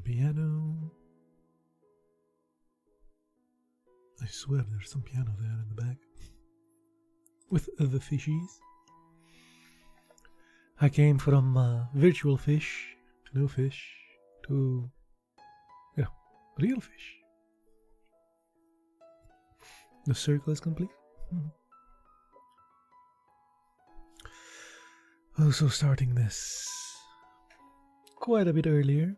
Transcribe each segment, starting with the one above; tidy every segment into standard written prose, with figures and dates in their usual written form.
piano. I swear there's some piano there in the back. With other fishies. I came from virtual fish to no fish to real fish. The circle is complete. Also starting this quite a bit earlier.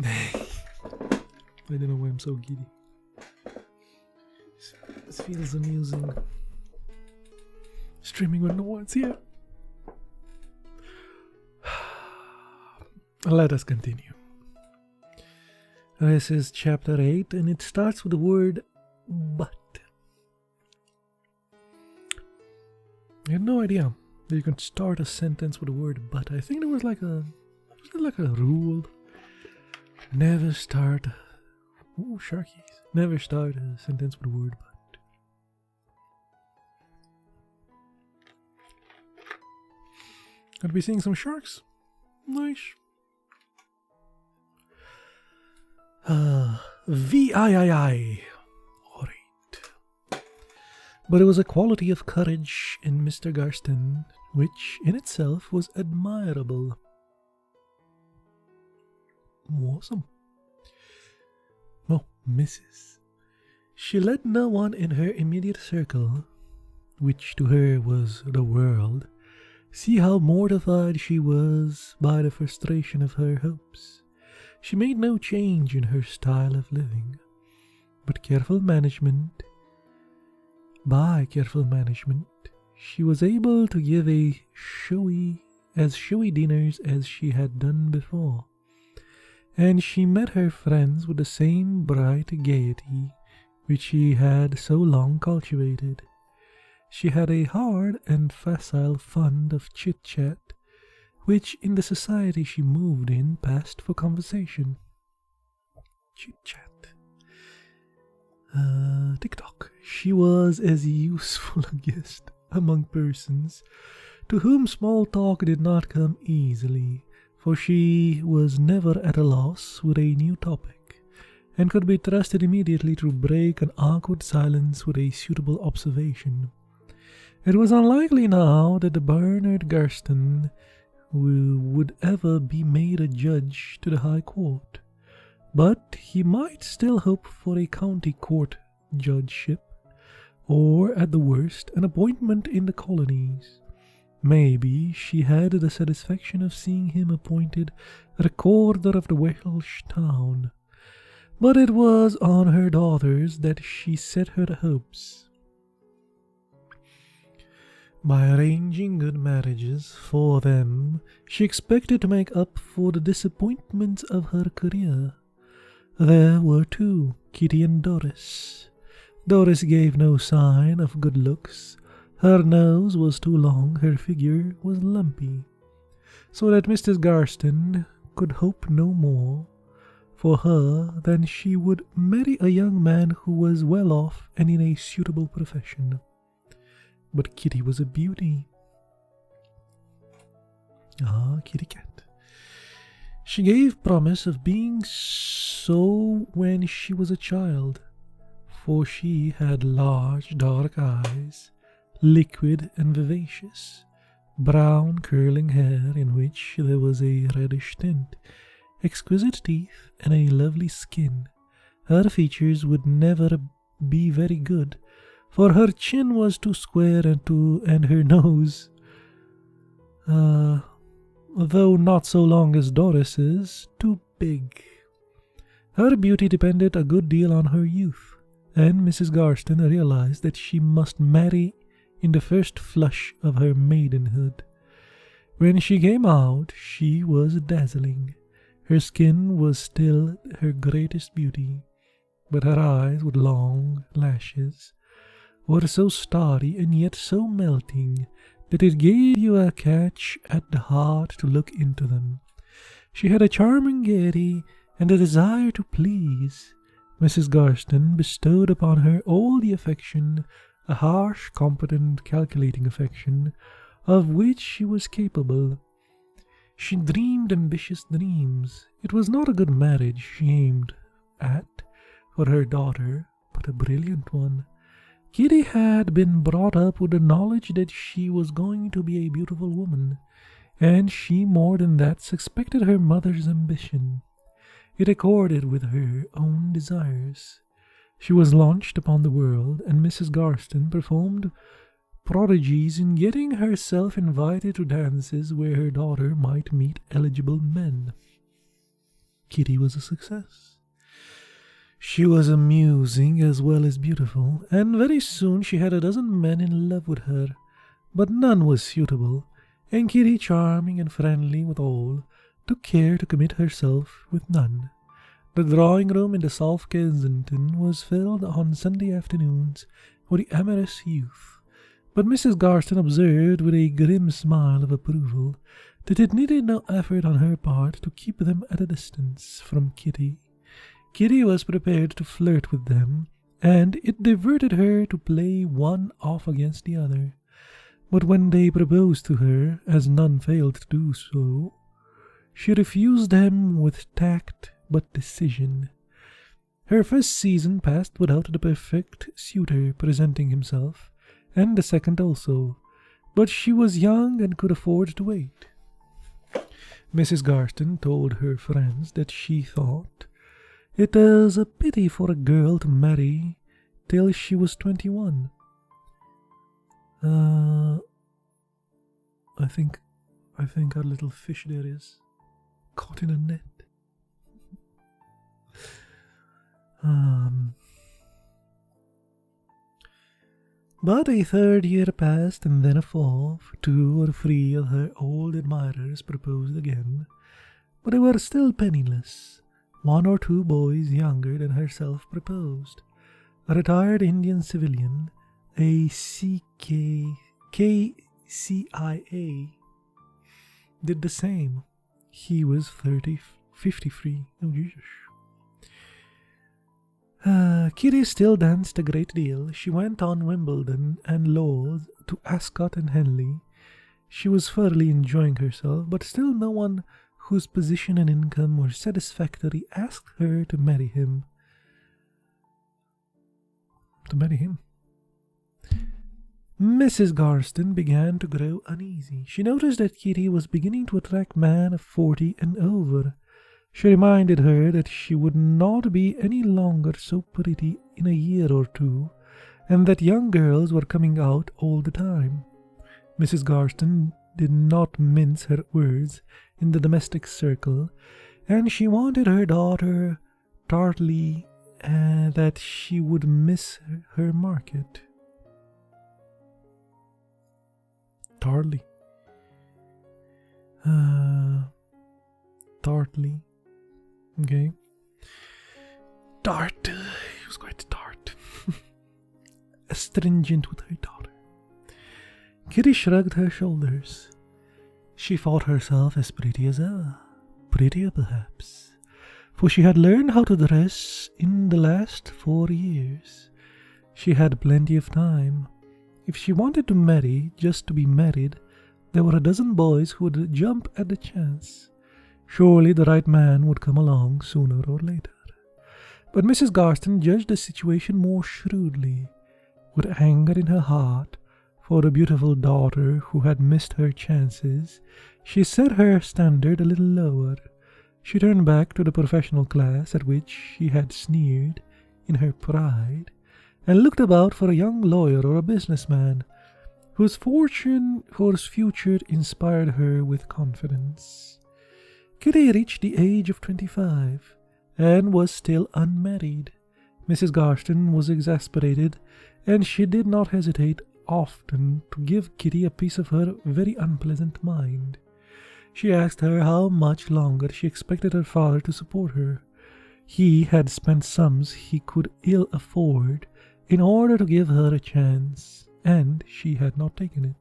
I don't know why I'm so giddy. This feels amusing. Streaming when no one's here. Let us continue. This is chapter 8, and it starts with the word but. I had no idea that you can start a sentence with the word but. I think there was like a rule. Never start. Ooh, sharkies. Never start a sentence with the word but. Gonna be seeing some sharks. Nice. VIII. Alright. But it was a quality of courage in Mr. Garstin which in itself was admirable. Awesome. Oh, Mrs. She let no one in her immediate circle, which to her was the world, see how mortified she was by the frustration of her hopes. She made no change in her style of living, but by careful management, she was able to give as showy dinners as she had done before, and she met her friends with the same bright gaiety which she had so long cultivated. She had a hard and facile fund of chit-chat, which in the society she moved in passed for conversation. Chit-chat. TikTok. She was as useful a guest among persons to whom small talk did not come easily, for she was never at a loss with a new topic, and could be trusted immediately to break an awkward silence with a suitable observation. It was unlikely now that the Bernard Garstin would ever be made a judge to the High Court, but he might still hope for a county court judgeship, or at the worst an appointment in the colonies. Maybe she had the satisfaction of seeing him appointed recorder of the Welsh town, but it was on her daughters that she set her hopes. By arranging good marriages for them, she expected to make up for the disappointments of her career. There were two, Kitty and Doris. Doris gave no sign of good looks. Her nose was too long, her figure was lumpy, so that Mrs. Garstin could hope no more for her than she would marry a young man who was well off and in a suitable profession. But Kitty was a beauty. Ah, Kitty Cat. She gave promise of being so when she was a child, for she had large dark eyes, liquid and vivacious, brown curling hair in which there was a reddish tint, exquisite teeth, and a lovely skin. Her features would never be very good, for her chin was too square and her nose, though not so long as Doris's, too big. Her beauty depended a good deal on her youth, and Mrs. Garstin realized that she must marry in the first flush of her maidenhood. When she came out, she was dazzling. Her skin was still her greatest beauty, but her eyes with long lashes were so starry and yet so melting that it gave you a catch at the heart to look into them. She had a charming gaiety and a desire to please. Mrs. Garstin bestowed upon her all the affection a harsh, competent, calculating affection of which she was capable. She dreamed ambitious dreams. It was not a good marriage she aimed at for her daughter, but a brilliant one. Kitty had been brought up with the knowledge that she was going to be a beautiful woman, and she more than that suspected her mother's ambition. It accorded with her own desires. She was launched upon the world, and Mrs. Garstin performed prodigies in getting herself invited to dances where her daughter might meet eligible men. Kitty was a success. She was amusing as well as beautiful, and very soon she had a dozen men in love with her, but none was suitable, and Kitty, charming and friendly with all, took care to commit herself with none. The drawing-room in the South Kensington was filled on Sunday afternoons for the amorous youth, but Mrs. Garstin observed with a grim smile of approval that it needed no effort on her part to keep them at a distance from Kitty. Kitty was prepared to flirt with them, and it diverted her to play one off against the other. But when they proposed to her, as none failed to do so, she refused them with tact but decision. Her first season passed without the perfect suitor presenting himself, and the second also, but she was young and could afford to wait. Mrs. Garstin told her friends that she thought it was a pity for a girl to marry till she was 21. I think our little fish there is caught in a net. But a third year passed, and then a fourth. 2 or 3 of her old admirers proposed again, but they were still penniless. 1 or 2 boys younger than herself proposed. A retired Indian civilian, a KCIA, did the same. He was 53. Oh, Jesus. Kitty still danced a great deal. She went on Wimbledon and Lord's to Ascot and Henley. She was thoroughly enjoying herself, but still no one whose position and income were satisfactory asked her to marry him. Mrs. Garstin began to grow uneasy. She noticed that Kitty was beginning to attract men of 40 and over. She reminded her that she would not be any longer so pretty in a year or 2, and that young girls were coming out all the time. Mrs. Garstin did not mince her words in the domestic circle, and she wanted her daughter tartly that she would miss her market. Tartly. Okay. Tart. He was quite tart. Astringent with her daughter. Kitty shrugged her shoulders. She thought herself as pretty as ever. Prettier, perhaps, for she had learned how to dress in the last 4 years. She had plenty of time. If she wanted to marry just to be married, there were a dozen boys who would jump at the chance. Surely the right man would come along sooner or later. But Mrs. Garstin judged the situation more shrewdly. With anger in her heart for the beautiful daughter who had missed her chances, she set her standard a little lower. She turned back to the professional class at which she had sneered in her pride, and looked about for a young lawyer or a businessman whose future inspired her with confidence. Kitty reached the age of 25 and was still unmarried. Mrs. Garstin was exasperated, and she did not hesitate often to give Kitty a piece of her very unpleasant mind. She asked her how much longer she expected her father to support her. He had spent sums he could ill afford in order to give her a chance, and she had not taken it.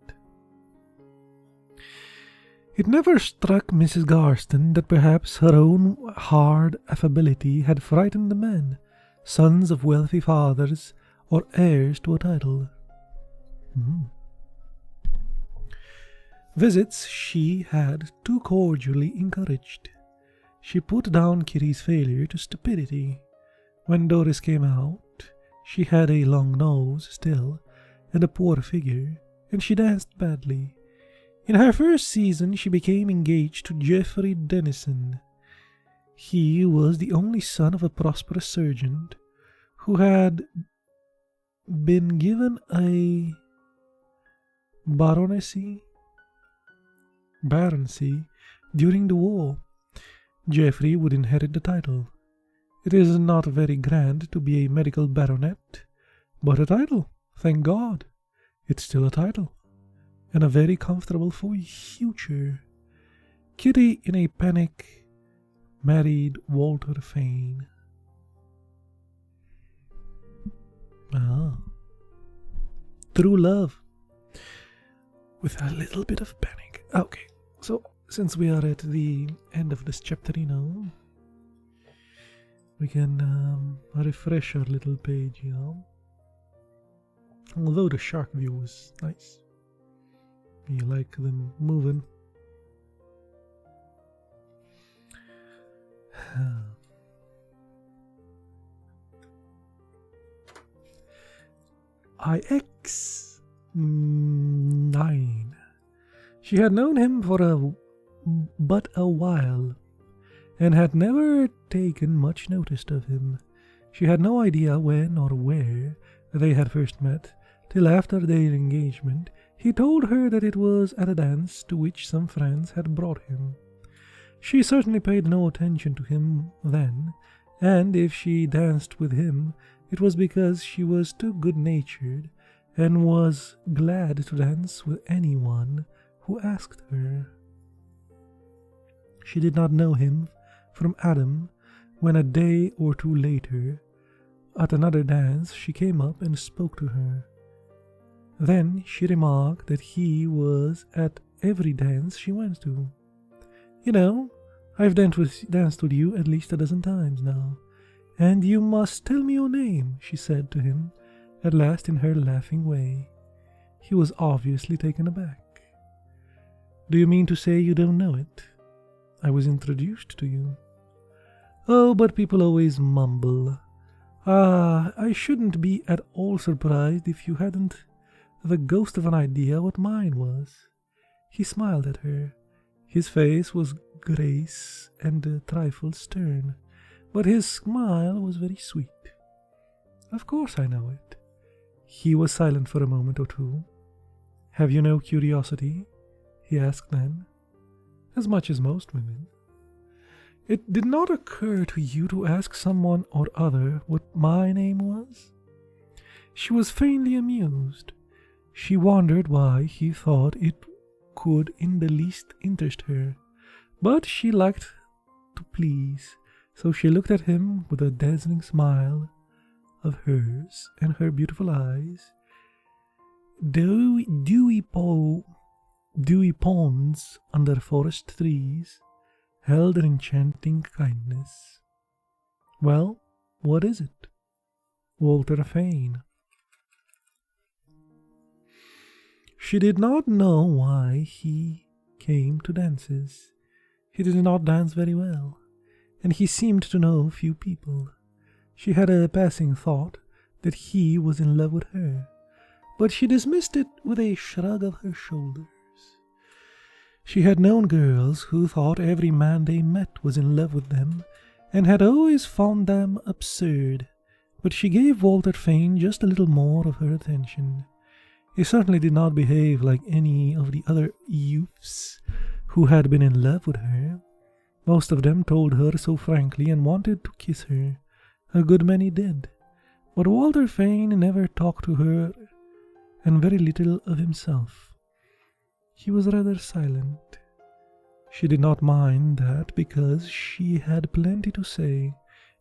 It never struck Mrs. Garstin that perhaps her own hard affability had frightened the men, sons of wealthy fathers or heirs to a title. Visits she had too cordially encouraged. She put down Kitty's failure to stupidity. When Doris came out, she had a long nose still, and a poor figure, and she danced badly. In her first season she became engaged to Geoffrey Denison. He was the only son of a prosperous sergeant, who had been given a baronetcy during the war. Geoffrey would inherit the title. It is not very grand to be a medical baronet, but a title, thank God. It's still a title, and a very comfortable future. Kitty, in a panic, married Walter Fane. True love, with a little bit of panic. Okay, so since we are at the end of this chapter, we can refresh our little page, Although the shark view is nice. You like them moving. IX9. She had known him for but a while, and had never taken much notice of him. She had no idea when or where they had first met, till after their engagement he told her that it was at a dance to which some friends had brought him. She certainly paid no attention to him then, and if she danced with him, it was because she was too good-natured, and was glad to dance with anyone who asked her. She did not know him from Adam when a day or two later, at another dance, she came up and spoke to her. Then she remarked that he was at every dance she went to. I've danced with you at least a dozen times now, and you must tell me your name, she said to him, at last in her laughing way. He was obviously taken aback. Do you mean to say you don't know it? I was introduced to you. Oh, but people always mumble. I shouldn't be at all surprised if you hadn't the ghost of an idea what mine was. He smiled at her. His face was grace and a trifle stern, but his smile was very sweet. Of course I know it. He was silent for a moment or two. Have you no curiosity? He asked then. As much as most women. It did not occur to you to ask someone or other what my name was? She was faintly amused. She wondered why he thought it could in the least interest her, but she liked to please, so she looked at him with a dazzling smile of hers, and her beautiful eyes, dewy ponds under forest trees, held an enchanting kindness. Well, what is it? Walter Fane. She did not know why he came to dances. He did not dance very well, and he seemed to know few people. She had a passing thought that he was in love with her, but she dismissed it with a shrug of her shoulders. She had known girls who thought every man they met was in love with them, and had always found them absurd, but she gave Walter Fane just a little more of her attention. He certainly did not behave like any of the other youths who had been in love with her. Most of them told her so frankly and wanted to kiss her. A good many did. But Walter Fane never talked to her, and very little of himself. He was rather silent. She did not mind that because she had plenty to say,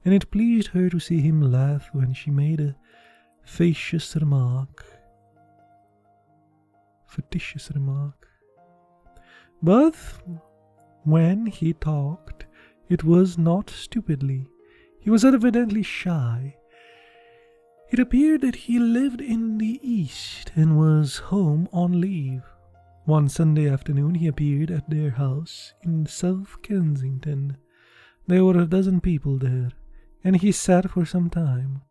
and it pleased her to see him laugh when she made a fictitious remark. But when he talked, it was not stupidly. He was evidently shy. It appeared that he lived in the East and was home on leave. One Sunday afternoon he appeared at their house in South Kensington. There were a dozen people there, and he sat for some time,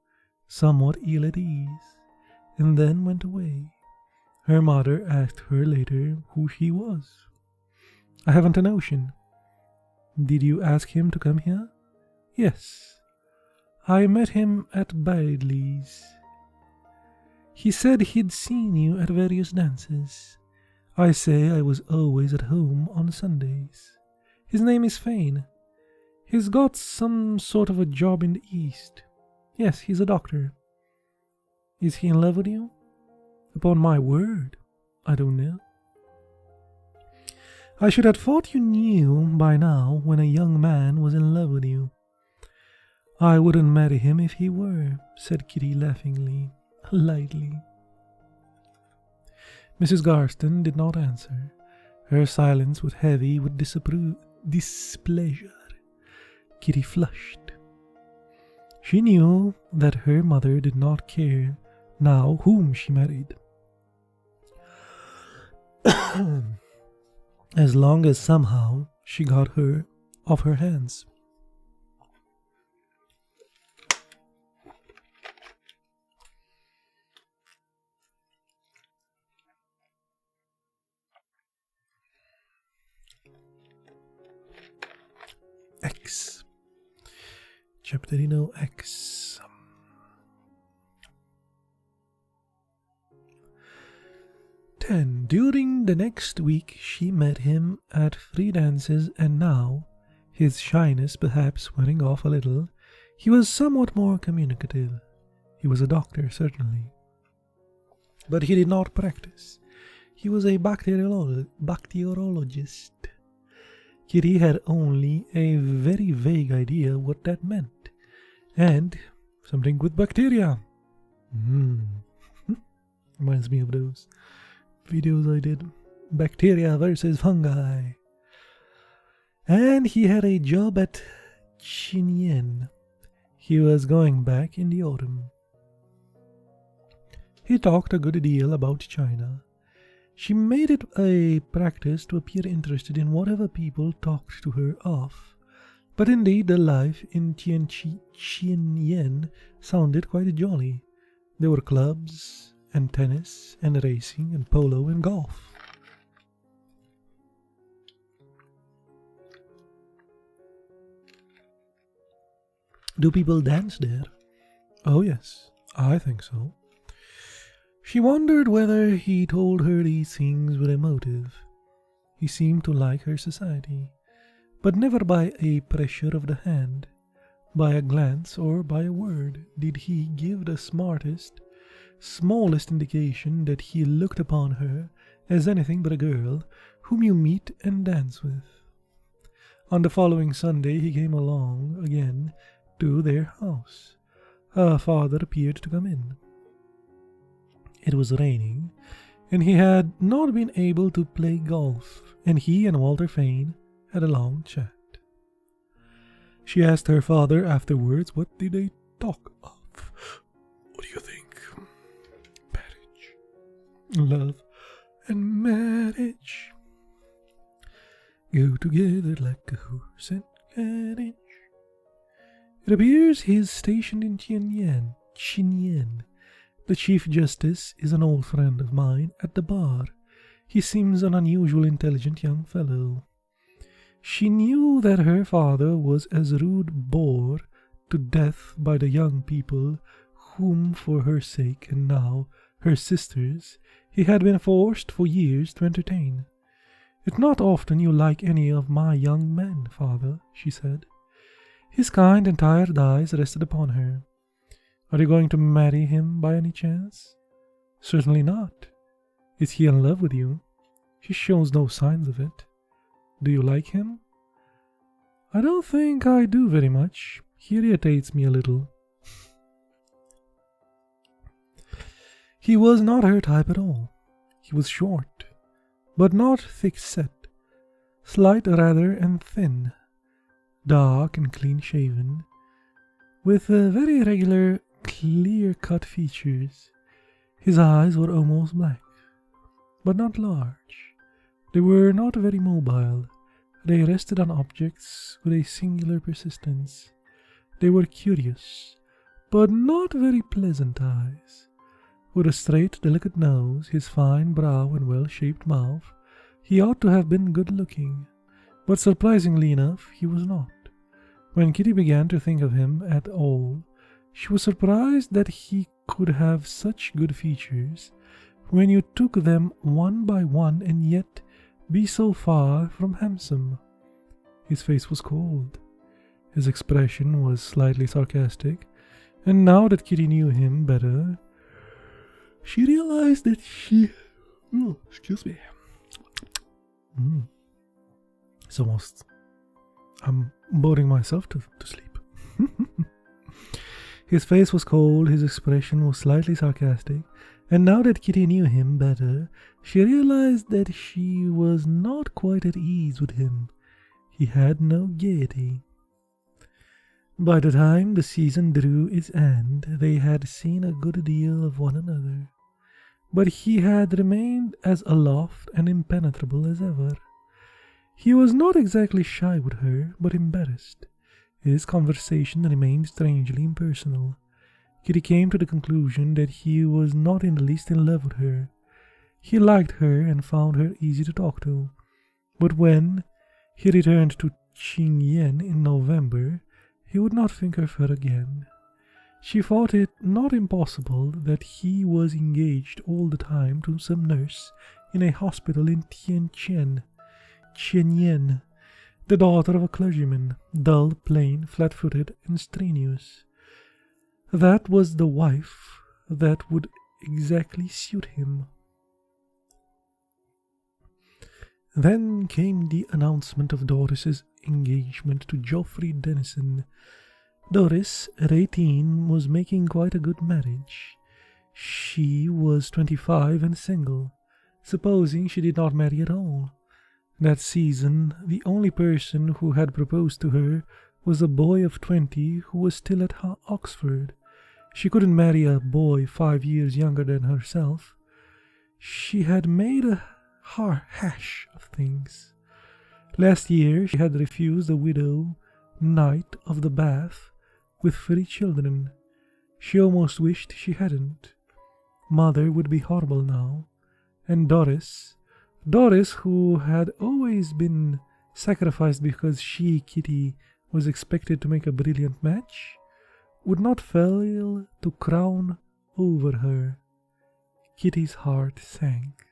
somewhat ill at ease, and then went away. Her mother asked her later who he was. "I haven't a notion." "Did you ask him to come here?" "Yes. I met him at Bailey's. He said he'd seen you at various dances. I say I was always at home on Sundays. His name is Fane. He's got some sort of a job in the East. Yes, he's a doctor." "Is he in love with you?" "Upon my word, I don't know." "I should have thought you knew by now when a young man was in love with you." "I wouldn't marry him if he were," said Kitty laughingly, lightly. Mrs. Garston did not answer. Her silence was heavy with displeasure. Kitty flushed. She knew that her mother did not care now whom she married, as long as somehow she got her off her hands. X. Gamerinno X. Then, during the next week, she met him at 3 dances, and now, his shyness perhaps wearing off a little, he was somewhat more communicative. He was a doctor, certainly, but he did not practice. He was a bacteriologist. Kitty had only a very vague idea what that meant. And something with bacteria. Reminds me of those videos I did. Bacteria versus fungi. And he had a job at Chinyen. He was going back in the autumn. He talked a good deal about China. She made it a practice to appear interested in whatever people talked to her of, but indeed the life in Chinyen sounded quite jolly. There were clubs, and tennis, and racing, and polo, and golf. Do people dance there? Oh yes, I think so. She wondered whether he told her these things with a motive. He seemed to like her society, but never by a pressure of the hand. By a glance or by a word did he give the smallest indication that he looked upon her as anything but a girl whom you meet and dance with. On the following Sunday he came along again to their house. Her father appeared to come in. It was raining, and he had not been able to play golf, and he and Walter Fane had a long chat. She asked her father afterwards what did they talk of. What do you think? Marriage, love, and marriage go together like a horse and carriage. It appears he is stationed in Chinyen. The Chief Justice is an old friend of mine at the bar. He seems an unusually intelligent young fellow. She knew that her father was as rude bored to death by the young people whom, for her sake and now her sister's, he had been forced for years to entertain. "It's not often you like any of my young men, father," she said. His kind and tired eyes rested upon her. "Are you going to marry him by any chance?" "Certainly not." "Is he in love with you?" "He shows no signs of it." "Do you like him?" "I don't think I do very much. He irritates me a little." He was not her type at all. He was short, but not thick-set, slight rather and thin, dark and clean-shaven, with very regular clear-cut features. His eyes were almost black, but not large. They were not very mobile. They rested on objects with a singular persistence. They were curious, but not very pleasant eyes. With a straight, delicate nose, his fine brow and well-shaped mouth, he ought to have been good-looking, but surprisingly enough, he was not. When Kitty began to think of him at all, she was surprised that he could have such good features when you took them one by one and yet be so far from handsome. His face was cold. His expression was slightly sarcastic, and now that Kitty knew him better, she realized that she... Oh, excuse me. It's almost... I'm boring myself to sleep. His face was cold, his expression was slightly sarcastic, and now that Kitty knew him better, she realized that she was not quite at ease with him. He had no gaiety. By the time the season drew its end, they had seen a good deal of one another, but he had remained as aloft and impenetrable as ever. He was not exactly shy with her, but embarrassed. His conversation remained strangely impersonal. Kitty came to the conclusion that he was not in the least in love with her. He liked her and found her easy to talk to. But when he returned to Ching Yen in November, he would not think of her again. She thought it not impossible that he was engaged all the time to some nurse in a hospital in Tianjin, the daughter of a clergyman, dull, plain, flat-footed, and strenuous. That was the wife that would exactly suit him. Then came the announcement of Doris's engagement to Geoffrey Dennison. Doris, at 18, was making quite a good marriage. She was 25 and single, supposing she did not marry at all. That season, the only person who had proposed to her was a boy of 20 who was still at Oxford. She couldn't marry a boy 5 years younger than herself. She had made a hash of things. Last year she had refused a widow knight of the Bath with 3 children. She almost wished she hadn't. Mother would be horrible now, and Doris, who had always been sacrificed because she, Kitty, was expected to make a brilliant match, would not fail to crown over her. Kitty's heart sank.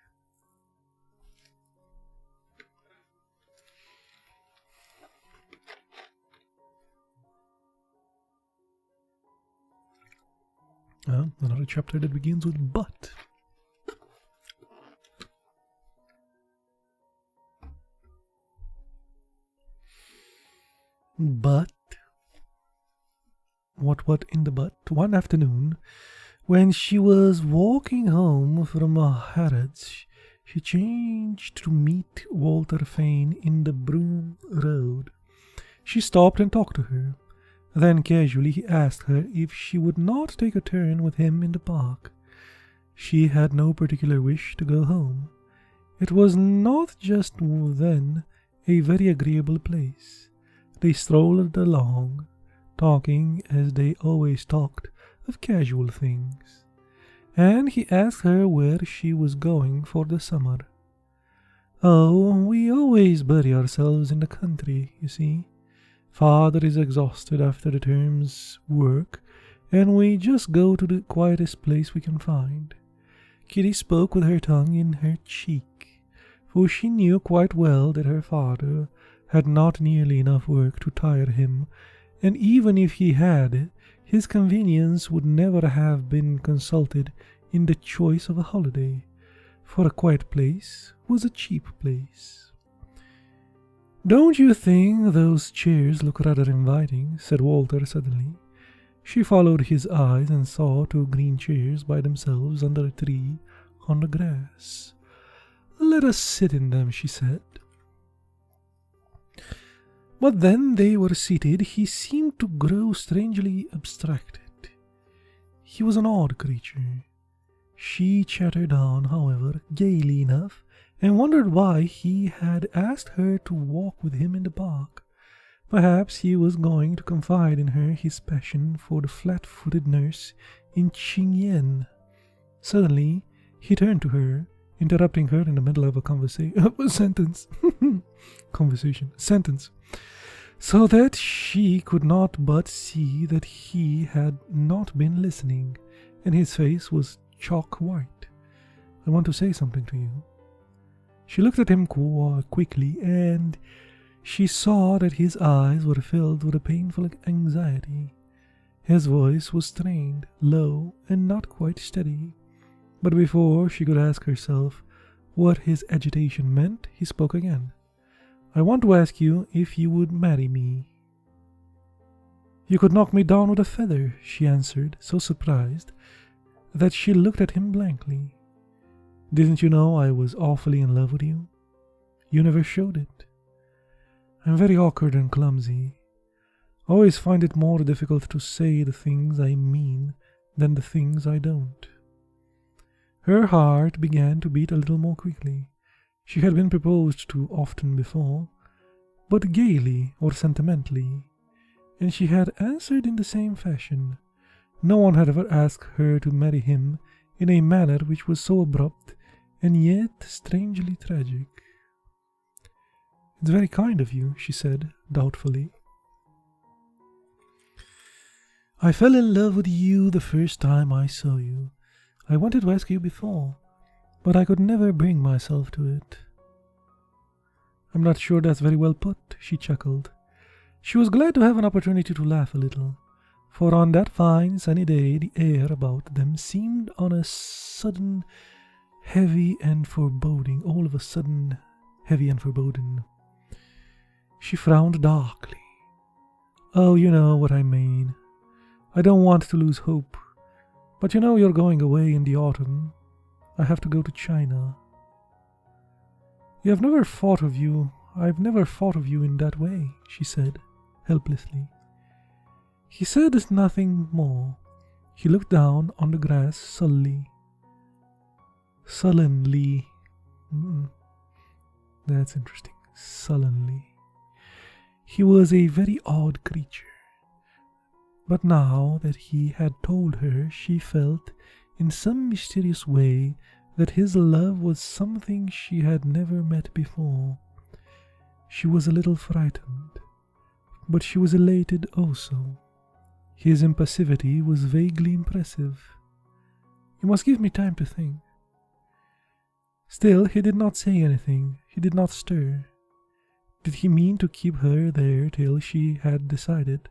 Another chapter that begins with but. But, what in the but? One afternoon, when she was walking home from Nethereads, she chanced to meet Walter Fane in the Broom Road. She stopped and talked to her. Then casually he asked her if she would not take a turn with him in the park. She had no particular wish to go home. It was not just then a very agreeable place. They strolled along, talking as they always talked of casual things, and he asked her where she was going for the summer. "Oh, we always bury ourselves in the country, you see. Father is exhausted after the term's work, and we just go to the quietest place we can find." Kitty spoke with her tongue in her cheek, for she knew quite well that her father had not nearly enough work to tire him, and even if he had, his convenience would never have been consulted in the choice of a holiday, for a quiet place was a cheap place. "Don't you think those chairs look rather inviting?" said Walter suddenly. She followed his eyes and saw 2 green chairs by themselves under a tree on the grass. "Let us sit in them," she said. But then they were seated, he seemed to grow strangely abstracted. He was an odd creature. She chattered on, however, gaily enough, and wondered why he had asked her to walk with him in the park. Perhaps he was going to confide in her his passion for the flat-footed nurse in Chingyen. Suddenly, he turned to her, interrupting her in the middle of a sentence, so that she could not but see that he had not been listening, and his face was chalk white. "I want to say something to you." She looked at him quickly, and she saw that his eyes were filled with a painful anxiety. His voice was strained, low, and not quite steady. But before she could ask herself what his agitation meant, he spoke again. "I want to ask you if you would marry me." "You could knock me down with a feather," she answered, so surprised that she looked at him blankly. "Didn't you know I was awfully in love with you? You never showed it." "I'm very awkward and clumsy. I always find it more difficult to say the things I mean than the things I don't." Her heart began to beat a little more quickly. She had been proposed to often before, but gaily or sentimentally, and she had answered in the same fashion. No one had ever asked her to marry him in a manner which was so abrupt and yet strangely tragic. "It's very kind of you," she said, doubtfully. "I fell in love with you the first time I saw you. I wanted to ask you before, but I could never bring myself to it." "I'm not sure that's very well put," she chuckled. She was glad to have an opportunity to laugh a little, for on that fine sunny day the air about them seemed on a sudden heavy and foreboding, all of a sudden heavy and foreboding. She frowned darkly. "Oh, you know what I mean. I don't want to lose hope. But you know you're going away in the autumn. I have to go to China." I've never thought of you in that way," she said, helplessly. He said nothing more. He looked down on the grass sullenly. That's interesting. Sullenly. He was a very odd creature. But now that he had told her, she felt, in some mysterious way, that his love was something she had never met before. She was a little frightened, but she was elated also. His impassivity was vaguely impressive. "You must give me time to think." Still, he did not say anything. He did not stir. Did he mean to keep her there till she had decided?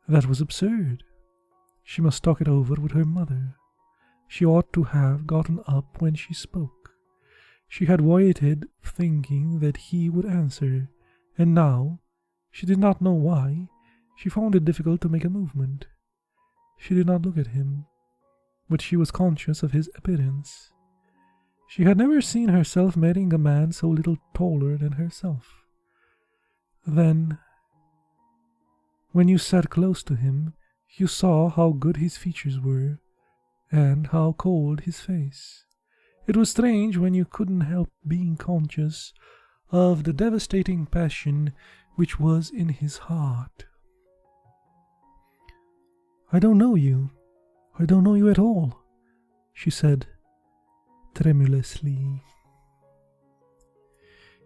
That was absurd. She must talk it over with her mother. She ought to have gotten up when she spoke. She had waited, thinking that he would answer, and now, she did not know why, she found it difficult to make a movement. She did not look at him, but she was conscious of his appearance. She had never seen herself marrying a man so little taller than herself. Then, when you sat close to him, you saw how good his features were, and how cold his face. It was strange when you couldn't help being conscious of the devastating passion which was in his heart. "I don't know you. I don't know you at all," she said tremulously.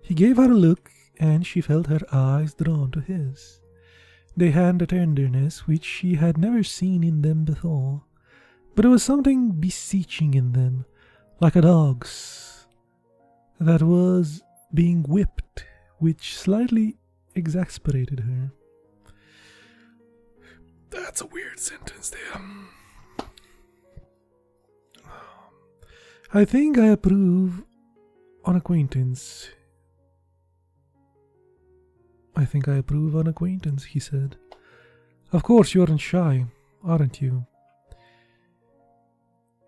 He gave her a look, and she felt her eyes drawn to his. They had a tenderness which she had never seen in them before, but there was something beseeching in them, like a dog's that was being whipped, which slightly exasperated her. That's a weird sentence there. "I think I approve on acquaintance." "I think I approve on acquaintance," he said. "Of course you aren't shy, aren't you?"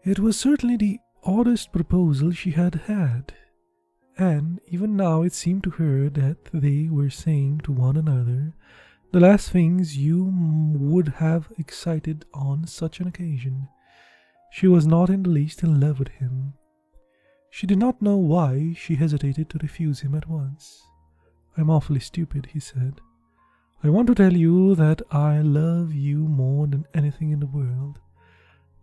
It was certainly the oddest proposal she had had, and even now it seemed to her that they were saying to one another The last things you would have excited on such an occasion. She was not in the least in love with him. She did not know why she hesitated to refuse him at once. "I'm awfully stupid," he said. "I want to tell you that I love you more than anything in the world,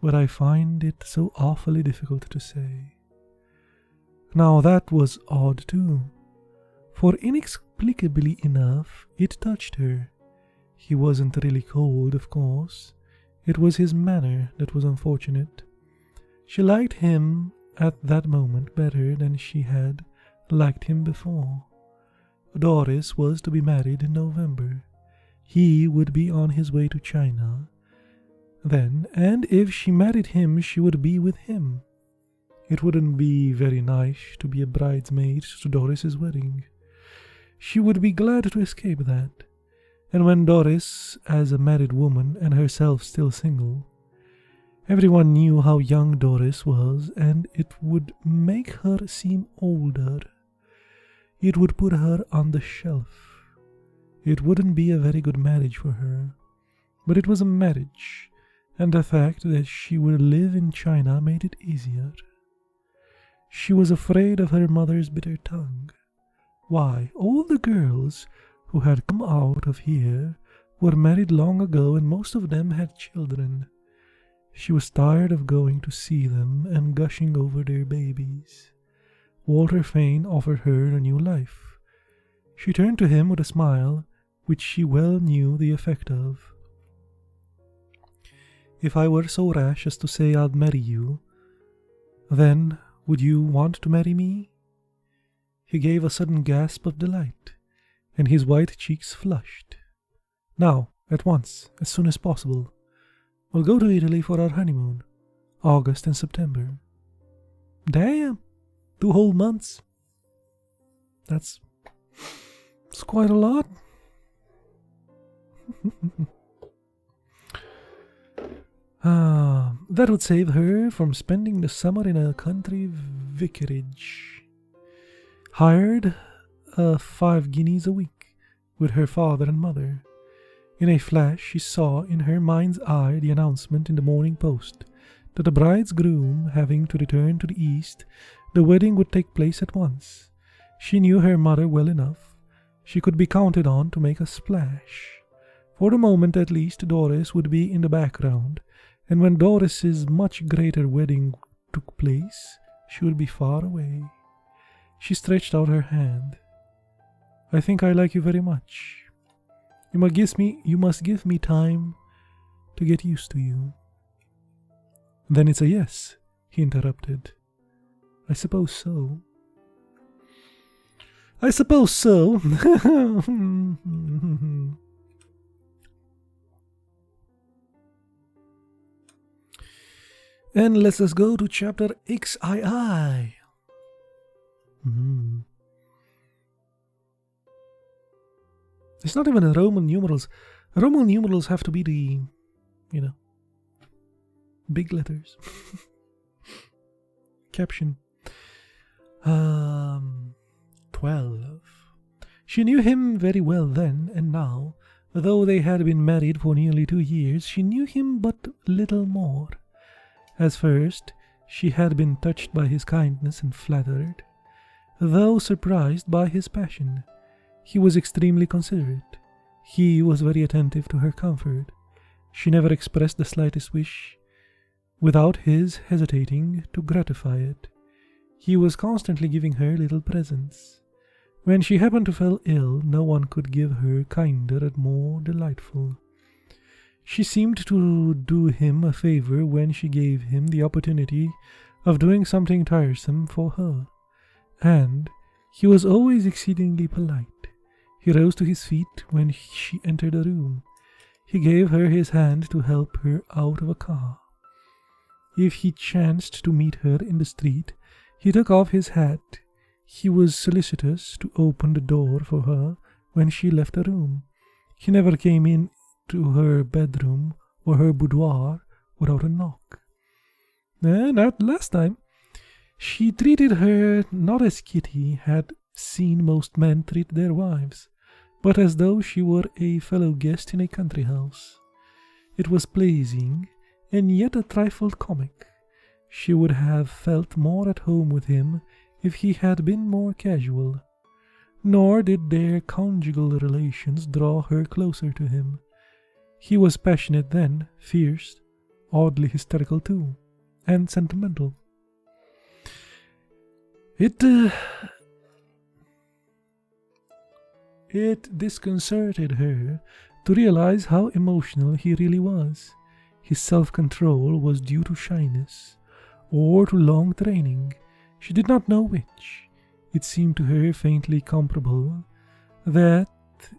but I find it so awfully difficult to say." Now that was odd too, for inexplicably enough it touched her. He wasn't really cold, of course. It was his manner that was unfortunate. She liked him at that moment better than she had liked him before. Doris was to be married in November. He would be on his way to China then, and if she married him, she would be with him. It wouldn't be very nice to be a bridesmaid to Doris's wedding. She would be glad to escape that. And when Doris, as a married woman and herself still single, everyone knew how young Doris was, and it would make her seem older. It would put her on the shelf. It wouldn't be a very good marriage for her. But it was a marriage, and the fact that she would live in China made it easier. She was afraid of her mother's bitter tongue. Why, all the girls who had come out of here were married long ago, and most of them had children. She was tired of going to see them and gushing over their babies. Walter Fane offered her a new life. She turned to him with a smile which she well knew the effect of. "If I were so rash as to say I'd marry you, then would you want to marry me?" He gave a sudden gasp of delight, and his white cheeks flushed. "Now, at once, as soon as possible. We'll go to Italy for our honeymoon, August and September." "Damn! 2 whole months. That's quite a lot." That would save her from spending the summer in a country vicarage. Hired 5 guineas a week with her father and mother. In a flash she saw in her mind's eye the announcement in the Morning Post that the bride's groom having to return to the East, the wedding would take place at once. She knew her mother well enough. She could be counted on to make a splash. For the moment at least Doris would be in the background, and when Doris's much greater wedding took place, she would be far away. She stretched out her hand. "I think I like you very much. You must give me time to get used to you." "Then it's a yes," he interrupted. "I suppose so." "I suppose so." And let us go to chapter XII. It's not even Roman numerals. Roman numerals have to be the, big letters. Caption. 12. She knew him very well then, and now, though they had been married for nearly 2 years, she knew him but little more. At first, she had been touched by his kindness and flattered, though surprised by his passion. He was extremely considerate. He was very attentive to her comfort. She never expressed the slightest wish, without his hesitating to gratify it. He was constantly giving her little presents. When she happened to fall ill, no one could give her kinder and more delightful. She seemed to do him a favor when she gave him the opportunity of doing something tiresome for her, and he was always exceedingly polite. He rose to his feet when she entered the room. He gave her his hand to help her out of a car. If he chanced to meet her in the street, he took off his hat. He was solicitous to open the door for her when she left the room. He never came in to her bedroom or her boudoir without a knock. Not last time. She treated her not as Kitty had seen most men treat their wives, but as though she were a fellow guest in a country house. It was pleasing, and yet a trifle comic. She would have felt more at home with him if he had been more casual. Nor did their conjugal relations draw her closer to him. He was passionate then, fierce, oddly hysterical too, and sentimental. It disconcerted her to realize how emotional he really was. His self-control was due to shyness, or to long training. She did not know which. It seemed to her faintly comparable that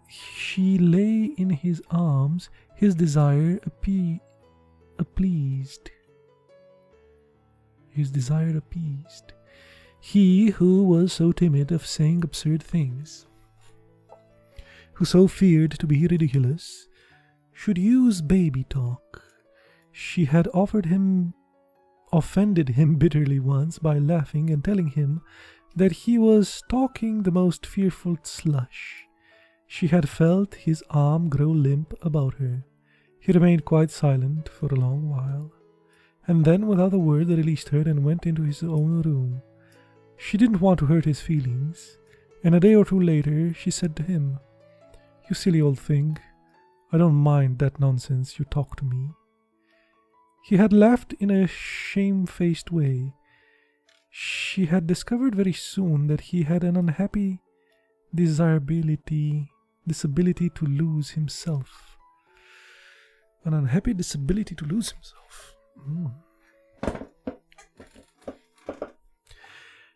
she lay in his arms, his desire appeased. His desire appeased. He who was so timid of saying absurd things, who so feared to be ridiculous, should use baby talk. She had offended him bitterly once by laughing and telling him that he was talking the most fearful slush. She had felt his arm grow limp about her. He remained quite silent for a long while, and then without a word released her and went into his own room. She didn't want to hurt his feelings, and a day or two later she said to him, "You silly old thing, I don't mind that nonsense you talk to me." He had laughed in a shamefaced way. She had discovered very soon that he had an unhappy disability to lose himself. An unhappy disability to lose himself.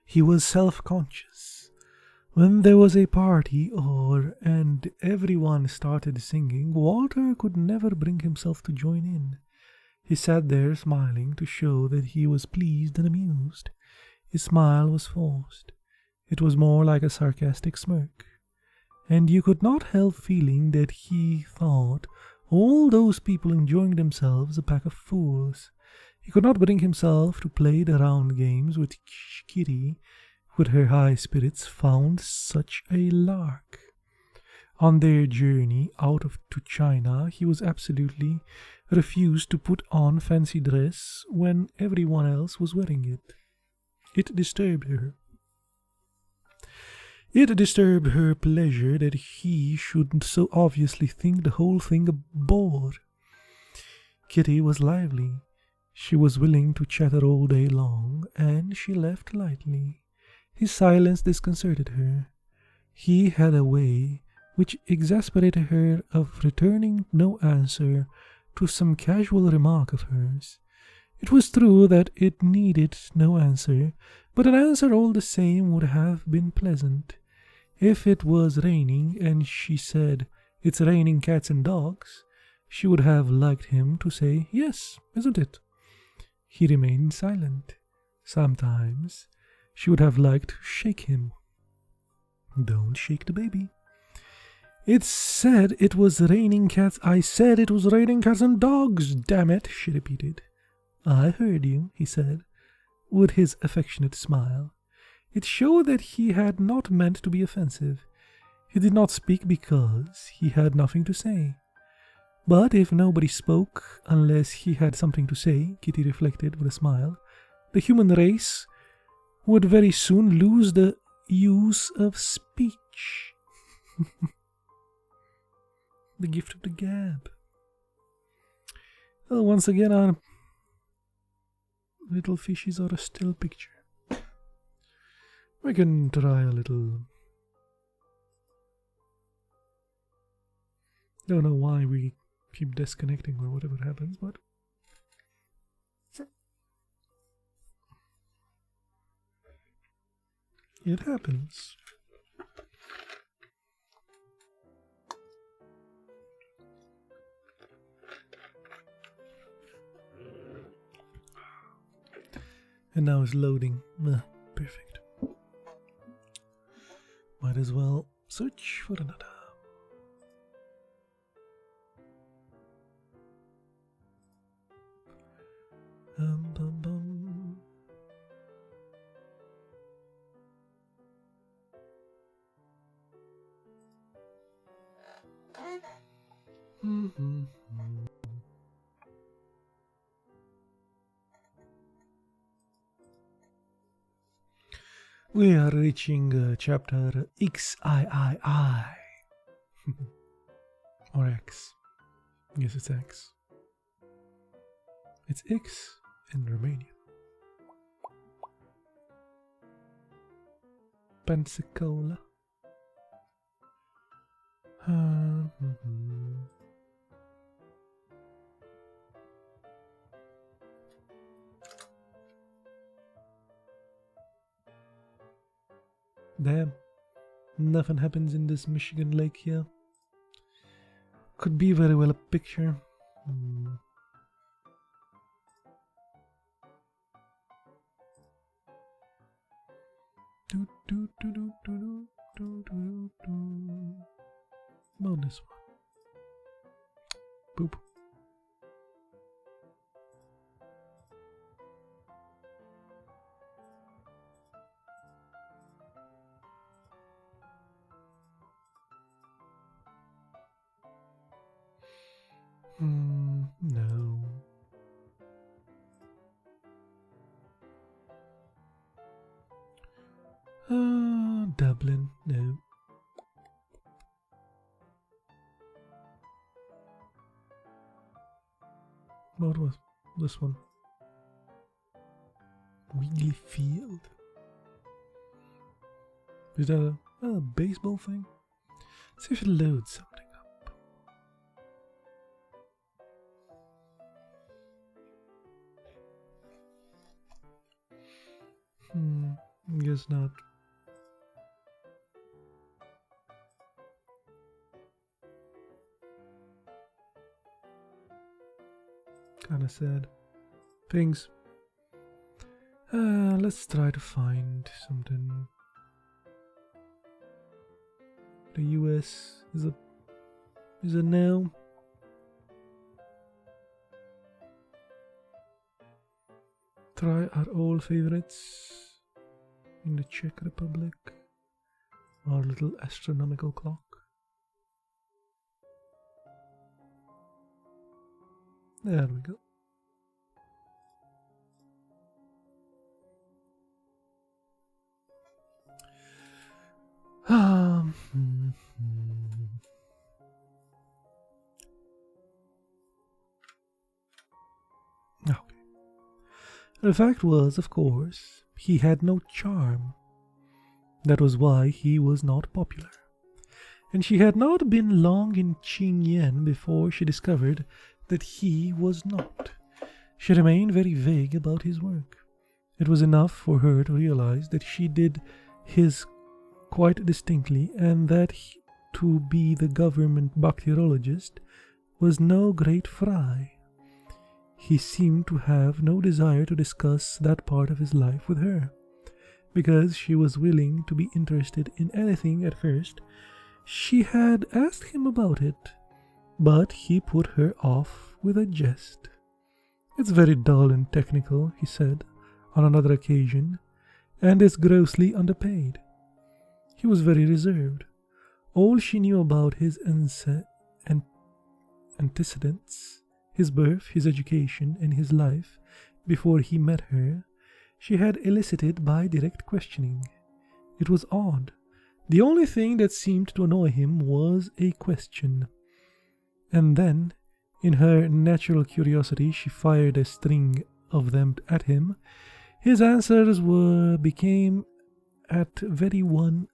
He was self-conscious. When there was a party and everyone started singing, Walter could never bring himself to join in. He sat there smiling to show that he was pleased and amused. His smile was forced. It was more like a sarcastic smirk. And you could not help feeling that he thought all those people enjoying themselves a pack of fools. He could not bring himself to play the round games with Kitty, with her high spirits, found such a lark. On their journey to China, he was absolutely refused to put on fancy dress when everyone else was wearing it. It disturbed her. It disturbed her pleasure that he should so obviously think the whole thing a bore. Kitty was lively. She was willing to chatter all day long, and she laughed lightly. His silence disconcerted her. He had a way which exasperated her of returning no answer to some casual remark of hers. It was true that it needed no answer, but an answer all the same would have been pleasant. If it was raining and she said, "It's raining cats and dogs," she would have liked him to say, "Yes, isn't it?" He remained silent. Sometimes she would have liked to shake him. "Don't shake the baby." "It said it was raining cats. I said it was raining cats and dogs, damn it," she repeated. "I heard you," he said, with his affectionate smile. It showed that he had not meant to be offensive. He did not speak because he had nothing to say. But if nobody spoke unless he had something to say, Kitty reflected with a smile, the human race would very soon lose the use of speech. The gift of the gab. Well, once again, our little fishies are a still picture. We can try a little. Don't know why we keep disconnecting or whatever happens, but it happens. And now it's loading. Perfect. Might as well search for another. Bum, bum. We are reaching chapter XIII. Or X. Yes, it's X. It's X in Romanian. Pensacola. Damn. Nothing happens in this Michigan lake here. Could be very well a picture. About this one. Boop. No. Dublin, no. What was this one? Wheatley Field. Is that a baseball thing? Let's see if it loads something up. Guess not. Kinda sad. Things. Let's try to find something. The US is a no. Try our old favorites in the Czech Republic. Our little astronomical clock. There we go. Okay. The fact was, of course, he had no charm. That was why he was not popular. And she had not been long in Qingyan before she discovered that he was not. She remained very vague about his work. It was enough for her to realize that she did his quite distinctly, and that to be the government bacteriologist was no great fry. He seemed to have no desire to discuss that part of his life with her. Because she was willing to be interested in anything at first, she had asked him about it, but he put her off with a jest. "It's very dull and technical," he said on another occasion, "and is grossly underpaid." He was very reserved. All she knew about his antecedents, his birth, his education, and his life before he met her, she had elicited by direct questioning. It was odd. The only thing that seemed to annoy him was a question. And then, in her natural curiosity, she fired a string of them at him. His answers became at every one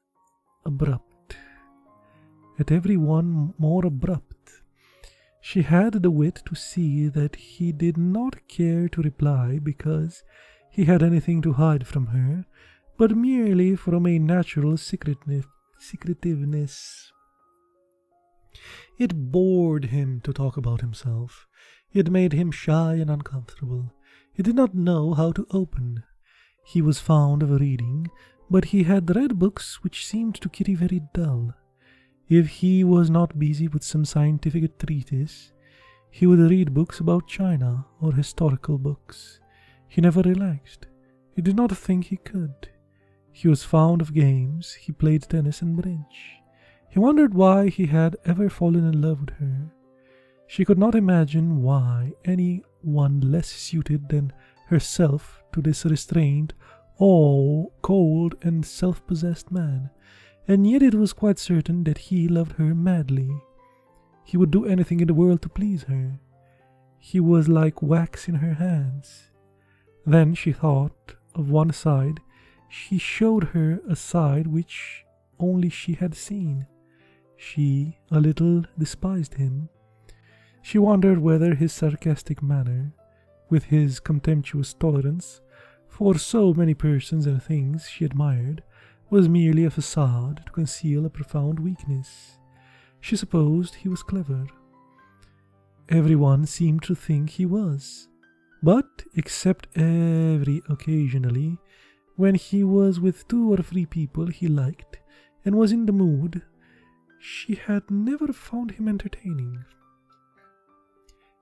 more abrupt. She had the wit to see that he did not care to reply because he had anything to hide from her, but merely from a natural secretiveness. It bored him to talk about himself. It made him shy and uncomfortable. He did not know how to open. He was fond of reading, but he had read books which seemed to Kitty very dull. If he was not busy with some scientific treatise, he would read books about China or historical books. He never relaxed. He did not think he could. He was fond of games. He played tennis and bridge. He wondered why he had ever fallen in love with her. She could not imagine why any one less suited than herself to this restrained, cold and self-possessed man, and yet it was quite certain that he loved her madly. He would do anything in the world to please her. He was like wax in her hands. Then she thought of one side. She showed her a side which only she had seen. She a little despised him. She wondered whether his sarcastic manner, with his contemptuous tolerance for so many persons and things she admired, was merely a facade to conceal a profound weakness. She supposed he was clever. Everyone seemed to think he was, but except every occasionally, when he was with 2 or 3 people he liked and was in the mood, she had never found him entertaining.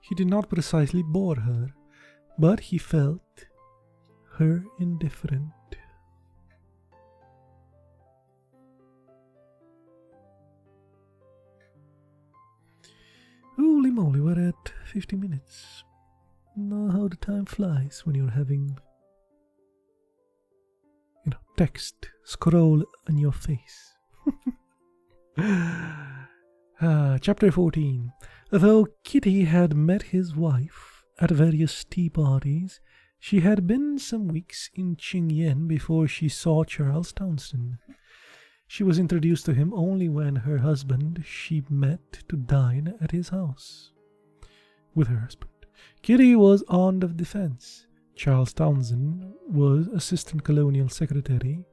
He did not precisely bore her, but he felt her indifferent. Holy moly, we're at 50 minutes. Know how the time flies when you're having, text scroll on your face. Chapter 14. Though Kitty had met his wife at various tea parties, she had been some weeks in Chingyen before she saw Charles Townsend. She was introduced to him only when her husband she met to dine at his house. With her husband, Kitty was on the defense. Charles Townsend was assistant colonial secretary,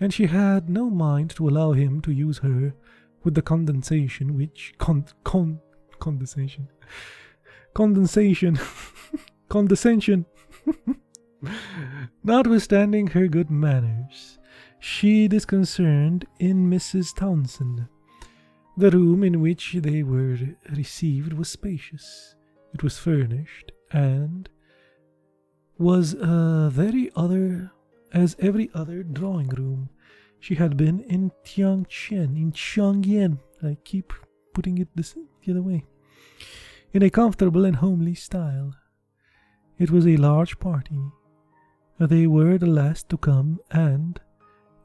and she had no mind to allow him to use her with the condensation which condescension notwithstanding her good manners, she discerned in Mrs. Townsend. The room in which they were received was spacious. It was furnished, and was as every other drawing room she had been in Chongqing. I keep putting it the other way. In a comfortable and homely style. It was a large party. They were the last to come, and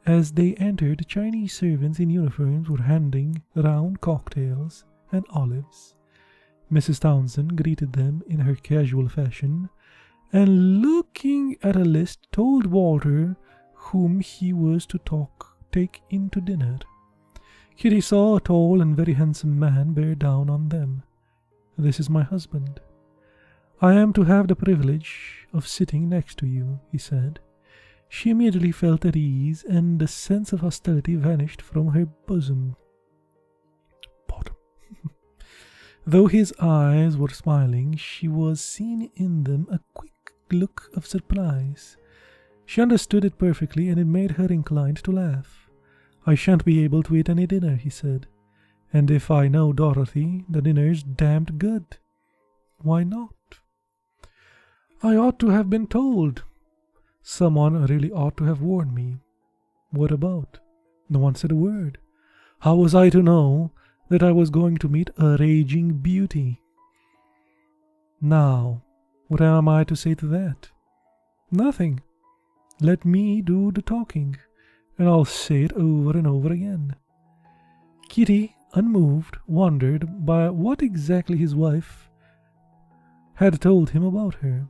as they entered, Chinese servants in uniforms were handing round cocktails and olives. Mrs. Townsend greeted them in her casual fashion, and looking at a list told Walter whom he was to take in to dinner. Kitty saw a tall and very handsome man bear down on them. "This is my husband. I am to have the privilege of sitting next to you," he said. She immediately felt at ease, and the sense of hostility vanished from her bosom. Though his eyes were smiling, she was seeing in them a quick look of surprise. She understood it perfectly, and it made her inclined to laugh. "I shan't be able to eat any dinner," he said. "And if I know Dorothy, the dinner's damned good." "Why not?" "I ought to have been told. Someone really ought to have warned me." "What about?" "No one said a word. How was I to know that I was going to meet a raging beauty?" "Now, what am I to say to that?" "Nothing. Let me do the talking, and I'll say it over and over again." Kitty, unmoved, wondered by what exactly his wife had told him about her.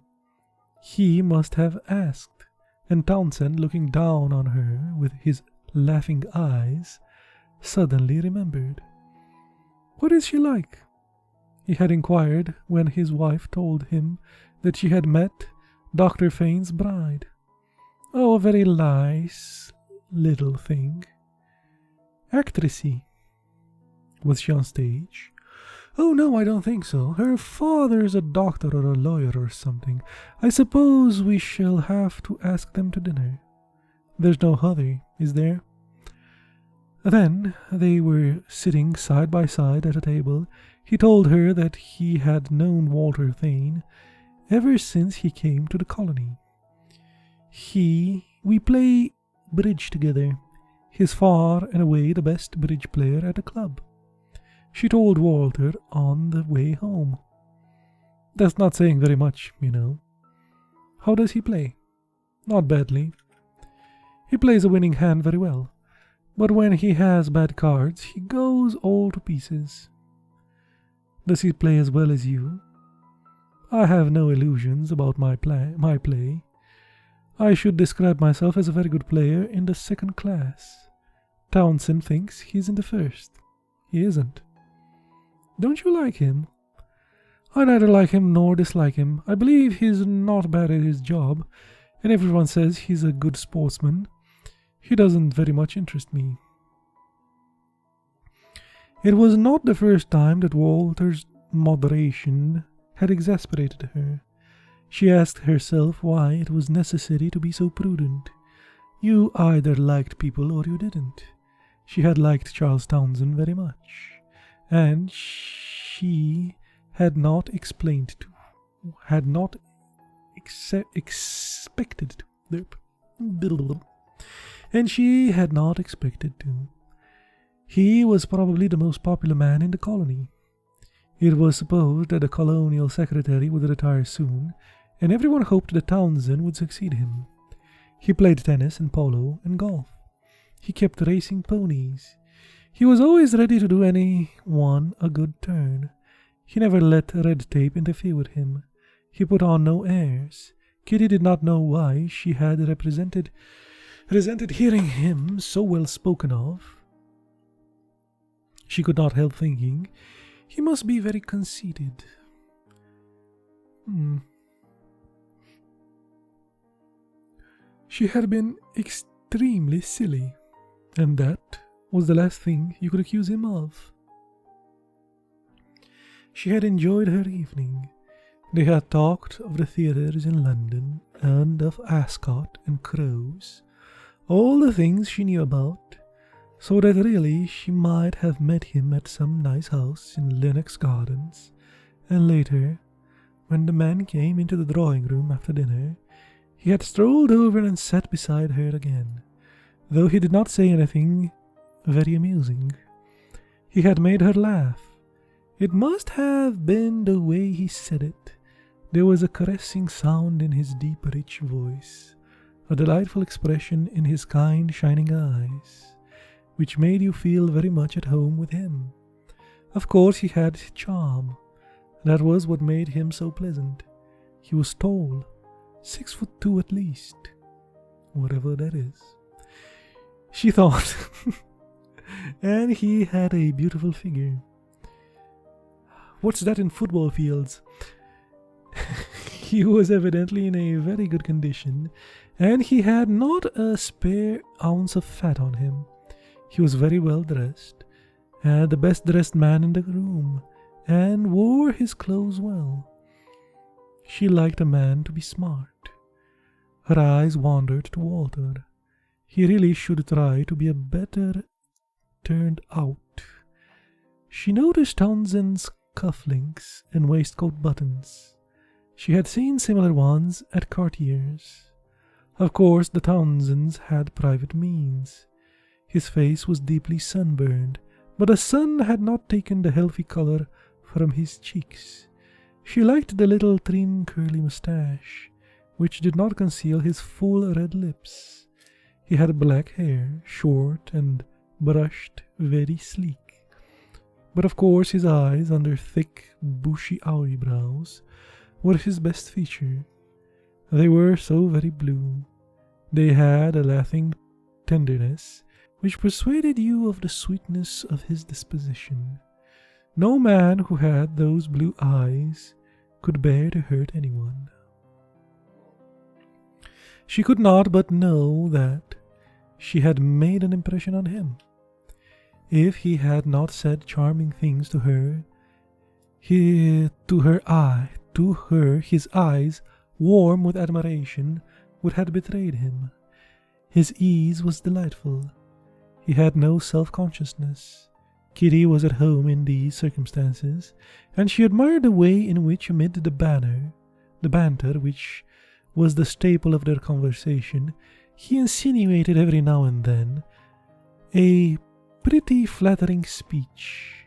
He must have asked, and Townsend, looking down on her with his laughing eyes, suddenly remembered. "What is she like?" he had inquired when his wife told him that she had met Dr. Fane's bride. "Oh, a very nice little thing." "Actressy." "Was she on stage?" "Oh, no, I don't think so. Her father's a doctor or a lawyer or something. I suppose we shall have to ask them to dinner." "There's no hurry, is there?" Then they were sitting side by side at a table. He told her that he had known Walter Thane ever since he came to the colony. We play bridge together. He's far and away the best bridge player at the club." she told Walter on the way home. That's not saying very much, you know. How does he play? Not badly. He plays a winning hand very well, but when he has bad cards, he goes all to pieces. Does he play as well as you? I have no illusions about my play. I should describe myself as a very good player in the second class. Townsend thinks he's in the first. He isn't. Don't you like him? I neither like him nor dislike him. I believe he's not bad at his job, and everyone says he's a good sportsman. He doesn't very much interest me. It was not the first time that Walter's moderation had exasperated her. She asked herself why it was necessary to be so prudent. You either liked people or you didn't. She had liked Charles Townsend very much, and she had not expected to. And she had not expected to. He was probably the most popular man in the colony. It was supposed that the colonial secretary would retire soon, and everyone hoped that Townsend would succeed him. He played tennis and polo and golf. He kept racing ponies. He was always ready to do anyone a good turn. He never let red tape interfere with him. He put on no airs. Kitty did not know why she had resented hearing him so well spoken of. She could not help thinking, he must be very conceited. She had been extremely silly, and that was the last thing you could accuse him of. She had enjoyed her evening. They had talked of the theatres in London, and of Ascot and Crows, all the things she knew about, so that really she might have met him at some nice house in Lennox Gardens, and later, when the man came into the drawing-room after dinner, he had strolled over and sat beside her again, though he did not say anything very amusing. He had made her laugh. It must have been the way he said it. There was a caressing sound in his deep, rich voice, a delightful expression in his kind, shining eyes, which made you feel very much at home with him. Of course, he had charm. That was what made him so pleasant. He was tall, 6'2" at least, whatever that is, she thought, and he had a beautiful figure. What's that in football fields? He was evidently in a very good condition, and he had not a spare ounce of fat on him. He was very well dressed, the best dressed man in the room, and wore his clothes well. She liked a man to be smart. Her eyes wandered to Walter. He really should try to be a better turned out. She noticed Townsend's cufflinks and waistcoat buttons. She had seen similar ones at Cartier's. Of course, the Townsends had private means. His face was deeply sunburned, but the sun had not taken the healthy color from his cheeks. She liked the little trim curly moustache, which did not conceal his full red lips. He had black hair, short and brushed, very sleek. But of course his eyes, under thick, bushy eyebrows, were his best feature. They were so very blue. They had a laughing tenderness which persuaded you of the sweetness of his disposition. No man who had those blue eyes could bear to hurt anyone. She could not but know that she had made an impression on him. If he had not said charming things to her, his eyes, warm with admiration, would have betrayed him. His ease was delightful. He had no self-consciousness. Kitty was at home in these circumstances, and she admired the way in which, amid the banter which was the staple of their conversation, he insinuated every now and then a pretty flattering speech.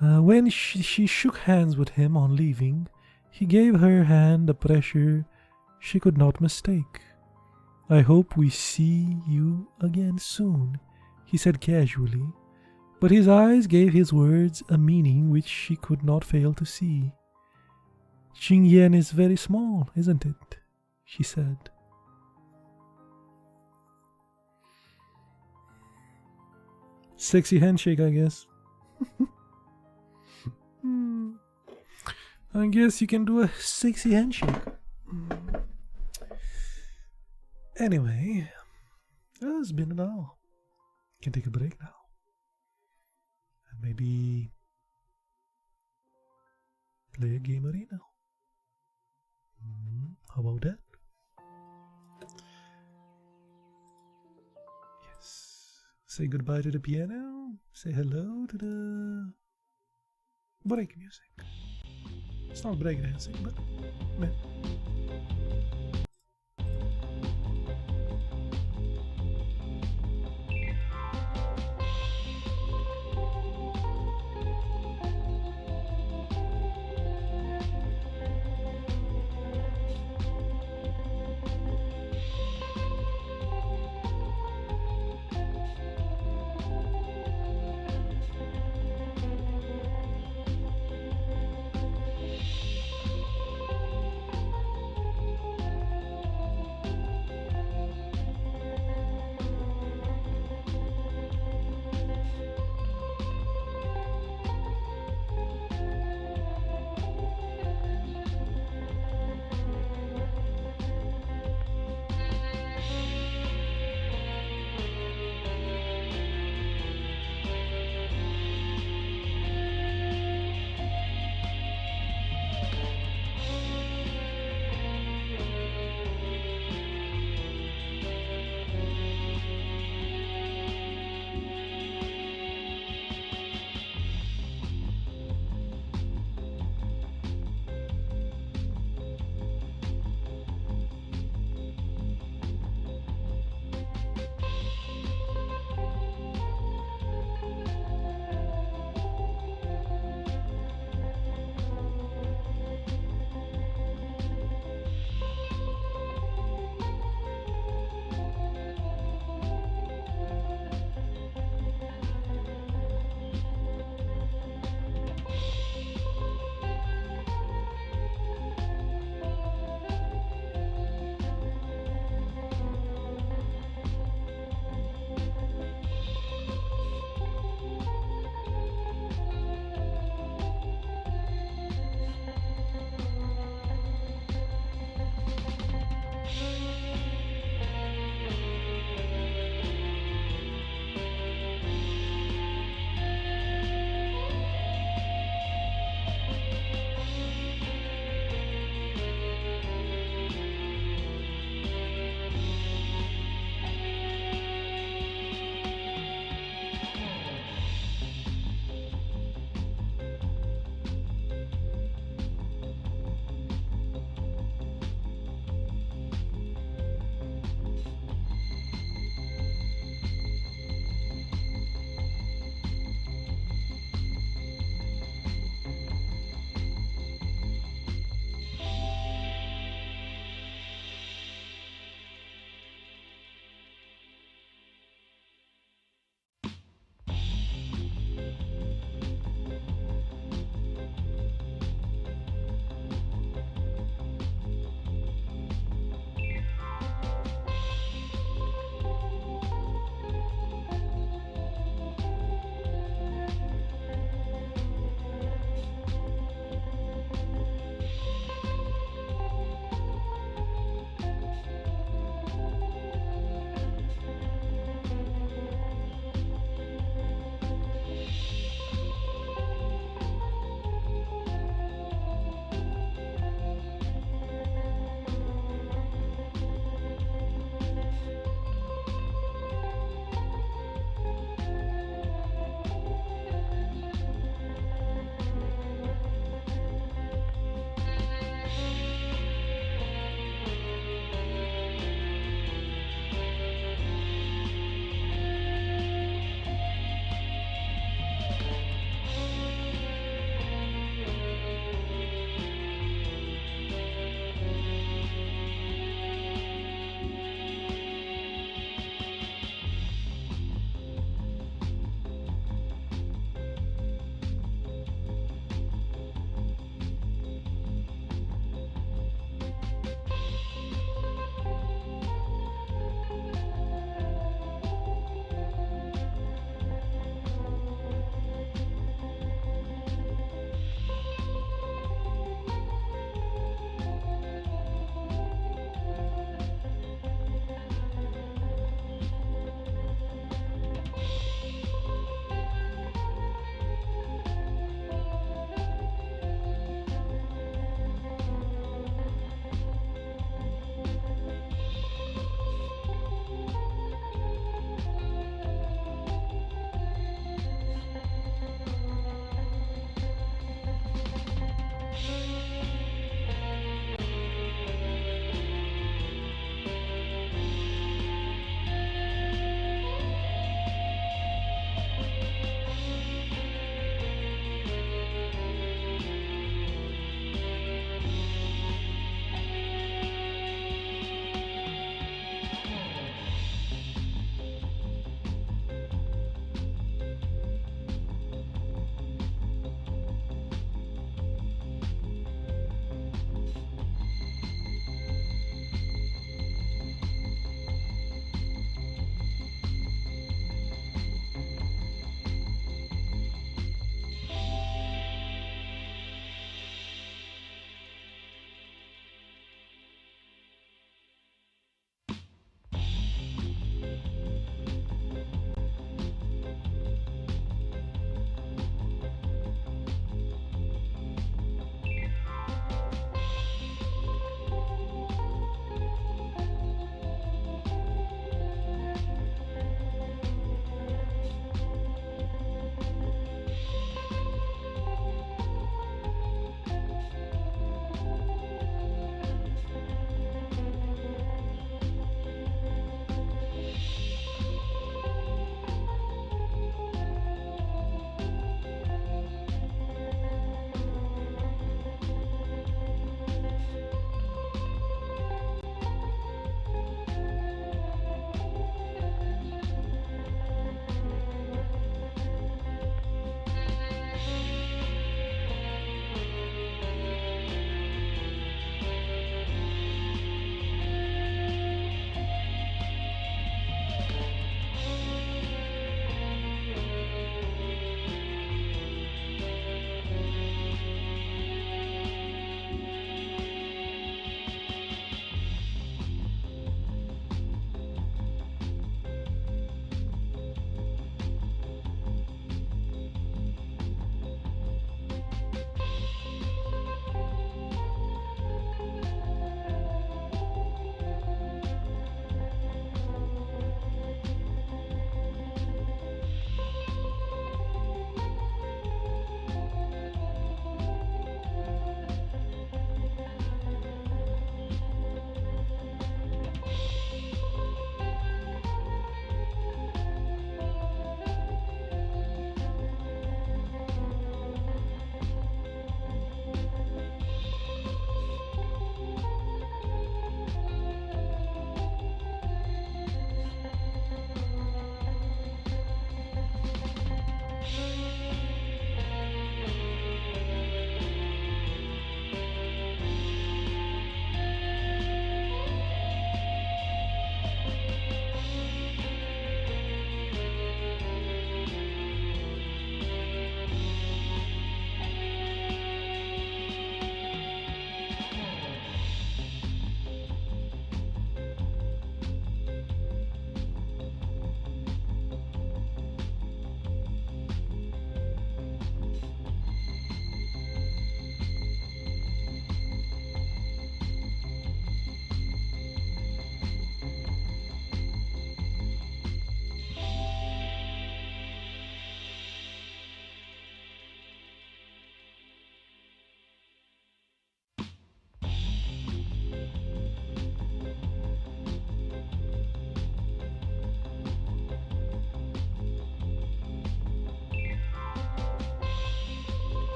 When she shook hands with him on leaving, he gave her hand a pressure she could not mistake. "I hope we see you again soon," he said casually, but his eyes gave his words a meaning which she could not fail to see. "Chingyen is very small, isn't it?" she said. Sexy handshake, I guess. I guess you can do a sexy handshake. Anyway, it's been an hour. Can take a break now. And maybe play a gamerinno. How about that? Yes. Say goodbye to the piano. Say hello to the break music. It's not breakdancing, but man.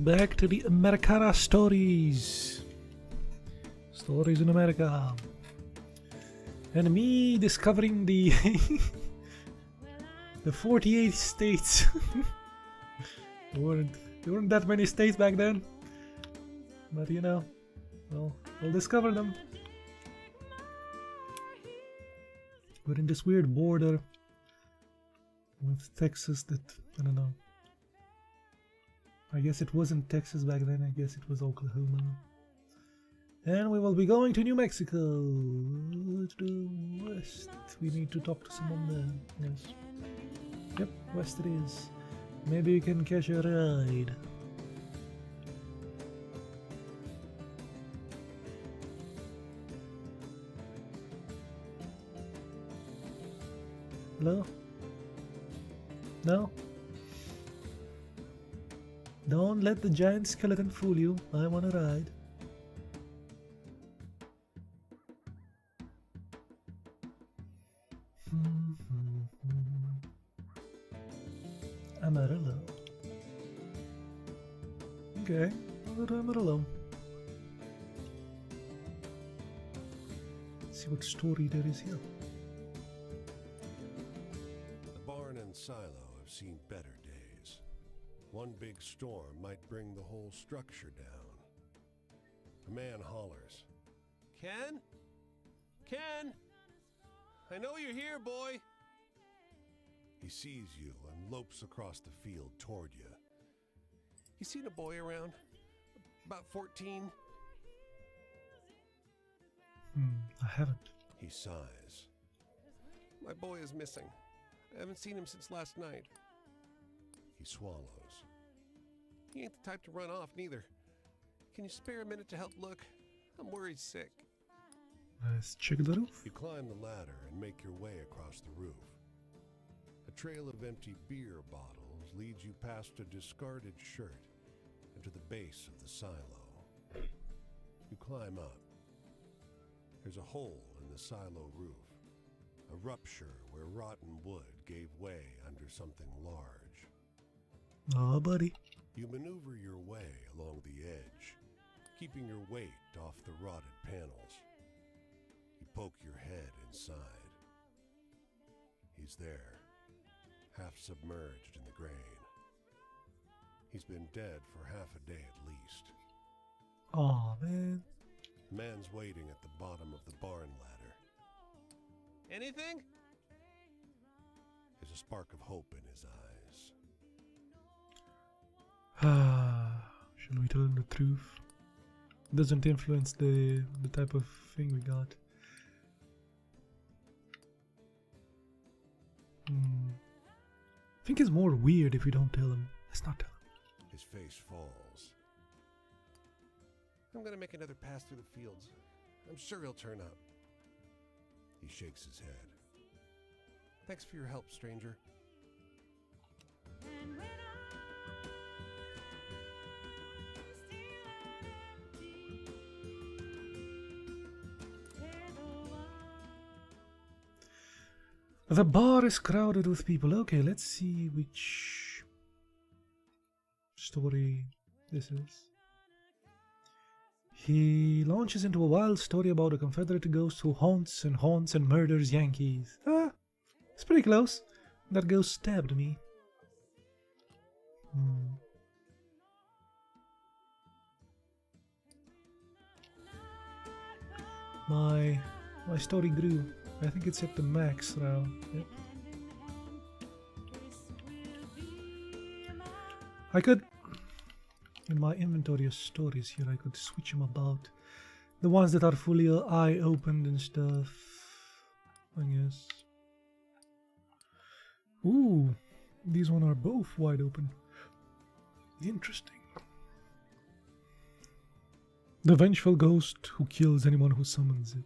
Back to the Americana stories. Stories in America. And me discovering the the 48 states. there weren't that many states back then. But you know, well, we'll discover them. We're in this weird border with Texas that, I don't know. I guess it wasn't Texas back then, I guess it was Oklahoma. And we will be going to New Mexico, to the west. We need to talk to someone there, yes. Yep, west it is. Maybe we can catch a ride. Hello? No? Don't let the giant skeleton fool you. I want to ride. Amarillo. Okay, I'll go to Amarillo. Let's see what story there is here. The barn and silo have seen better days. One big storm might bring the whole structure down. A man hollers. Ken? Ken? I know you're here, boy. He sees you and lopes across the field toward you. You seen a boy around? About 14? I haven't. He sighs. My boy is missing. I haven't seen him since last night. He swallows. He ain't the type to run off, neither. Can you spare a minute to help look? I'm worried sick. Let's check the roof. You climb the ladder and make your way across the roof. A trail of empty beer bottles leads you past a discarded shirt and to the base of the silo. You climb up. There's a hole in the silo roof, a rupture where rotten wood gave way under something large. Oh, buddy. You maneuver your way along the edge, keeping your weight off the rotted panels. You poke your head inside. He's there, half submerged in the grain. He's been dead for half a day at least. Aw, man. Man's waiting at the bottom of the barn ladder. Anything? There's a spark of hope in his eyes. Shall we tell him the truth? Doesn't influence the type of thing we got. I think it's more weird if we don't tell him. Let's not tell him. His face falls. I'm gonna make another pass through the fields. I'm sure he'll turn up. He shakes his head. Thanks for your help, stranger. The bar is crowded with people. Okay, let's see which story this is. He launches into a wild story about a Confederate ghost who haunts and murders Yankees. Ah, it's pretty close. That ghost stabbed me. My story grew. I think it's at the max now. Yep. I could, in my inventory of stories here, I could switch them about. The ones that are fully eye-opened and stuff, I guess. Ooh, these one are both wide open. Interesting. The vengeful ghost who kills anyone who summons it.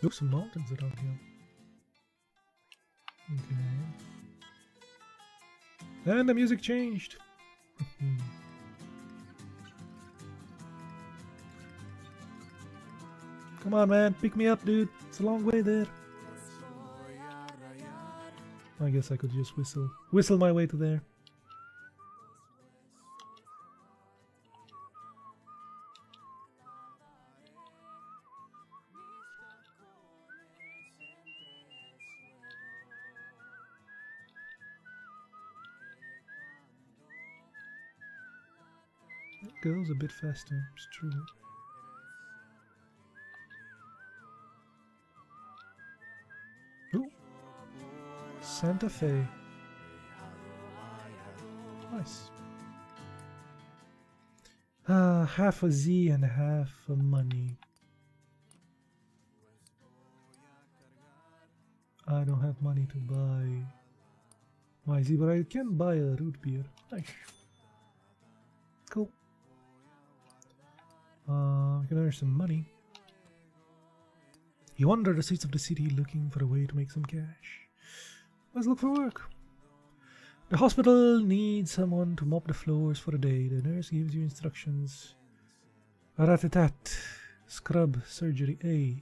There's some mountains around here. Okay. And the music changed. Come on, man. Pick me up, dude. It's a long way there. I guess I could just whistle my way to there. It goes a bit faster, it's true. Ooh. Santa Fe. Nice. Half a Z and half a money. I don't have money to buy my Z, but I can buy a root beer. Nice. Cool. I can earn some money. He wandered the streets of the city looking for a way to make some cash. Let's look for work. The hospital needs someone to mop the floors for a day. The nurse gives you instructions. Rat-a-tat. Scrub surgery A.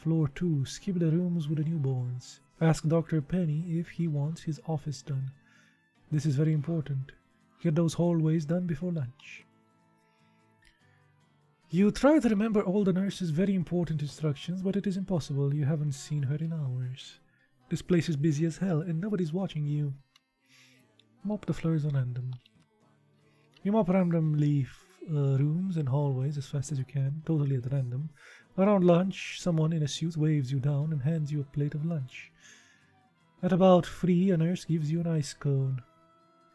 Floor 2. Skip the rooms with the newborns. Ask Dr. Penny if he wants his office done. This is very important. Get those hallways done before lunch. You try to remember all the nurse's very important instructions, but it is impossible. You haven't seen her in hours. This place is busy as hell, and nobody's watching you. Mop the floors on random. You mop randomly rooms and hallways as fast as you can, totally at random. Around lunch, someone in a suit waves you down and hands you a plate of lunch. At about 3, a nurse gives you an ice cone.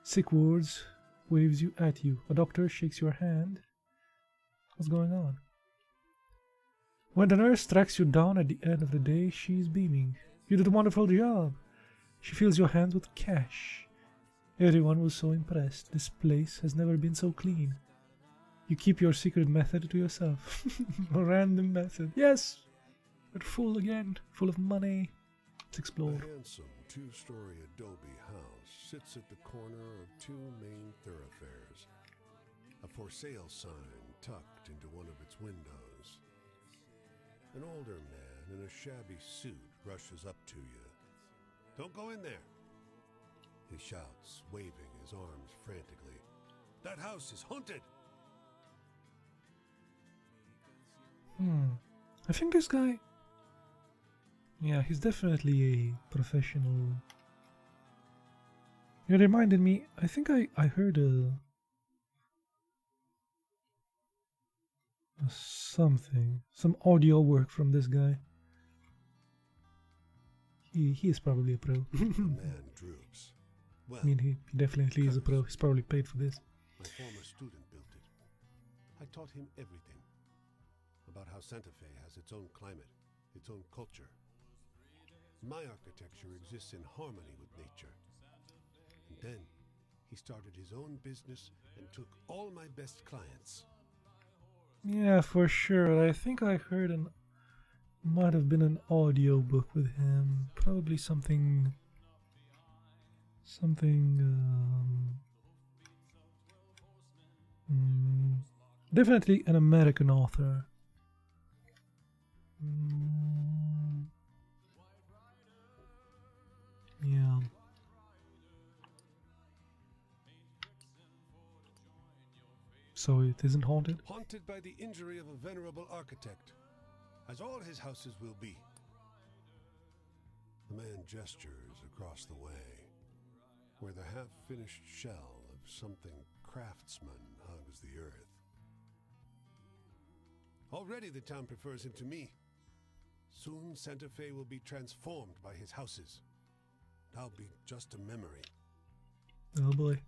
Sick wards waves you at you. A doctor shakes your hand. What's going on? When the nurse tracks you down at the end of the day, she's beaming. You did a wonderful job. She fills your hands with cash. Everyone was so impressed. This place has never been so clean. You keep your secret method to yourself. A random method. Yes! We're full again. Full of money. Let's explore. A handsome two-story adobe house sits at the corner of two main thoroughfares. A for sale sign tucked into one of its windows. An older man in a shabby suit rushes up to you. Don't go in there, he shouts, waving his arms frantically. That house is haunted! I think this guy... Yeah, he's definitely a professional. It reminded me, I think I heard some audio work from this guy. He is probably a pro. The man droops. Well, I mean, he definitely is a pro. He's probably paid for this. my former student built it. I taught him everything about how Santa Fe has its own climate, its own culture. My architecture exists in harmony with nature. And then he started his own business and took all my best clients. Yeah, for sure. I think I heard might have been an audio book with him. Probably something definitely an American author. Yeah. So it isn't haunted? Haunted by the injury of a venerable architect, as all his houses will be. The man gestures across the way, where the half-finished shell of something craftsman hugs the earth. Already the town prefers him to me. Soon Santa Fe will be transformed by his houses. I'll be just a memory. Oh boy.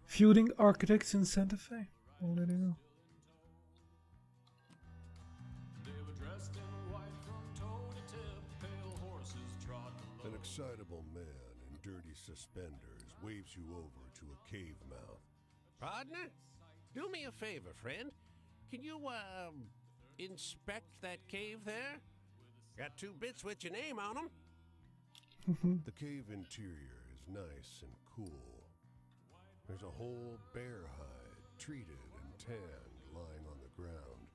Feuding architects in Santa Fe. Already know. An excitable man in dirty suspenders waves you over to a cave mouth. Partner, do me a favor, friend. Can you, inspect that cave there? Got 2 bits with your name on them. The cave interior is nice and cool. There's a whole bear hide, treated and tanned, lying on the ground.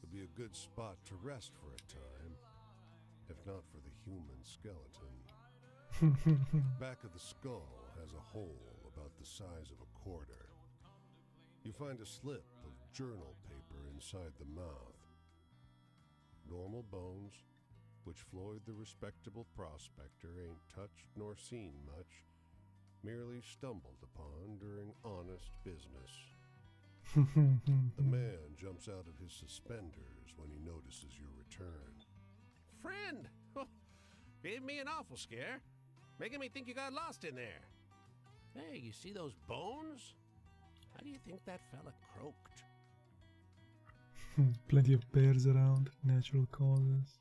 It'll be a good spot to rest for a time. if not for the human skeleton. Back of the skull has a hole about the size of a quarter. You find a slip of journal paper inside the mouth. Normal bones, which Floyd the respectable prospector ain't touched nor seen much, merely stumbled upon during honest business. The man jumps out of his suspenders when he notices your return. Friend! Oh, gave me an awful scare. Making me think you got lost in there. Hey, you see those bones? How do you think that fella croaked? Plenty of bears around, natural causes.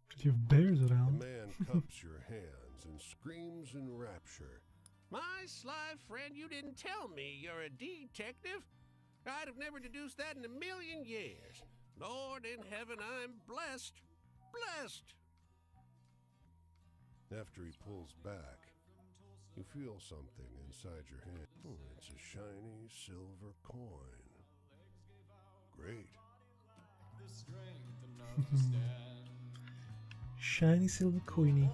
Plenty of bears The around. man cups your hands and screams in rapture. My sly friend, you didn't tell me you're a detective. I'd have never deduced that in a million years. Lord in heaven, I'm blessed. Blessed! After he pulls back, you feel something inside your hand. Oh, it's a shiny silver coin. Great. Shiny silver coiny.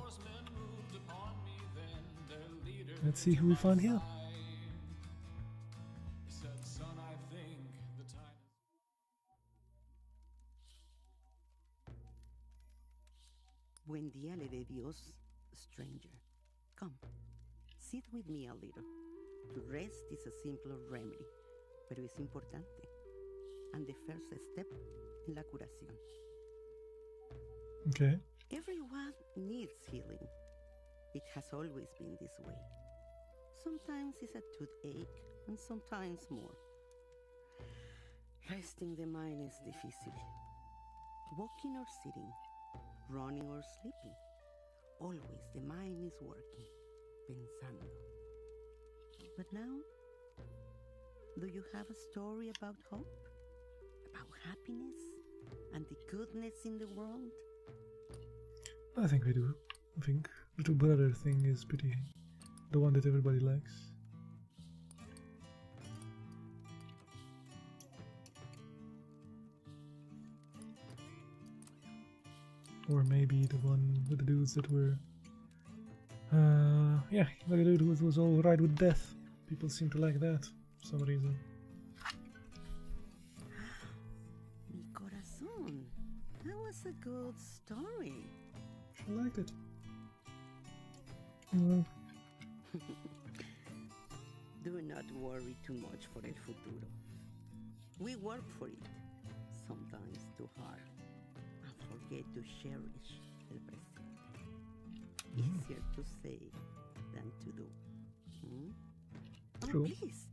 Let's see who we find here. Buen día le dé Dios, stranger. Come, sit with me a little. To rest is a simple remedy, pero es importante. And the first step in la curación. Okay. Everyone needs healing. It has always been this way. Sometimes it's a toothache, and sometimes more. Resting the mind is difícil. Walking or sitting, running or sleeping. Always the mind is working, pensando. But now, do you have a story about hope? About happiness? And the goodness in the world? I think we do. I think little brother thing is pretty, the one that everybody likes. Or maybe the one with the dudes that were, yeah, the dude who was all right with death. People seem to like that for some reason. Mi corazón. That was a good story. I liked it. Mm. Do not worry too much for el futuro. We work for it, sometimes too hard, and forget to cherish el presente. Easier to say than to do. Hmm? Oh, True. please,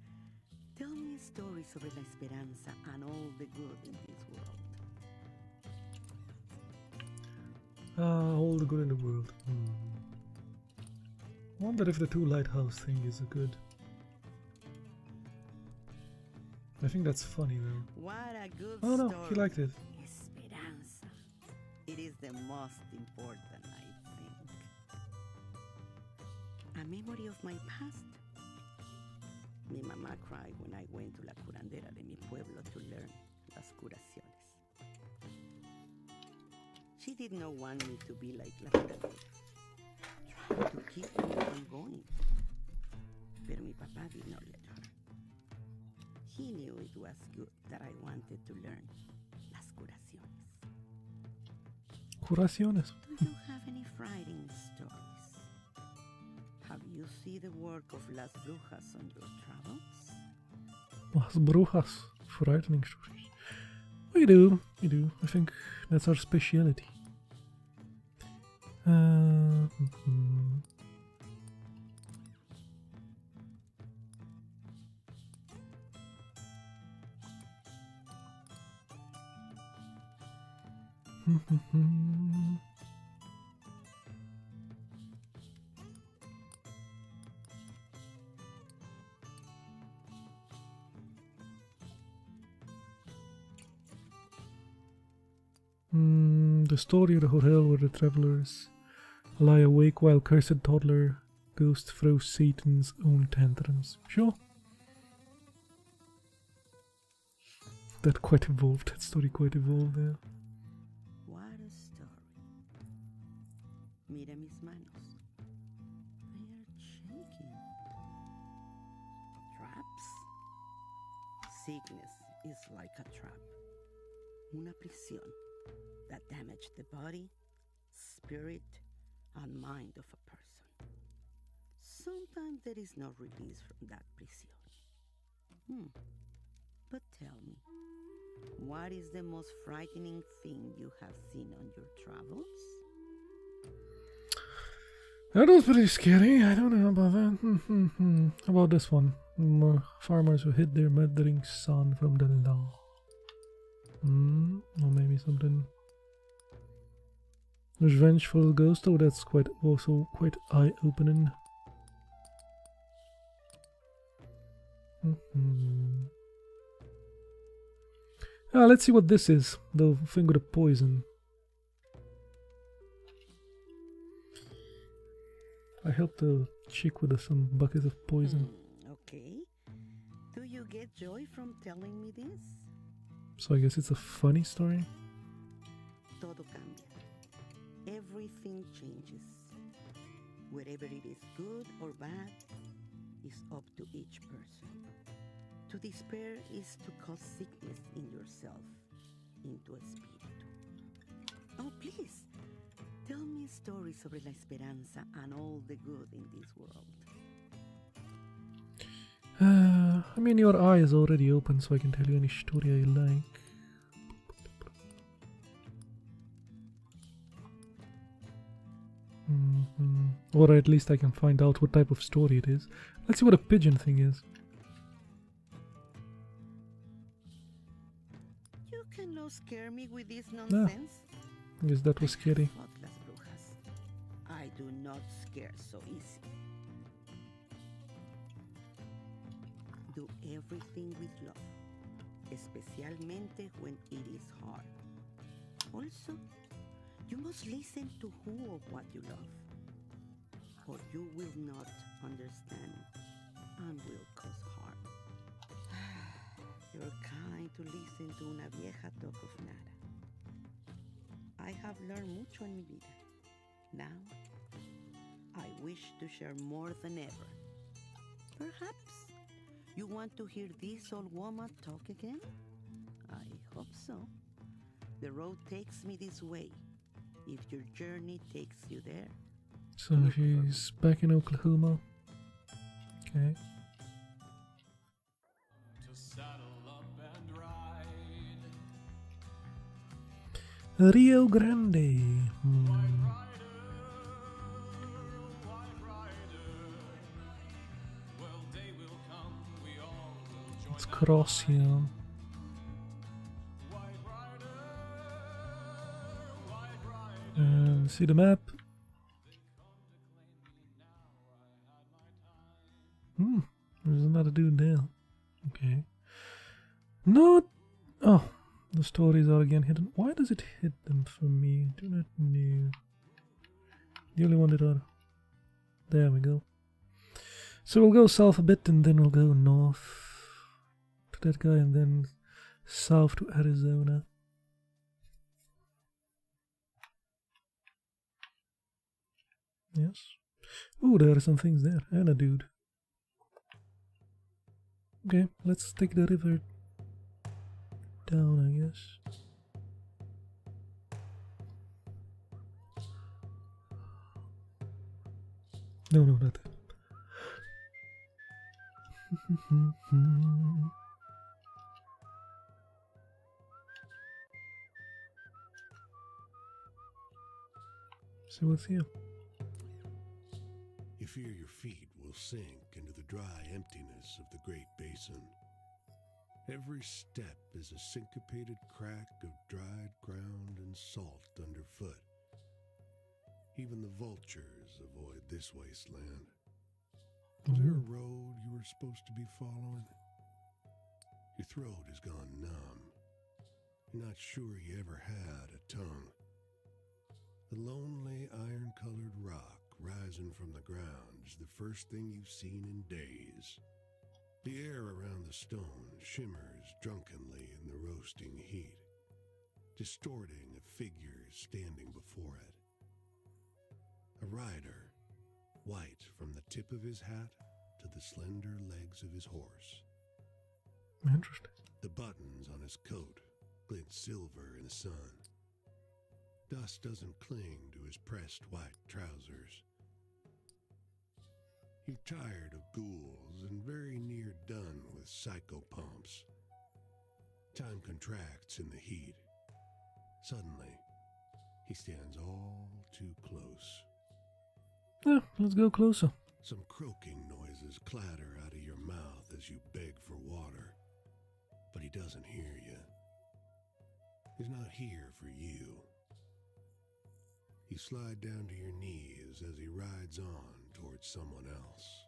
tell me a story sobre la esperanza and all the good in this world. All the good in the world. Wonder if the two lighthouse thing is a good. I think that's funny though. What a good Oh no, story. he liked it. Esperanza. It is the most important, I think. A memory of my past. Mi mamá cried when I went to la curandera de mi pueblo to learn las curaciones. She did not want me to be like la curandera, trying to keep me from going. Pero mi papá did not let her. He knew it was good that I wanted to learn las curaciones. Curaciones. Do you have any frightening stories? Have you seen the work of las brujas on your travels? Las brujas. Frightening stories. We do. I think that's our speciality. The story of the hotel where the travelers lie awake while cursed toddler ghost throws Satan's own tantrums. Sure. That story quite evolved there. What a story. Mira mis manos. They are shaking. Traps? Sickness is like a trap. Una prisión that damaged the body, spirit, and mind of a person. Sometimes there is no release from that prison. But tell me, what is the most frightening thing you have seen on your travels? That was pretty scary. I don't know about that. How about this one? Farmers who hid their murdering son from the law. Or maybe something. Revengeful ghost. Oh, that's also quite eye-opening. Let's see what this is. The thing with the poison. I helped the chick with some buckets of poison. Okay. Do you get joy from telling me this? So I guess it's a funny story. Todo cambia. Everything changes. Whether it is good or bad is up to each person. To despair is to cause sickness in yourself, into a spirit. Oh, please, tell me a story sobre la esperanza and all the good in this world. I mean, your eye is already open, so I can tell you any story I like. Or at least I can find out what type of story it is. Let's see what a pigeon thing is. You cannot scare me with this nonsense. I guess that was scary. I do not scare so easy. Do everything with love, especialmente when it is hard. Also, you must listen to who or what you love, or you will not understand and will cause harm. You're kind to listen to una vieja talk of nada. I have learned mucho en mi vida. Now, I wish to share more than ever. Perhaps you want to hear this old woman talk again? I hope so. The road takes me this way. If your journey takes you there. So she's back in Oklahoma. Okay. Rio Grande. Let's cross here. And see the map. There's another dude there. Okay. Not. Oh, the stories are again hidden. Why does it hit them for me? Do not know. The only one that are. There we go. So we'll go south a bit and then we'll go north to that guy and then south to Arizona. Yes. Oh, there are some things there. And a dude. Okay, let's take the river down, I guess. No, not that. So what's here? You fear your feet will sink into the dry emptiness of the Great Basin. Every step is a syncopated crack of dried ground and salt underfoot. Even the vultures avoid this wasteland. Was there a road you were supposed to be following? Your throat has gone numb. You're not sure you ever had a tongue. The lonely iron-colored rock rising from the ground is the first thing you've seen in days. The air around the stone shimmers drunkenly in the roasting heat, distorting a figure standing before it. A rider, white from the tip of his hat to the slender legs of his horse. Interesting. The buttons on his coat glint silver in the sun. Dust doesn't cling to his pressed white trousers. You're tired of ghouls and very near done with psychopomps. Time contracts in the heat. Suddenly, he stands all too close. Yeah, let's go closer. Some croaking noises clatter out of your mouth as you beg for water. But he doesn't hear you. He's not here for you. You slide down to your knees as he rides on towards someone else.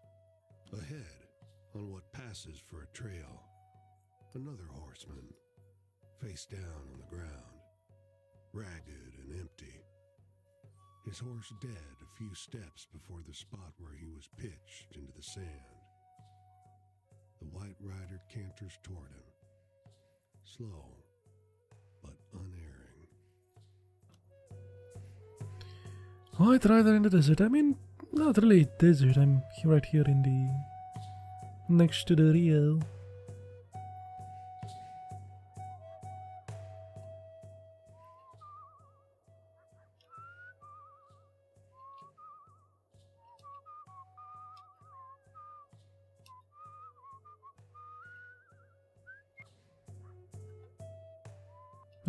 Ahead, on what passes for a trail, another horseman, face down on the ground, ragged and empty. His horse dead a few steps before the spot where he was pitched into the sand. The white rider canters toward him, slow but unerring. White rider in the desert. I mean, not really desert. I'm right here in the... next to the Rio.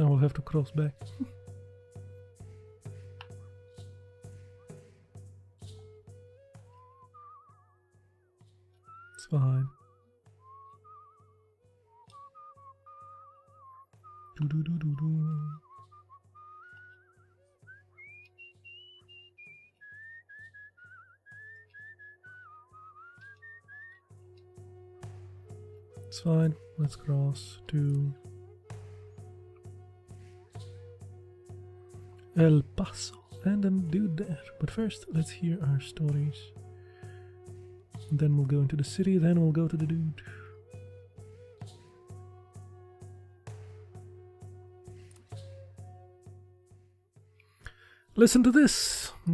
I will have to cross back. It's fine. Do. It's fine. Let's cross to El Paso and then do that. But first, let's hear our stories. Then we'll go into the city, then we'll go to the dude. Listen to this. A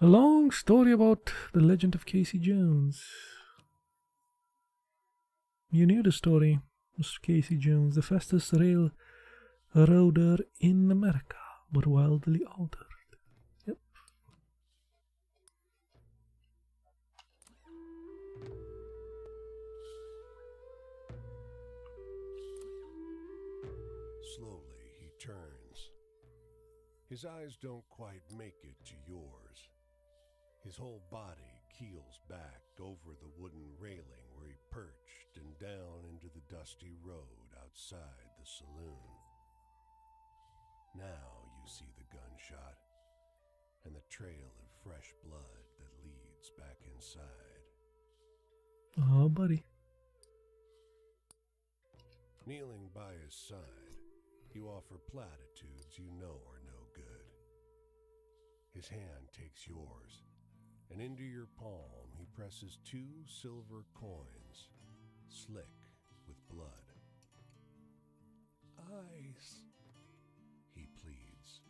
long story about the legend of Casey Jones. You knew the story, Mr. Casey Jones, the fastest railroader in America, but wildly altered. Yep. Slowly he turns. His eyes don't quite make it to yours. His whole body keels back over the wooden railing where he perched and down into the dusty road outside the saloon. Now you see the gunshot and the trail of fresh blood that leads back inside. Oh, buddy. Kneeling by his side, you offer platitudes you know are no good. His hand takes yours, and into your palm he presses 2 silver coins, slick with blood. Ice, he pleads,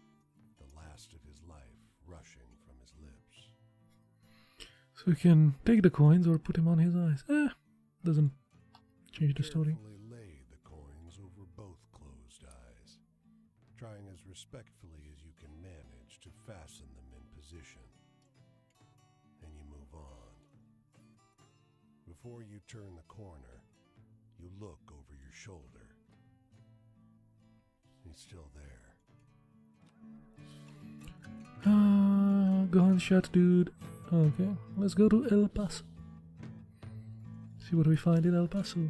the last of his life rushing from his lips. So we can take the coins or put him on his eyes. Doesn't change the story. Carefully lay the coins over both closed eyes, trying as respectfully as you can manage to fasten them in position. And you move on. Before you turn the corner, you look over your shoulder. He's still there. Gunshot dude. Okay, let's go to El Paso. See what we find in El Paso.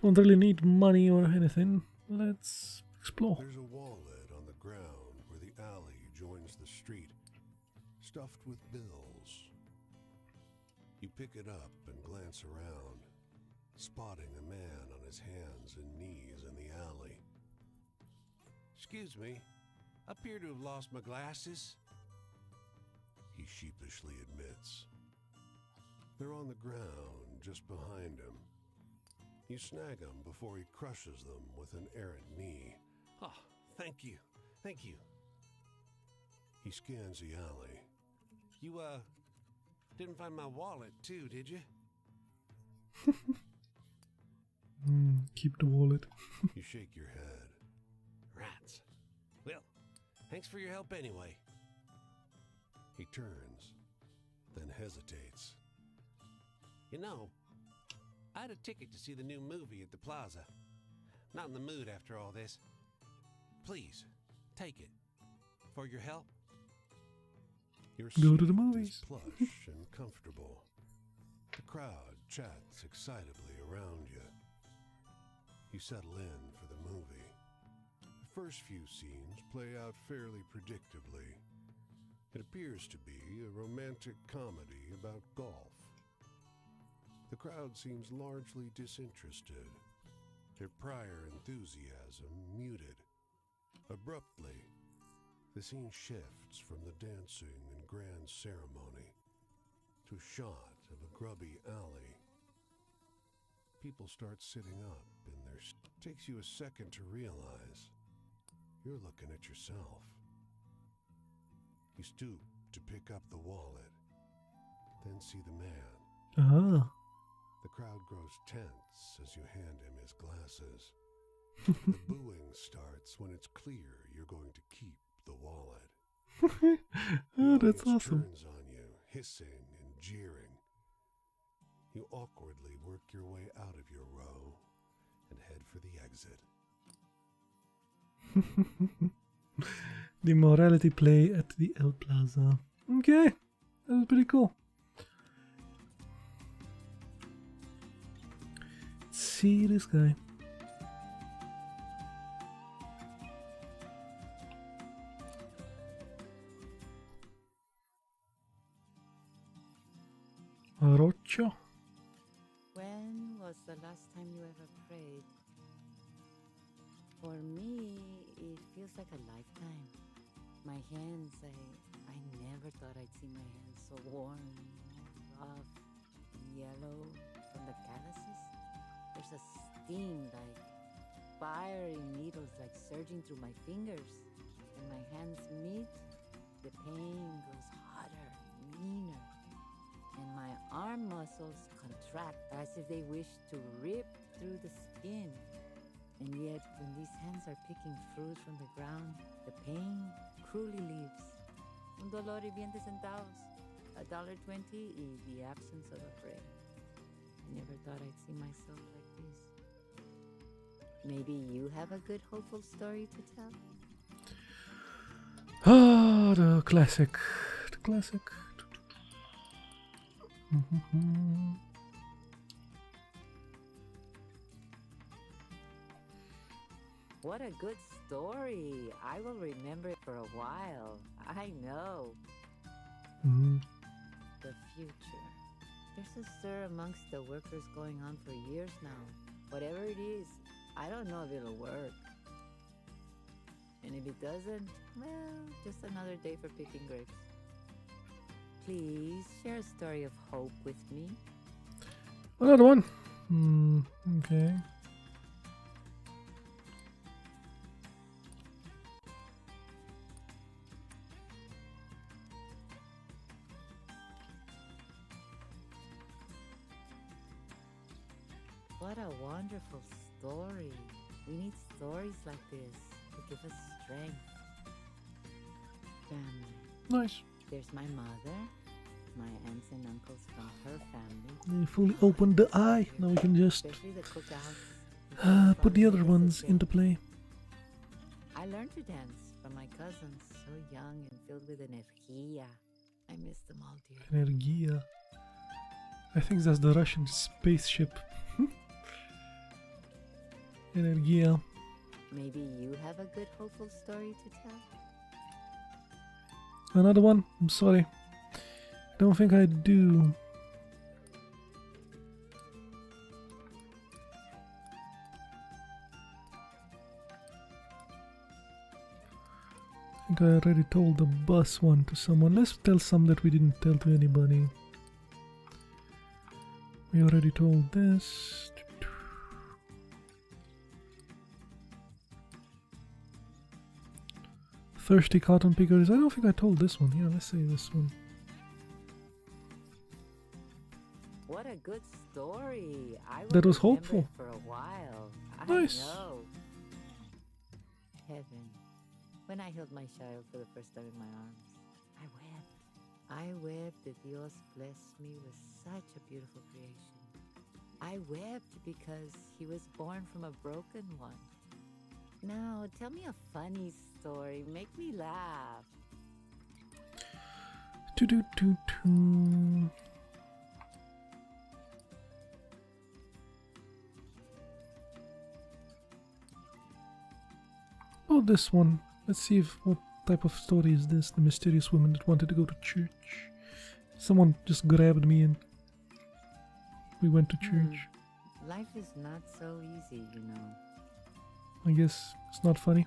Don't really need money or anything. Let's explore. There's a wallet on the ground where the alley joins the street, stuffed with bills. You pick it up and glance around, spotting a man on his hands and knees in the alley. Excuse me, appear to have lost my glasses. He sheepishly admits. They're on the ground just behind him. You snag him before he crushes them with an errant knee. Oh, thank you. Thank you. He scans the alley. You, didn't find my wallet, too, did you? Keep the wallet. You shake your head. Rats. Well, thanks for your help anyway. He turns, then hesitates. You know, I had a ticket to see the new movie at the plaza. Not in the mood after all this. Please, take it. For your help. Your Go to seat the movies. is plush and comfortable. The crowd chats excitably around you. You settle in for the movie. The first few scenes play out fairly predictably. It appears to be a romantic comedy about golf. The crowd seems largely disinterested, their prior enthusiasm muted. Abruptly, the scene shifts from the dancing and grand ceremony to a shot of a grubby alley. People start sitting up in their takes you a second to realize you're looking at yourself. You stoop to pick up the wallet, then see the man. Ah. The crowd grows tense as you hand him his glasses. The booing starts when it's clear you're going to keep the wallet. Oh, The that's audience awesome. turns on you, hissing and jeering. You awkwardly work your way out of your row and head for the exit. The morality play at the El Plaza. Okay, that was pretty cool. Let's see this guy. Roccio. When was the last time you ever prayed? For me, it feels like a lifetime. My hands, I never thought I'd see my hands so warm, rough, yellow from the calluses. There's a sting like fiery needles like surging through my fingers. When my hands meet, the pain grows hotter, meaner. And my arm muscles contract as if they wish to rip through the skin. And yet, when these hands are picking fruit from the ground, the pain cruelly leaves. Un dolor y 20 centavos. $1.20 y the absence of a prayer. I never thought I'd see myself like this. Maybe you have a good, hopeful story to tell? Ah, the classic. The classic. What a good story. I will remember it for a while. I know. The future. There's a stir amongst the workers going on for years now. Whatever it is, I don't know if it'll work. And if it doesn't, well, just another day for picking grapes. Please share a story of hope with me. Another one. Okay. What a wonderful story. We need stories like this to give us strength. Family. Nice. There's my mother, my aunts and uncles from her family. We fully opened the eye. Now we can just Especially the cookouts. put the other ones into play. I learned to dance from my cousins, so young and filled with energía. I miss them all dearly. Energia. I think that's the Russian spaceship. Energia. Maybe you have a good, hopeful story to tell? Another one? I'm sorry. Don't think I do. I think I already told the bus one to someone. Let's tell some that we didn't tell to anybody. We already told this. Thirsty cotton pickers. I don't think I told this one. Yeah, let's say this one. What a good story. That was remember hopeful. it for a while. Nice. I know. Heaven. When I held my child for the first time in my arms, I wept. I wept that Dios blessed me with such a beautiful creation. I wept because he was born from a broken one. Now, tell me a funny story. Make me laugh. Do-do-do-do. Oh, this one. Let's see if what type of story is this. The mysterious woman that wanted to go to church. Someone just grabbed me and we went to church. Life is not so easy, you know. I guess it's not funny.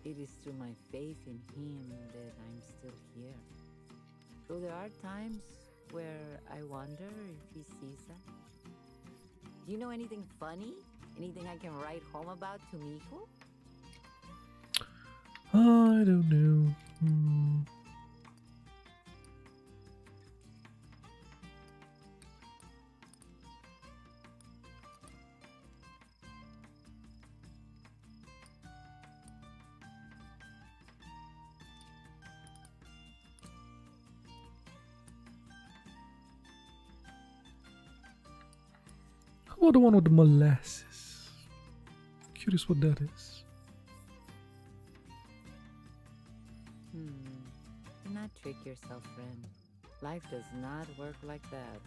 It is through my faith in him that I'm still here. Though there are times where I wonder if he sees that. Do you know anything funny? Anything I can write home about to Mijo? I don't know. How about the one with the molasses? Curious what that is. Do not trick yourself, friend. Life does not work like that.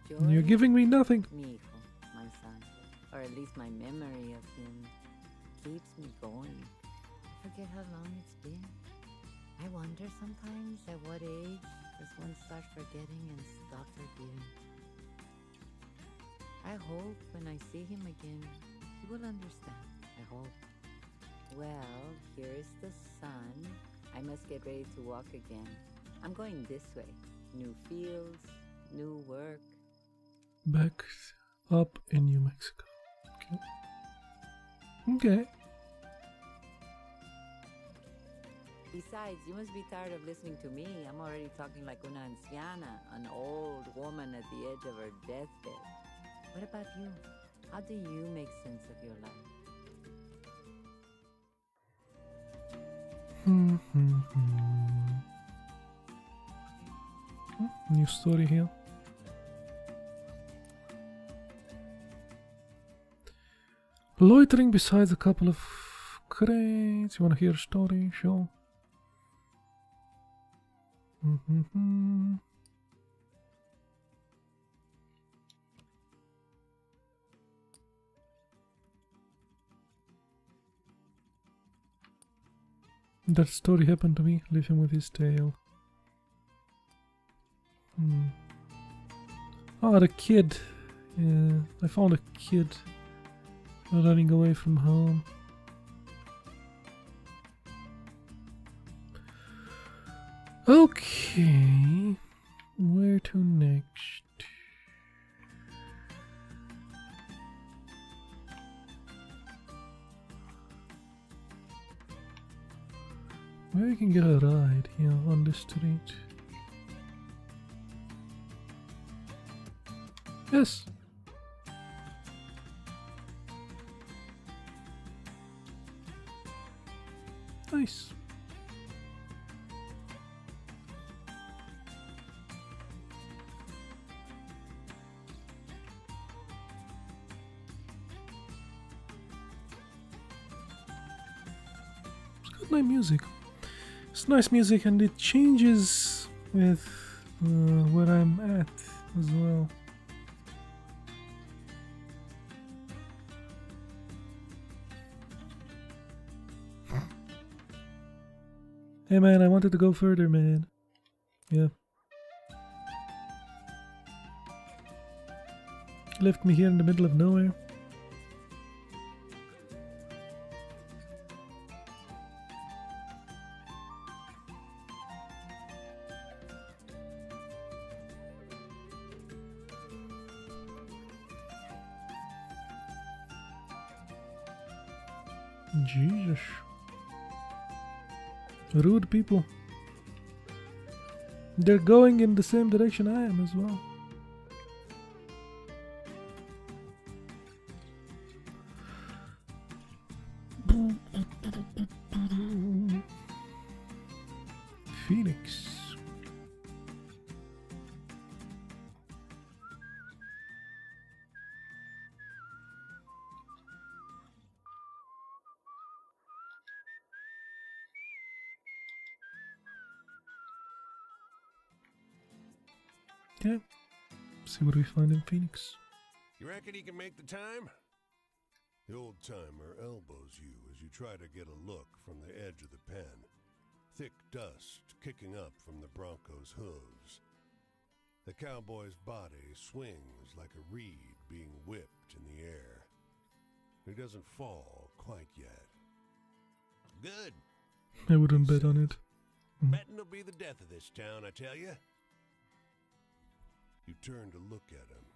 Joy, You're giving me nothing. Mijo, my son, or at least my memory of him, keeps me going. I forget how long it's been. I wonder sometimes at what age does one start forgetting and stop forgiving. I hope when I see him again, he will understand. I hope. Well, here is the sun. I must get ready to walk again. I'm going this way. New fields, new work. Back up in New Mexico. Okay. Besides, you must be tired of listening to me. I'm already talking like una anciana, an old woman at the edge of her deathbed. What about you? How do you make sense of your life? New story here. Loitering besides a couple of crates. You want to hear a story? Sure. That story happened to me, leave him with his tail. Oh, the kid. Yeah, I found a kid running away from home. Okay, where to next? Where you can get a ride here on the street? Yes. Nice. It's got nice music. It's nice music and it changes with where I'm at as well. Hey man, I wanted to go further, man. Yeah. Left me here in the middle of nowhere. Jesus. Rude people. They're going in the same direction I am as well. Phoenix. Yeah. See what we find in Phoenix. You reckon he can make the time? The old-timer elbows you as you try to get a look from the edge of the pen. Thick dust kicking up from the bronco's hooves. The cowboy's body swings like a reed being whipped in the air. He doesn't fall quite yet. Good. I wouldn't bet on it. Betting will be the death of this town, I tell you. You turn to look at him.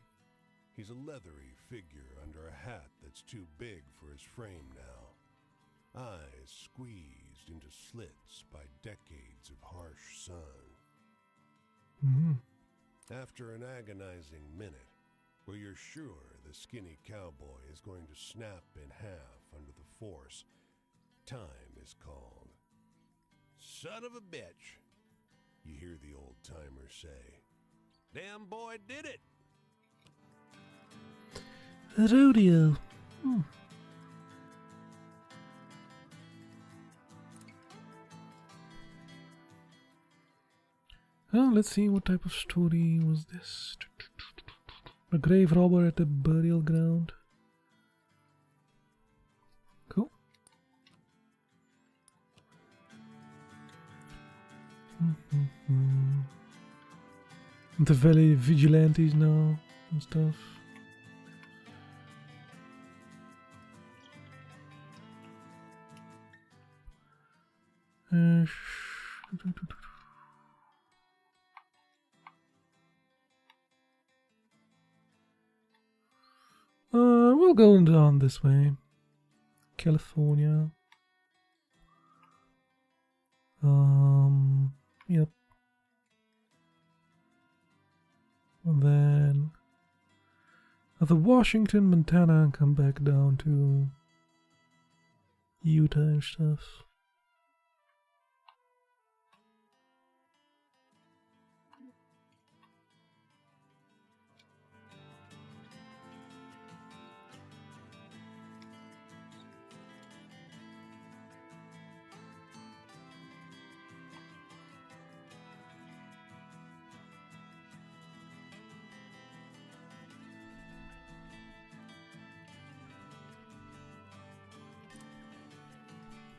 He's a leathery figure under a hat that's too big for his frame now. Eyes squeezed into slits by decades of harsh sun. Mm-hmm. After an agonizing minute, where you're sure the skinny cowboy is going to snap in half under the force, time is called. Son of a bitch, you hear the old-timer say. Damn boy did it! Rodeo. Oh, let's see what type of story was this. A grave robber at a burial ground. Cool. The valley vigilantes now and stuff. We'll go down this way. California. Yep. And then the Washington, Montana, and come back down to Utah and stuff.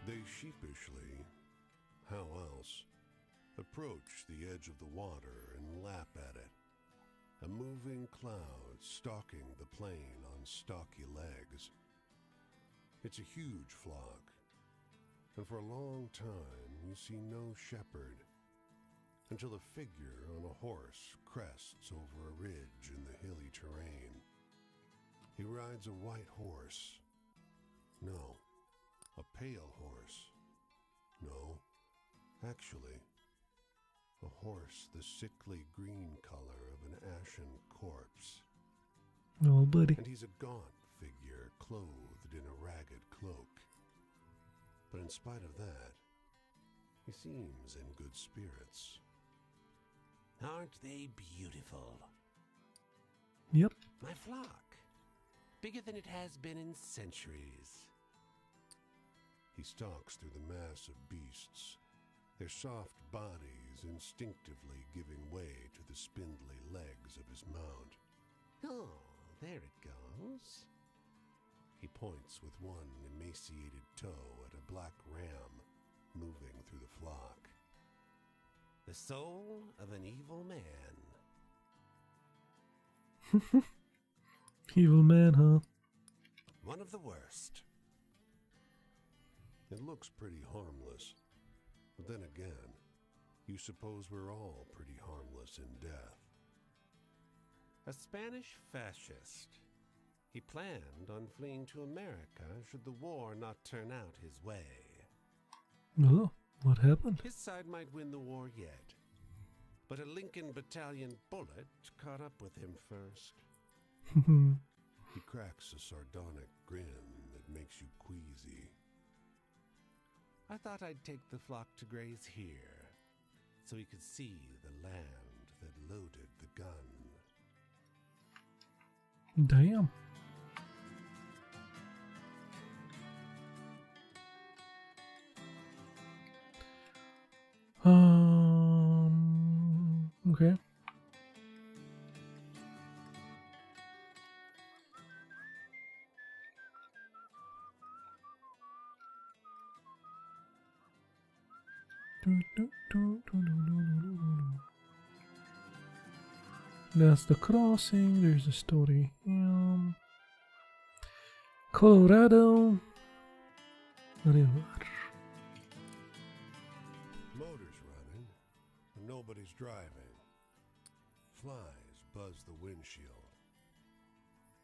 They sheepishly, how else, approach the edge of the water and lap at it. A moving cloud stalking the plain on stocky legs. It's a huge flock, and for a long time you see no shepherd, until a figure on a horse crests over a ridge in the hilly terrain. He rides a white horse. No. A pale horse. No, actually, a horse the sickly green color of an ashen corpse. Oh, buddy. And he's a gaunt figure clothed in a ragged cloak. But in spite of that, he seems in good spirits. Aren't they beautiful? Yep. My flock. Bigger than it has been in centuries. He stalks through the mass of beasts, their soft bodies instinctively giving way to the spindly legs of his mount. Oh, there it goes. He points with one emaciated toe at a black ram moving through the flock. The soul of an evil man. Evil man, huh? One of the worst. It looks pretty harmless, but then again, you suppose we're all pretty harmless in death. A Spanish fascist. He planned on fleeing to America should the war not turn out his way. Oh, what happened? His side might win the war yet, but a Lincoln Battalion bullet caught up with him first. He cracks a sardonic grin that makes you queasy. I thought I'd take the flock to graze here, so he could see the land that loaded the gun. Damn. Okay. That's the crossing. There's a story. Colorado River. Motor's running, and nobody's driving. Flies buzz the windshield.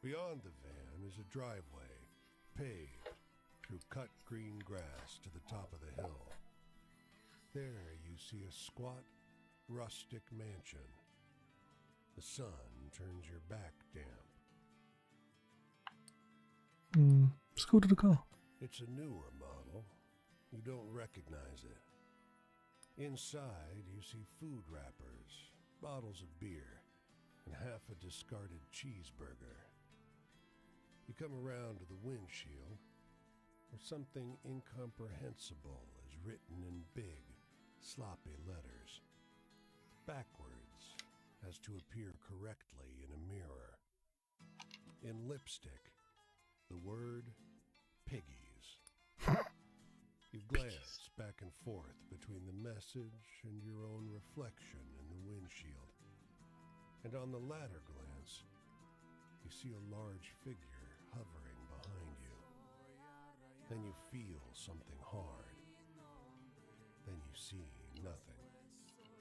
Beyond the van is a driveway, paved through cut green grass to the top of the hill. There you see a squat, rustic mansion. The sun turns your back damp. Let's go to the car. It's a newer model. You don't recognize it. Inside, you see food wrappers, bottles of beer, and half a discarded cheeseburger. You come around to the windshield, where something incomprehensible is written in big, sloppy letters, backwards, as to appear correctly in a mirror. In lipstick, the word piggies. You glance back and forth between the message and your own reflection in the windshield. And on the latter glance, you see a large figure hovering behind you. Then you feel something hard. Then you see nothing.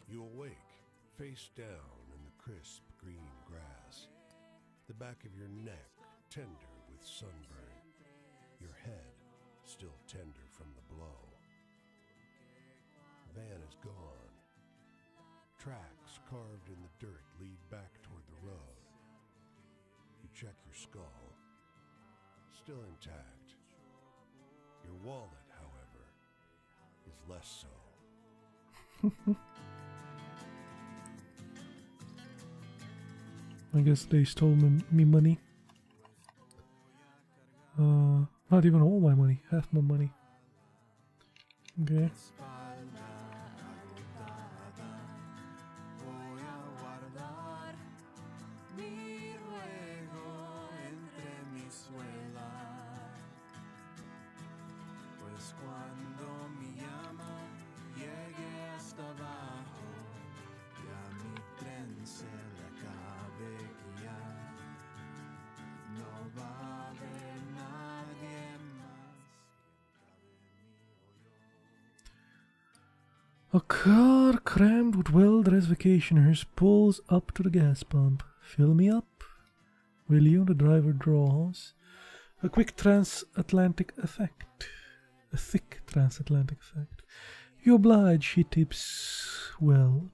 You awake, face down in the crisp green grass. The back of your neck tender with sunburn. Your head still tender from the blow. The van is gone. Tracks carved in the dirt lead back toward the road. You check your skull. Still intact. Your wallet, however, is less so. I guess they stole me money. Not even all my money, half my money. Okay. A car crammed with well-dressed vacationers pulls up to the gas pump. Fill me up, will you? The driver draws. A quick transatlantic effect. A thick transatlantic effect. You oblige, she tips well.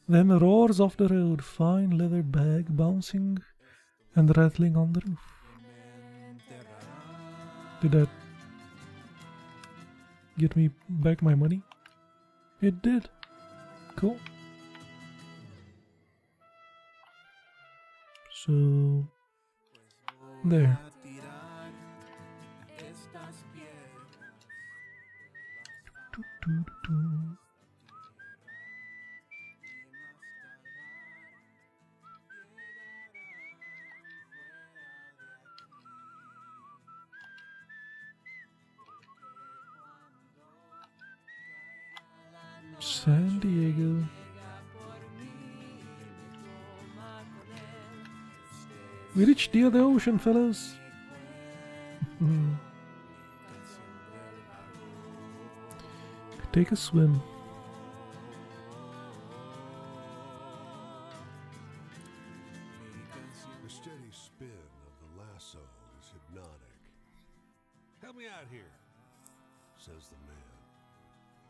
Then roars off the road, fine leather bag bouncing and rattling on the roof. Did that get me back my money? It did. Cool. So, there. San Diego. We reached the other ocean, fellas. Take a swim. The steady spin of the lasso says the man.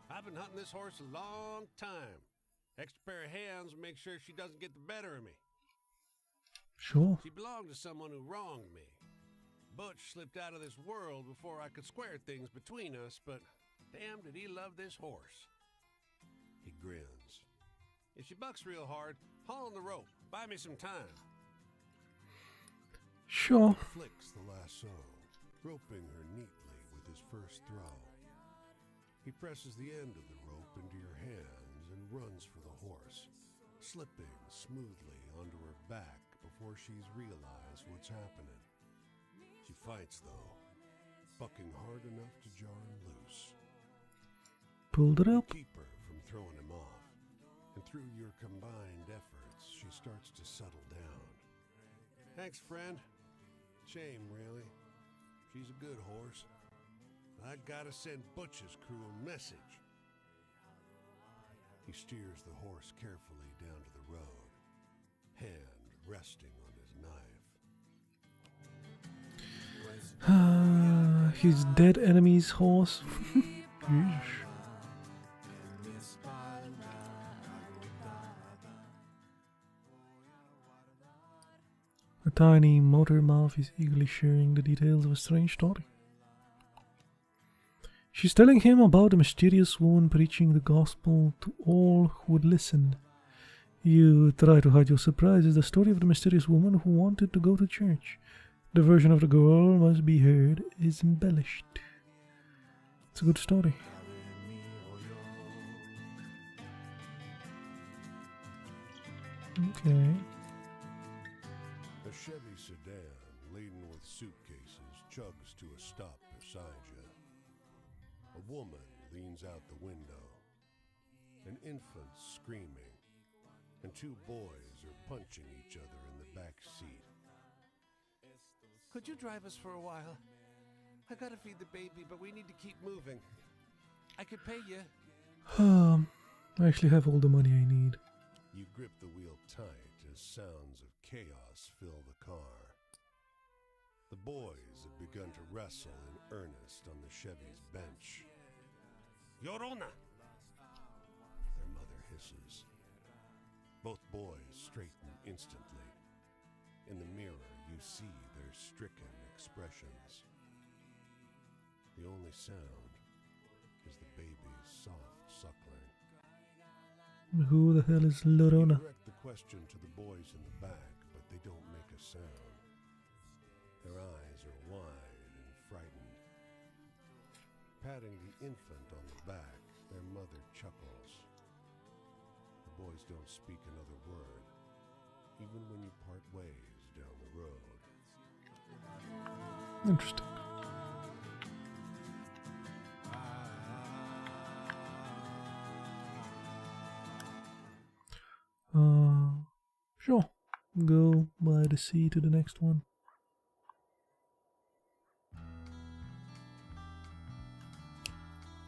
I've been hunting this horse a long time. Extra pair of hands will make sure she doesn't get the better of me. Sure. She belonged to someone who wronged me. Butch slipped out of this world before I could square things between us, but damn did he love this horse. He grins. If she bucks real hard, haul on the rope. Buy me some time. Sure. Flicks the lasso, roping her neatly with his first throw. He presses the end of the rope into your hands and runs for the horse, slipping smoothly onto her back before she's realized what's happening. She fights, though, bucking hard enough to jar him loose. Pulled it up. Keep her from throwing him off, and through your combined efforts, she starts to settle down. Thanks, friend. Shame, really. She's a good horse. I gotta send Butch's crew a message. He steers the horse carefully down to the road, hand resting on his knife. His dead enemy's horse. Yeesh. A tiny motor mouth is eagerly sharing the details of a strange story. She's telling him about a mysterious woman preaching the gospel to all who would listen. You try to hide your surprise as the story of the mysterious woman who wanted to go to church. The version of the girl must be heard is embellished. It's a good story. Okay. A Chevy sedan laden with suitcases chugs to a stop beside you. A woman leans out the window. An infant screaming, and two boys are punching each other in the back seat. Could you drive us for a while? I gotta feed the baby, but we need to keep moving. I could pay you. I actually have all the money I need. You grip the wheel tight as sounds of chaos fill the car. The boys have begun to wrestle in earnest on the Chevy's bench. Yorona! Their mother hisses. Both boys straighten instantly. In the mirror, you see their stricken expressions. The only sound is the baby's soft suckling. Who the hell is Lorona? You direct the question to the boys in the back, but they don't make a sound. Their eyes are wide and frightened. Patting the infant on the back, their mother chuckles. The boys don't speak another word, even when you part ways down the road. Interesting. Sure. Go by the sea to the next one.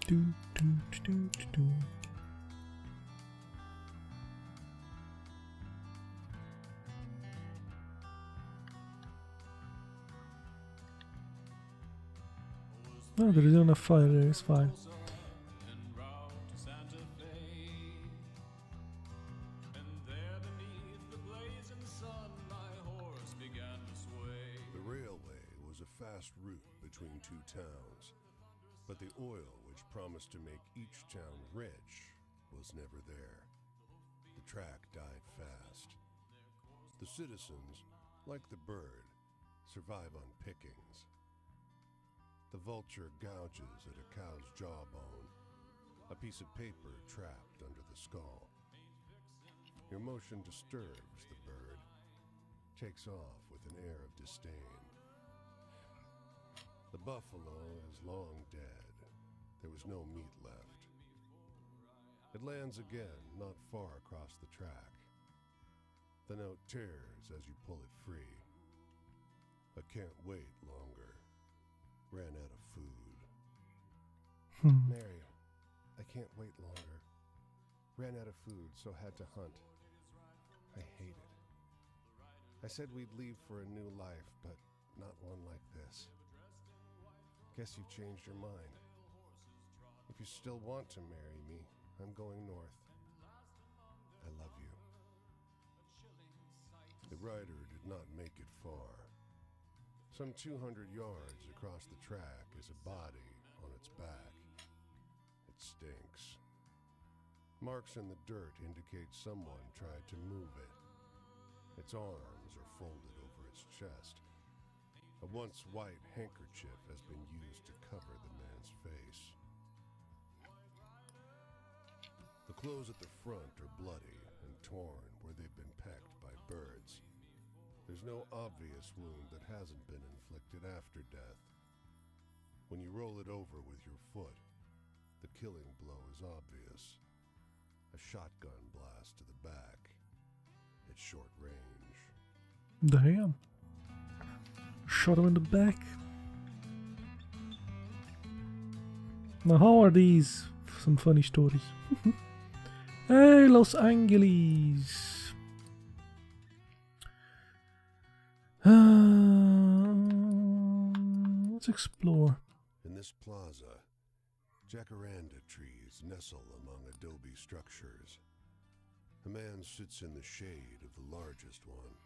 Do, do, do, do, do. No, there isn't enough fire there, it's fine. The railway was a fast route between two towns, but the oil which promised to make each town rich was never there. The track died fast. The citizens, like the bird, survive on pickings. The vulture gouges at a cow's jawbone, a piece of paper trapped under the skull. Your motion disturbs the bird, takes off with an air of disdain. The buffalo is long dead. There was no meat left. It lands again, not far across the track. The note tears as you pull it free. I can't wait longer. Ran out of food. Mary, I can't wait longer. Ran out of food, so had to hunt. I hate it. I said we'd leave for a new life, but not one like this. Guess you've changed your mind. If you still want to marry me, I'm going north. I love you. The rider did not make it far. Some 200 yards across the track is a body on its back. It stinks. Marks in the dirt indicate someone tried to move it. Its arms are folded over its chest. A once white handkerchief has been used to cover the man's face. The clothes at the front are bloody and torn where they've been pecked by birds. There's no obvious wound that hasn't been inflicted after death. When you roll it over with your foot, the killing blow is obvious. A shotgun blast to the back. It's short range. Damn. Shot him in the back. Now, how are these? Some funny stories. Hey, Los Angeles. Let's explore. In this plaza, jacaranda trees nestle among adobe structures. A man sits in the shade of the largest one,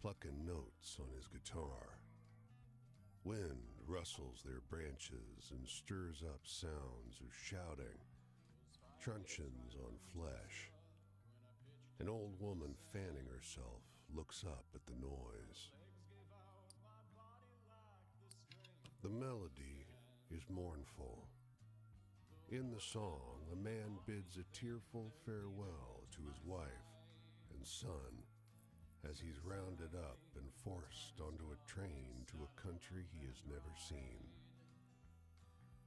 plucking notes on his guitar. Wind rustles their branches and stirs up sounds of shouting, truncheons on flesh. An old woman fanning herself looks up at the noise. The melody is mournful. In the song, a man bids a tearful farewell to his wife and son as he's rounded up and forced onto a train to a country he has never seen.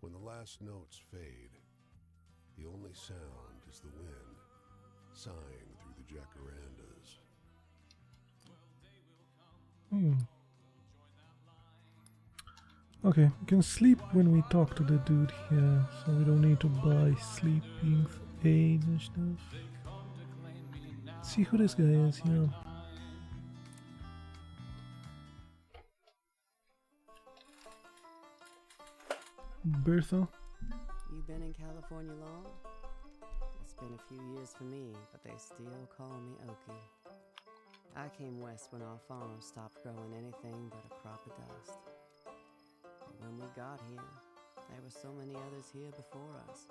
When the last notes fade, the only sound is the wind sighing through the jacarandas. Okay, we can sleep when we talk to the dude here, so we don't need to buy sleeping aids and stuff. Let's see who this guy is, yeah. Bertha. You been in California long? It's been a few years for me, but they still call me Okie. I came west when our farm stopped growing anything but a crop of dust. But when we got here, there were so many others here before us.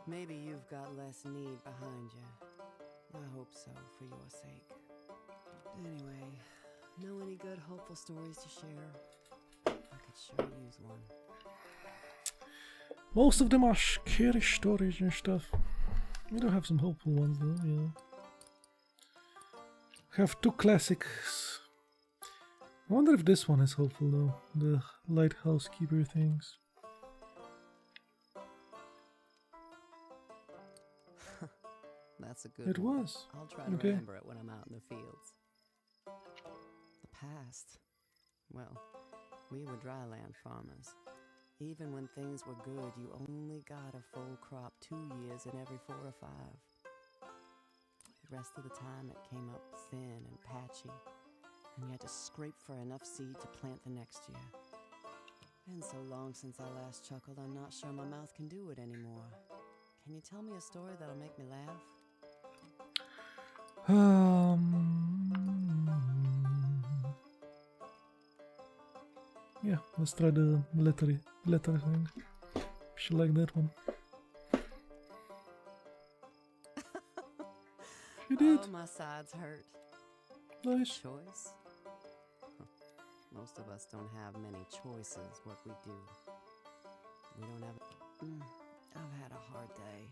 Maybe you've got less need behind you. I hope so, for your sake. Anyway, know any good hopeful stories to share? I could sure use one. Most of them are scary stories and stuff. We do have some hopeful ones though, yeah. Have two classics. I wonder if this one is hopeful though. The lighthouse keeper things. That's a good It one. was. I'll try to Okay. remember it when I'm out in the fields. The past. Well, we were dryland farmers. Even when things were good, you only got a full crop 2 years in every 4 or 5. The rest of the time it came up thin and patchy, and you had to scrape for enough seed to plant the next year. Been so long since I last chuckled, I'm not sure my mouth can do it anymore. Can you tell me a story that'll make me laugh? Yeah, let's try the letter thing. She like that one. She did. Oh, my sides hurt. Nice. Choice? Most of us don't have many choices what we do. We don't have... I've had a hard day.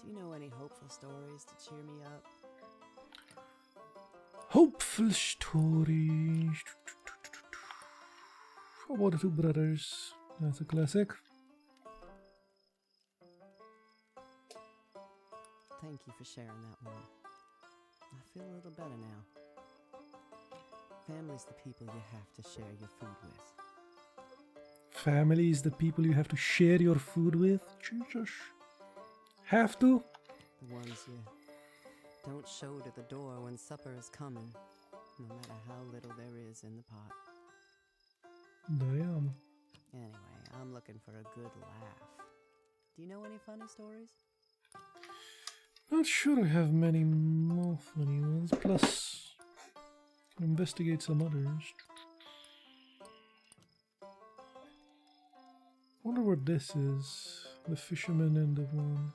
Do you know any hopeful stories to cheer me up? Hopeful stories. How about the two brothers? That's a classic. Thank you for sharing that one. I feel a little better now. Family's the people you have to share your food with. Family is the people you have to share your food with. Jesus. Have to? The ones you don't show to the door when supper is coming, no matter how little there is in the pot. Damn. Anyway, I'm looking for a good laugh. Do you know any funny stories? Not sure I have many more funny ones. Plus, investigate some others. Wonder what this is. The fisherman end of one.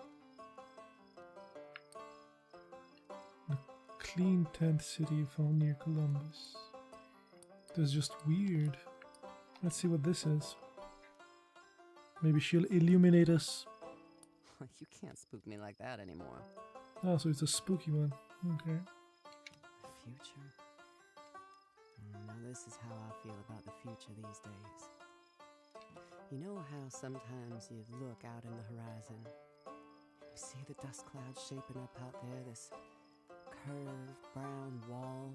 The clean tent city found near Columbus. That's just weird. Let's see what this is. Maybe she'll illuminate us. You can't spook me like that anymore. Oh, so it's a spooky one. Okay. The future? Now this is how I feel about the future these days. You know how sometimes you look out in the horizon, you see the dust clouds shaping up out there, this curved brown wall.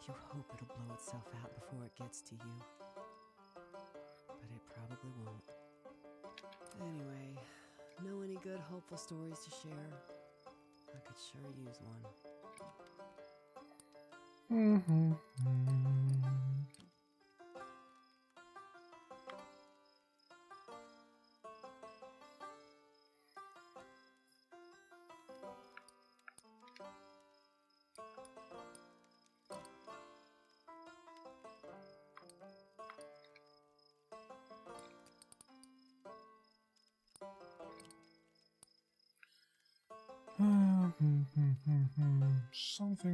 You hope it'll blow itself out before it gets to you, but it probably won't. Anyway, know any good hopeful stories to share? I could sure use one.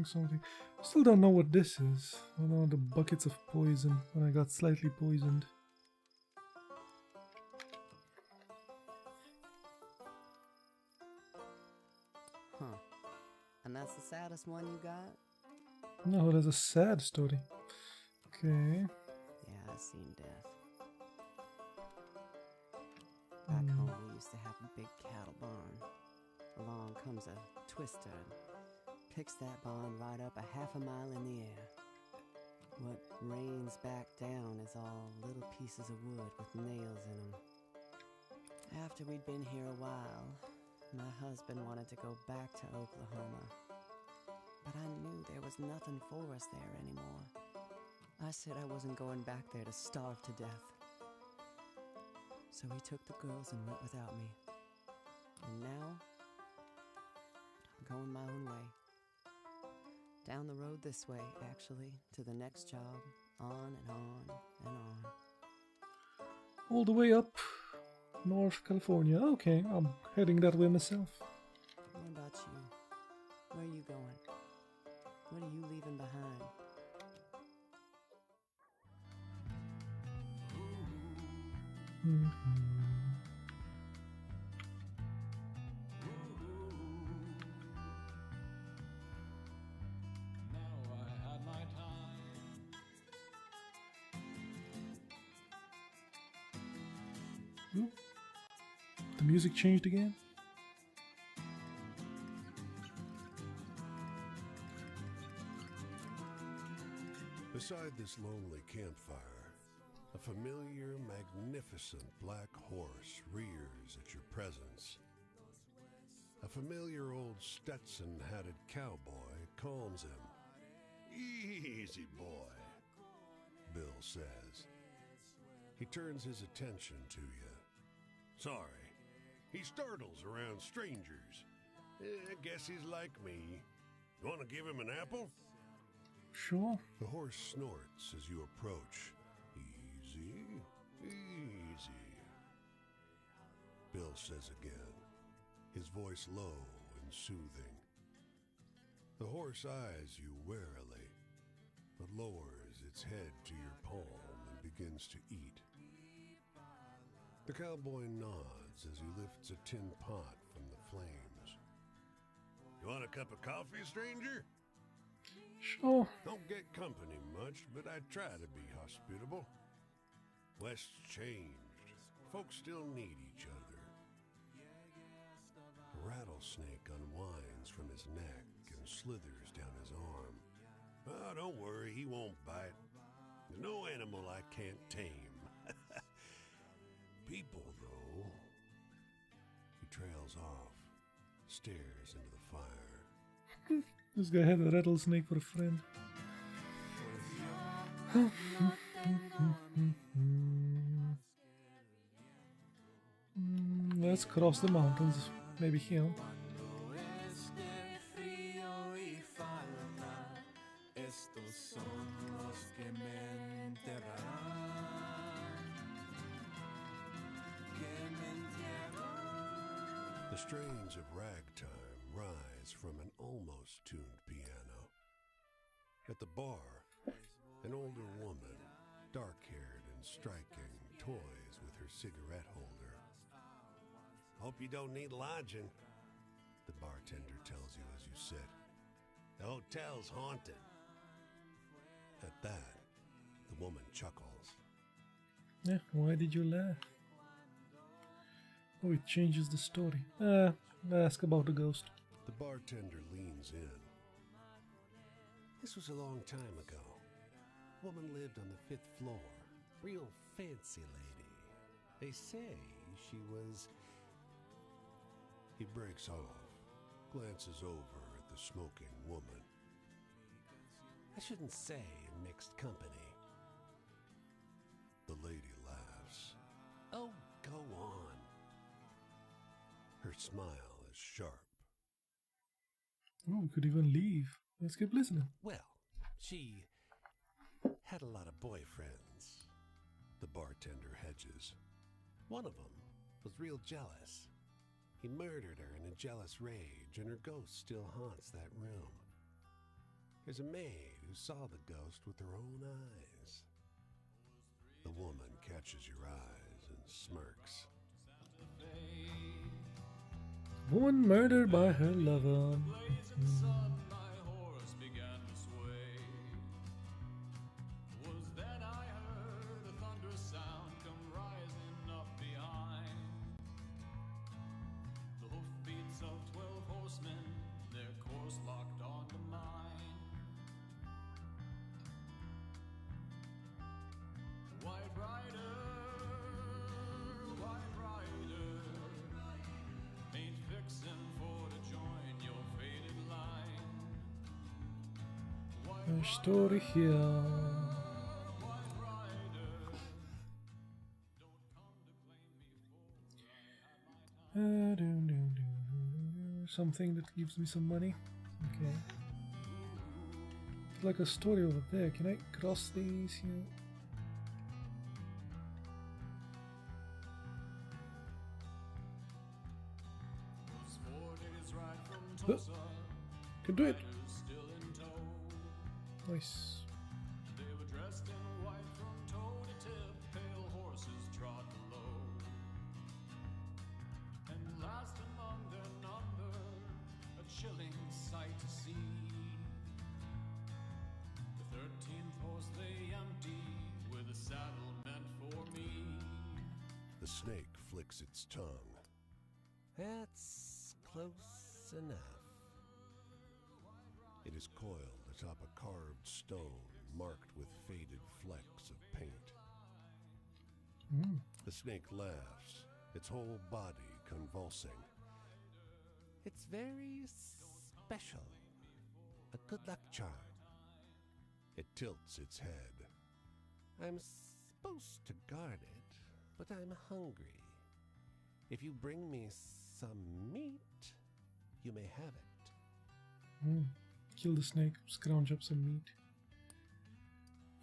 Something. Still don't know what this is. I know the buckets of poison when I got slightly poisoned. Huh. And that's the saddest one you got? No, there's a sad story. Okay. Yeah, I've seen death. Back home we used to have a big cattle barn. Along comes a twister and picks that barn right up a half a mile in the air. What rains back down is all little pieces of wood with nails in them. After we'd been here a while, my husband wanted to go back to Oklahoma. But I knew there was nothing for us there anymore. I said I wasn't going back there to starve to death. So he took the girls and went without me. And now, I'm going my own way. Down the road this way, actually, to the next job, on and on and on. All the way up North California. Okay, I'm heading that way myself. What about you? Where are you going? What are you leaving behind? Ooh. The music changed again. Beside this lonely campfire, a familiar, magnificent black horse rears at your presence. A familiar old Stetson-hatted cowboy calms him. "Easy, boy," Bill says. He turns his attention to you. "Sorry, he startles around strangers. I guess he's like me. You want to give him an apple?" Sure. The horse snorts as you approach. "Easy, easy," Bill says again, his voice low and soothing. The horse eyes you warily, but lowers its head to your palm and begins to eat. The cowboy nods as he lifts a tin pot from the flames. "You want a cup of coffee, stranger?" Sure. Don't get company much, but I try to be hospitable. West's changed. Folks still need each other. A rattlesnake unwinds from his neck and slithers down his arm. "Oh, don't worry, he won't bite. There's no animal I can't tame." People, though. He trails off, stares into the fire. This guy had a rattlesnake for a friend. Let's cross the mountains. Maybe here. The strains of ragtime rise from an almost tuned piano. At the bar, an older woman, dark-haired and striking, toys with her cigarette holder. Hope you don't need lodging, the bartender tells you as you sit. The hotel's haunted. At that, the woman chuckles. Yeah, why did you laugh? Oh, it changes the story. Ask about the ghost. The bartender leans in. This was a long time ago. Woman lived on the 5th floor. Real fancy lady. They say she was... He breaks off, glances over at the smoking woman. I shouldn't say mixed company. The lady laughs. Oh, go on. Her smile is sharp. Oh, we could even leave. Let's keep listening. Well, she had a lot of boyfriends. The bartender hedges. One of them was real jealous. He murdered her in a jealous rage, and her ghost still haunts that room. There's a maid who saw the ghost with her own eyes. The woman catches your eyes and smirks. Woman murdered by her lover. A story here. Something that gives me some money. Okay. It's like a story over there. Can I cross these here? Oh, can do it. Nice. They were dressed in white from toe to tip, pale horses trot below. And last among their number, a chilling sight to see. The 13th horse they empty, with a saddle meant for me. The snake flicks its tongue. That's close enough. It is coiled atop a carved stone marked with faded flecks of paint. The snake laughs, its whole body convulsing. It's very special. A good luck charm. It tilts its head. I'm supposed to guard it, but I'm hungry. If you bring me some meat, you may have it. Kill the snake, scrounge up some meat.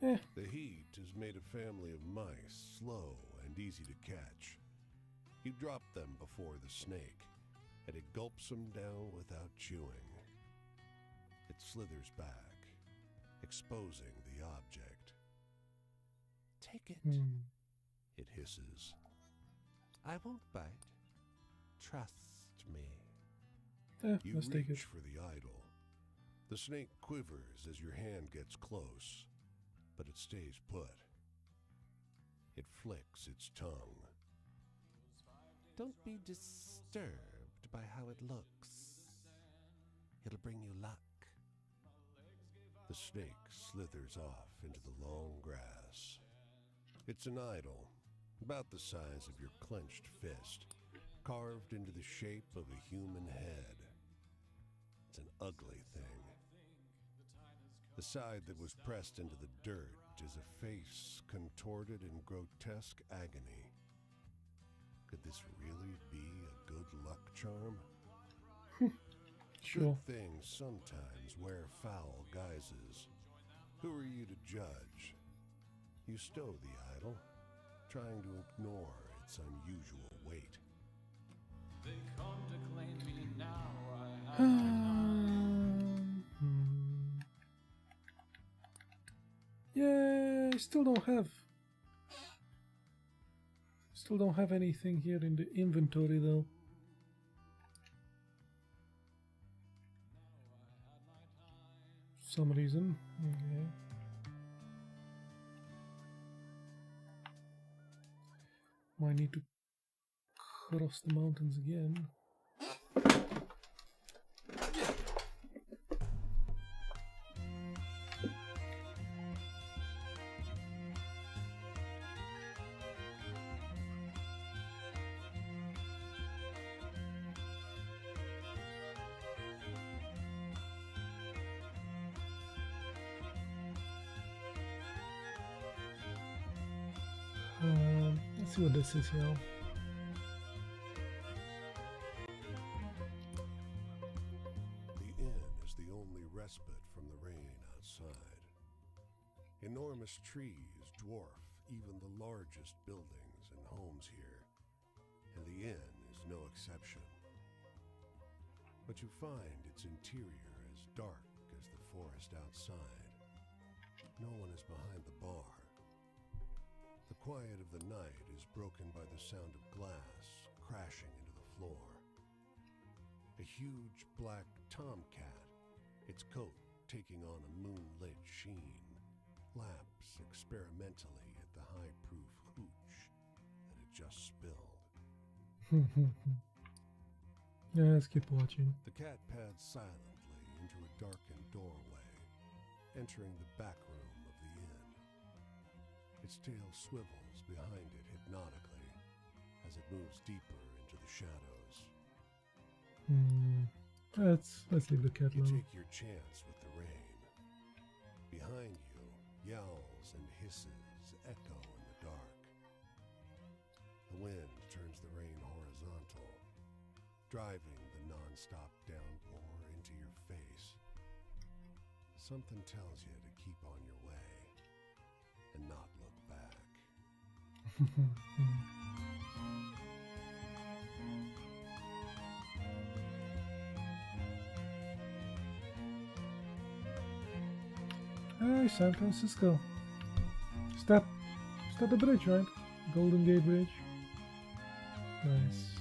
The heat has made a family of mice slow and easy to catch. You drop them before the snake, and it gulps them down without chewing. It slithers back, exposing the object. Take it, it hisses. I won't bite. Trust me. You let's take it. reach for the idol. The snake quivers as your hand gets close, but it stays put. It flicks its tongue. Don't be disturbed by how it looks. It'll bring you luck. The snake slithers off into the long grass. It's an idol, about the size of your clenched fist, carved into the shape of a human head. It's an ugly thing. The side that was pressed into the dirt is a face contorted in grotesque agony. Could this really be luck charm? Sure. Good things sometimes wear foul guises. Who are you to judge? You stow the idol, trying to ignore its unusual weight. They come to claim me now. I have my time. Yeah, I still don't have anything here in the inventory though. For some reason. Okay. Might need to cross the mountains again. Let's see what this is here. The inn is the only respite from the rain outside. Enormous trees dwarf even the largest buildings and homes here, and the inn is no exception. But you find its interior as dark as the forest outside. No one is behind the bar. The quiet of the night is broken by the sound of glass crashing into the floor. A huge black tomcat, its coat taking on a moonlit sheen, laps experimentally at the high-proof hooch that it just spilled. Yeah, let's keep watching. The cat pads silently into a darkened doorway, entering the back room of the inn. Its tail swivels behind it hypnotically as it moves deeper into the shadows. Let's leave the cat You alone. take your chance with the rain. Behind you, yowls and hisses echo in the dark. The wind turns the rain horizontal, driving the non-stop downpour into your face. Something tells you to keep on your way and not look back. Hi, San Francisco. Is that the bridge, right? Golden Gate Bridge. Nice.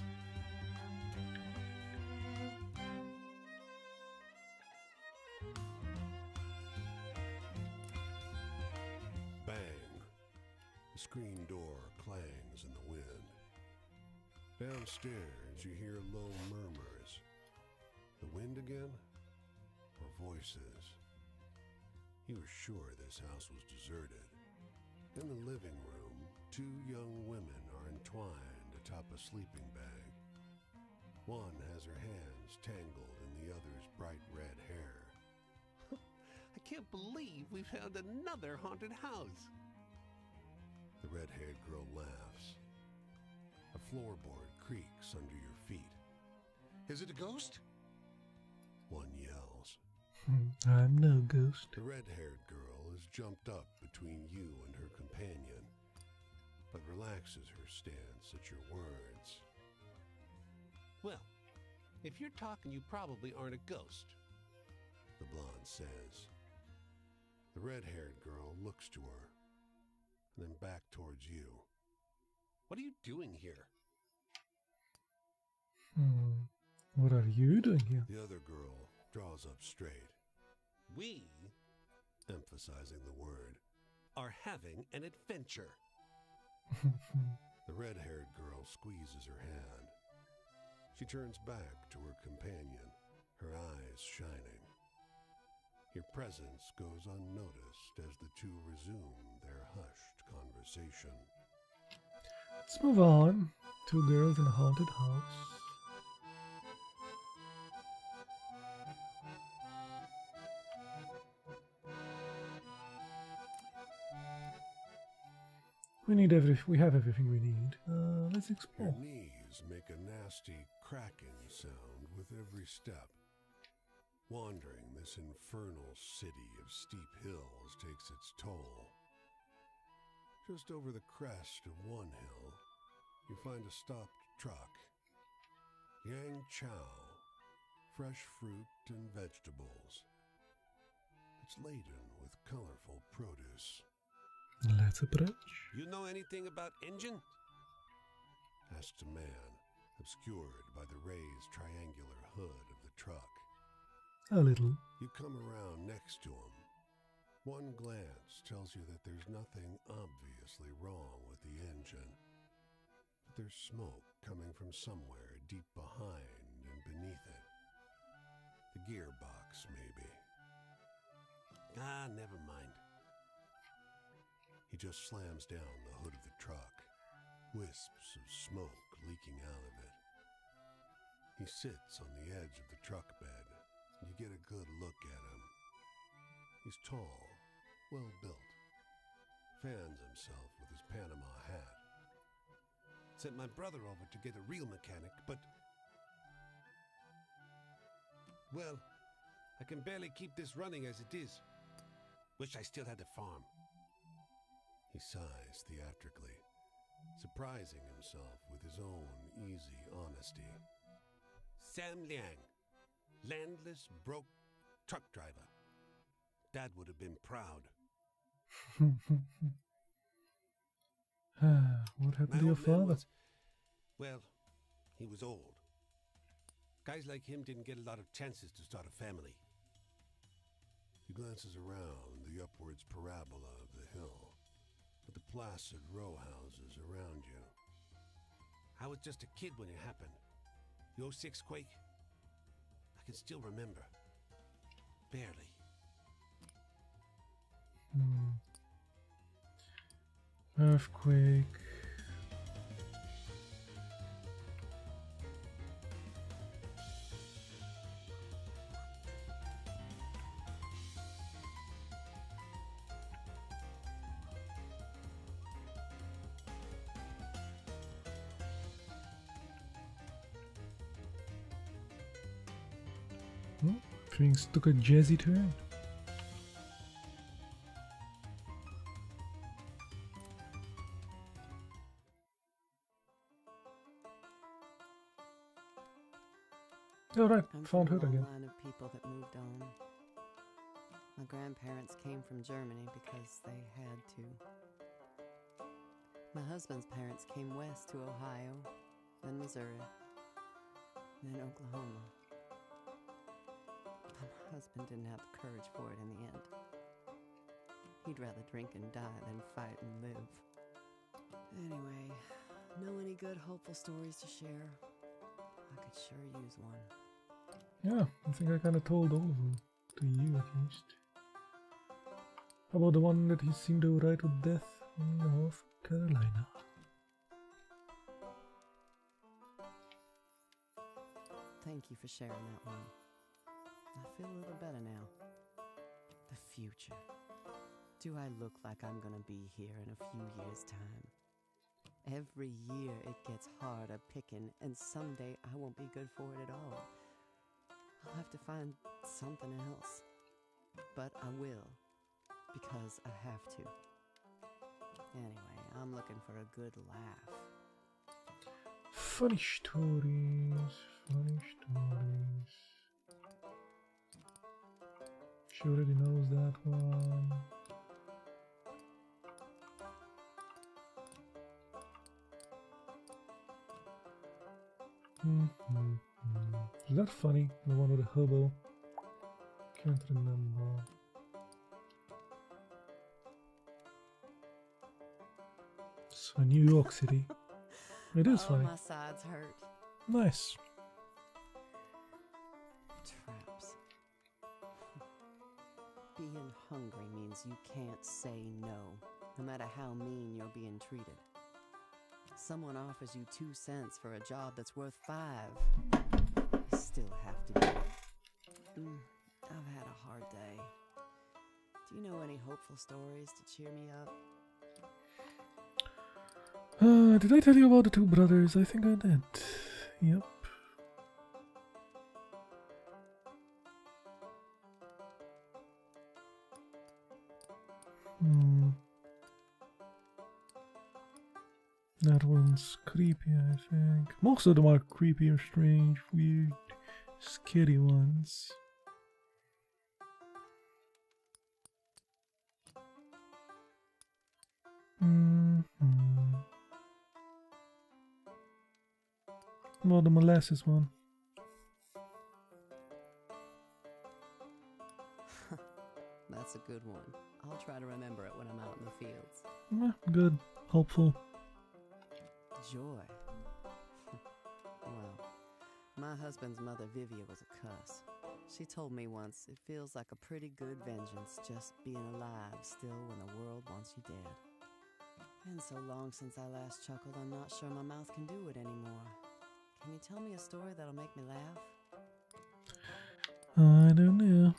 Bang! The screen door clangs in the wind. Downstairs, you hear low murmurs. The wind again? Or voices? You were sure this house was deserted. In the living room, two young women are entwined atop a sleeping bag. One has her hands tangled in the other's bright red hair. I can't believe we found another haunted house. The red-haired girl laughs. A floorboard creaks under your feet. Is it a ghost? One yells. I'm no ghost. The red-haired girl is jumped up between you and her companion, but relaxes her stance at your words. Well, if you're talking, you probably aren't a ghost. The blonde says. The red-haired girl looks to her, then back towards you. What are you doing here? What are you doing here? The other girl draws up straight, We emphasizing the word. are having an adventure. The red-haired girl squeezes her hand. She turns back to her companion, her eyes shining. Your presence goes unnoticed as the two resume their hushed conversation. Let's move on. Two girls in a haunted house. We have everything we need. Let's explore. Your knees ears make a nasty cracking sound with every step. Wandering this infernal city of steep hills takes its toll. Just over the crest of one hill, you find a stopped truck. Yang chow, fresh fruit and vegetables. It's laden with colorful produce. Let's approach. You know anything about engine? Asks a man, obscured by the raised triangular hood of the truck. A little. You come around next to him. One glance tells you that there's nothing obviously wrong with the engine. But there's smoke coming from somewhere deep behind and beneath it. The gearbox, maybe. Ah, never mind. He just slams down the hood of the truck, wisps of smoke leaking out of it. He sits on the edge of the truck bed, and you get a good look at him. He's tall, well-built, fans himself with his Panama hat. Sent my brother over to get a real mechanic, but... well, I can barely keep this running as it is. Wish I still had a farm. He sighs theatrically, surprising himself with his own easy honesty. Sam Liang, landless, broke truck driver. Dad would have been proud. What happened My to your old man father? well, he was old. Guys like him didn't get a lot of chances to start a family. He glances around the upwards parabola of the hill, at the placid row houses around you. I was just a kid when it happened. The '06 quake. I can still remember. Barely. Earthquake. Things took a jazzy turn. Alright, I'm found her from a again. line of people that moved on. My grandparents came from Germany because they had to. My husband's parents came west to Ohio, then Missouri, then Oklahoma. But my husband didn't have the courage for it in the end. He'd rather drink and die than fight and live. Anyway, know any good hopeful stories to share? I could sure use one. Yeah, I think I kinda told all of them. To you at least. How about the one that he seemed to ride to death in North Carolina? Thank you for sharing that one. I feel a little better now. The future. Do I look like I'm gonna be here in a few years' time? Every year it gets harder picking, and someday I won't be good for it at all. I'll have to find something else. But I will, because I have to. Anyway, I'm looking for a good laugh. Funny stories, funny stories. She already knows that one. Is that funny? The one with the hobo? Can't remember. So New York City. It is funny. My sides hurt. Nice. Traps. Being hungry means you can't say no, no matter how mean you're being treated. Someone offers you 2 cents for a job that's worth 5. You still have to do it. I've had a hard day. Do you know any hopeful stories to cheer me up? Did I tell you about the two brothers? I think I did. Yep. That one's creepy, I think. Most of them are creepy or strange, weird, scary ones. Well, the molasses one. That's a good one. I'll try to remember it when I'm out in the fields. Good. Hopeful. Joy. Well, my husband's mother, Vivia, was a cuss. She told me once, it feels like a pretty good vengeance just being alive still when the world wants you dead. Been so long since I last chuckled, I'm not sure my mouth can do it anymore. Can you tell me a story that'll make me laugh? I don't know.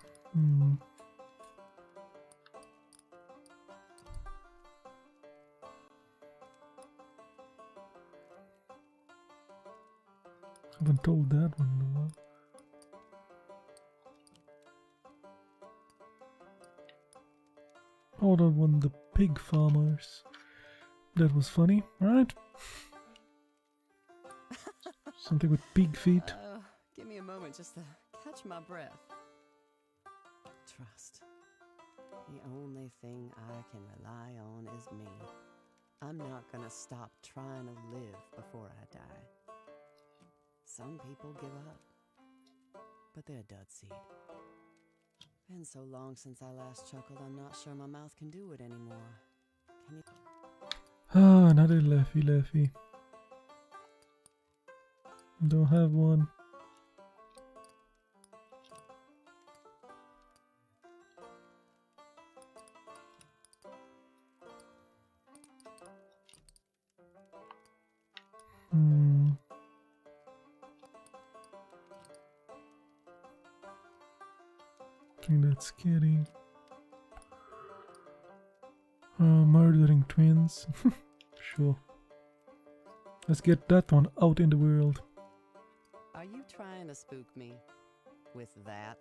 Haven't told that one in a while. Oh, that one, the pig farmers. That was funny, right? Something with pig feet. Give me a moment just to catch my breath. Trust. The only thing I can rely on is me. I'm not gonna stop trying to live before I die. Some people give up, but they're dud seed. Been so long since I last chuckled, I'm not sure my mouth can do it anymore. Can you... Ah, another laughy. Don't have one. I think that's scary. Murdering twins. Sure. Let's get that one out in the world. Are you trying to spook me with that?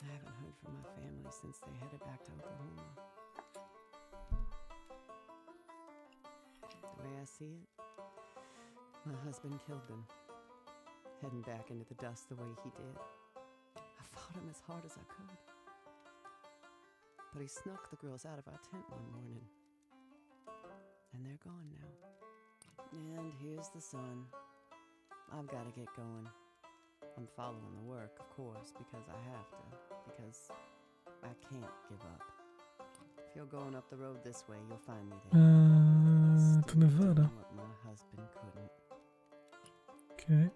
I haven't heard from my family since they headed back to Oklahoma. The way I see it, my husband killed them, heading back into the dust the way he did. I fought him as hard as I could, but he snuck the girls out of our tent one morning, and they're gone now. And here's the sun. I've got to get going. I'm following the work, of course, because I have to, because I can't give up. If you're going up the road this way, you'll find me there. To Nevada. What my husband couldn't. Okay.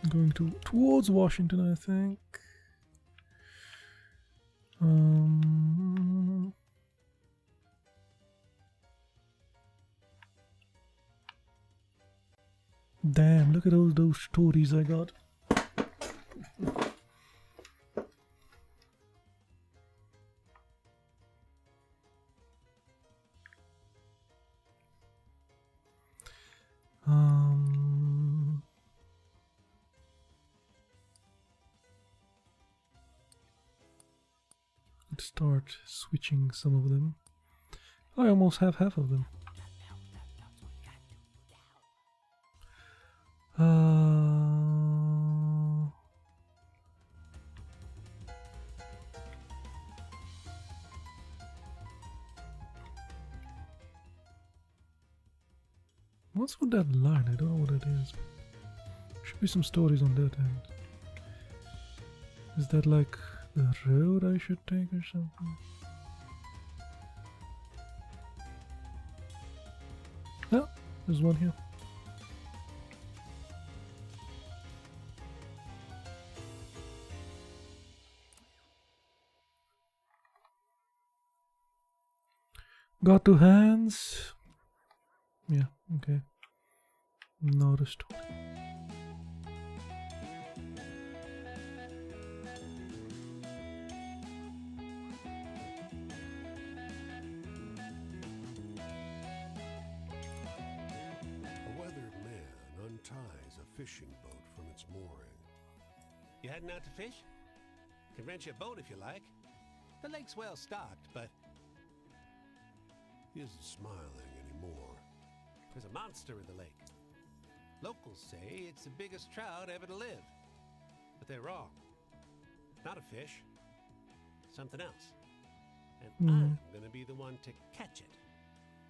Going towards Washington, I think. Damn, look at all those stories I got. Let's start switching some of them. I almost have half of them. What's with that line? I don't know what it is. Should be some stories on that end. Is that like the road I should take or something? No, there's one here. Got two hands. Yeah, okay. Not a story. fishing boat from its mooring. You heading out to fish? Can rent you a boat if you like. The lake's well stocked, but He isn't smiling anymore. there's a monster in the lake. Locals say it's the biggest trout ever to live. But they're wrong. Not a fish. Something else. And I'm gonna be the one to catch it.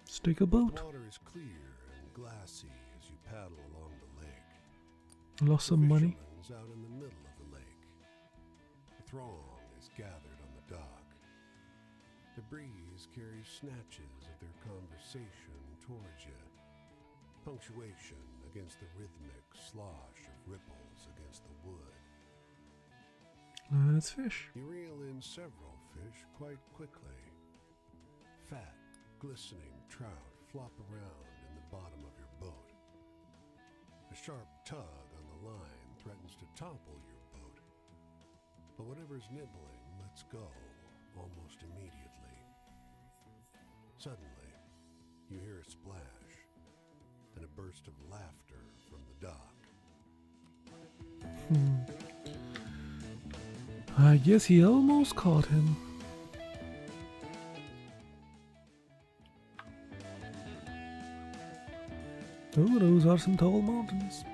Let's take a boat. The water is clear and glassy as you paddle along the lake. Lost some money. Fisherman's out in the middle of the lake. The throng is gathered on the dock. The breeze carries snatches of their conversation towards you. Punctuation against the rhythmic slosh of ripples against the wood. Let's fish. You reel in several fish quite quickly. Fat, glistening trout flop around in the bottom of your boat. A sharp tug on the line threatens to topple your boat. But whatever's nibbling lets go almost immediately. Suddenly, you hear a splash and a burst of laughter from the dock. I guess he almost caught him. Oh, those are some tall mountains.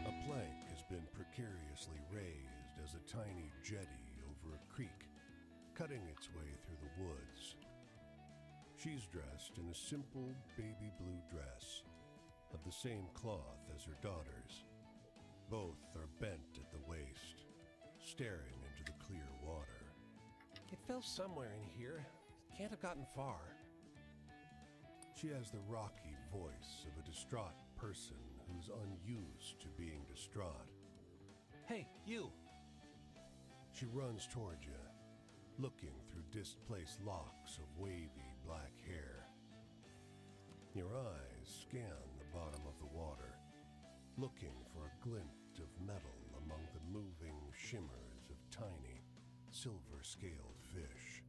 A plank has been precariously raised as a tiny jetty over a creek, cutting its way through the woods. She's dressed in a simple baby blue dress of the same cloth as her daughter's. Both are bent at the waist, staring into the clear water. It fell somewhere in here. Can't have gotten far. She has the rocky voice of a distraught person who's unused to being distraught. Hey, you! She runs toward you, looking through displaced locks of wavy black hair. Your eyes scan the bottom of the water, looking for a glint of metal among the moving shimmers of tiny, silver-scaled fish.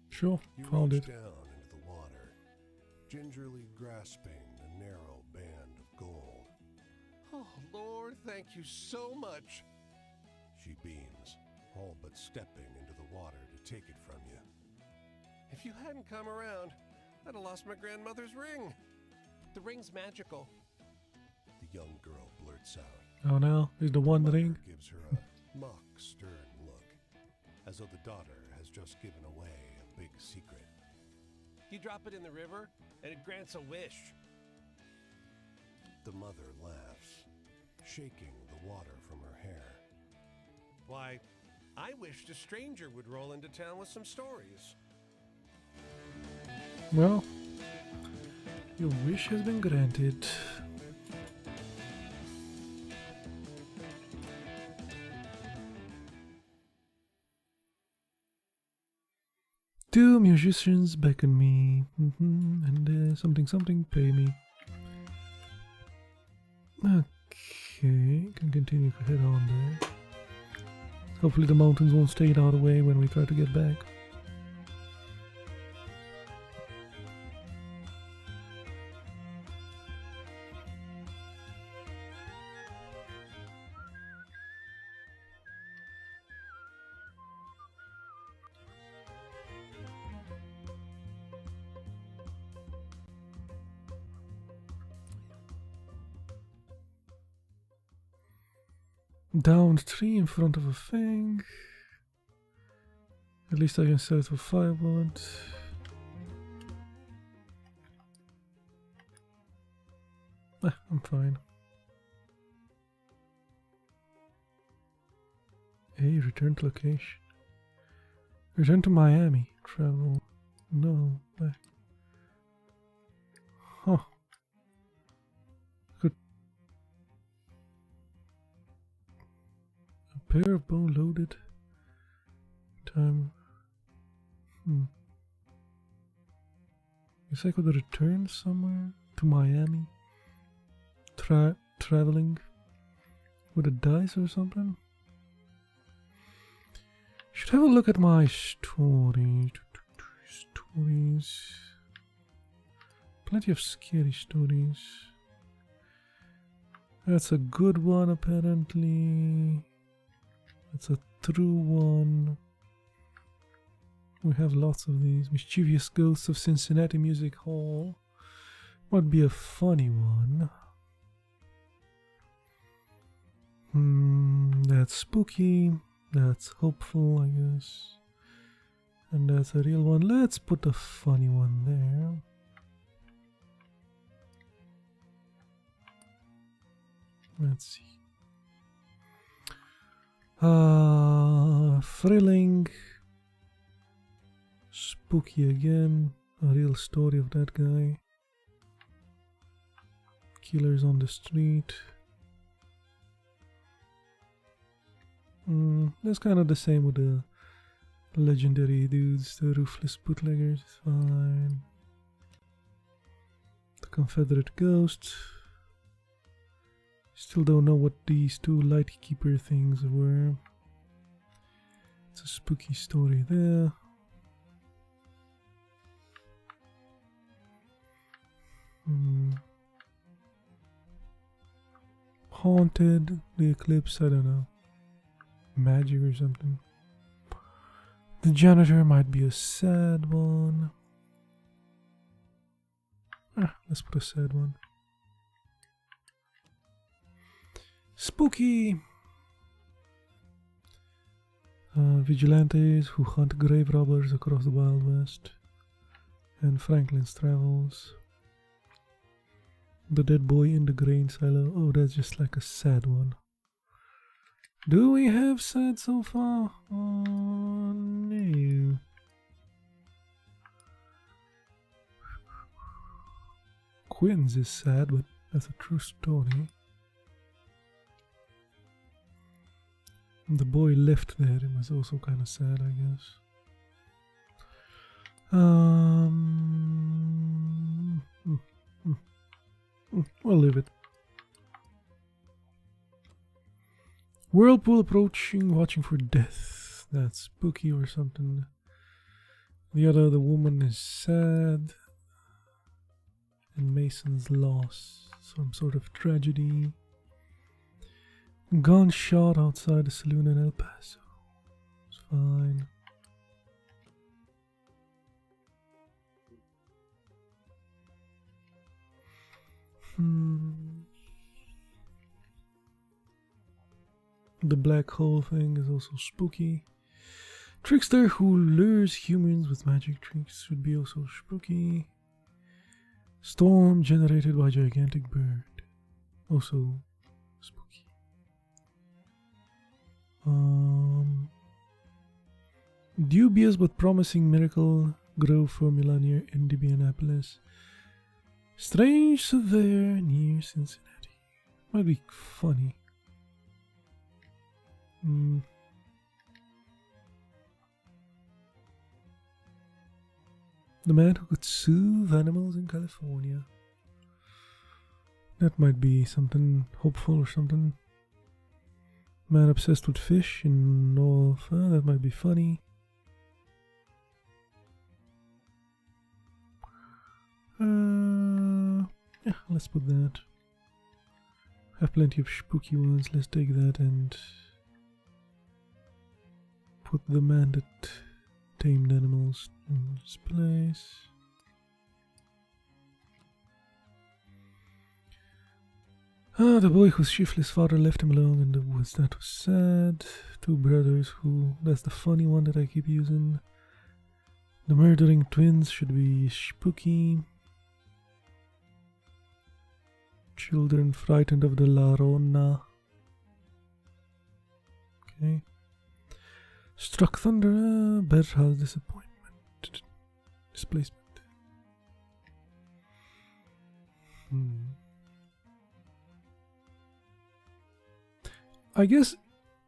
Sure, You found reach it. down into the water, gingerly grasping the narrow band of gold. Oh, Lord, thank you so much. She beams, all but stepping into the water to take it from you. If you hadn't come around, I'd have lost my grandmother's ring. The ring's magical. The young girl blurts out. Oh no, is the one Mother ring? gives her a mock stern look, as though the daughter has just given away a big secret. You drop it in the river, and it grants a wish. The mother laughs, shaking the water from her hair. Why, I wished a stranger would roll into town with some stories. Well, your wish has been granted. Two musicians beckon me, and something something pay me. Okay, can continue to head on there. Hopefully the mountains won't stay in our way when we try to get back. Downed tree in front of a thing. At least I can sell it for firewood. I'm fine. Hey, return to location. Return to Miami. Travel. No, back. Huh. Good. A pair of bone loaded. Time. Guess I could return somewhere to Miami. Traveling with a dice or something. Should have a look at my stories. Plenty of scary stories. That's a good one, apparently. That's a true one. We have lots of these. Mischievous Ghosts of Cincinnati Music Hall. Might be a funny one. That's spooky. That's hopeful, I guess. And that's a real one. Let's put a funny one there. Let's see. Thrilling. Spooky again. A real story of that guy. Killers on the street. That's kind of the same with the legendary dudes, the ruthless bootleggers. Fine. The Confederate Ghost. Still don't know what these two Lightkeeper things were. It's a spooky story there. Haunted, the Eclipse, I don't know. Magic or something. The Janitor might be a sad one. Let's put a sad one. Spooky. Vigilantes who hunt grave robbers across the Wild West. And Franklin's Travels. The Dead Boy in the Grain Silo. Oh, that's just like a sad one. Do we have sad so far? Oh, no. Quinn's is sad, but that's a true story. The boy left there. It was also kind of sad, I guess. We'll leave it. Whirlpool approaching, watching for death. That's spooky or something. The woman is sad. And Mason's loss. Some sort of tragedy. Gunshot outside the saloon in El Paso. It's fine. The black hole thing is also spooky. Trickster who lures humans with magic tricks should be also spooky. Storm generated by gigantic bird. Also spooky. Dubious but promising miracle grow formula near Indianapolis. Strange surveyor near Cincinnati. Might be funny. The man who could soothe animals in California. That might be something hopeful or something. Man obsessed with fish in North. That might be funny. Yeah, let's put that. Have plenty of spooky ones. Let's take that and put the man that tamed animals in this place. The boy whose shiftless father left him alone in the woods. That was sad. Two brothers who... That's the funny one that I keep using. The murdering twins should be spooky. Children frightened of the La Rona. Okay. Struck thunder. Bear has disappointment. Displacement. I guess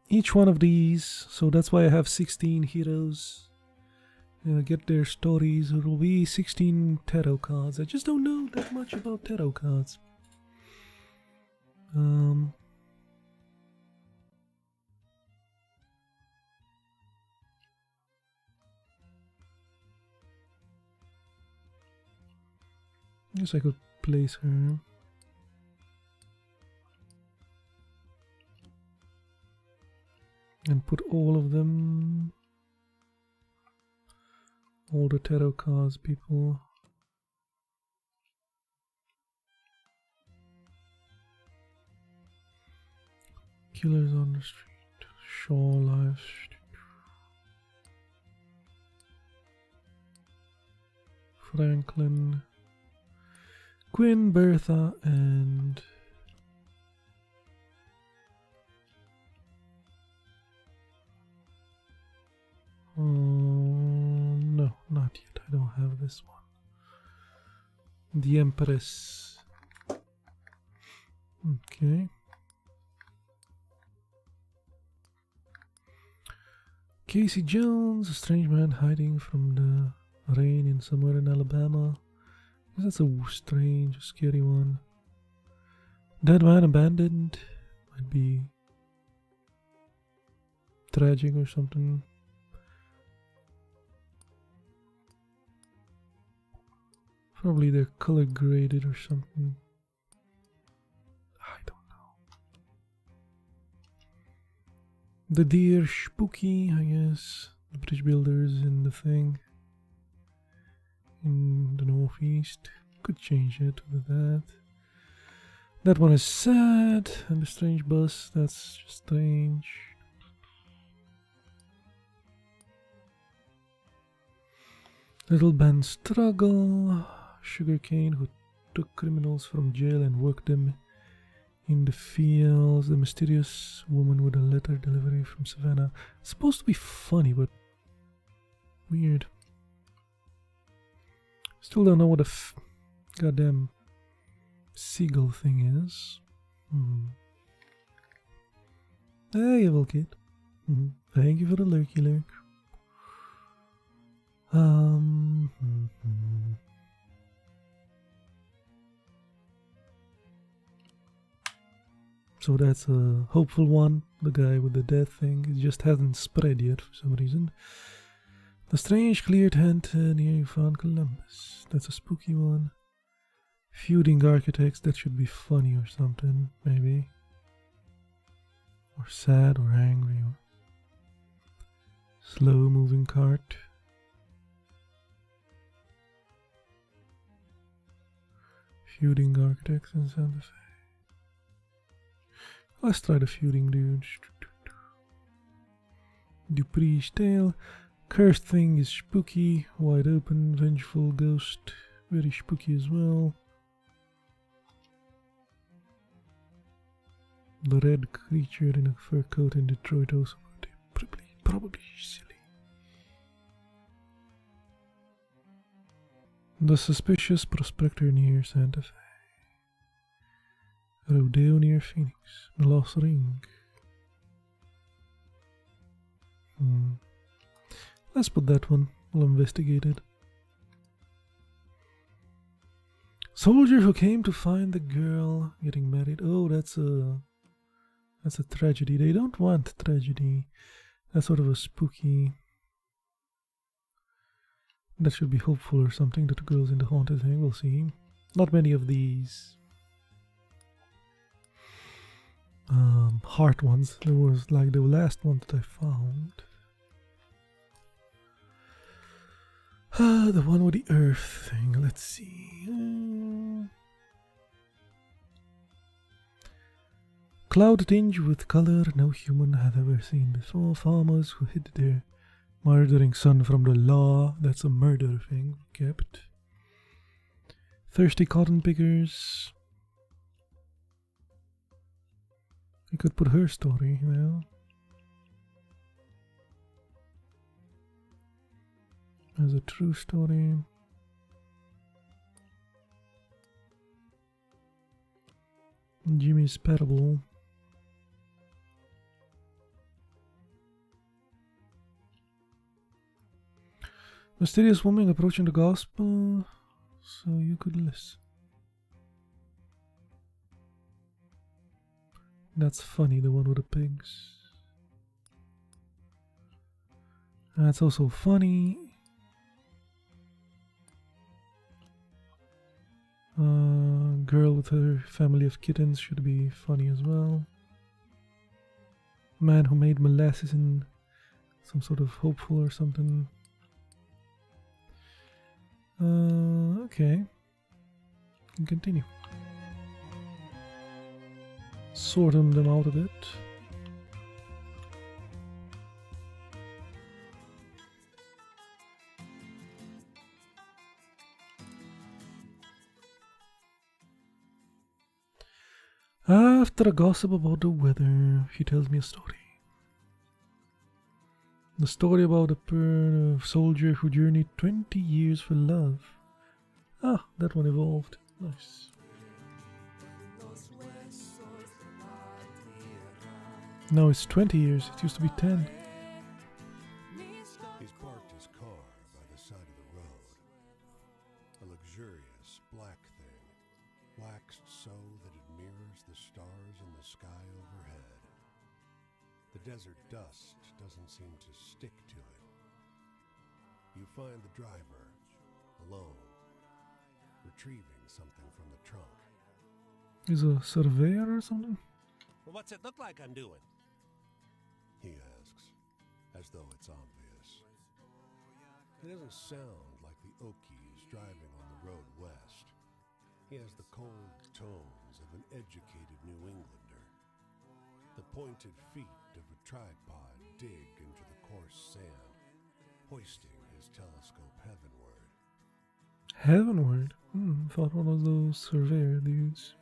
each one of these, so that's why I have 16 heroes, get their stories. There will be 16 tarot cards. I just don't know that much about tarot cards. Guess I could place her. And put all of them, all the tarot cards, people. Killers on the street, Shaw lives. Franklin, Quinn, Bertha, and no, not yet. I don't have this one. The Empress. Okay. Casey Jones, a strange man hiding from the rain in somewhere in Alabama. I guess that's a strange, scary one. Dead man abandoned. Might be tragic or something. Probably they're color graded or something. I don't know. The deer spooky, I guess. The bridge builders in the thing. In the northeast. Could change it with that. That one is sad. And the strange bus, that's just strange. Little band struggle. Sugarcane who took criminals from jail and worked them in the fields. The mysterious woman with a letter delivery from Savannah. It's supposed to be funny, but weird. Still don't know what the goddamn seagull thing is. Hey, evil kid. Thank you for the lurky lurk. So that's a hopeful one. The guy with the death thing. It just hasn't spread yet for some reason. The strange clear tent near you found Columbus. That's a spooky one. Feuding architects. That should be funny or something, maybe. Or sad or angry. Or slow moving cart. Feuding architects in Santa Fe. Let's try the feuding dudes. Dupree's tale. Cursed thing is spooky. Wide open. Vengeful ghost. Very spooky as well. The red creature in a fur coat in Detroit also. Probably silly. The suspicious prospector near Santa Fe. Rodeo near Phoenix. The lost ring. Let's put that one. We'll investigate it. Soldier who came to find the girl getting married. Oh, that's a tragedy. They don't want tragedy. That's sort of a spooky. That should be hopeful or something that the girl's in the haunted thing. We'll see. Not many of these heart ones. There was like the last one that I found. The one with the earth thing. Let's see. Cloud tinge with color no human had ever seen before. Farmers who hid their murdering son from the law. That's a murder thing. Kept. Thirsty cotton pickers. You could put her story, you know. As a true story. Jimmy's parable. Mysterious woman approaching the gospel, so you could listen. That's funny, the one with the pigs. That's also funny. Girl with her family of kittens should be funny as well. Man who made molasses in some sort of hopeful or something. Okay. Can continue. Sorting them out a bit. After a gossip about the weather, she tells me a story. The story about a soldier who journeyed 20 years for love. Ah, that one evolved. Nice. Now it's 20 years, it used to be 10. He's parked his car by the side of the road. A luxurious black thing, waxed so that it mirrors the stars in the sky overhead. The desert dust doesn't seem to stick to it. You find the driver, alone, retrieving something from the trunk. He's a surveyor or something? Well, what's it look like I'm doing? He asks, as though it's obvious. He doesn't sound like the Okies driving on the road west. He has the cold tones of an educated New Englander. The pointed feet of a tripod dig into the coarse sand, hoisting his telescope heavenward. Heavenward? Thought one of those surveyor dudes.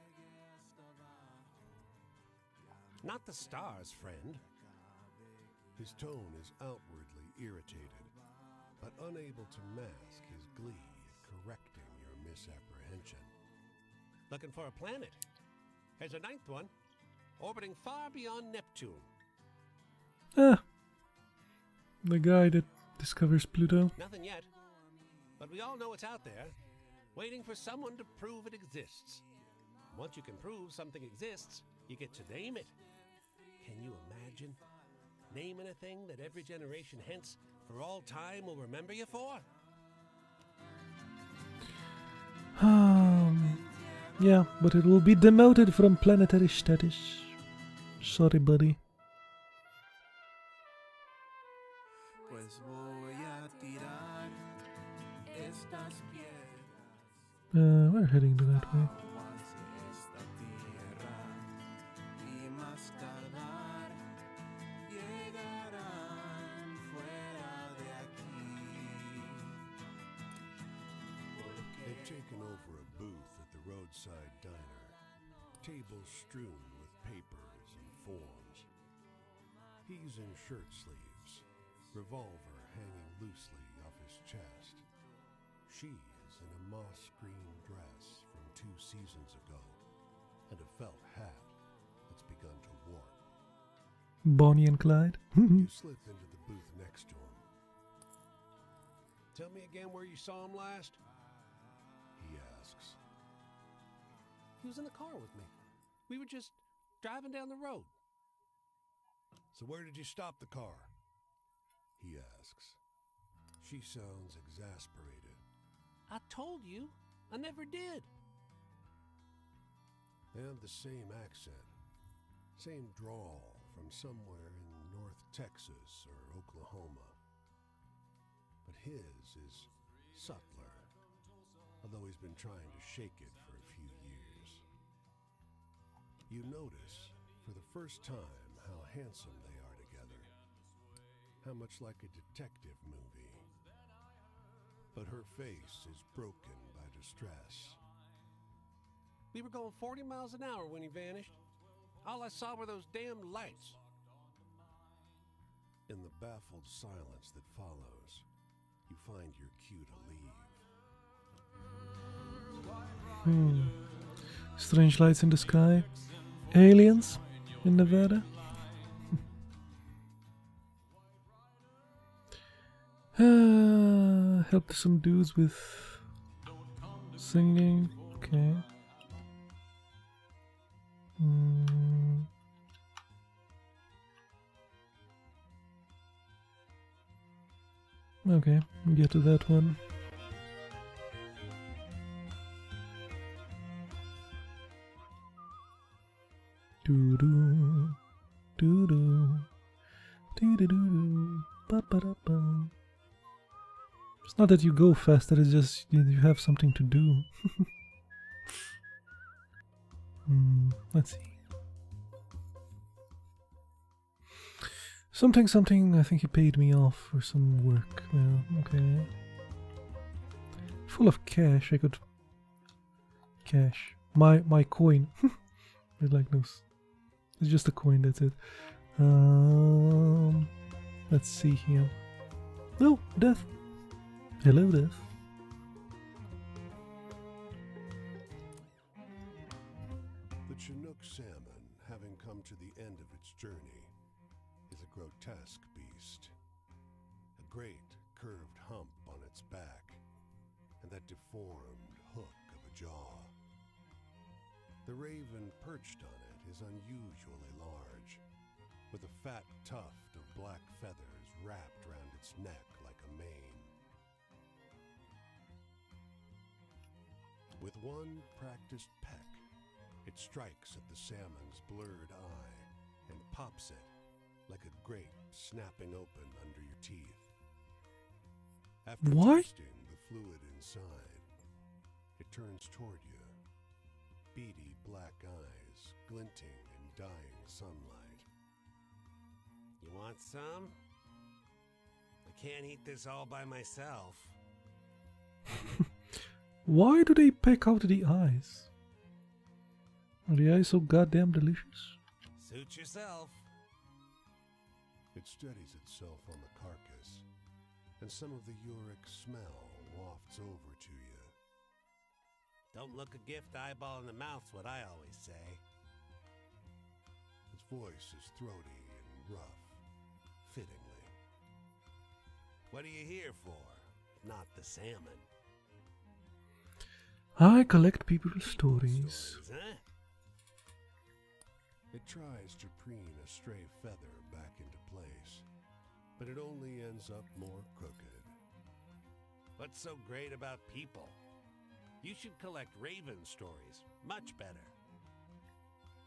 Not the stars, friend. His tone is outwardly irritated, but unable to mask his glee at correcting your misapprehension. Looking for a planet. There's a ninth one, orbiting far beyond Neptune. Ah, the guy that discovers Pluto. Nothing yet, but we all know it's out there, waiting for someone to prove it exists. Once you can prove something exists, you get to name it. Can you imagine naming a thing that every generation hence for all time will remember you for? Yeah, but it will be demoted from planetary status. Sorry, buddy. We're heading to that way. They've taken over a booth at the roadside diner, tables strewn with papers and forms. He's in shirt sleeves, revolver hanging loosely off his chest. She's in a moss green dress from 2 seasons ago, and a felt hat that's begun to warp. Bonnie and Clyde. You slip into the booth next to him. Tell me again where you saw him last? He asks. He was in the car with me. We were just driving down the road. So where did you stop the car? He asks. She sounds exasperated. I told you, I never did. And the same accent, same drawl from somewhere in North Texas or Oklahoma. But his is subtler, although he's been trying to shake it for a few years. You notice, for the first time, how handsome they are together. How much like a detective movie. But her face is broken by distress. We were going 40 miles an hour when he vanished. All I saw were those damn lights. In the baffled silence that follows, you find your cue to leave. Strange lights in the sky. Aliens in Nevada. Help some dudes with singing. Okay. Okay, get to that one. Doo doo, doo doo, doo doo doo, ba ba da ba. It's not that you go faster; it's just you have something to do. Let's see. Something. I think he paid me off for some work. Well, okay. Full of cash. I could cash my coin. I like those. It's just a coin. That's it. Let's see here. Oh, death. Hello, death. The Chinook salmon, having come to the end of its journey, is a grotesque beast. A great curved hump on its back, and that deformed hook of a jaw. The raven perched on it is unusually large, with a fat tuft of black feathers wrapped round its neck like a mane. With one practiced peck, it strikes at the salmon's blurred eye and pops it like a grape snapping open under your teeth. After What? tasting the fluid inside, it turns toward you, beady black eyes glinting in dying sunlight. You want some? I can't eat this all by myself. Why do they peck out the eyes? Are the eyes so goddamn delicious? Suit yourself. It steadies itself on the carcass, and some of the uric smell wafts over to you. Don't look a gift eyeball in the mouth's what I always say. Its voice is throaty and rough, fittingly. What are you here for? Not the salmon. I collect people's stories. Huh? It tries to preen a stray feather back into place, but it only ends up more crooked. What's so great about people? You should collect raven stories. Much better.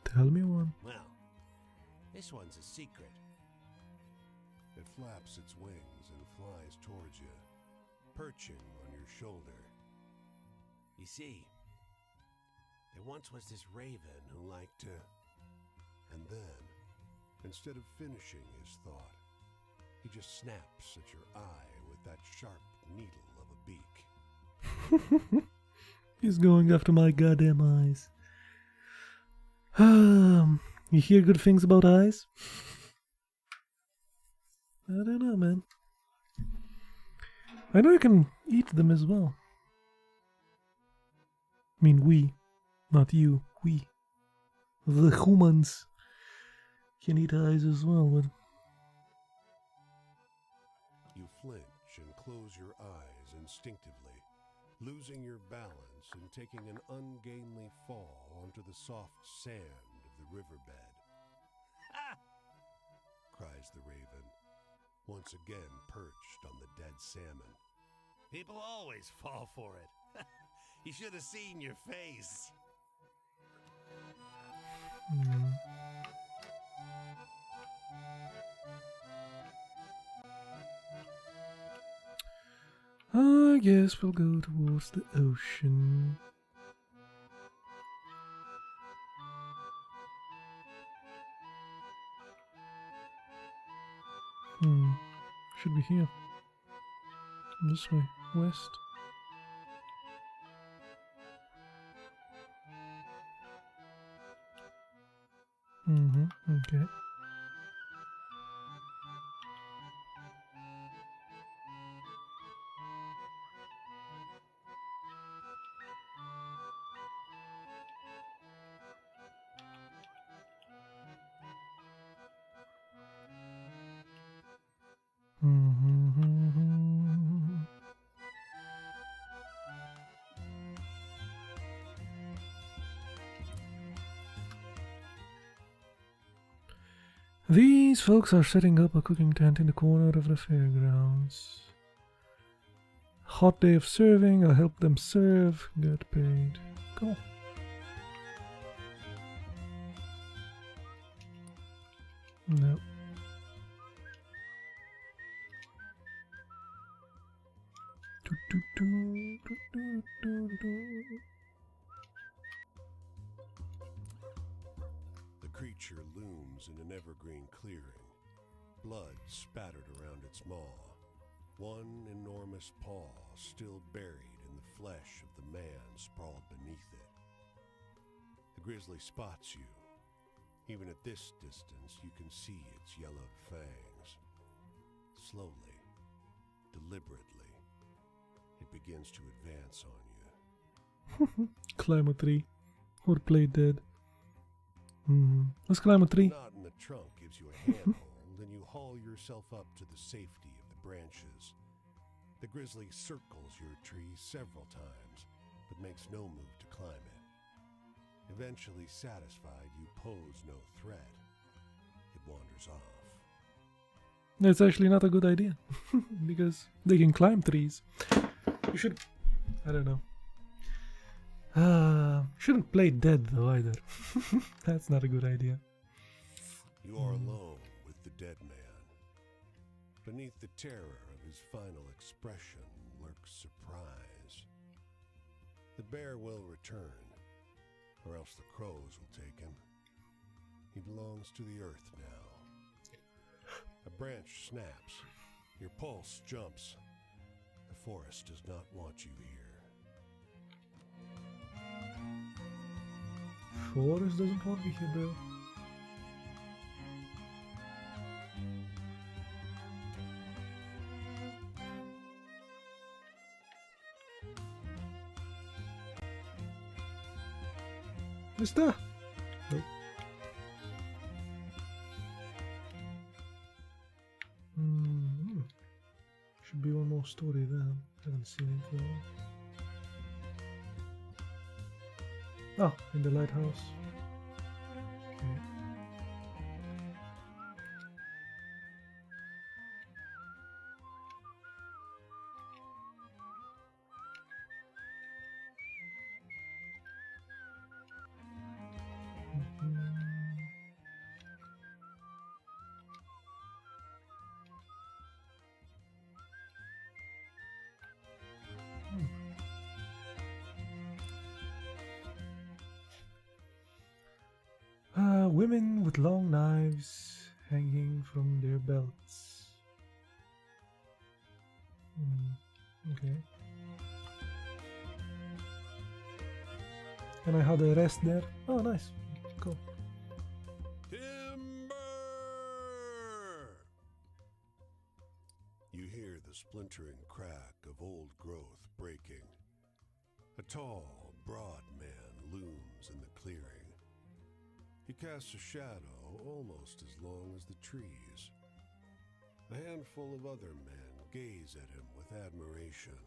Tell me one. Well, this one's a secret. It flaps its wings and flies towards you, perching on your shoulder. You see, there once was this raven who liked to... And then, instead of finishing his thought, he just snaps at your eye with that sharp needle of a beak. He's going after my goddamn eyes. You hear good things about eyes? I don't know, man. I know you can eat them as well. I mean, we. Not you. We. The humans can eat eyes as well, but... You flinch and close your eyes instinctively, losing your balance and taking an ungainly fall onto the soft sand of the riverbed. Ha! Cries the raven, once again perched on the dead salmon. People always fall for it. You should have seen your face. I guess we'll go towards the ocean. Should be here. This way, west. Okay. These folks are setting up a cooking tent in the corner of the fairgrounds. Hot day of serving, I'll help them serve, get paid. Cool. No. The creature looms in an evergreen clearing, blood spattered around its maw, one enormous paw still buried in the flesh of the man sprawled beneath it. The grizzly spots you. Even at this distance, you can see its yellowed fangs. Slowly, deliberately, it begins to advance on you. Climb a tree. Or play dead. Let's climb a tree. A knot in the trunk gives you a handhold, and you haul yourself up to the safety of the branches. The grizzly circles your tree several times, but makes no move to climb it. Eventually satisfied you pose no threat, it wanders off. That's actually not a good idea. Because they can climb trees. You should... I don't know. Shouldn't play dead though either. That's not a good idea. You are alone with the dead man. Beneath the terror of his final expression lurks surprise. The bear will return, or else the crows will take him. He belongs to the earth now. A branch snaps. Your pulse jumps. The forest does not want you here. Forest doesn't want me here, bro. Mister! Nope. Should be one more story there. Haven't seen it though. Oh, in the lighthouse. Okay. Women with long knives hanging from their belts. Okay. Can I have the rest there? Oh, nice. Cool. Timber! You hear the splintering crack of old growth breaking. A tall, broad man looms in the clearing. He casts a shadow almost as long as the trees. A handful of other men gaze at him with admiration.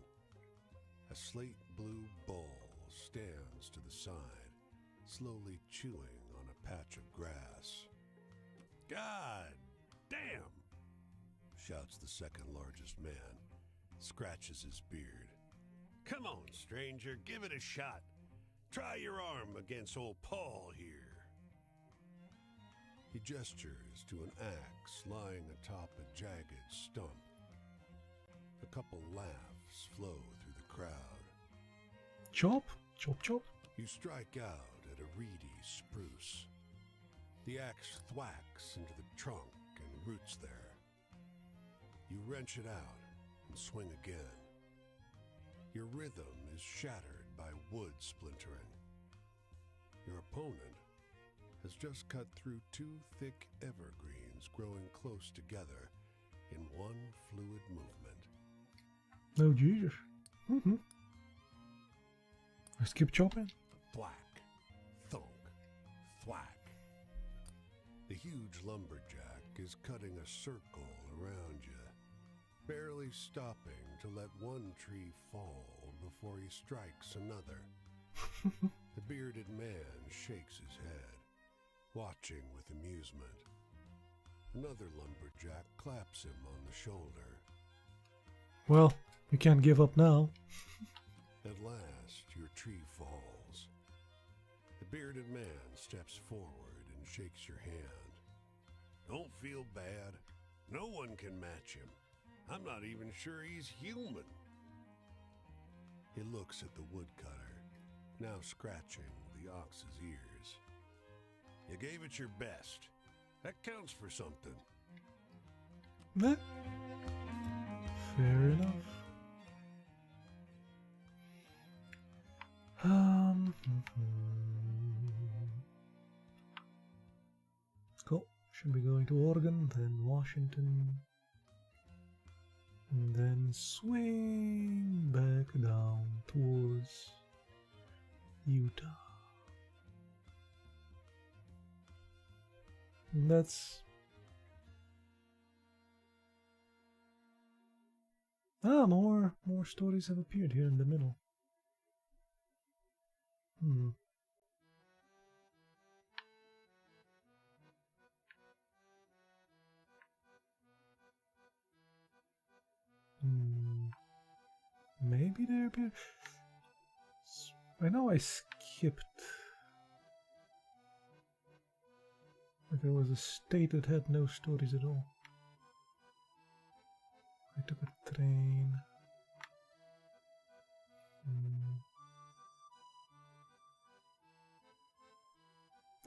A slate-blue bull stands to the side, slowly chewing on a patch of grass. "God damn!" shouts the second largest man, scratches his beard. "Come on, stranger, give it a shot. Try your arm against old Paul here." He gestures to an axe lying atop a jagged stump. A couple laughs flow through the crowd. Chop? Chop chop? You strike out at a reedy spruce. The axe thwacks into the trunk and roots there. You wrench it out and swing again. Your rhythm is shattered by wood splintering. Your opponent has just cut through two thick evergreens growing close together in one fluid movement. Oh, Jesus. Let's keep chopping. Thwack, thunk, thwack. The huge lumberjack is cutting a circle around you, barely stopping to let one tree fall before he strikes another. The bearded man shakes his head, watching with amusement. Another lumberjack claps him on the shoulder. Well, you can't give up now. At last, your tree falls. The bearded man steps forward and shakes your hand. Don't feel bad. No one can match him. I'm not even sure he's human. He looks at the woodcutter, now scratching the ox's ears. You gave it your best. That counts for something. Meh. Fair enough. Cool. Should be going to Oregon, then Washington, and then swing back down towards Utah. And that's more stories have appeared here in the middle. Maybe there appeared. I know I skipped. Like there was a state that had no stories at all. I took a train.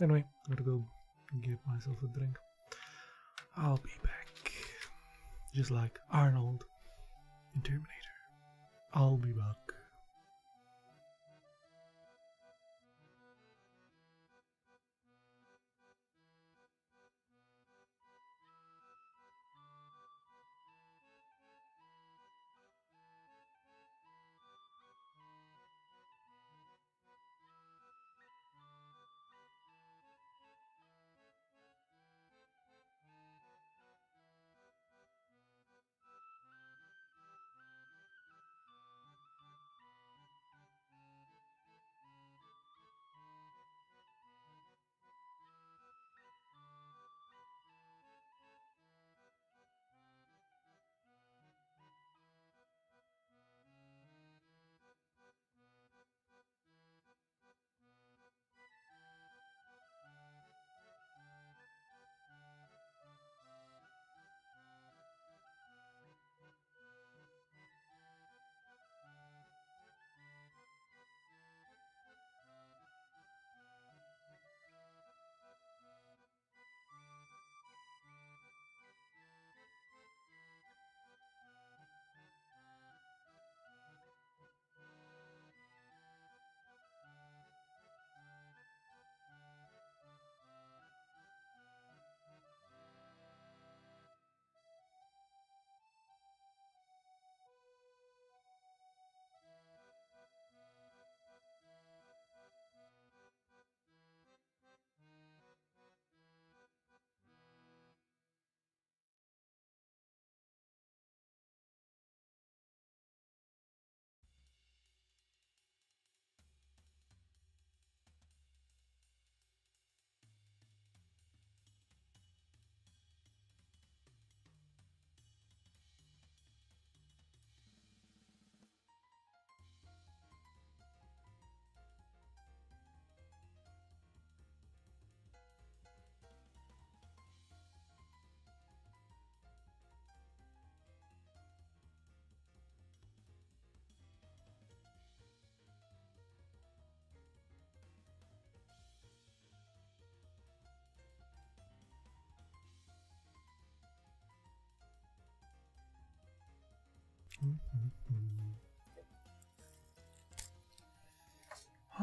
Anyway, gotta go get myself a drink. I'll be back. Just like Arnold in Terminator. I'll be back.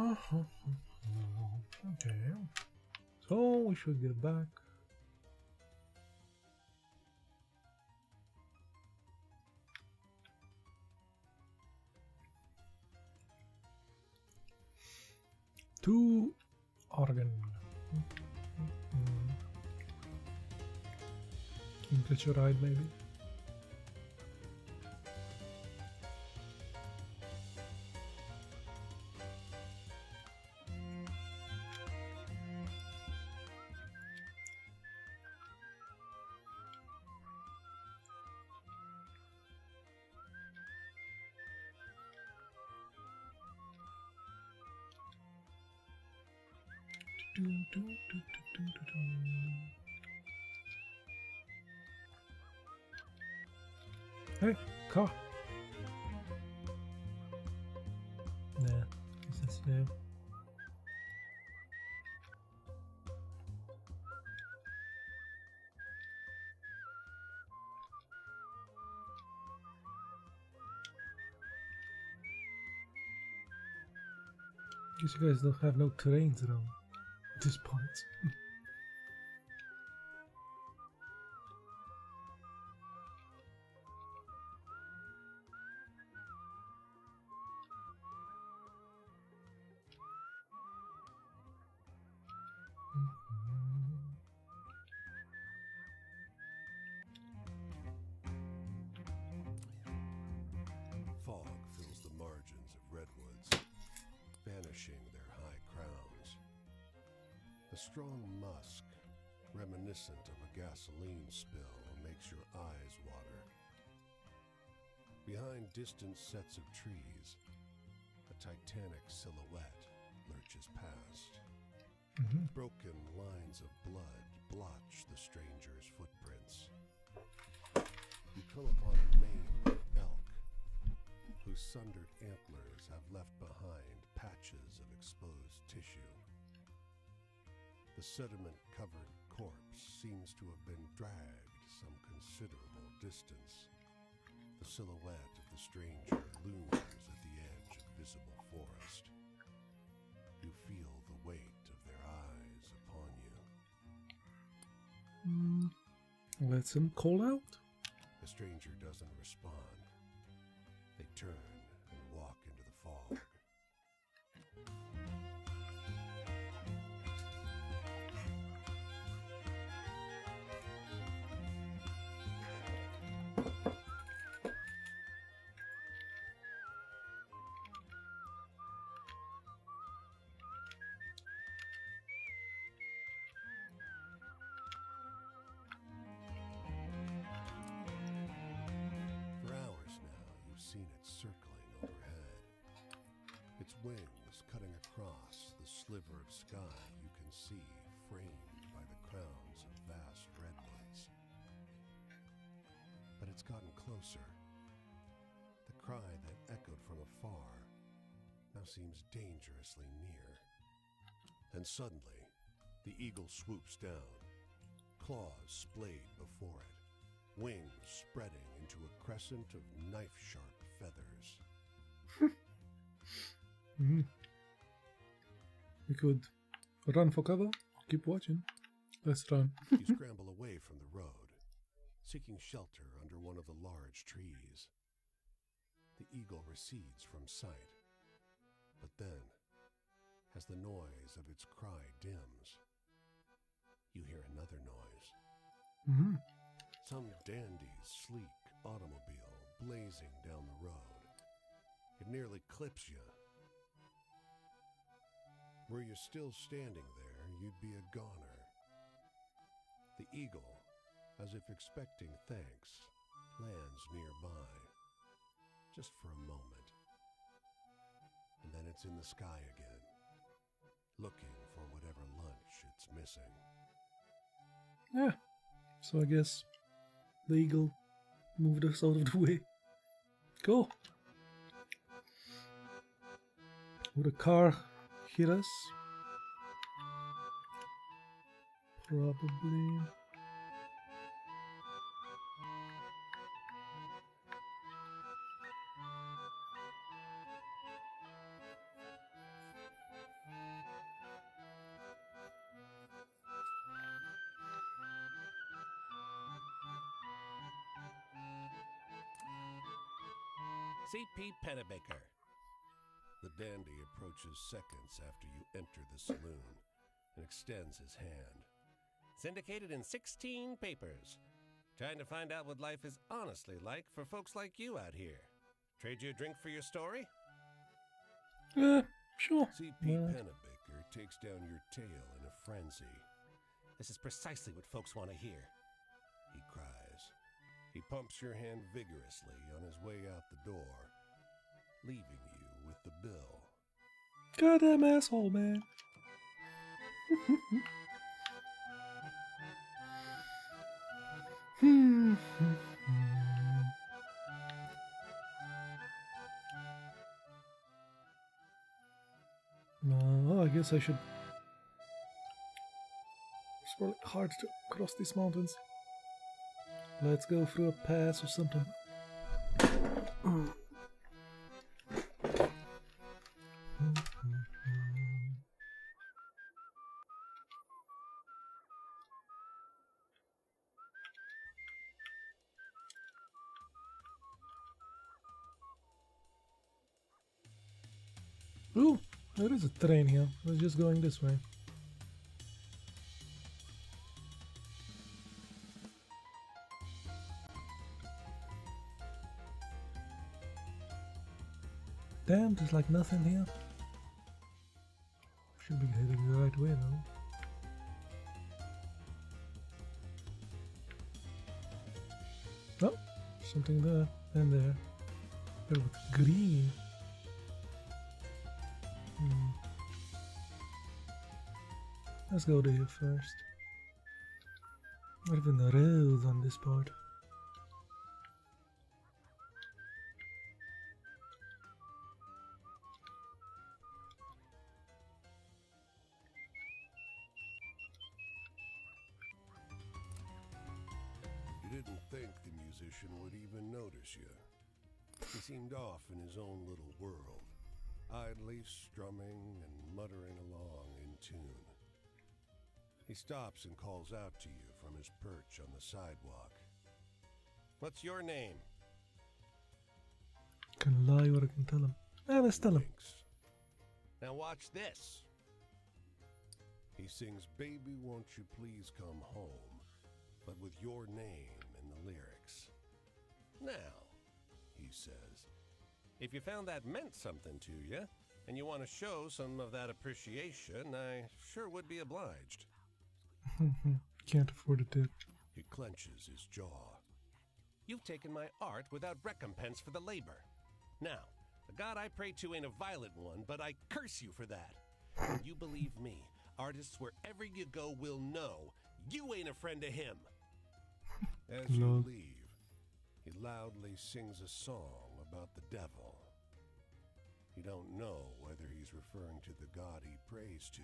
Okay, so we should get back. To Oregon. English ride maybe. Hey, car. Nah, guess that's no. Guess you guys don't have no terrains around this point. Fog fills the margins of redwoods, vanishing their high crowns. A strong musk, reminiscent of a gasoline spill, makes your eyes water. Behind distant sets of trees, a titanic silhouette lurches past. Broken lines of blood blotch the stranger's footprints. You come upon a maimed elk, whose sundered antlers have left behind patches of exposed tissue. The sediment-covered corpse seems to have been dragged some considerable distance. The silhouette of the stranger looms at the edge of visible forest. You feel the weight of their eyes upon you. Let them call out. The stranger doesn't respond. They turn and walk into the fog. For hours now, you've seen it circling overhead. Its wings cutting across the sliver of sky you can see framed by the crowns of vast redwoods. But it's gotten closer. The cry that echoed from afar now seems dangerously near. And suddenly, the eagle swoops down, claws splayed before it, wings spreading into a crescent of knife-sharp feathers. We could run for cover. Keep watching. Let's run. You scramble away from the road, seeking shelter under one of the large trees. The eagle recedes from sight, but then, as the noise of its cry dims, you hear another noise. Some dandy's sleek automobile blazing down the road. It nearly clips you. Were you still standing there, you'd be a goner. The eagle, as if expecting thanks, lands nearby, just for a moment. And then it's in the sky again, looking for whatever lunch it's missing. Yeah. So I guess the eagle moved us out of the way. Cool. Would a car hit us? Probably. C.P. Pennebaker. The dandy approaches seconds after you enter the saloon and extends his hand. Syndicated in 16 papers. Trying to find out what life is honestly like for folks like you out here. Trade you a drink for your story? Sure. C.P. Pennebaker takes down your tail in a frenzy. This is precisely what folks want to hear. He cries. He pumps your hand vigorously on his way out the door, leaving you with the bill. Goddamn asshole, man. No, I guess I should. It's really hard to cross these mountains. Let's go through a pass or something. Ooh, there is a train here. I was just going this way. Damn, there's like nothing here. Should be heading the right way now. Oh, something there and there. But with green. Let's go to here first. Not even the roads on this part. You didn't think the musician would even notice you. He seemed off in his own little world, idly strumming and muttering along in tune. He stops and calls out to you from his perch on the sidewalk. What's your name? Can lie or I can tell him. Let's tell him. Thinks. Now watch this. He sings "Baby, Won't You Please Come Home," but with your name in the lyrics. Now, he says, If you found that meant something to you, and you want to show some of that appreciation, I sure would be obliged. Can't afford a tip. he clenches his jaw. You've taken my art without recompense for the labor. Now, the god I pray to ain't a violent one, but I curse you for that. And you believe me, artists wherever you go will know you ain't a friend of him. As No. you leave, he loudly sings a song about the devil. You don't know whether he's referring to the god he prays to,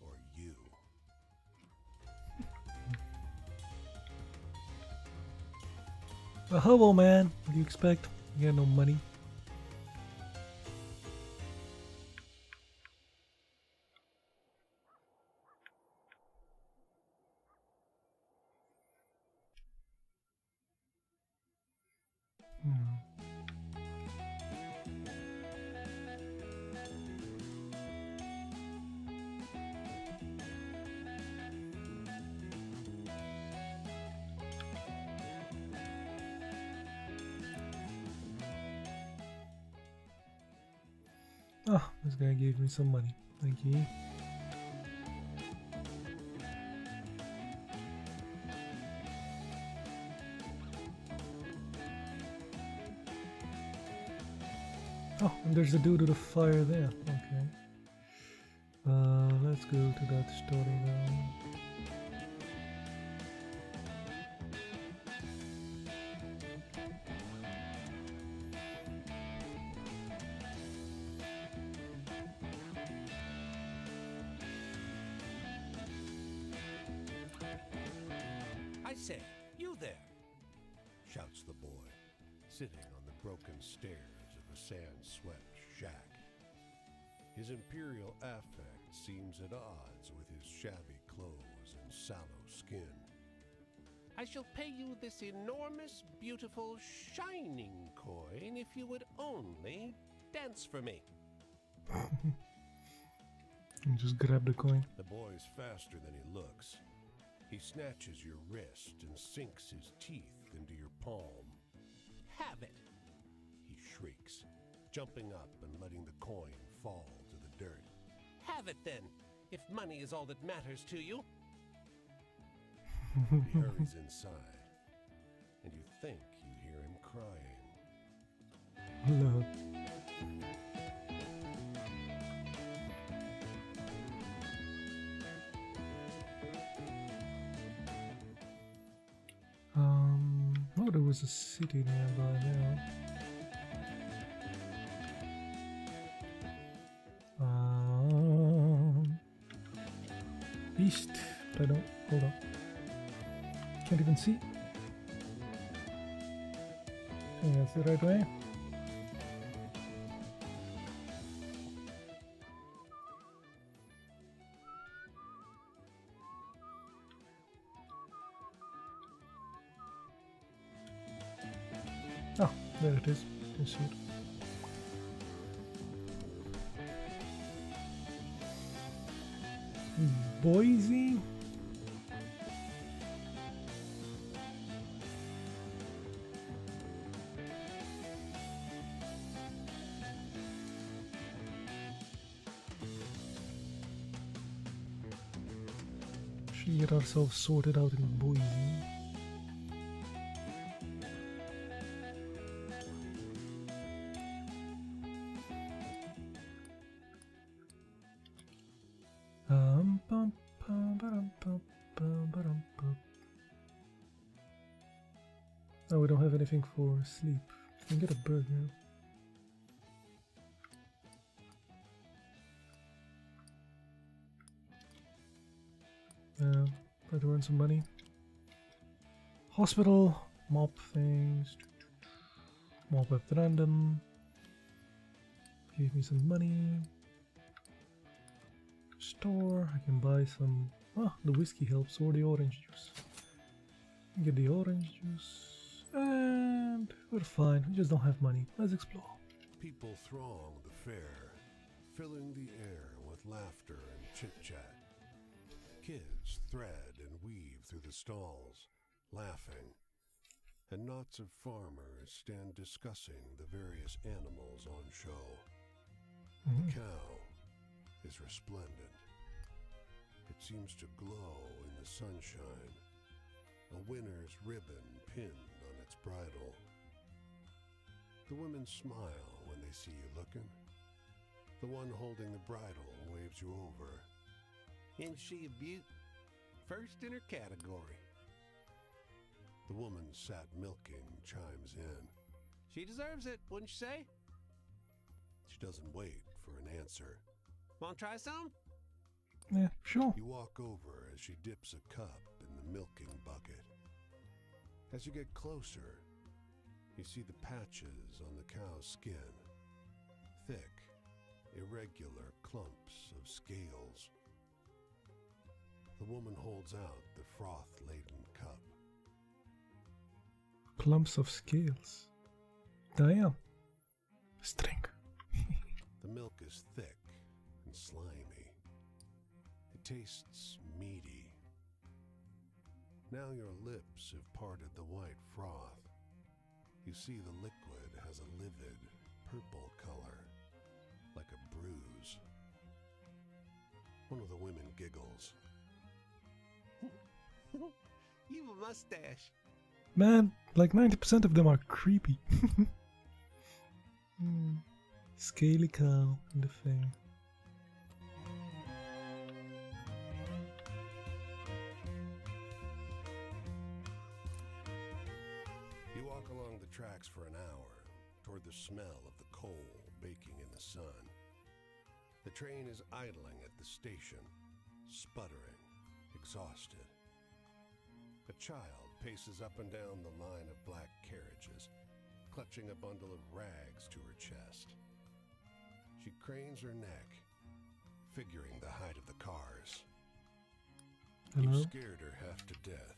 or you. A hobo, man. What do you expect? You got no money. Oh, this guy gave me some money. Thank you. Oh, and there's a dude with a fire there. Okay. Let's go to that story now. I say, you there. Shouts the boy, sitting on the broken stairs of a sand-swept shack. His imperial affect seems at odds with his shabby clothes and sallow skin. I shall pay you this enormous, beautiful, shining coin if you would only dance for me. And just grab the coin. The boy's faster than he looks. He snatches your wrist and sinks his teeth into your palm. Have it. He shrieks, jumping up and letting the coin fall to the dirt. Have it then, if money is all that matters to you. He hurries inside, and you think you hear him crying. Hello. thought there was a city nearby now. East, but I don't. Hold on. Can't even see. I think that's the right way. Oh, there it is. You see it. Boise? Should get ourselves sorted out in Boise. Oh, we don't have anything for sleep. We can get a bird now. Try to earn some money. Hospital, mop things. Mop at random. Give me some money. Store, I can buy some. Ah, the whiskey helps, or the orange juice. Get the orange juice. And we're fine, we just don't have money. Let's explore. People throng the fair, filling the air with laughter and chit-chat. Kids thread and weave through the stalls, laughing, and knots of farmers stand discussing the various animals on show. The cow is resplendent. It seems to glow in the sunshine. A winner's ribbon pinned on its bridle. The women smile when they see you looking. The one holding the bridle waves you over. Isn't she a beaut? First in her category. The woman sat milking chimes in. She deserves it, wouldn't you say? She doesn't wait for an answer. Want to try some? Yeah, sure. You walk over as she dips a cup in the milking bucket. As you get closer, you see the patches on the cow's skin. Thick, irregular clumps of scales. The woman holds out the froth-laden cup. Clumps of scales. Damn. Let's drink. The milk is thick and slimy. It tastes meaty. Now your lips have parted the white froth. You see the liquid has a livid purple color, like a bruise. One of the women giggles. You've a mustache. Man, like 90% of them are creepy. Scaly cow in the thing. You walk along the tracks for an hour, toward the smell of the coal baking in the sun. The train is idling at the station, sputtering, exhausted. A child paces up and down the line of black carriages, clutching a bundle of rags to her chest. She cranes her neck, figuring the height of the cars. Hello? You've scared her half to death.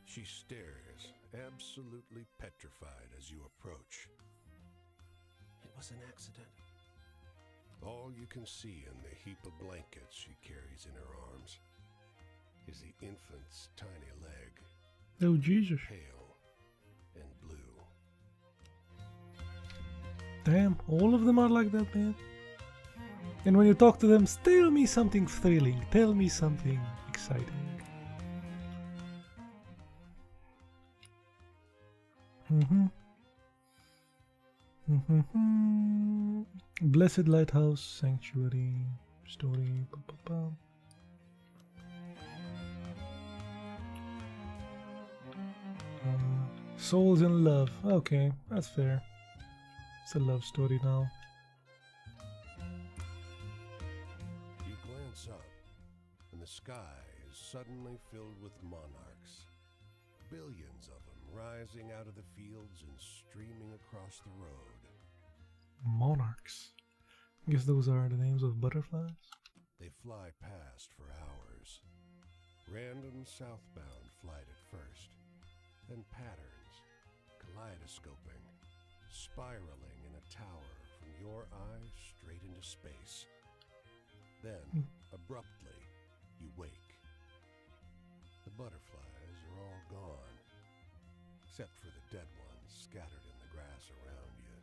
She stares, absolutely petrified as you approach. It was an accident. All you can see in the heap of blankets she carries in her arms is the infant's tiny leg, Oh, Jesus. pale and blue. Damn, all of them are like that, man. And when you talk to them, tell me something thrilling. Tell me something exciting. Blessed Lighthouse Sanctuary story. Souls in love. Okay, that's fair. It's a love story now. You glance up, and the sky is suddenly filled with monarchs. Billions of them rising out of the fields and streaming across the road. Monarchs. I guess those are the names of butterflies. They fly past for hours. Random southbound flight at first, then patterns, kaleidoscoping, spiraling in a tower from your eye straight into space. Then, abruptly, you wake. The butterflies are all gone, except for the dead ones scattered in the grass around you.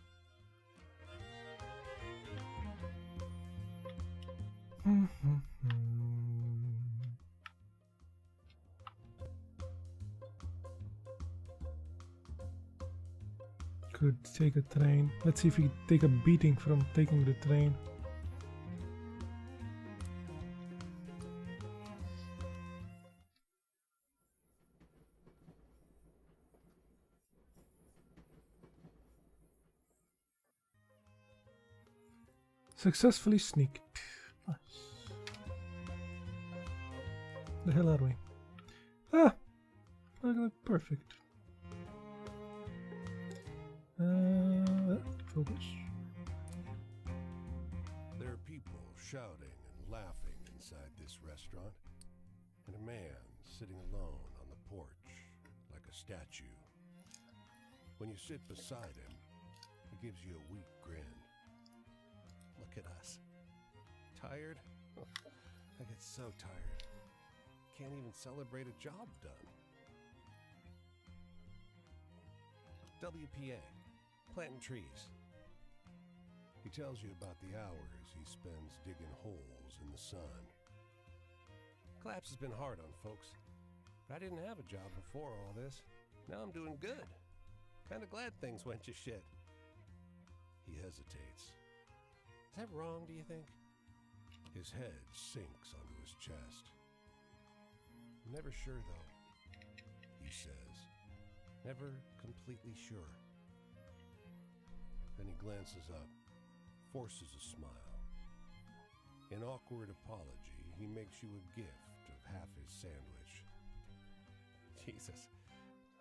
Could take a train. Let's see if we take a beating from taking the train. Successfully sneaked. Nice. The hell are we? Ah! Perfect. Focus. There are people shouting and laughing inside this restaurant, and a man sitting alone on the porch like a statue. When you sit beside him, he gives you a weak grin. Look at us. Tired? I get so tired. Can't even celebrate a job done. WPA, planting trees. He tells you about the hours he spends digging holes in the sun. Collapse has been hard on folks, but I didn't have a job before all this. Now I'm doing good. Kinda glad things went to shit. He hesitates. Is that wrong, do you think? His head sinks onto his chest. I'm never sure, though, he says. Never completely sure. Then he glances up, forces a smile. In awkward apology, he makes you a gift of half his sandwich. Jesus,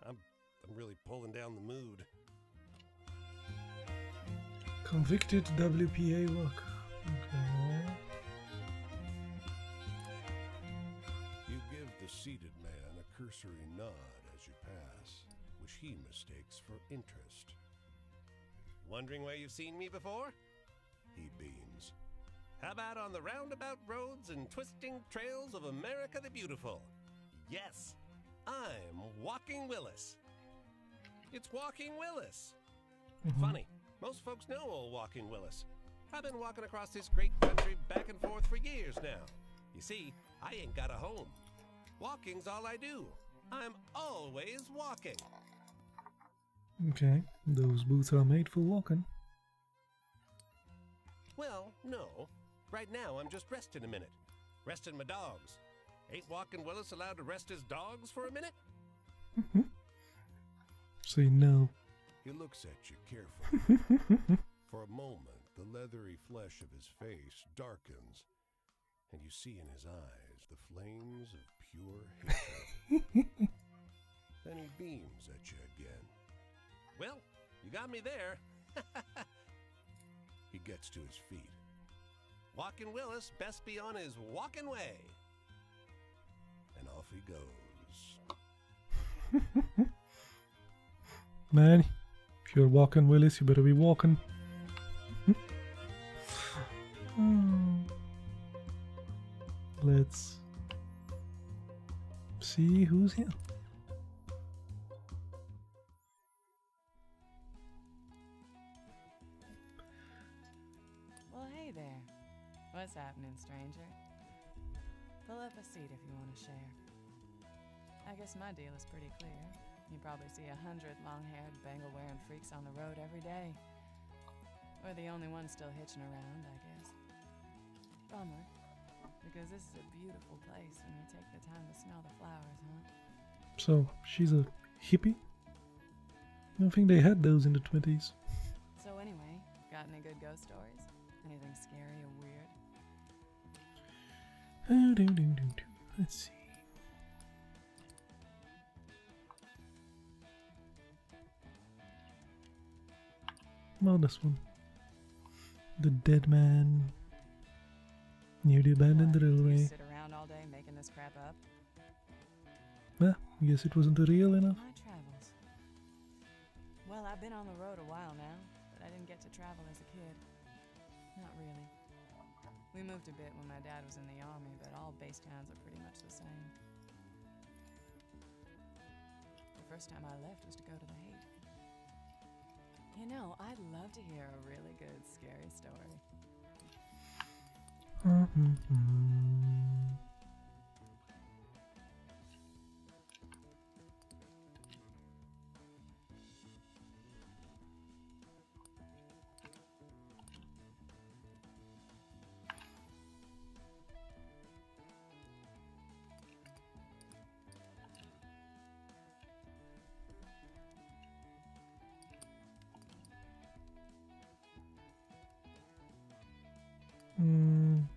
I'm really pulling down the mood. Convicted WPA worker. Okay. You give the seated man a cursory nod as you pass, which he mistakes for interest. Wondering where you've seen me before? He beams. How about on the roundabout roads and twisting trails of America the Beautiful? Yes, I'm Walking Willis. It's Walking Willis. Funny, most folks know old Walking Willis. I've been walking across this great country back and forth for years now. You see, I ain't got a home. Walking's all I do. I'm always walking. Okay, those boots are made for walking. Well, no. Right now, I'm just resting a minute. Resting my dogs. Ain't Walking Willis allowed to rest his dogs for a minute? Say no. He looks at you carefully. For a moment, the leathery flesh of his face darkens, and you see in his eyes the flames of pure hatred. Then he beams at you again. Well, you got me there. He gets to his feet. Walking Willis best be on his walking way. And off he goes. Man, if you're walking Willis, you better be walking. Let's see who's here. Well, hey there. What's happening, stranger? Pull up a seat if you want to share. I guess my deal is pretty clear. You probably see 100 long-haired, bangle-wearing freaks on the road every day. We're the only ones still hitching around, I guess. Bummer, because this is a beautiful place when you take the time to smell the flowers, huh? So, she's a hippie? I don't think they had those in the 20s. So anyway, got any good ghost stories? Anything scary or weird? Let's see. Well, this one. The dead man near the abandoned What, railway. You sit around all day making this crap up? Well, I guess it wasn't real enough. My travels. Well, I've been on the road a while now, but I didn't get to travel as a kid. Not really. We moved a bit when my dad was in the army, but all base towns are pretty much the same. The first time I left was to go to the Hague. You know, I'd love to hear a really good, scary story.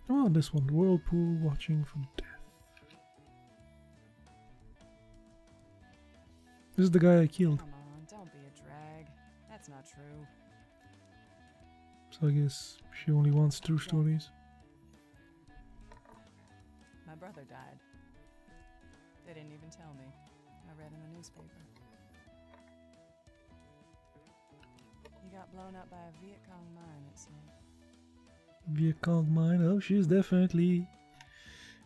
Oh, this one. Whirlpool watching for death. This is the guy I killed. Come on, don't be a drag. That's not true. So I guess she only wants true stories. My brother died. They didn't even tell me. I read in the newspaper. He got blown up by a Viet Cong mine, it said. Viet Cong mine. Oh, she's definitely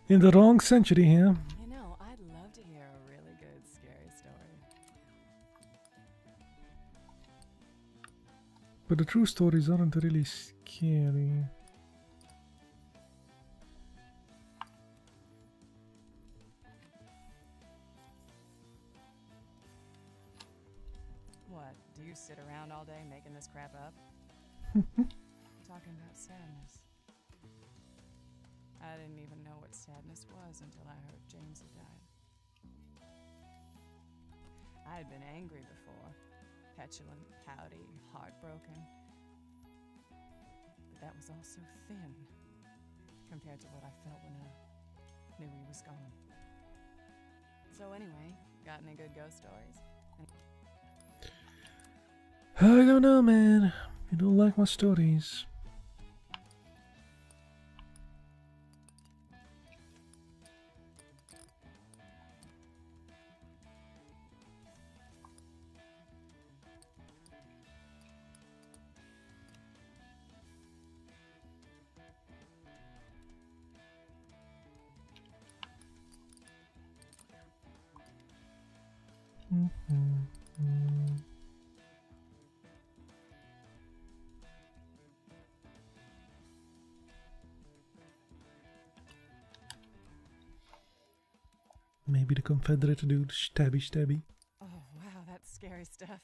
in the wrong century here. You know, I'd love to hear a really good, scary story. But the true stories aren't really scary. What, do you sit around all day making this crap up? Talking about sadness. I didn't even know what sadness was until I heard James had died. I had been angry before. Petulant, pouty, heartbroken. But that was all so thin compared to what I felt when I knew he was gone. So anyway, got any good ghost stories? I don't know, man. You don't like my stories. Maybe the Confederate dude, stabby. Oh, wow, that's scary stuff.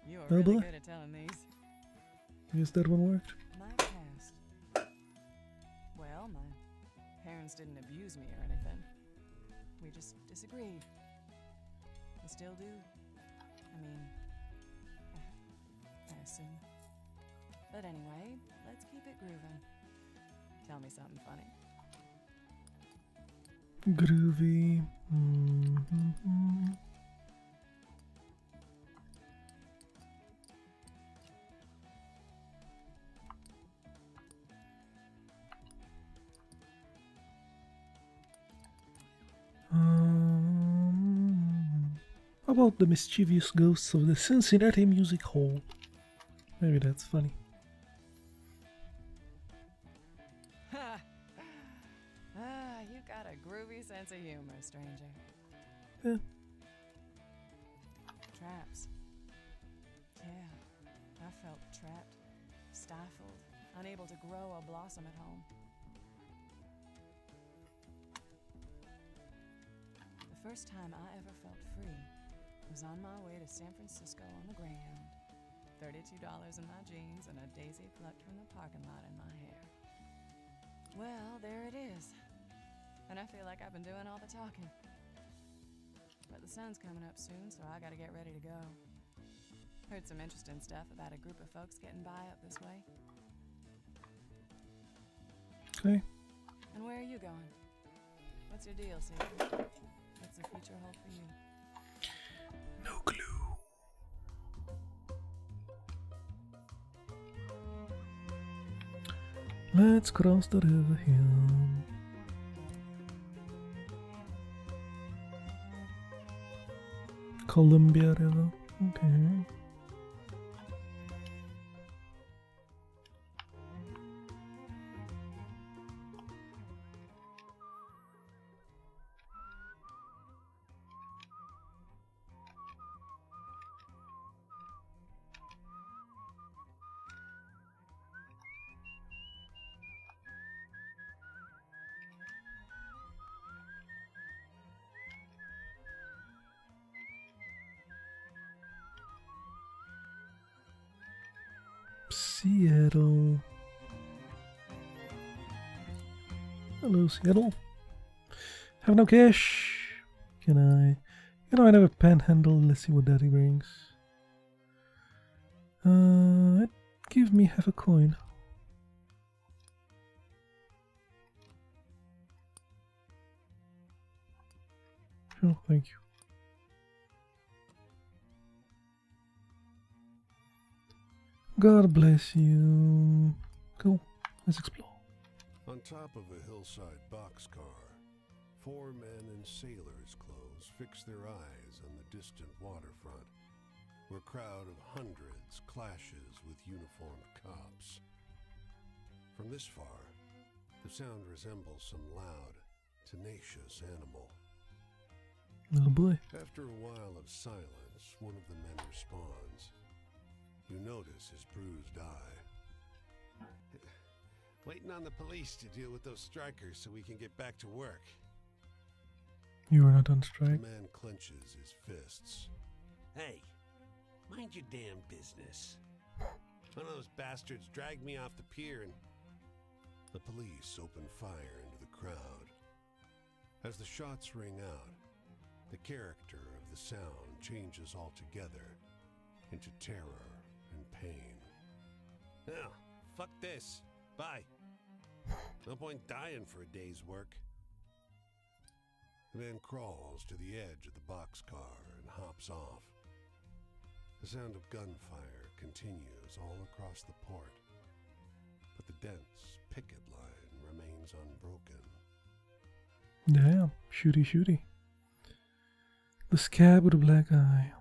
You are Oh, really boy. good at telling these. Yes, that one worked. My past. Well, my parents didn't abuse me or anything. We just disagreed. We still do. I mean, I assume. But anyway, let's keep it grooving. Tell me something funny. Groovy. How about the mischievous ghosts of the Cincinnati Music Hall? Maybe that's funny. You got a groovy sense of humor, stranger. Yeah. Traps. Yeah, I felt trapped, stifled, unable to grow or blossom at home. The first time I ever felt free was on my way to San Francisco on the Greyhound. $32 in my jeans and a daisy plucked from the parking lot in my hair. Well, there it is. And I feel like I've been doing all the talking. But the sun's coming up soon, so I gotta get ready to go. Heard some interesting stuff about a group of folks getting by up this way. Okay. And where are you going? What's your deal, Caesar? What's the future hold for you? No clue. Let's cross the river here. Columbia River. Okay. Seattle. Hello, Seattle. Have no cash. Can I? I have a panhandle. Let's see what that brings. Give me half a coin. Sure, thank you. God bless you. Cool. Let's explore. On top of a hillside boxcar, 4 men in sailors' clothes fix their eyes on the distant waterfront, where a crowd of hundreds clashes with uniformed cops. From this far, the sound resembles some loud, tenacious animal. Oh boy. After a while of silence, one of the men responds. You notice his bruised eye. Waiting on the police to deal with those strikers so we can get back to work. You are not on strike. The man clenches his fists. Hey, mind your damn business. One of those bastards dragged me off the pier and... The police open fire into the crowd. As the shots ring out, the character of the sound changes altogether into terror and pain. Oh, fuck this. Bye. No point dying for a day's work. The man crawls to the edge of the boxcar and hops off. The sound of gunfire continues all across the port, but the dense picket line remains unbroken. Damn, shooty shooty. The scab with a black eye.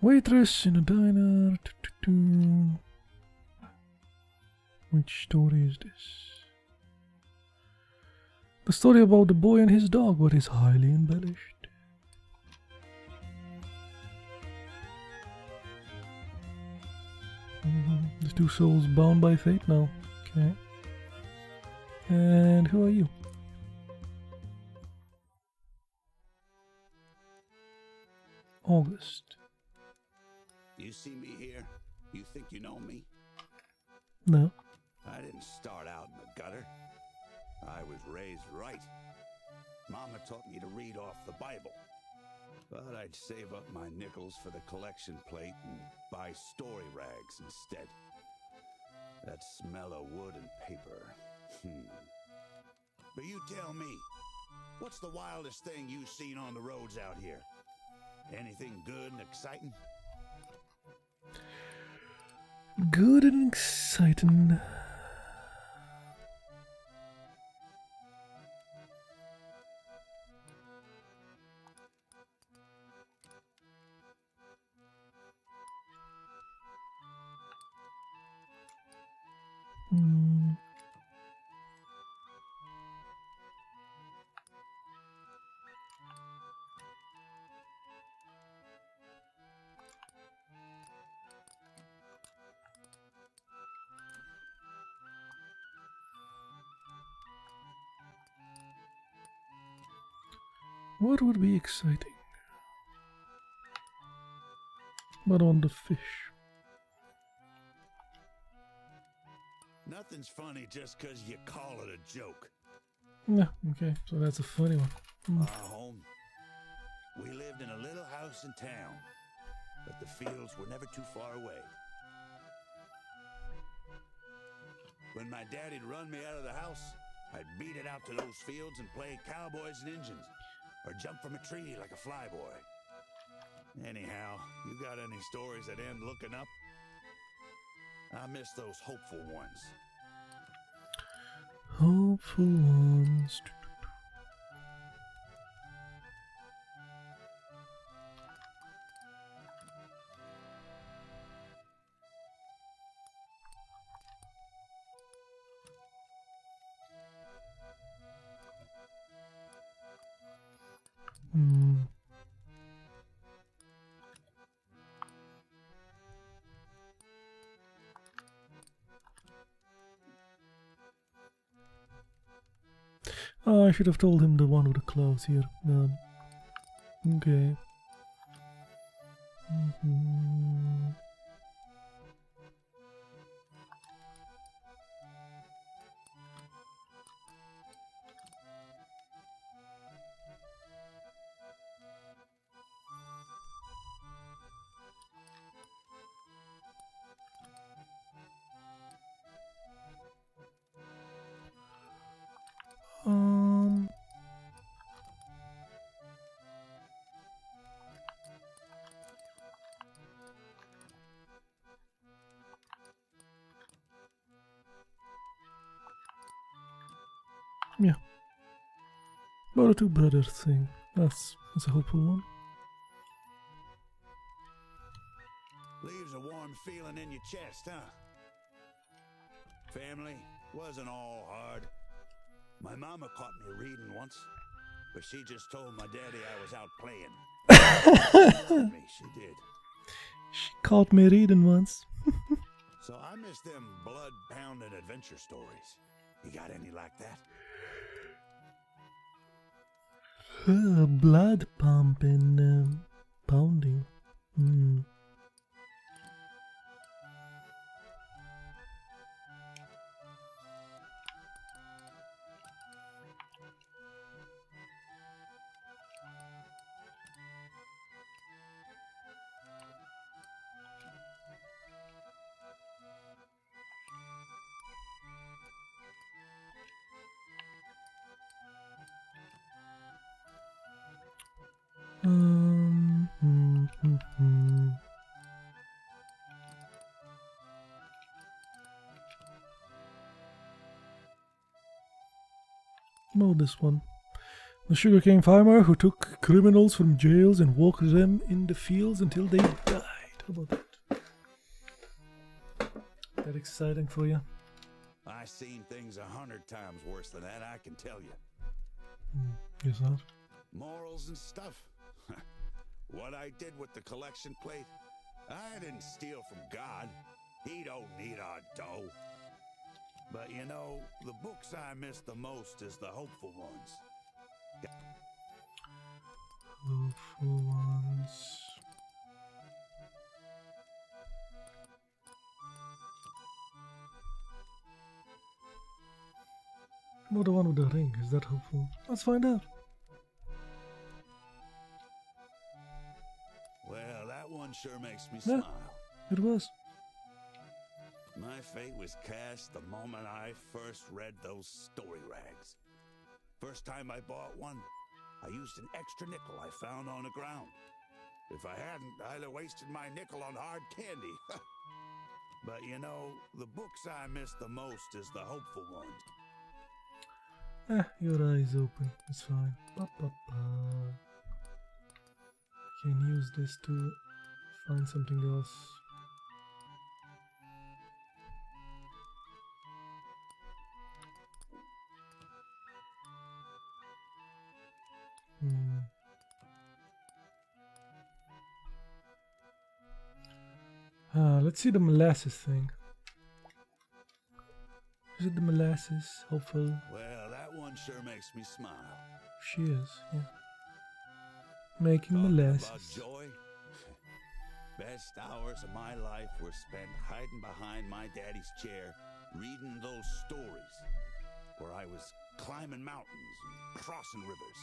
Waitress in a diner. Which story is this? The story about the boy and his dog, but is highly embellished. The 2 souls bound by fate now. Okay. And who are you? August. You see me here? You think you know me? No. I didn't start out in the gutter. I was raised right. Mama taught me to read off the Bible. But I'd save up my nickels for the collection plate and buy story rags instead. That smell of wood and paper. But you tell me, what's the wildest thing you've seen on the roads out here? Anything good and exciting? Good and exciting. What would be exciting? But on the fish. Nothing's funny just 'cause you call it a joke. Yeah, okay, so that's a funny one. Our home. We lived in a little house in town, but the fields were never too far away. When my daddy'd run me out of the house, I'd beat it out to those fields and play cowboys and Injuns, or jump from a tree like a flyboy. Anyhow, you got any stories that end looking up? I miss those hopeful ones. Hopeful ones. Oh, I should have told him the one with the claws here. Okay. Yeah. About a two brothers thing. That's a hopeful one. Leaves a warm feeling in your chest, huh? Family wasn't all hard. My mama caught me reading once, but she just told my daddy I was out playing. She did. She caught me reading once. So I miss them blood-pounding adventure stories. You got any like that? Blood pumping, pounding. No, this one. The sugarcane farmer who took criminals from jails and walked them in the fields until they died. How about that? That exciting for you? I seen things 100 times worse than that, I can tell you. Guess not. Morals and stuff. What I did with the collection plate, I didn't steal from God. He don't need our dough. But you know, the books I miss the most is the hopeful ones. Hopeful ones. What the one with the ring? Is that hopeful? Let's find out. Well, that one sure makes me smile. It was. My fate was cast the moment I first read those story rags. First time I bought one, I used an extra nickel I found on the ground. If I hadn't, I'd have wasted my nickel on hard candy. But you know, the books I miss the most is the hopeful ones. Your eyes open. It's fine. Can use this to find something else. Let's see the molasses thing. Is it the molasses? Hopeful. Well, that one sure makes me smile. She is, yeah. Making molasses. About joy? Best hours of my life were spent hiding behind my daddy's chair, reading those stories where I was climbing mountains and crossing rivers.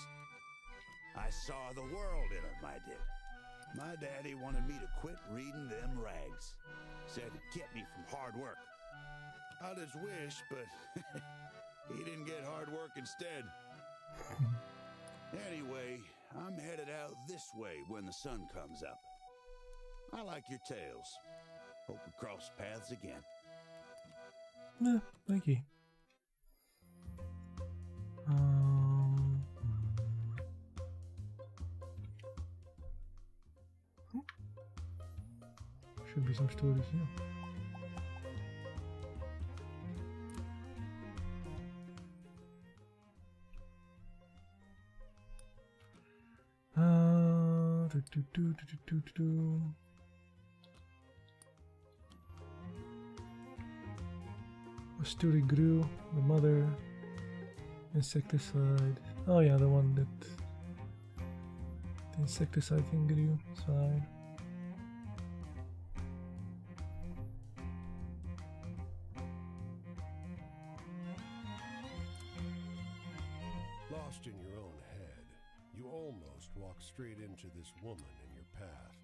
I saw the world in them, I did. My daddy wanted me to quit reading them rags. Said it kept me from hard work. I just wish, but he didn't get hard work instead. Anyway, I'm headed out this way when the sun comes up. I like your tales. Hope we cross paths again. Yeah, thank you. Should be some stories here. A story grew. The mother. Insecticide. Oh yeah, the one that the insecticide thing grew. Side. Lost in your own head, you almost walk straight into this woman in your path.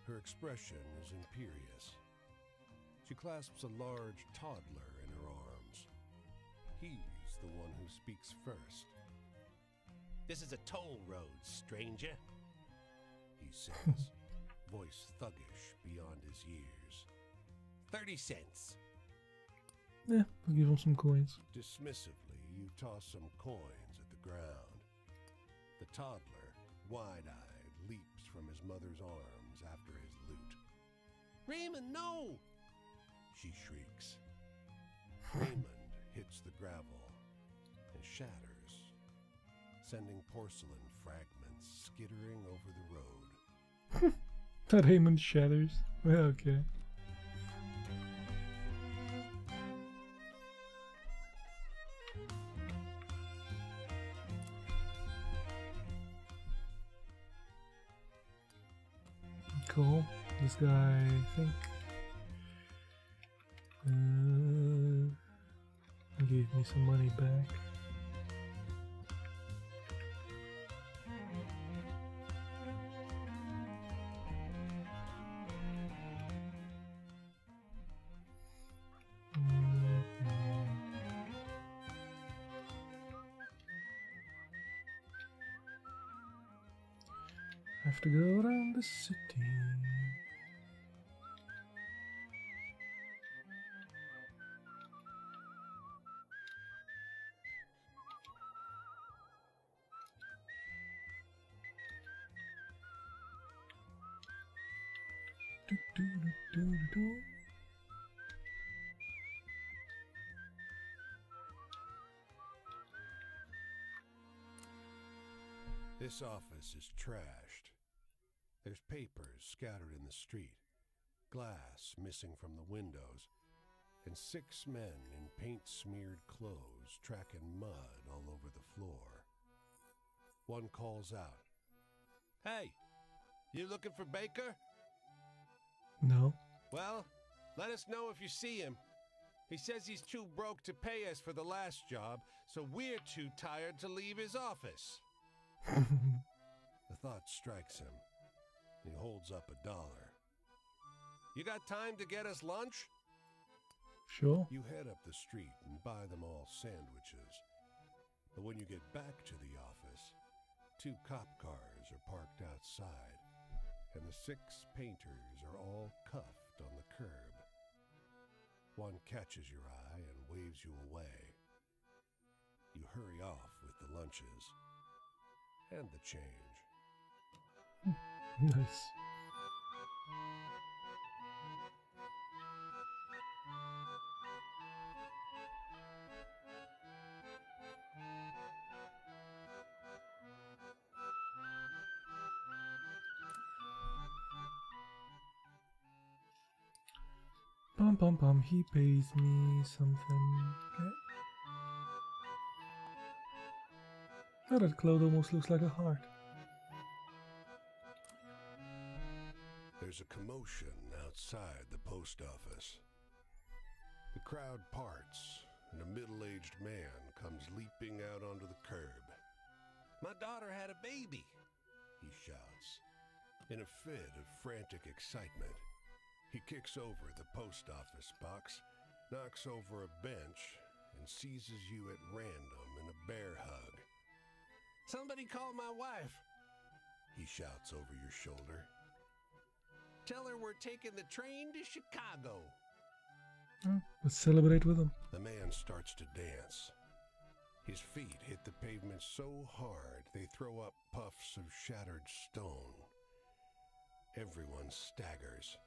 Her expression is imperious. She clasps a large toddler in her arms. He's the one who speaks first. This is a toll road, stranger, He says, voice thuggish beyond his years. 30 cents. Yeah, I'll give him some coins. Dismissively, you toss some coins at the ground. The toddler, wide-eyed, leaps from his mother's arms after his loot. Raymond, no! She shrieks. Raymond hits the gravel and shatters, sending porcelain fragments skittering over the road. That Raymond shatters. Yeah, okay. Cool. This guy, I think, gave me some money back. Have to go around the city. This office is trashed. There's papers scattered in the street, glass missing from the windows, and 6 men in paint-smeared clothes tracking mud all over the floor. One calls out, Hey, you looking for Baker? No. Well, let us know if you see him. He says he's too broke to pay us for the last job, so we're too tired to leave his office. The thought strikes him. He holds up $1. You got time to get us lunch? Sure. You head up the street and buy them all sandwiches. But when you get back to the office, 2 cop cars are parked outside, and the 6 painters are all cuffed on the curb. One catches your eye and waves you away. You hurry off with the lunches and the change. Nice. Pum pum pum, he pays me something. Okay. Oh, that cloud almost looks like a heart. There's a commotion outside the post office. The crowd parts, and a middle-aged man comes leaping out onto the curb. My daughter had a baby. He shouts. In a fit of frantic excitement, he kicks over the post office box, knocks over a bench, and seizes you at random in a bear hug. Somebody call my wife. He shouts over your shoulder. Tell her we're taking the train to Chicago. Let's celebrate with him. The man starts to dance. His feet hit the pavement so hard they throw up puffs of shattered stone. Everyone staggers.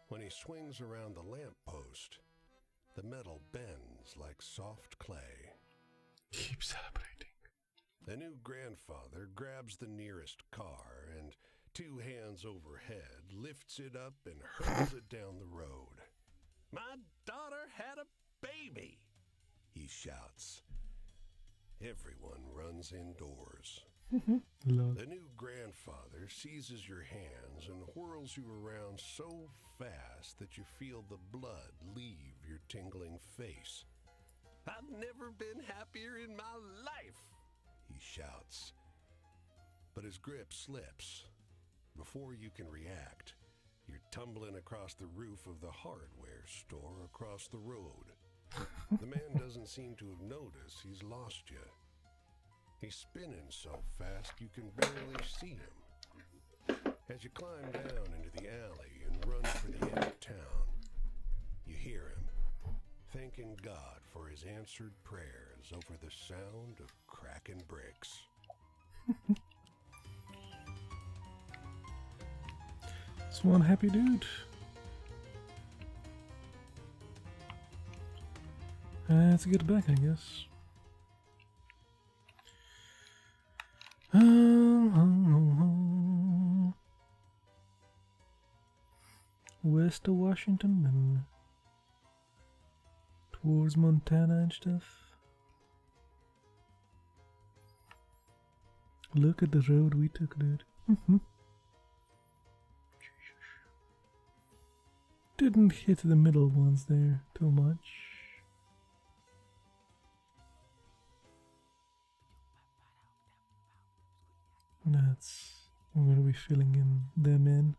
When he swings around the lamppost, the metal bends like soft clay. Keep celebrating. The new grandfather grabs the nearest car and, 2 hands overhead, lifts it up and hurls it down the road. My daughter had a baby, he shouts. Everyone runs indoors. Love. The new grandfather seizes your hands and whirls you around so fast that you feel the blood leave your tingling face. I've never been happier in my life, he shouts. But his grip slips. Before you can react, you're tumbling across the roof of the hardware store across the road. The man doesn't seem to have noticed he's lost you. He's spinning so fast you can barely see him. As you climb down into the alley and run for the end of town, you hear him, thanking God for his answered prayers over the sound of cracking bricks. It's one happy dude. Let's get back, I guess. West of Washington and towards Montana and stuff. Look at the road we took, dude. Didn't hit the middle ones there too much. That's I'm gonna be filling in them in.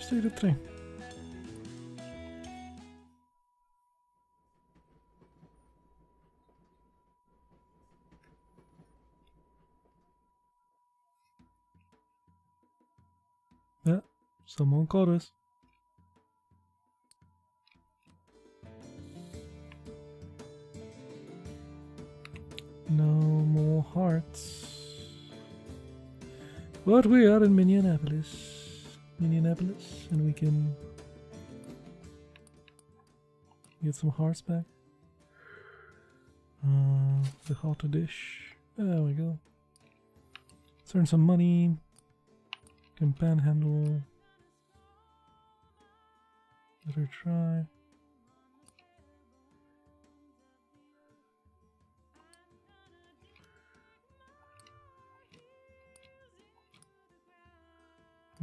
Stay to 3. Yeah, someone caught us. No more hearts. But we are in Minneapolis, and we can get some hearts back. The hot dish. There we go. Let's earn some money. Can panhandle. Let her try.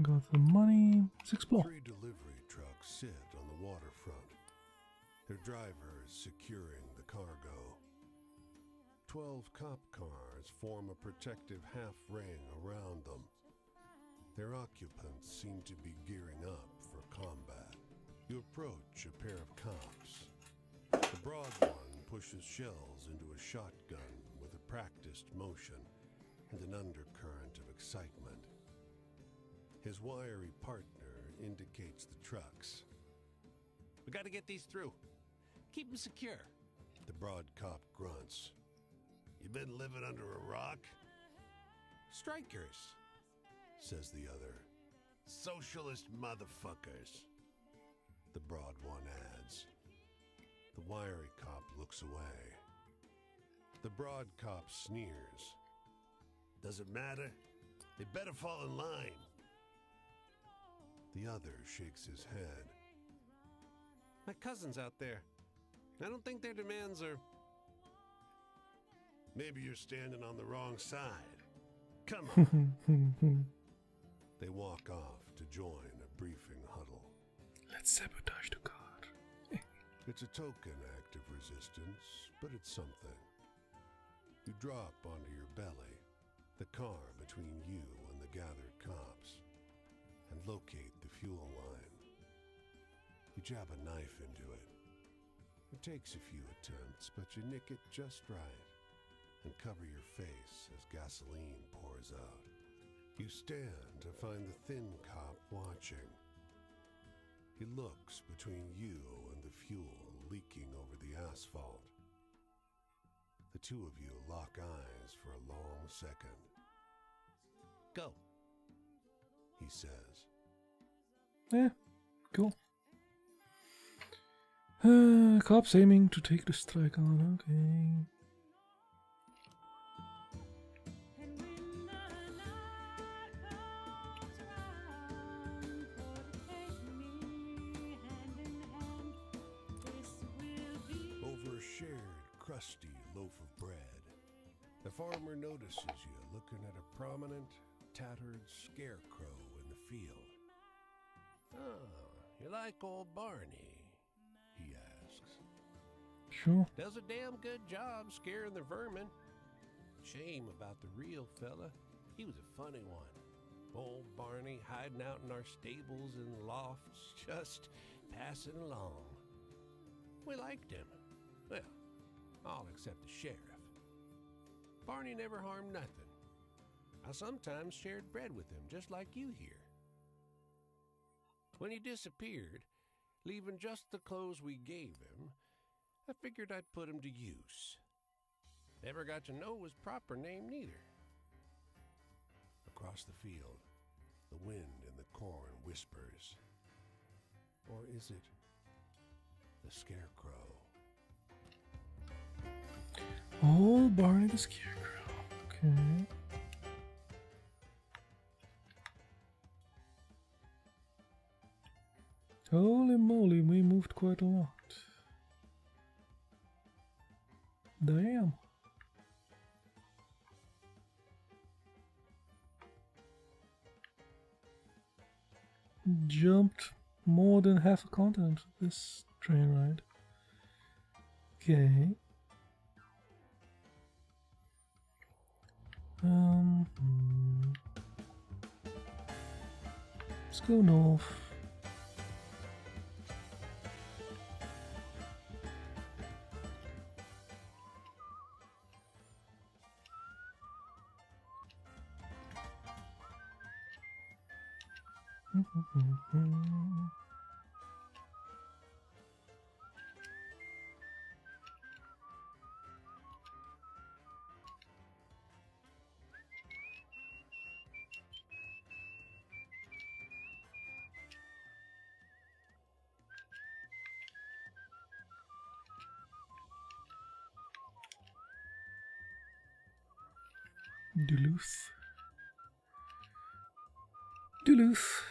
Got the money. Let's explore. 3 delivery trucks sit on the waterfront. Their driver is securing the cargo. 12 cop cars form a protective half-ring around them. Their occupants seem to be gearing up for combat. You approach a pair of cops. The broad one pushes shells into a shotgun with a practiced motion and an undercurrent of excitement. His wiry partner indicates the trucks. We gotta get these through. Keep them secure. The broad cop grunts. You been living under a rock? Strikers, Says the other. Socialist motherfuckers. The broad one adds. The wiry cop looks away. The broad cop sneers. Doesn't matter. They better fall in line. The other shakes his head. my cousin's out there. I don't think their demands are... Maybe you're standing on the wrong side. Come on. They walk off to join a briefing huddle. Let's sabotage the car. It's a token act of resistance, but it's something. You drop onto your belly, the car between you and the gathered cops, and locate the fuel line. You jab a knife into it. It takes a few attempts, but you nick it just right and cover your face as gasoline pours out. You stand to find the thin cop watching. He looks between you and the fuel leaking over the asphalt. The two of you lock eyes for a long second. Go. He says. Yeah, cool. Cops aiming to take the strike on, okay. Over a shared, crusty loaf of bread, the farmer notices you looking at a prominent, tattered scarecrow in the field. Oh, you like old Barney? He asks. Sure. Does a damn good job scaring the vermin. Shame about the real fella. He was a funny one. Old Barney hiding out in our stables and lofts, just passing along. We liked him. Well, all except the sheriff. Barney never harmed nothing. I sometimes shared bread with him, just like you here. When he disappeared, leaving just the clothes we gave him, I figured I'd put him to use. Never got to know his proper name neither. Across the field, the wind in the corn whispers. Or is it the scarecrow? Oh, Barney the Scarecrow. Okay. Holy moly, we moved quite a lot. Damn. Jumped more than half a continent this train ride. Okay. Let's go north. Duluth. Duluth.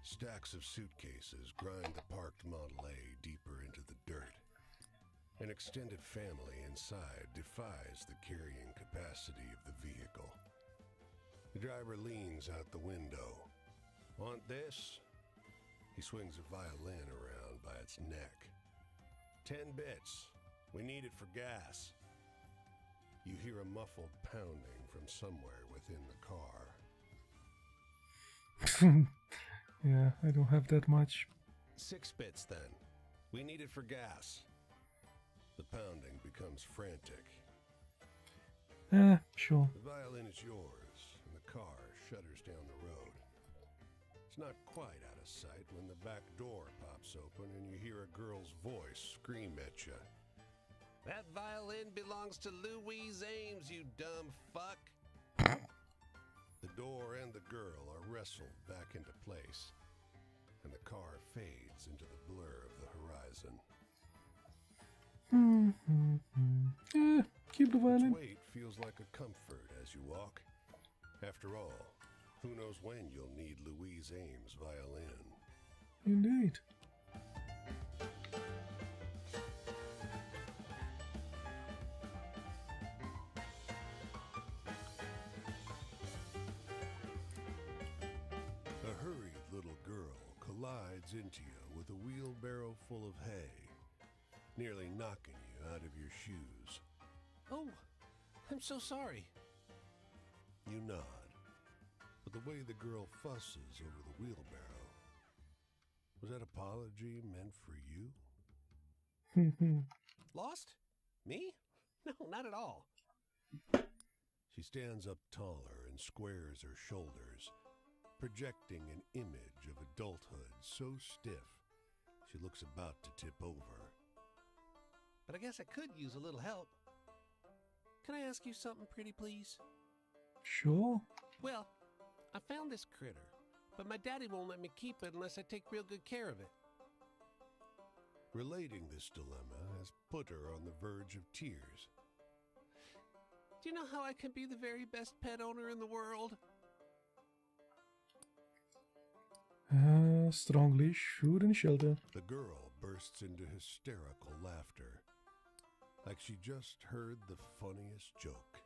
Stacks of suitcases grind the parked Model A deeper into the dirt. An extended family inside defies the carrying capacity of the vehicle. The driver leans out the window. Want this? He swings a violin around by its neck. 10 bits. We need it for gas. You hear a muffled pounding from somewhere within the car. Yeah, I don't have that much. 6 bits then. We need it for gas. The pounding becomes frantic. Sure. The violin is yours, and the car shudders down the road. It's not quite out of sight when the back door pops open and you hear a girl's voice scream at you. That violin belongs to Louise Ames, you dumb fuck. The door and the girl are wrestled back into place, and the car fades into the blur of the horizon. Keep the Its violin. weight feels like a comfort as you walk. After all, who knows when you'll need Louise Ames' violin? Indeed. A hurried little girl collides into you with a wheelbarrow full of hay, nearly knocking you out of your shoes. Oh, I'm so sorry. You nod, but the way the girl fusses over the wheelbarrow, was that apology meant for you? Lost? Me? No, not at all. She stands up taller and squares her shoulders, projecting an image of adulthood so stiff she looks about to tip over. But I guess I could use a little help. Can I ask you something pretty, please? Sure. Well, I found this critter, but my daddy won't let me keep it unless I take real good care of it. Relating this dilemma has put her on the verge of tears. Do you know how I can be the very best pet owner in the world? Strong leash, food, and shelter. The girl bursts into hysterical laughter, like she just heard the funniest joke.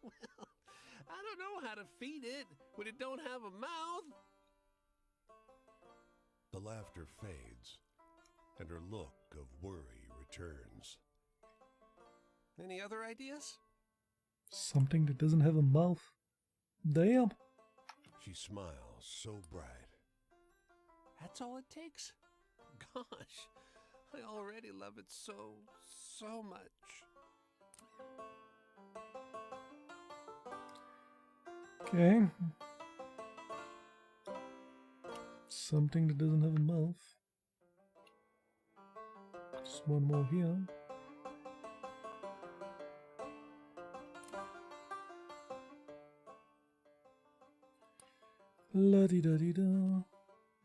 Well, I don't know how to feed it when it don't have a mouth. The laughter fades, and her look of worry returns. Any other ideas? Something that doesn't have a mouth. Damn. She smiles so bright. That's all it takes? Gosh, I already love it so much. Okay. Something that doesn't have a mouth. Just one more here. La-di-da-di-da.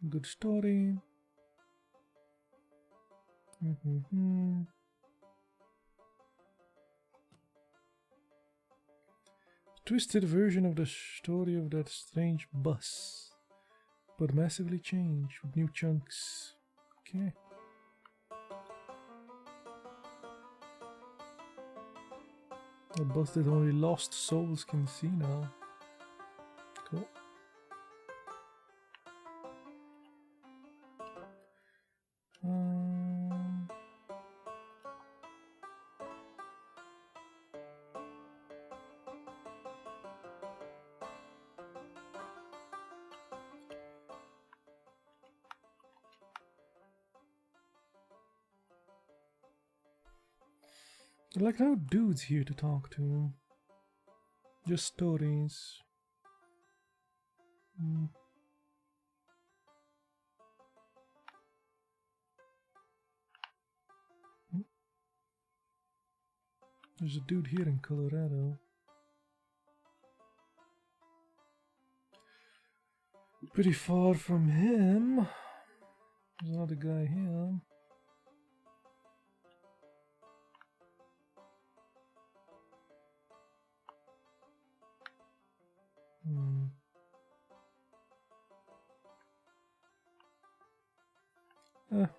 Good story. Twisted version of the story of that strange bus, but massively changed with new chunks. Okay. A bus that only lost souls can see now. Cool. Like no dudes here to talk to. Just stories. There's a dude here in Colorado. Pretty far from him. There's another guy here.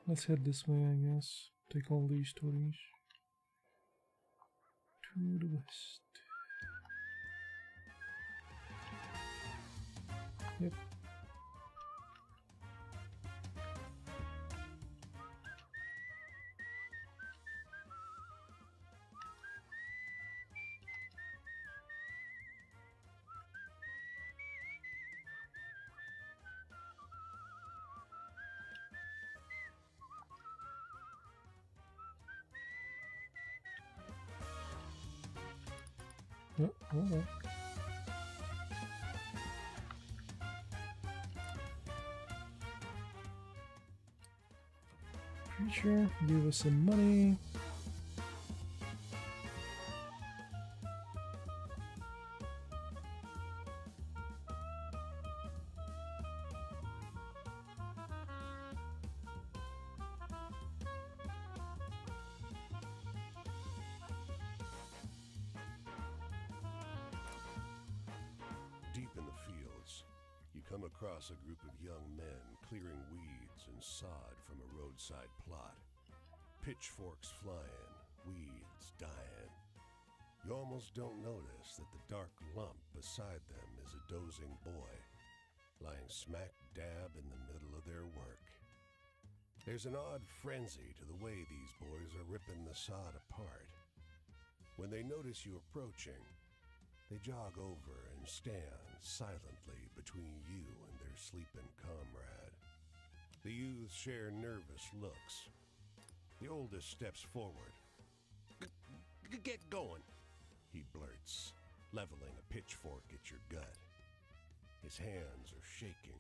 Let's head this way, I guess. Take all these stories to the west. Yep. Oh. Preacher, give us some money. Deep in the fields, you come across a group of young men clearing weeds and sod from a roadside plot. Pitchforks flying, weeds dying. You almost don't notice that the dark lump beside them is a dozing boy, lying smack dab in the middle of their work. There's an odd frenzy to the way these boys are ripping the sod apart. When they notice you approaching, they jog over and stand silently between you and their sleeping comrade. The youths share nervous looks. The oldest steps forward. Get going, he blurts, leveling a pitchfork at your gut. His hands are shaking.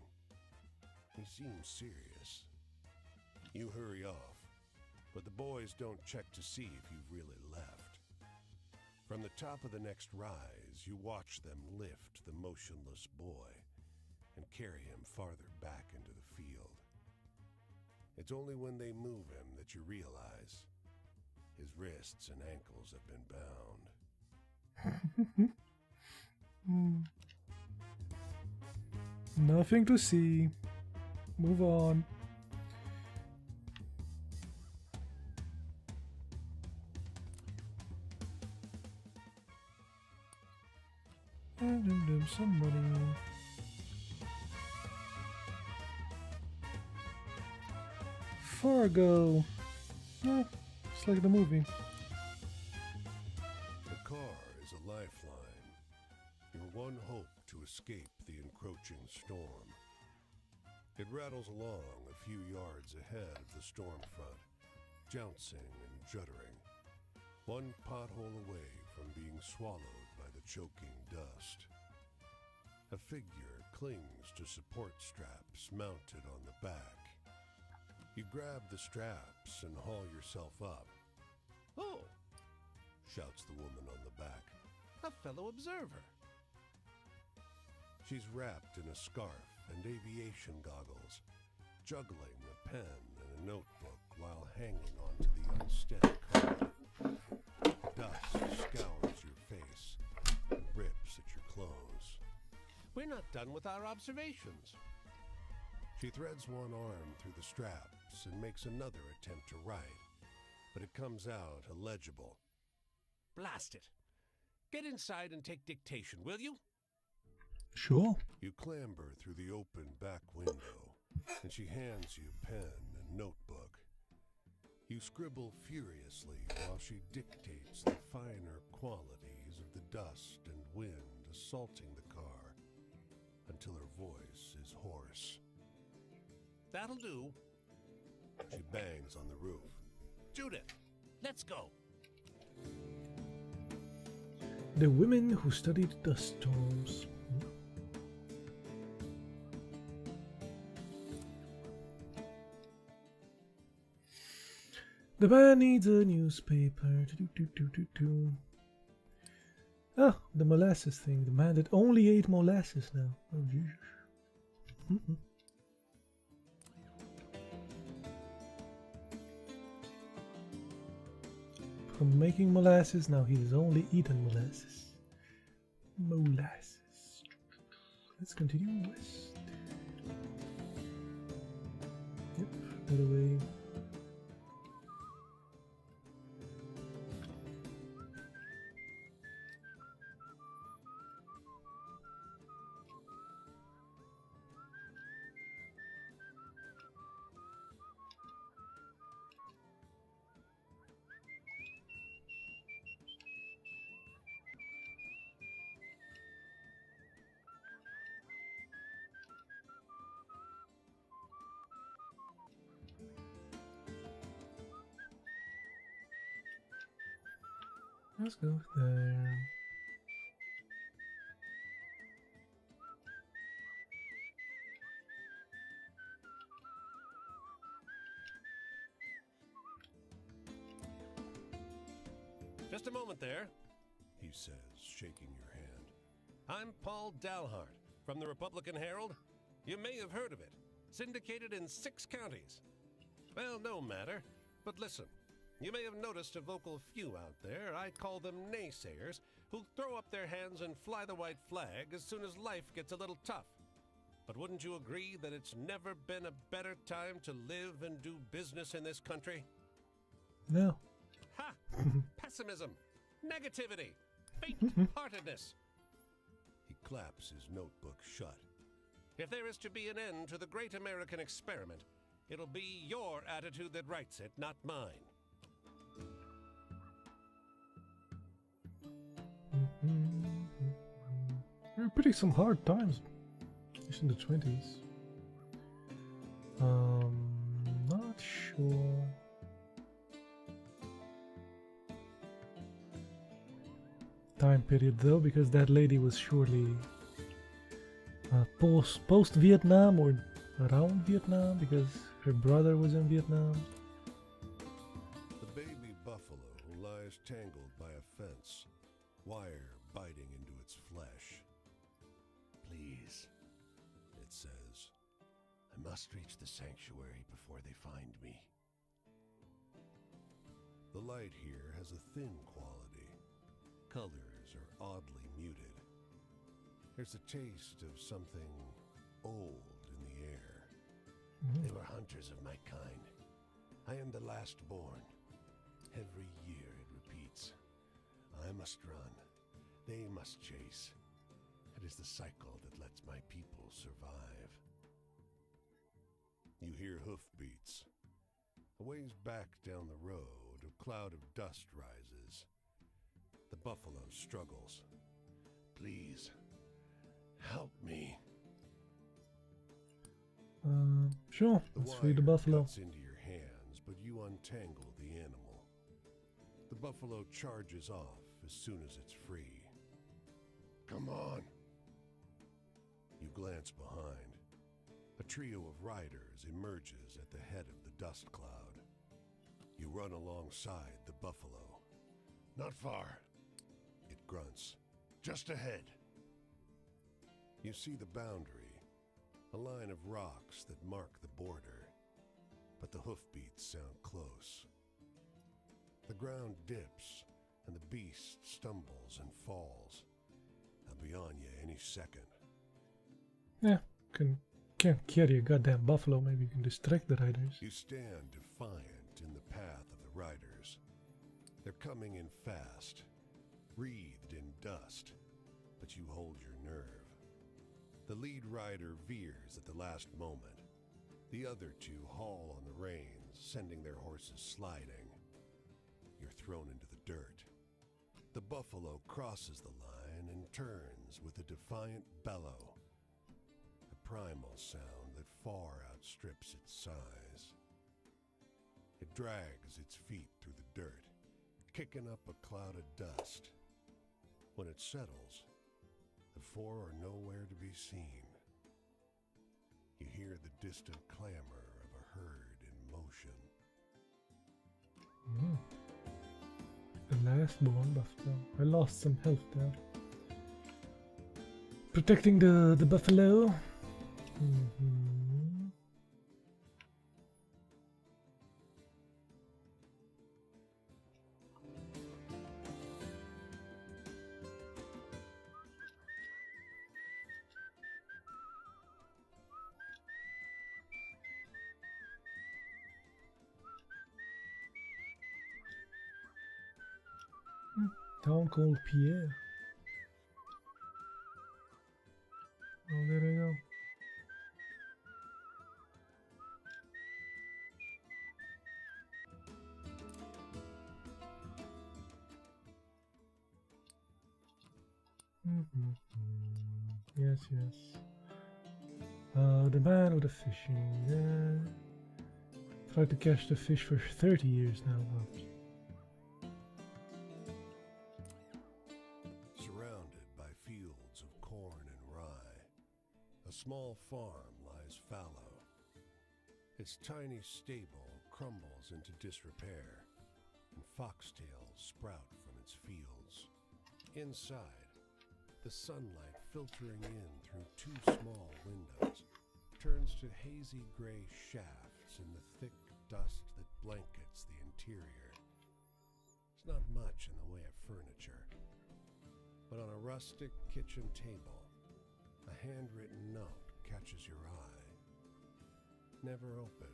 He seems serious. You hurry off, but the boys don't check to see if you've really left. From the top of the next rise, you watch them lift the motionless boy and carry him farther back into the field. It's only when they move him that you realize his wrists and ankles have been bound. Nothing to see. Move on. And some money. Fargo. Oh, it's like the movie. The car is a lifeline. Your one hope to escape the encroaching storm. It rattles along a few yards ahead of the storm front, jouncing and juddering, one pothole away from being swallowed by the choking dust. A figure clings to support straps mounted on the back. You grab the straps and haul yourself up. Oh, Shouts the woman on the back. a fellow observer. She's wrapped in a scarf and aviation goggles, juggling a pen and a notebook while hanging onto the unsteady car. Dust scours your face and rips at your clothes. We're not done with our observations. She threads one arm through the straps and makes another attempt to write, but it comes out illegible. Blast it. Get inside and take dictation, will you? Sure. You clamber through the open back window, and she hands you pen and notebook. You scribble furiously while she dictates the finer qualities of the dust and wind assaulting the car until her voice is hoarse. That'll do. She bangs on the roof. Judith, let's go. The women who studied dust storms. The man needs a newspaper. Oh, the molasses thing. The man that only ate molasses now. Oh, Jesus. From making molasses, now he's only eaten molasses. Molasses. Let's continue west. Yep, that way. Let's go there. Just a moment there, he says, shaking your hand. I'm Paul Dalhart from the Republican Herald. You may have heard of it. Syndicated in 6 counties. Well, no matter. But listen, you may have noticed a vocal few out there, I call them naysayers, who throw up their hands and fly the white flag as soon as life gets a little tough. But wouldn't you agree that it's never been a better time to live and do business in this country? No. Ha! Pessimism, negativity, faint-heartedness. He claps his notebook shut. If there is to be an end to the great American experiment, it'll be your attitude that writes it, not mine. We were pretty some hard times. It's in the 20s. Not sure. Time period though, because that lady was surely post Vietnam or around Vietnam, because her brother was in Vietnam. The baby buffalo lies tangled by a fence, wire biting into its flesh. Please, it says, I must reach the sanctuary before they find me. The light here has a thin quality. Colors are oddly muted. There's a taste of something old in the air. They were hunters of my kind. I am the last born. Every year it repeats. I must run. They must chase. It is the cycle that lets my people survive. You hear hoofbeats. A ways back down the road, a cloud of dust rises. The buffalo struggles. Please, help me. Sure, let's free the buffalo. Cuts into your hands, but you untangle the animal. The buffalo charges off as soon as it's free. Come on. You glance behind. A trio of riders emerges at the head of the dust cloud. You run alongside the buffalo. Not far. It grunts. Just ahead. You see the boundary, a line of rocks that mark the border, but the hoofbeats sound close. The ground dips, and the beast stumbles and falls. They'll be on you any second. Yeah, can't carry a goddamn buffalo. Maybe you can distract the riders. You stand defiant in the path of the riders. They're coming in fast, wreathed in dust, but you hold your nerve. The lead rider veers at the last moment. The other two haul on the reins, sending their horses sliding. You're thrown into the dirt. The buffalo crosses the line and turns with a defiant bellow. A primal sound that far outstrips its size. It drags its feet through the dirt, kicking up a cloud of dust. When it settles, the four are nowhere to be seen. You hear the distant clamor of a herd in motion. The last born buffalo. I lost some health there. Protecting the buffalo. Town called Pierre. Oh, there we go. Yes, yes. The man with the fishing. Tried to catch the fish for 30 years now. Surrounded by fields of corn and rye, a small farm lies fallow. Its tiny stable crumbles into disrepair, and foxtails sprout from its fields. Inside, the sunlight filtering in through two small windows turns to hazy gray shafts in the thick dust that blankets the interior. There's not much in the way of furniture, but on a rustic kitchen table, a handwritten note catches your eye. Never opened.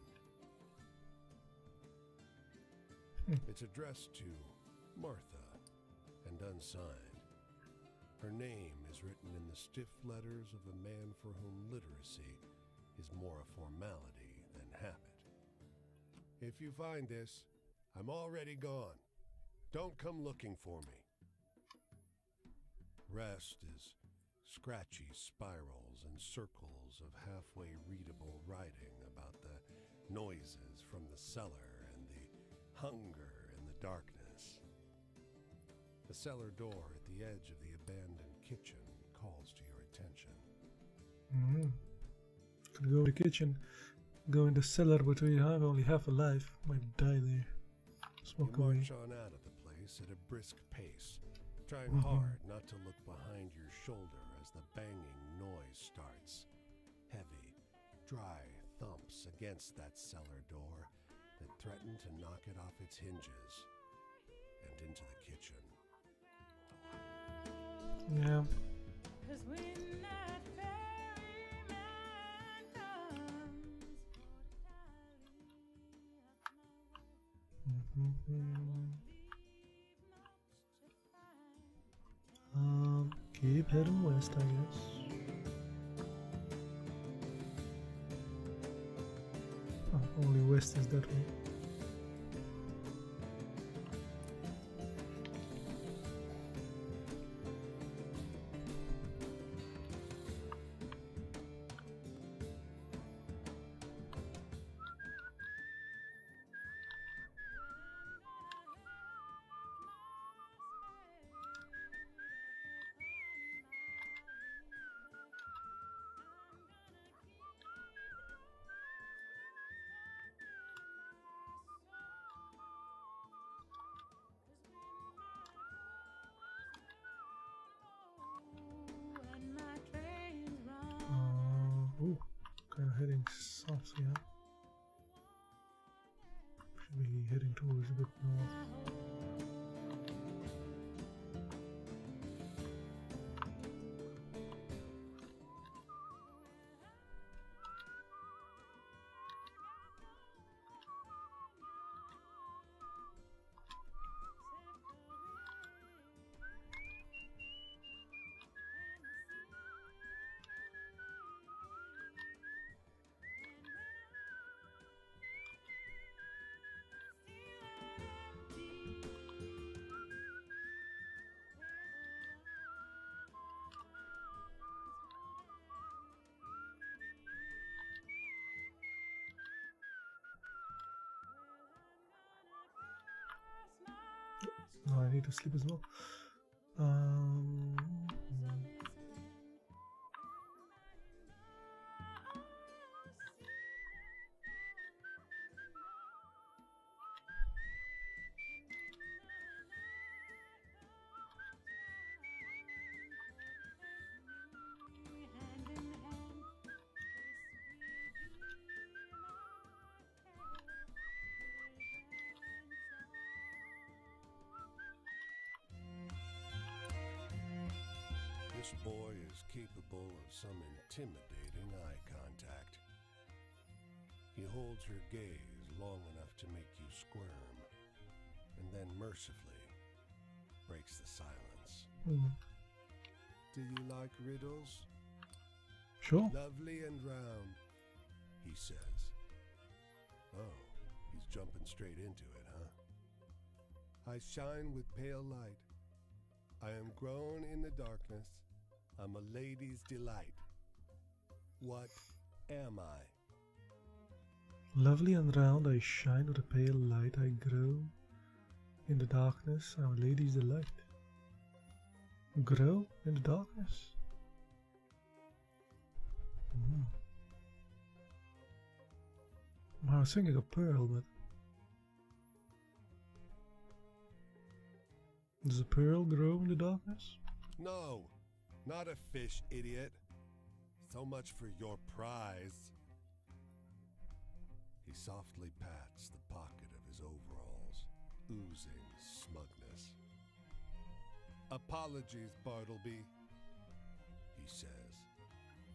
It's addressed to Martha and unsigned. Her name is written in the stiff letters of a man for whom literacy is more a formality than habit. If you find this, I'm already gone. Don't come looking for me. Rest is scratchy spirals and circles of halfway readable writing about the noises from the cellar and the hunger in the darkness. The cellar door at the edge of the abandoned kitchen calls to your attention. Could go in the kitchen, go in the cellar, but we have only half a life. Might die there. Smoke You away. march on out of the place at a brisk pace, trying hard not to look behind your shoulder as the banging noise starts. Heavy, dry thumps against that cellar door that threaten to knock it off its hinges and into the kitchen. Yeah. 'Cause when that ferryman comes Keep heading west, I guess. Oh, only west is that way. Kind of heading south, yeah. Should be heading towards a bit north. Oh, I need to sleep as well. This boy is capable of some intimidating eye contact. He holds your gaze long enough to make you squirm, and then mercifully breaks the silence. Do you like riddles? Sure. Lovely and round, he says. Oh, he's jumping straight into it, huh? I shine with pale light. I am grown in the darkness. I'm a lady's delight. What am I? Lovely and round, I shine with a pale light. I grow in the darkness. I'm a lady's delight. Grow in the darkness? I was thinking of pearl, but Does a pearl grow in the darkness? No, not a fish, idiot. So much for your prize. He softly pats the pocket of his overalls, oozing smugness. Apologies, Bartleby, he says,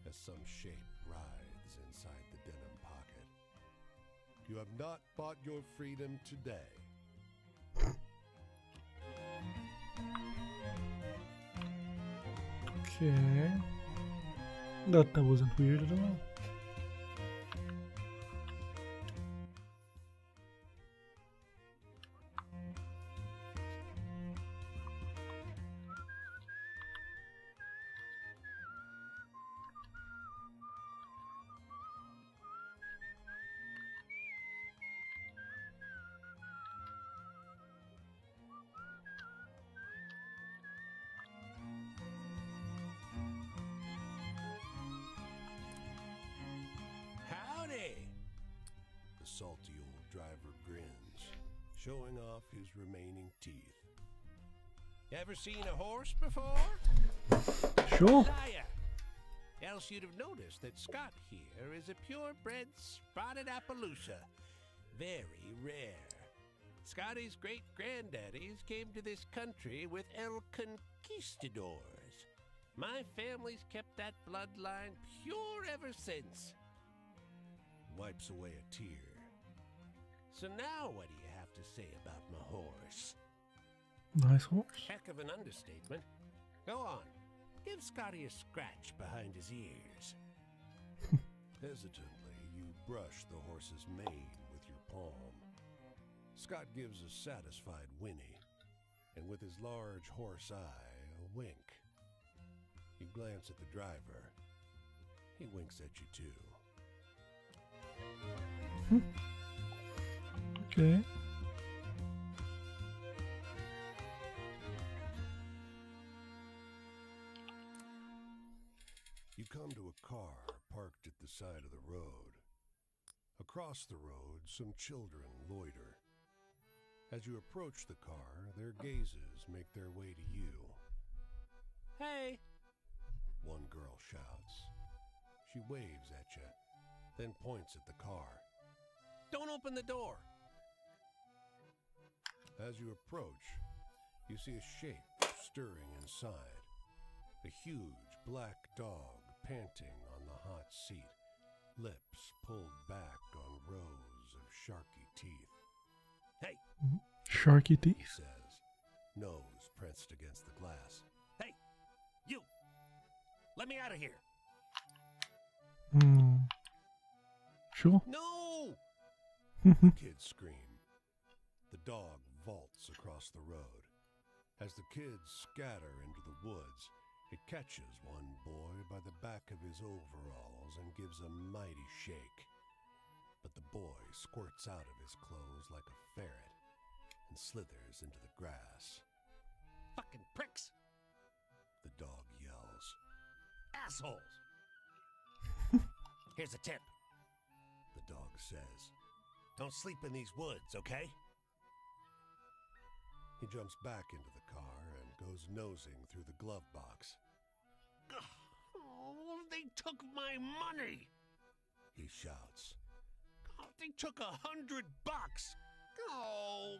as some shape writhes inside the denim pocket. You have not bought your freedom today. Okay. That wasn't weird at all. Howdy! The salty old driver grins, showing off his remaining teeth. Ever seen a horse before? Sure. Liar! Else you'd have noticed that Scott here is a purebred spotted Appaloosa. Very rare. Scotty's great-granddaddies came to this country with El Conquistadors. My family's kept that bloodline pure ever since. Wipes away a tear. So now what do you have to say about my horse? Nice horse. Heck of an understatement. Go on. Give Scotty a scratch behind his ears. Hesitantly, you brush the horse's mane with your palm. Scott gives a satisfied whinny, and with his large horse eye, a wink. You glance at the driver. He winks at you too. Okay. You come to a car parked at the side of the road. Across the road, some children loiter. As you approach the car, their gazes make their way to you. Hey! One girl shouts. She waves at you, then points at the car. Don't open the door! As you approach, you see a shape stirring inside. A huge black dog panting on the hot seat, lips pulled back on rows of sharky teeth. Hey! Sharky He teeth. says, nose pressed against the glass. Hey! You! Let me out of here! Sure. No! The kids scream. The dog vaults across the road. As the kids scatter into the woods, it catches one boy by the back of his overalls and gives a mighty shake. But the boy squirts out of his clothes like a ferret and slithers into the grass. Fucking pricks! The dog yells. Assholes! Here's a tip. The dog says. Don't sleep in these woods, okay? He jumps back into the car and goes nosing through the glove box. Oh, they took my money! He shouts. Oh, they took $100! Oh,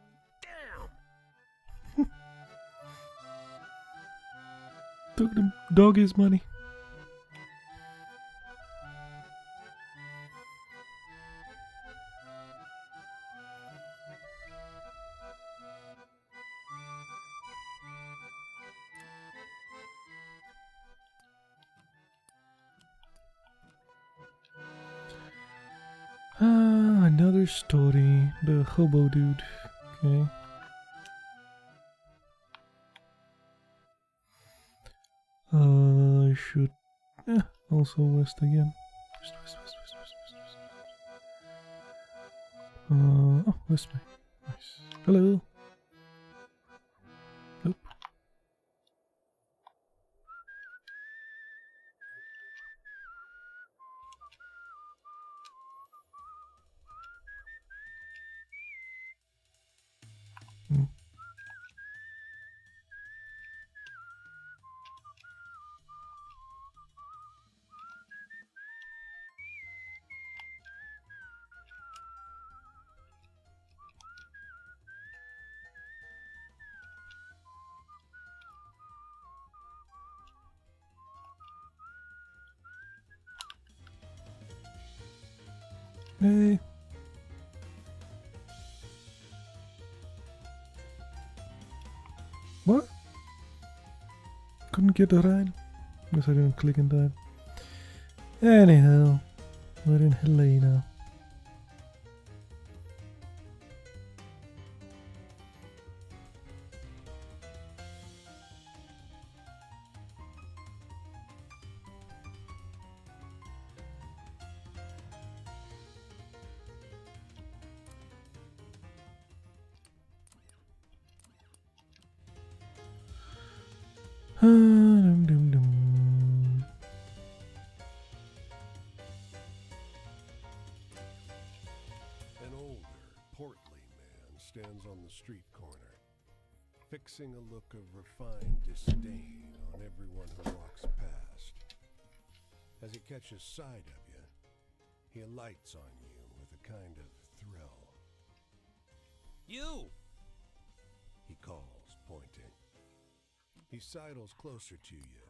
damn! Took the doggy's money. Another story. The hobo dude. Okay. I should also west again. Oh, west way. Nice. Hello. Nope. Hey. What? Couldn't get the ride. Guess I didn't click in time. Anyhow, we're in Helena. Dum, dum, dum. An older, portly man stands on the street corner, fixing a look of refined disdain on everyone who walks past. As he catches sight of you, he alights on you with a kind of thrill. You! He calls, pointing. He sidles closer to you.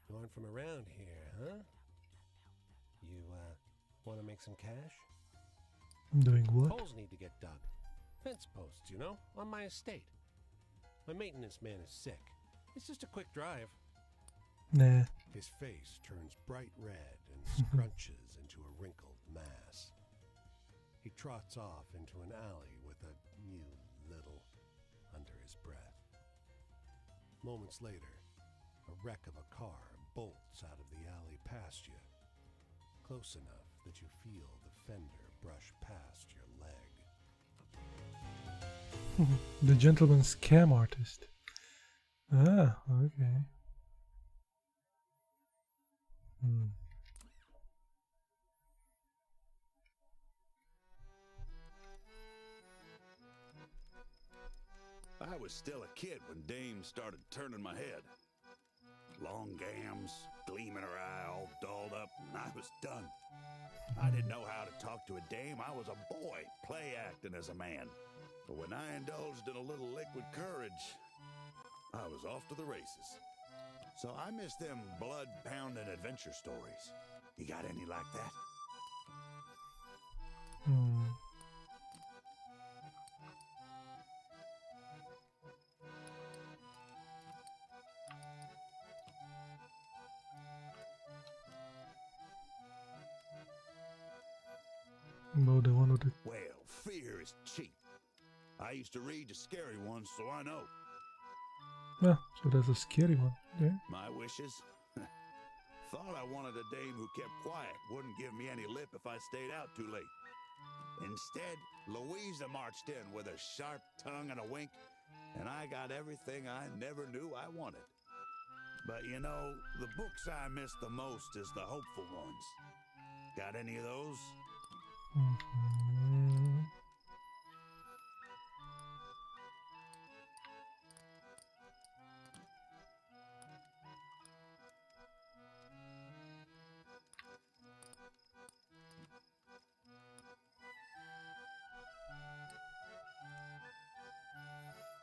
You aren't from around here, huh? You, want to make some cash? Doing what? Holes need to get dug. Fence posts, you know, on my estate. My maintenance man is sick. It's just a quick drive. Nah. His face turns bright red and scrunches into a wrinkled mass. He trots off into an alley with a "you little" under his breath. Moments later, a wreck of a car bolts out of the alley past you, close enough that you feel the fender brush past your leg. The gentleman scam artist. Ah, okay. I was still a kid when Dame started turning my head. Long gams, gleam in her eye, all dolled up, and I was done. I didn't know how to talk to a dame. I was a boy, play acting as a man. But when I indulged in a little liquid courage, I was off to the races. So I miss them blood-pounding adventure stories. You got any like that? About the one with the... Well, fear is cheap. I used to read the scary ones, so I know. Ah, so that's a scary one. Yeah. My wishes? Thought I wanted a dame who kept quiet, wouldn't give me any lip if I stayed out too late. Instead, Louisa marched in with a sharp tongue and a wink, and I got everything I never knew I wanted. But you know, the books I miss the most is the hopeful ones. Got any of those?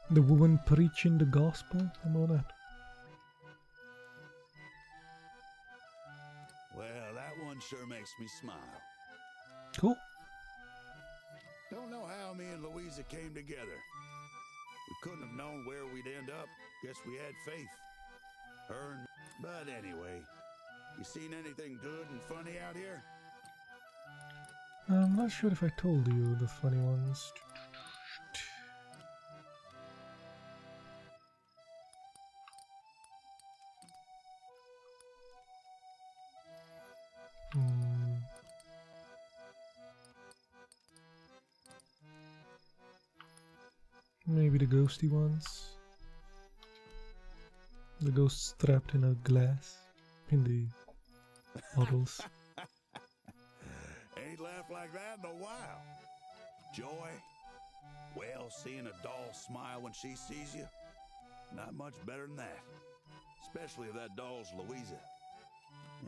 The woman preaching the gospel? How about that? Well, that one sure makes me smile. Cool. Don't know how me and Louisa came together. We couldn't have known where we'd end up. Guess we had faith. Her and... But anyway, you seen anything good and funny out here? I'm not sure if I told you the funny ones. Maybe the ghosty ones. The ghosts trapped in a glass in the bottles. Ain't laughed like that in a while. Joy? Well, seeing a doll smile when she sees you? Not much better than that. Especially if that doll's Louisa.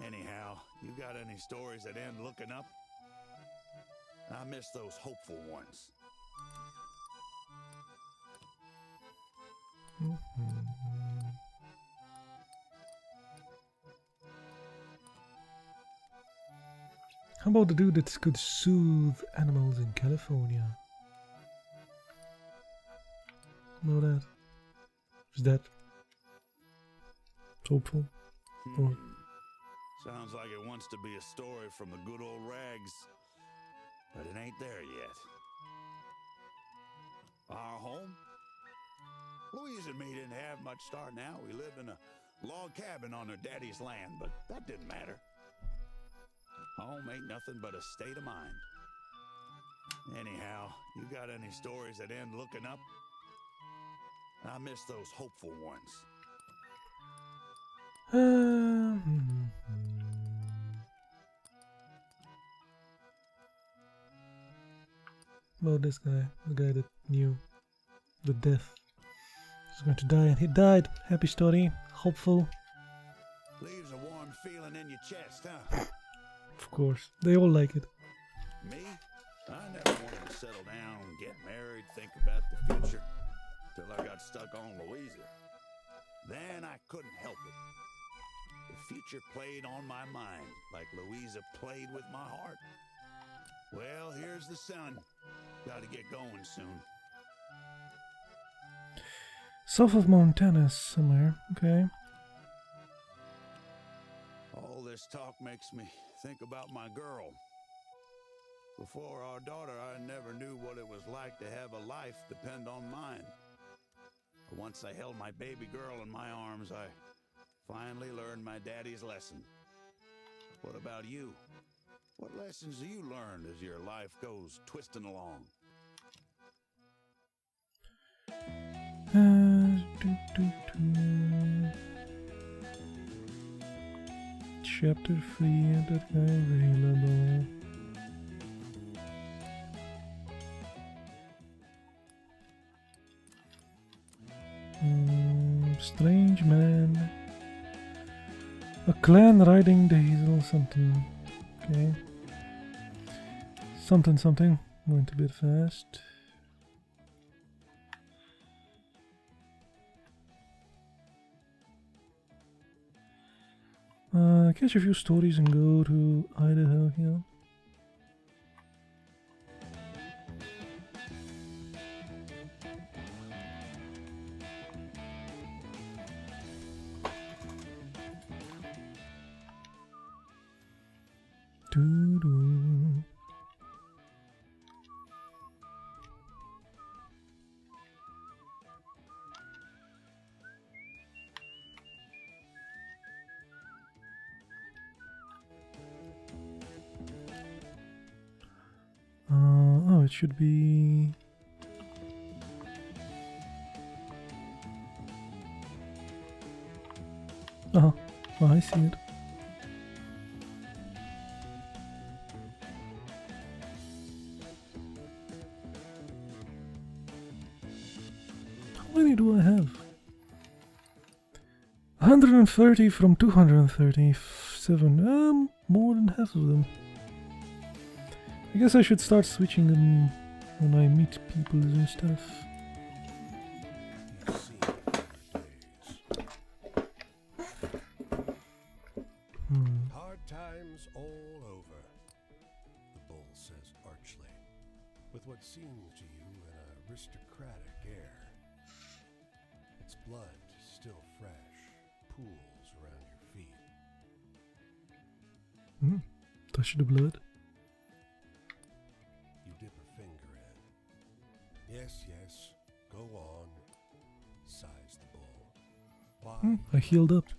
Anyhow, you got any stories that end looking up? I miss those hopeful ones. How about the dude that could soothe animals in California? Know that? Is that hopeful? Or Sounds like it wants to be a story from the good old rags, but it ain't there yet. Our home? Louise and me didn't have much starting out. We lived in a log cabin on her daddy's land, but that didn't matter. Home ain't nothing but a state of mind. Anyhow, you got any stories that end looking up? I miss those hopeful ones. About this guy, the guy that knew the death. He's going to die, and he died. Happy story, hopeful. Leaves a warm feeling in your chest, huh? Of course, they all like it. Me? I never wanted to settle down, get married, think about the future, till I got stuck on Louisa. Then I couldn't help it. The future played on my mind, like Louisa played with my heart. Well, here's the sun. Gotta get going soon. South of Montana somewhere, okay. All this talk makes me think about my girl. Before our daughter, I never knew what it was like to have a life depend on mine. But once I held my baby girl in my arms, I finally learned my daddy's lesson. What about you? What lessons do you learn as your life goes twisting along? Chapter 3 at that guy available. Strange man. A clan riding the hazel something. Okay. Something. Went a bit fast. Catch a few stories and go to Idaho here. Doo-doo. Oh, it should be... Oh, I see it. How many do I have? 130 from 237. More than half of them. I guess I should start switching them when I meet people and stuff. Hard times all over, the bull says archly, with what seems to you an aristocratic air. Its blood still fresh, pools around your feet. Touch the blood. You dip a finger in. Yes, go on, sighs the bull. Why? I healed up.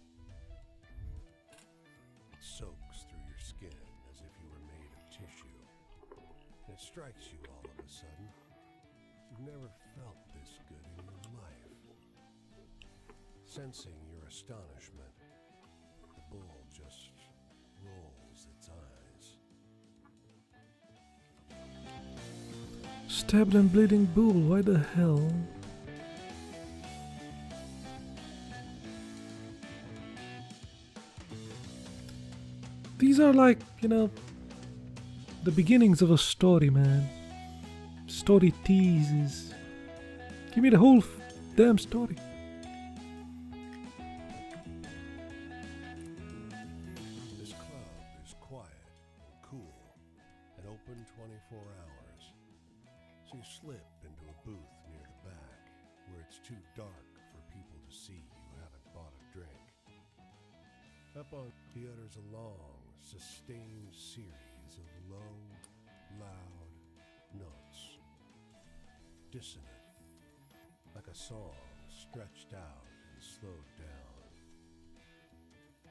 It soaks through your skin as if you were made of tissue. And it strikes you all of a sudden. You've never felt this good in your life. Sensing your astonishment, the bull just rolls its eyes. Stabbed and bleeding bull, why the hell? These are like, the beginnings of a story, man. Story teases. Give me the whole damn story. This club is quiet and cool. open 24 hours. So you slip into a booth near the back where it's too dark for people to see you haven't bought a drink. Up on, he utters a long, sustained series of low, loud notes. Dissonant, like a song stretched out and slowed down.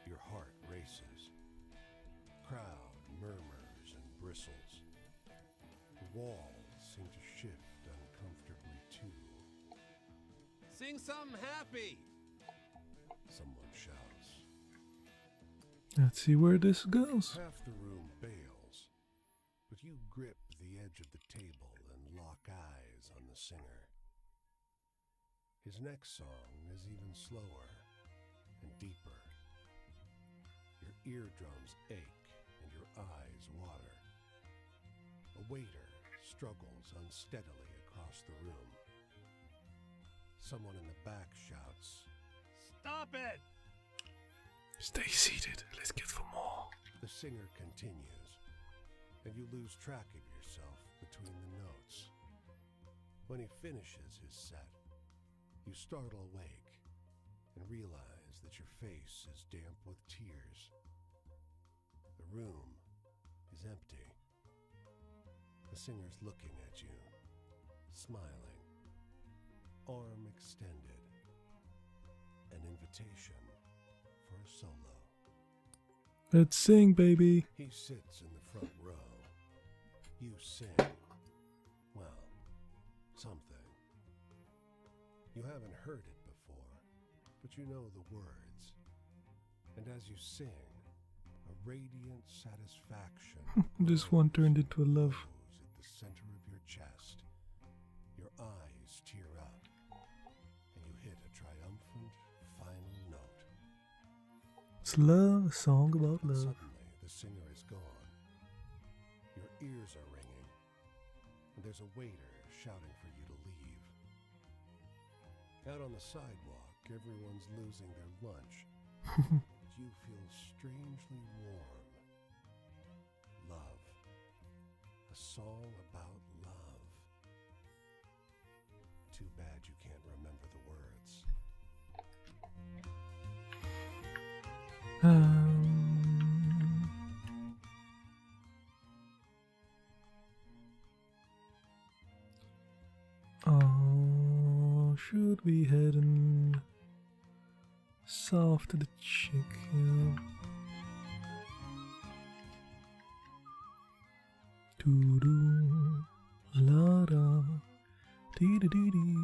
Your heart races. Crowd murmurs and bristles. The walls seem to shift uncomfortably too. Sing something happy! Someone shouts. Let's see where this goes. Half the room bails, but you grip the edge of the table and lock eyes on the singer. His next song is even slower and deeper. Your eardrums ache and your eyes water. A waiter struggles unsteadily across the room. Someone in the back shouts, Stop it! Stay seated. Let's get for more. The singer continues, and you lose track of yourself between the notes. When he finishes his set, you startle awake and realize that your face is damp with tears. The room is empty. The singer's looking at you, smiling, arm extended, an invitation for a solo. Let's sing, baby. He sits in the front row. You sing. Well, something. You haven't heard it before, but you know the words. And as you sing, a radiant satisfaction This one turned into a love. grows at the center of your chest. Your eyes tear up, and you hit a triumphant final note. It's love, a song about But love. suddenly, the singer is gone. Your ears are ringing, and there's a waiter shouting for you to leave. Out on the sidewalk, everyone's losing their lunch. You feel strangely warm. Love. A song about love. Too bad you can't remember the words. Oh, should we heading south to the chick, yeah. Doo-doo, la-da, dee-dee-dee-dee.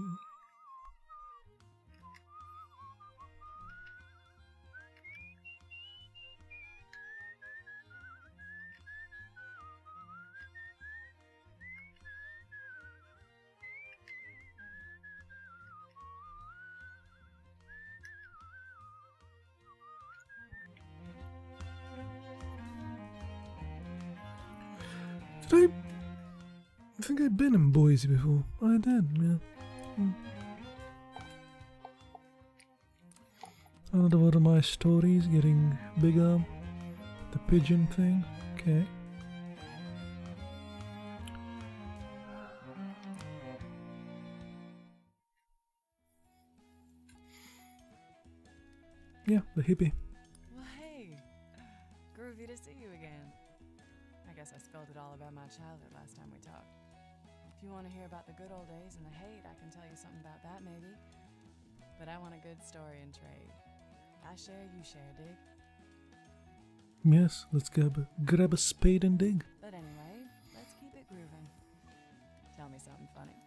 I think I've been in Boise before. I did, yeah. Another one of my stories getting bigger. The pigeon thing. Okay. Yeah, the hippie. Well, hey. Groovy to see you again. I guess I spilled it all about my childhood last time we talked. If you want to hear about the good old days and the hate, I can tell you something about that, maybe. But I want a good story in trade. I share, you share, dig? Yes, let's grab a spade and dig. But anyway, let's keep it grooving. Tell me something funny.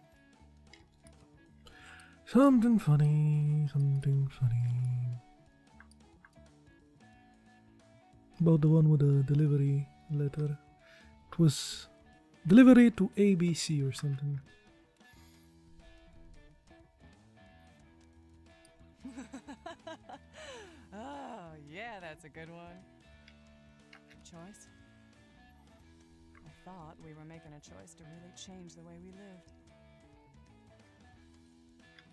Something funny, something funny. About the one with the delivery letter. It was delivery to ABC or something. Oh, yeah, that's a good one. Choice? I thought we were making a choice to really change the way we lived.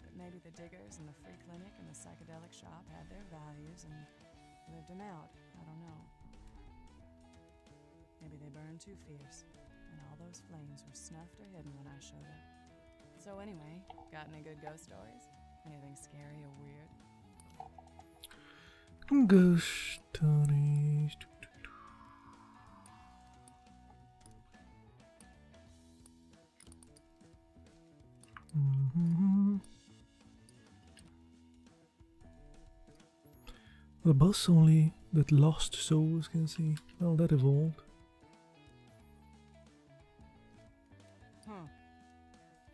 But maybe the diggers and the free clinic and the psychedelic shop had their values and lived them out. I don't know. Maybe they burned too fierce, all those flames were snuffed or hidden when I showed up. So anyway, got any good ghost stories? Anything scary or weird? Ghost stories. The bus only that lost souls can see. Well, that evolved. Huh.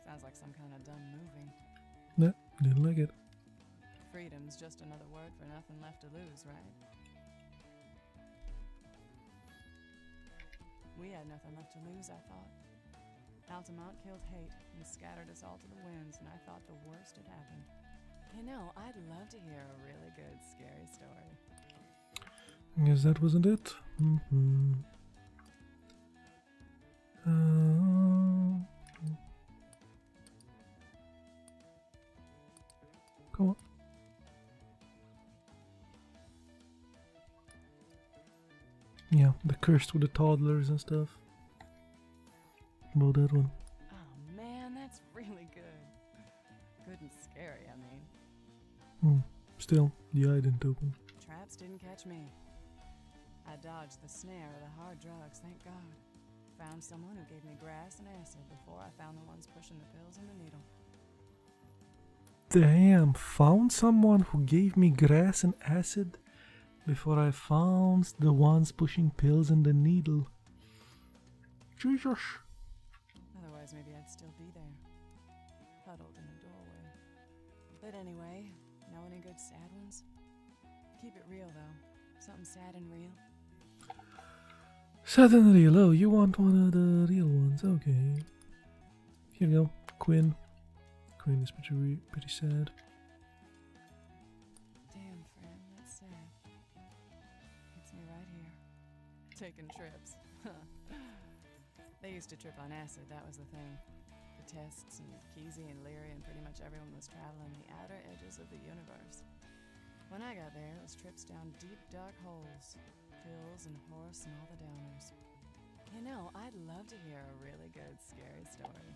Sounds like some kind of dumb movie. Nah, didn't like it. Freedom's just another word for nothing left to lose, right? We had nothing left to lose, I thought. Altamont killed hate and scattered us all to the winds, and I thought the worst had happened. You know, I'd love to hear a really good, scary story. Guess that wasn't it. Come on. Yeah, the cursed with the toddlers and stuff. About that one. Oh man, that's really good. Good and scary, I mean. Still, the eye didn't open. Traps didn't catch me. I dodged the snare of the hard drugs, thank God. Found someone who gave me grass and acid before I found the ones pushing the pills and the needle. Damn, found someone who gave me grass and acid before I found the ones pushing pills and the needle. Jesus. Otherwise, maybe I'd still be there, huddled in a doorway. But anyway, know any good sad ones? Keep it real, though. Something sad and real. Sad and real. Oh, you want one of the real ones? Okay. Here you go. Quinn. Quinn is pretty sad. Damn, friend, that's sad. It's me right here. Taking trips. They used to trip on acid, that was the thing. The tests and Kesey and Leary and pretty much everyone was traveling the outer edges of the universe. When I got there, it was trips down deep, dark holes. Pills and horse and all the downers. You know, I'd love to hear a really good, scary story.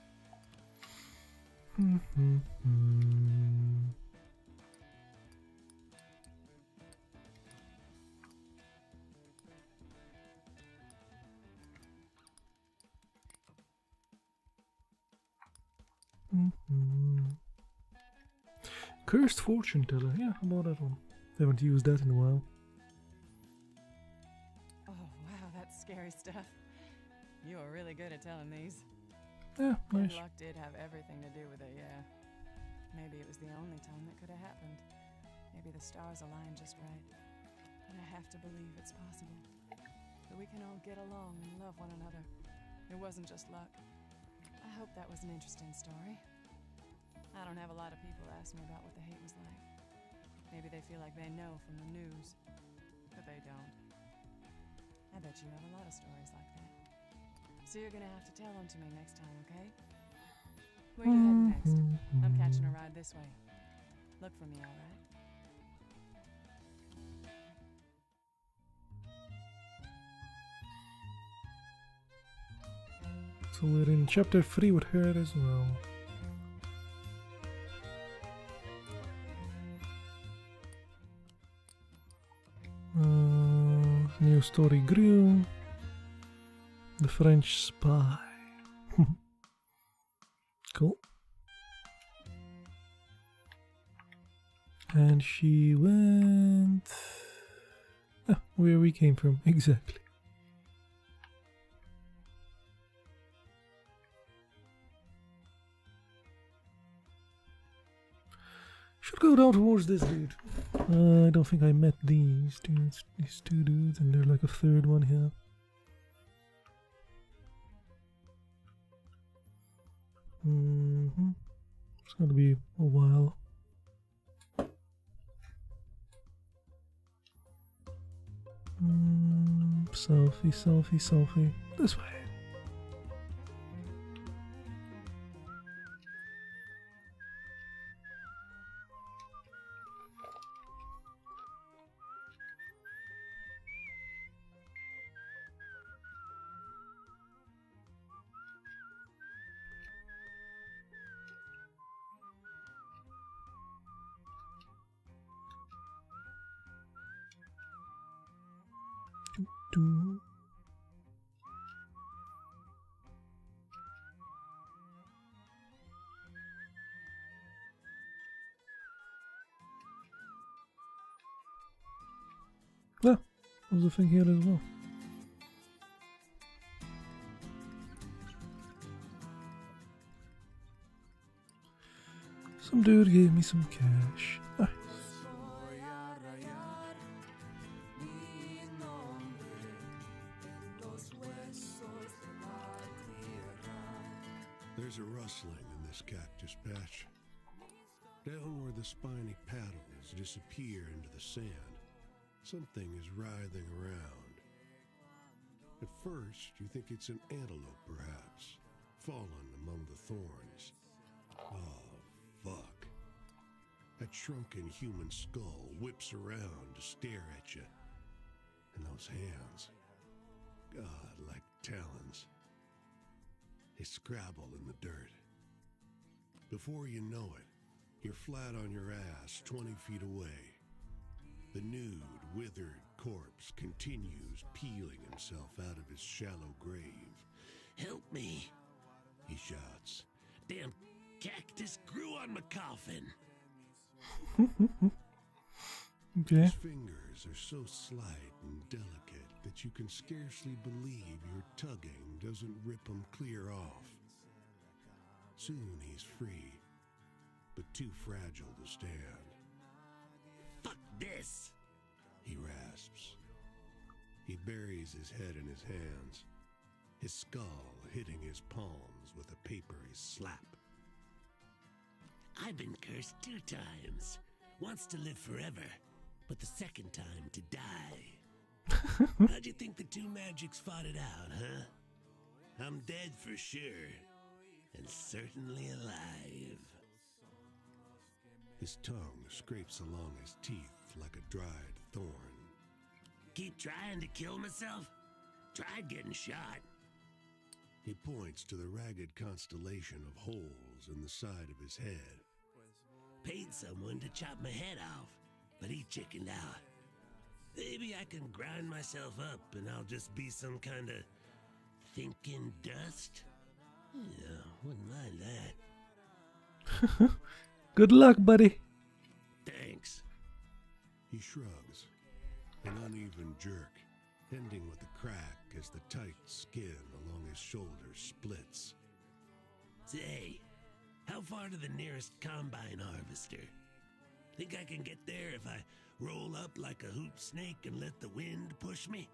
Cursed fortune teller. Yeah, how about that one? Haven't used that in a while. Oh, wow, that's scary stuff. You are really good at telling these. Yeah, nice. Luck did have everything to do with it, yeah. Maybe it was the only time that could have happened. Maybe the stars aligned just right. But I have to believe it's possible. That we can all get along and love one another. It wasn't just luck. I hope that was an interesting story. I don't have a lot of people ask me about what the hate was like. Maybe they feel like they know from the news, but they don't. I bet you have a lot of stories like that. So you're gonna have to tell them to me next time, okay? Where you heading next? I'm catching a ride this way. Look for me, alright? So we're in chapter 3 with her as well. New story grew. The French spy. Cool. And she went where we came from, exactly. Should go down towards this dude. I don't think I met these two dudes, and there's like a third one here. It's gonna be a while. Selfie, selfie, selfie. This way. do. Ah, there's a thing here as well. Some dude gave me some cash. Nice. There's a rustling in this cactus patch. Down where the spiny paddles disappear into the sand, something is writhing around. At first, you think it's an antelope, perhaps, fallen among the thorns. Oh, fuck. That shrunken human skull whips around to stare at you. And those hands, God, like talons. They scrabble in the dirt. Before you know it, you're flat on your ass 20 feet away. The nude, withered corpse continues peeling himself out of his shallow grave. Help me, he shouts. Damn cactus grew on my coffin. Okay. His fingers are so slight and delicate that you can scarcely believe your tugging doesn't rip him clear off. Soon he's free, but too fragile to stand. Fuck this, he rasps. He buries his head in his hands, his skull hitting his palms with a papery slap. I've been cursed 2 times. Once to live forever, but the second time to die. How'd you think the 2 magics fought it out, huh? I'm dead for sure, and certainly alive. His tongue scrapes along his teeth like a dried thorn. Keep trying to kill myself? Tried getting shot. He points to the ragged constellation of holes in the side of his head. Paid someone to chop my head off, but he chickened out. Maybe I can grind myself up and I'll just be some kind of thinking dust? Yeah, wouldn't mind that. Good luck, buddy. Thanks. He shrugs, an uneven jerk, ending with a crack as the tight skin along his shoulders splits. Say, how far to the nearest combine harvester? Think I can get there if I roll up like a hoop snake and let the wind push me?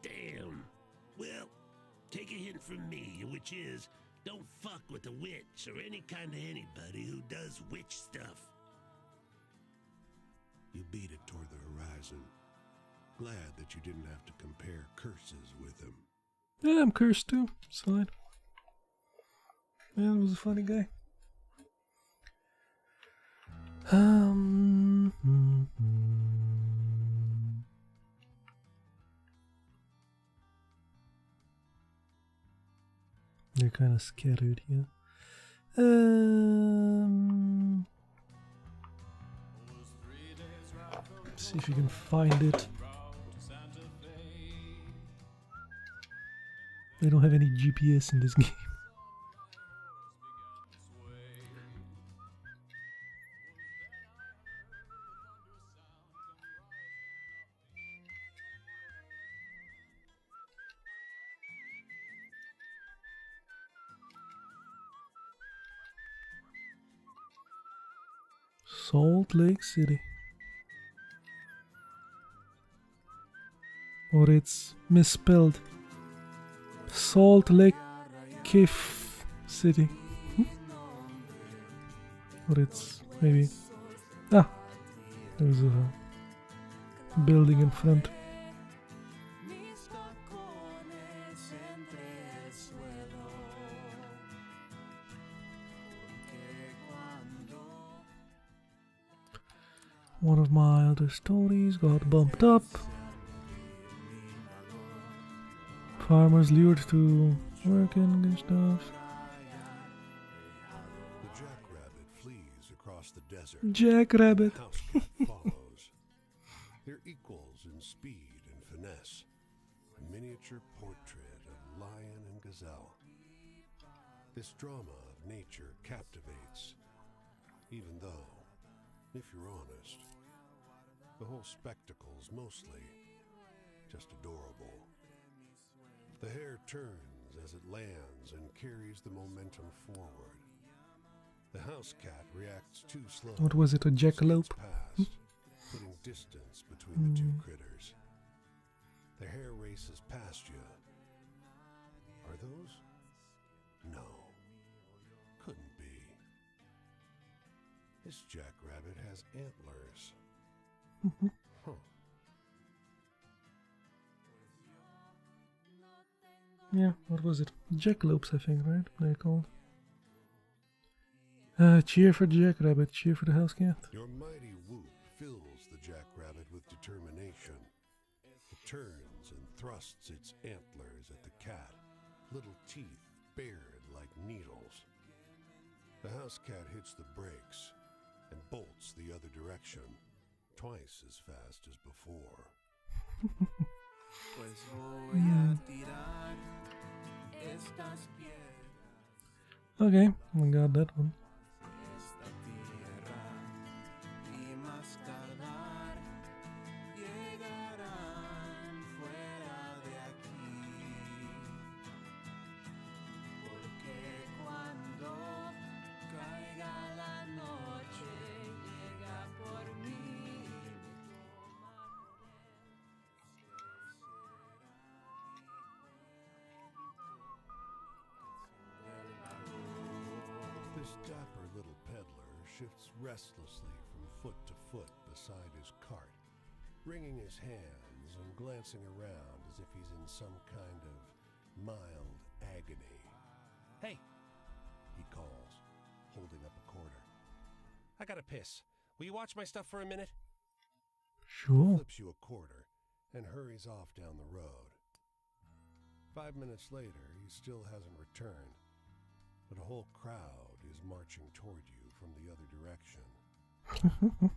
Damn. Well, take a hint from me, which is, don't fuck with a witch or any kind of anybody who does witch stuff. You beat it toward the horizon, glad that you didn't have to compare curses with him. Yeah, I'm cursed too. It's fine. Yeah, it was a funny guy. They're kind of scattered here. See if you can find it. They don't have any GPS in this game. Salt Lake City. Or it's misspelled. Salt Lake City. Or it's maybe... Ah! There's a building in front. One of my other stories got bumped up. Farmers lured to working and stuff. The jackrabbit flees across the desert. Jackrabbit. The housewife follows. They're equals in speed and finesse. miniature portrait of lion and gazelle. This drama of nature captivates, even though, if you're honest, the whole spectacle's mostly just adorable. The hair turns as it lands and carries the momentum forward. The house cat reacts too slow. What was it, a jackalope? Past, putting distance between the two critters. The hare races past you. Are those? No. Couldn't be. This jackrabbit has antlers. Huh. Yeah, what was it? Jackalopes, I think, right? They're called. Cheer for the jackrabbit, cheer for the house cat. Your mighty whoop fills the jackrabbit with determination. It turns and thrusts its antlers at the cat, little teeth bared like needles. The house cat hits the brakes and bolts the other direction, twice as fast as before. Okay, I got that one. This dapper little peddler shifts restlessly from foot to foot beside his cart, wringing his hands and glancing around as if he's in some kind of mild agony. Hey, He calls, holding up a quarter. I gotta piss. Will you watch my stuff for a minute? Sure. Flips you a quarter and hurries off down the road. 5 minutes later, he still hasn't returned, but a whole crowd is marching toward you from the other direction.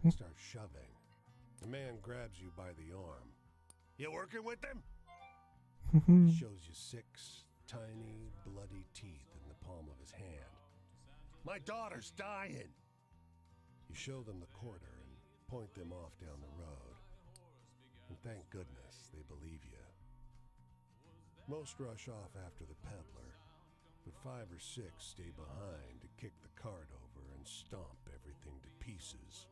They start shoving. The man grabs you by the arm. You working with them? He shows you 6 tiny, bloody teeth in the palm of his hand. My daughter's dying! You show them the quarter and point them off down the road. And thank goodness they believe you. Most rush off after the peddler, but 5 or 6 stay behind to kick the cart over and stomp everything to pieces.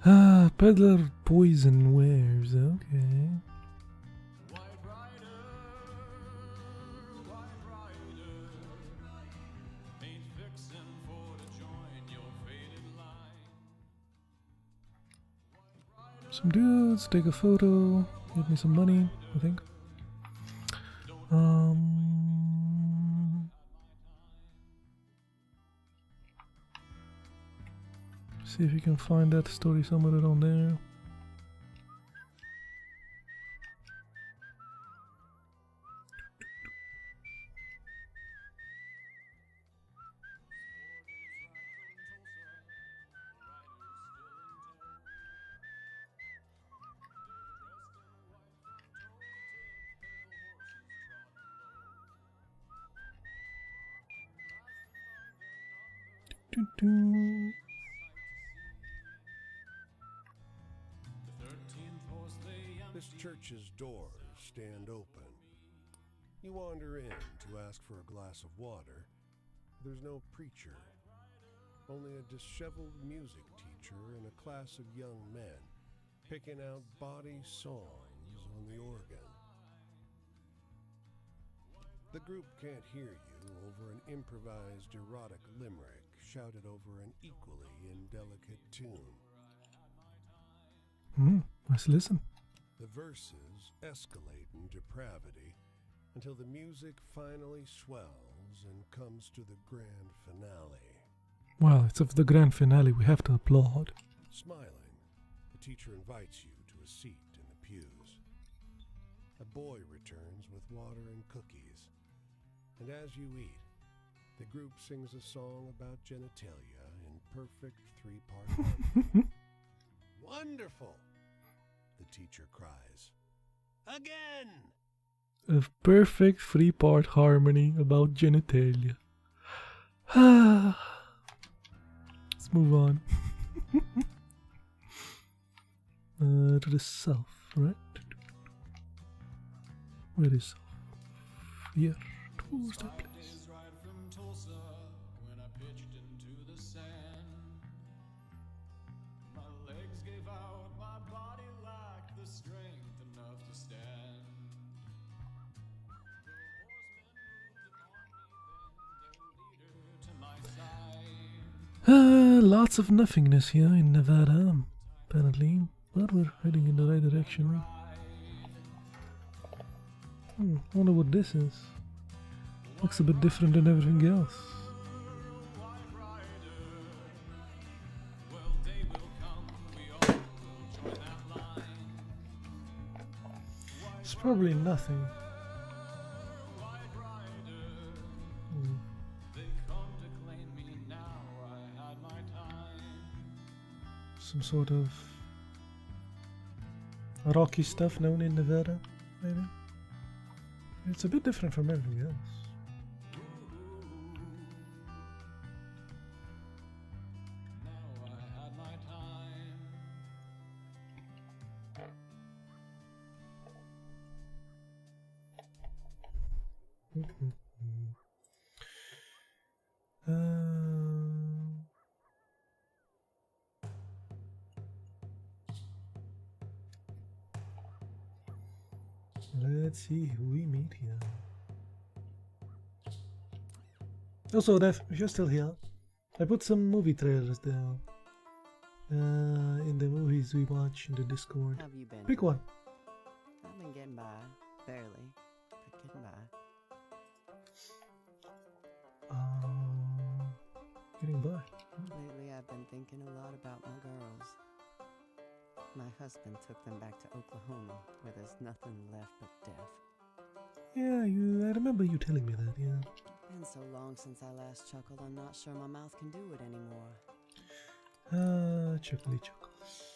Ah, peddler poison wares, okay. Some dudes take a photo, give me some money, I think. See if you can find that story somewhere on there. Doo-doo. This church's doors stand open. You wander in to ask for a glass of water. There's no preacher, only a disheveled music teacher and a class of young men picking out bawdy songs on the organ. The group can't hear you over an improvised erotic limerick shouted over an equally indelicate tune. Let's listen. The verses escalate in depravity until the music finally swells and comes to the grand finale. Well, it's of the grand finale, we have to applaud. Smiling, the teacher invites you to a seat in the pews. A boy returns with water and cookies, and as you eat, the group sings a song about genitalia in perfect 3-part harmony. Wonderful! the teacher cries. Again! A perfect three-part harmony about genitalia. Let's move on. To the south, right? Where is south? Here. Towards that place. Right from Tulsa when I pitched into the sand. My legs gave out, my body lacked the strength enough to stand. The horsemen moved upon me, then their leader to my side. Lots of nothingness here in Nevada, apparently, but we're heading in the right direction. Wonder what this is. Looks a bit different than everything else. It's probably nothing. Some sort of rocky stuff known in Nevada, maybe? It's a bit different from everything else. Let's see who we meet here. Also, Dev, if you're still here, I put some movie trailers down in the movies we watch in the Discord. How have you been? Pick one. I've been getting by, barely, but getting by. Getting by. Lately, I've been thinking a lot about my girls. My husband took them back to Oklahoma, where there's nothing left but death. Yeah, I remember you telling me that, yeah. Been so long since I last chuckled, I'm not sure my mouth can do it anymore. Chuckly chuckles.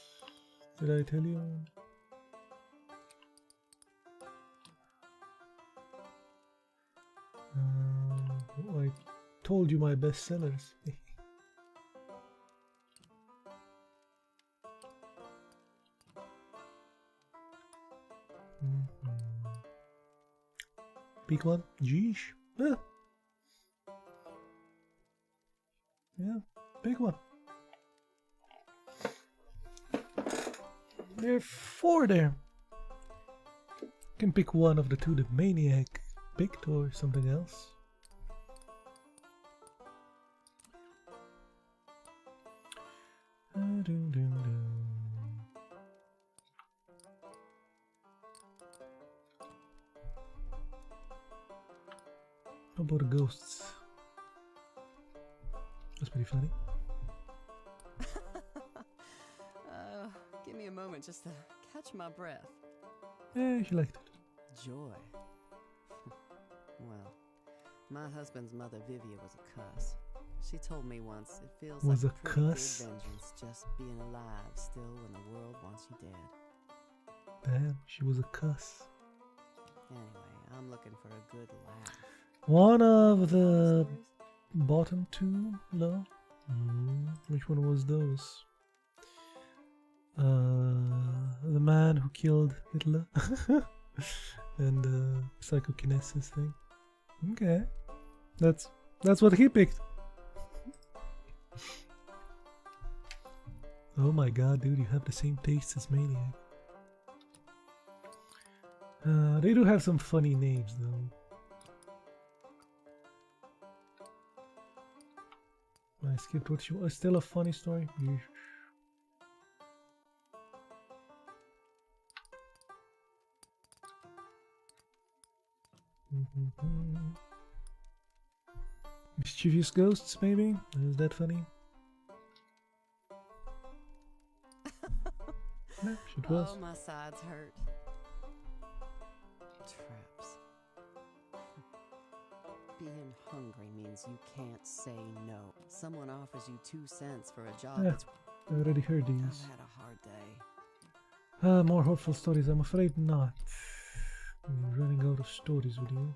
Did I tell you? I told you my bestsellers. Pick one. Jeesh. Yeah, pick one. There are 4 there. You can pick one of the 2 the maniac picked or something else. How about ghosts? That's pretty funny. Give me a moment just to catch my breath. Yeah, she liked it. Joy. Well, my husband's mother, Vivia, was a cuss. She told me once it feels Was like a pretty cuss? good vengeance just being alive still when the world wants you dead. Damn, she was a cuss. Anyway, I'm looking for a good laugh. One of the Stories? bottom 2 low. Which one was those? The man who killed Hitler and the psychokinesis thing. Okay, that's what he picked. Oh my god, dude, you have the same taste as Maniac. They do have some funny names though. I skipped what you. Still a funny story. Mischievous ghosts, maybe? Is that funny? Yeah, it was. Oh, my sides hurt. Traps. Being hungry means you can't say no. Someone offers you 2 cents for a job Yeah, that's... I already heard I've these. had a hard day. More hopeful stories? I'm afraid not. I'm running out of stories with you.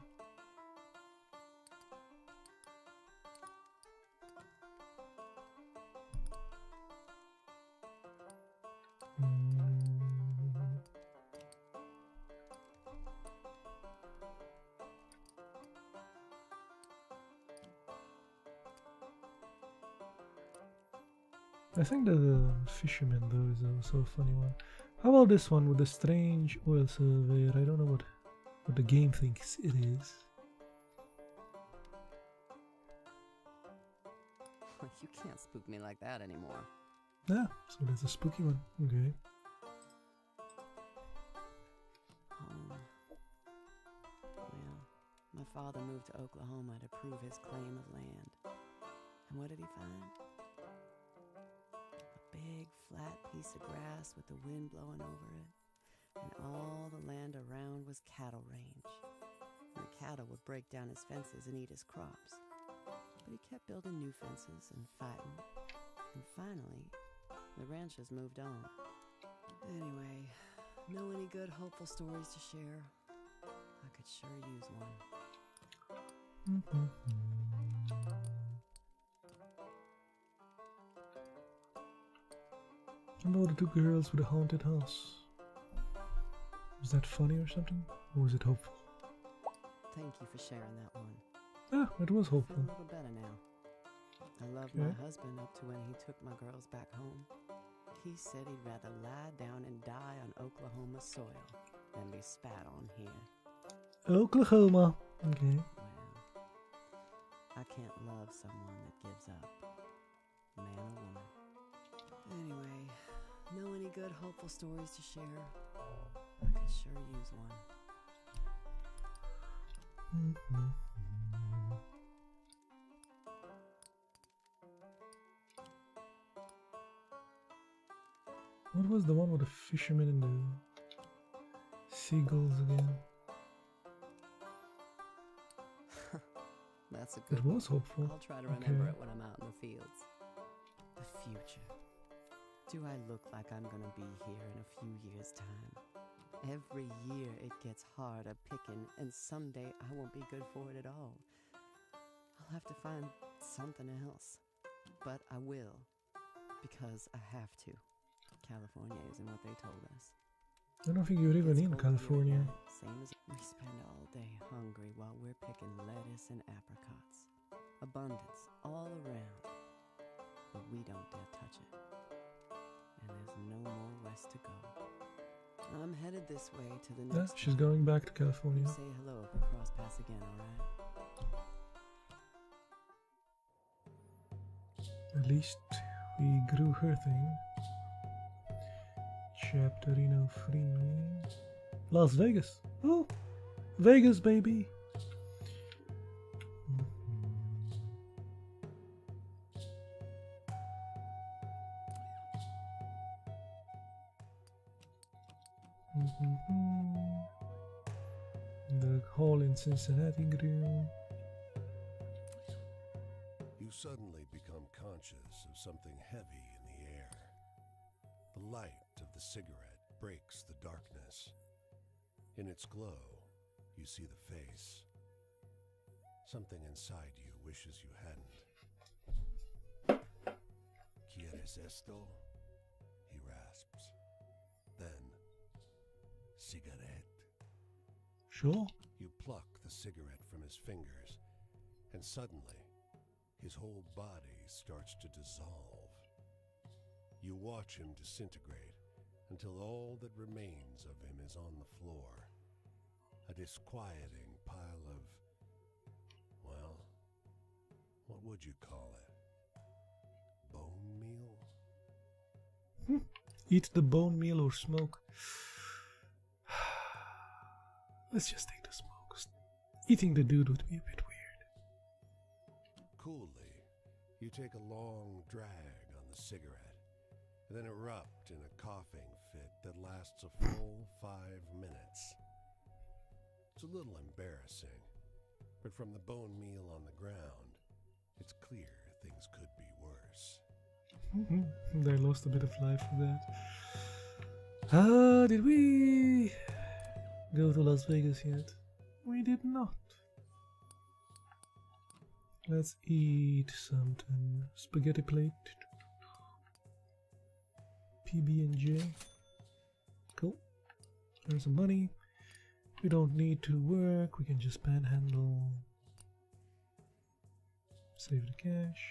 I think the fisherman though is also a funny one. How about this one with the strange oil surveyor? I don't know what the game thinks it is. You can't spook me like that anymore. Ah, so that's a spooky one. Okay. Home. Well, my father moved to Oklahoma to prove his claim of land. And what did he find? A big flat piece of grass with the wind blowing over it. And all the land around was cattle range. And the cattle would break down his fences and eat his crops. But he kept building new fences and fighting. And finally, the ranchers moved on. Anyway, know any good hopeful stories to share? I could sure use one. How about the two girls with a haunted house? Was that funny or something? Or was it hopeful? Thank you for sharing that one. Ah, it was I feel hopeful. a little better now. I loved my husband up to when he took my girls back home. He said he'd rather lie down and die on Oklahoma soil than be spat on here. Oklahoma. Okay. Well, I can't love someone that gives up, man or woman. Anyway, know any good hopeful stories to share? I could sure use one. What was the one with the fisherman and the seagulls again? That's a good It one. was hopeful. I'll try to remember Okay. it when I'm out in the fields. The future. Do I look like I'm gonna be here in a few years' time? Every year it gets harder picking, and someday I won't be good for it at all. I'll have to find something else. But I will, because I have to. California isn't what they told us. I don't think you're even It's in cold California. here at night, same as we spend all day hungry while we're picking lettuce and apricots. Abundance all around, but we don't dare touch it. And there's no more west to go. I'm headed this way to the Yeah, next. she's going back to California. Say hello if we cross paths again, alright? At least we grew her thing. Chapterino free. Las Vegas. Oh, Vegas, baby. The hall in Cincinnati grew. You suddenly become conscious of something heavy in the air. The light of the cigarette breaks the darkness. In its glow, you see the face. Something inside you wishes you hadn't. ¿Quieres esto? He rasps. Then, cigarette. Sure. You pluck the cigarette from his fingers, and suddenly, his whole body starts to dissolve. You watch him disintegrate until all that remains of him is on the floor. A disquieting pile of, well, what would you call it? Bone meal? Eat the bone meal or smoke. Let's just take the smoke. Eating the dude would be a bit weird. Coolly, you take a long drag on the cigarette, and then erupt in a coughing fit that lasts a full 5 minutes. It's a little embarrassing, but from the bone meal on the ground, it's clear things could be worse. I lost a bit of life for that. Did we go to Las Vegas yet? We did not. Let's eat something. Spaghetti plate. PB&J. Cool. There's some money. We don't need to work. We can just panhandle. Save the cash.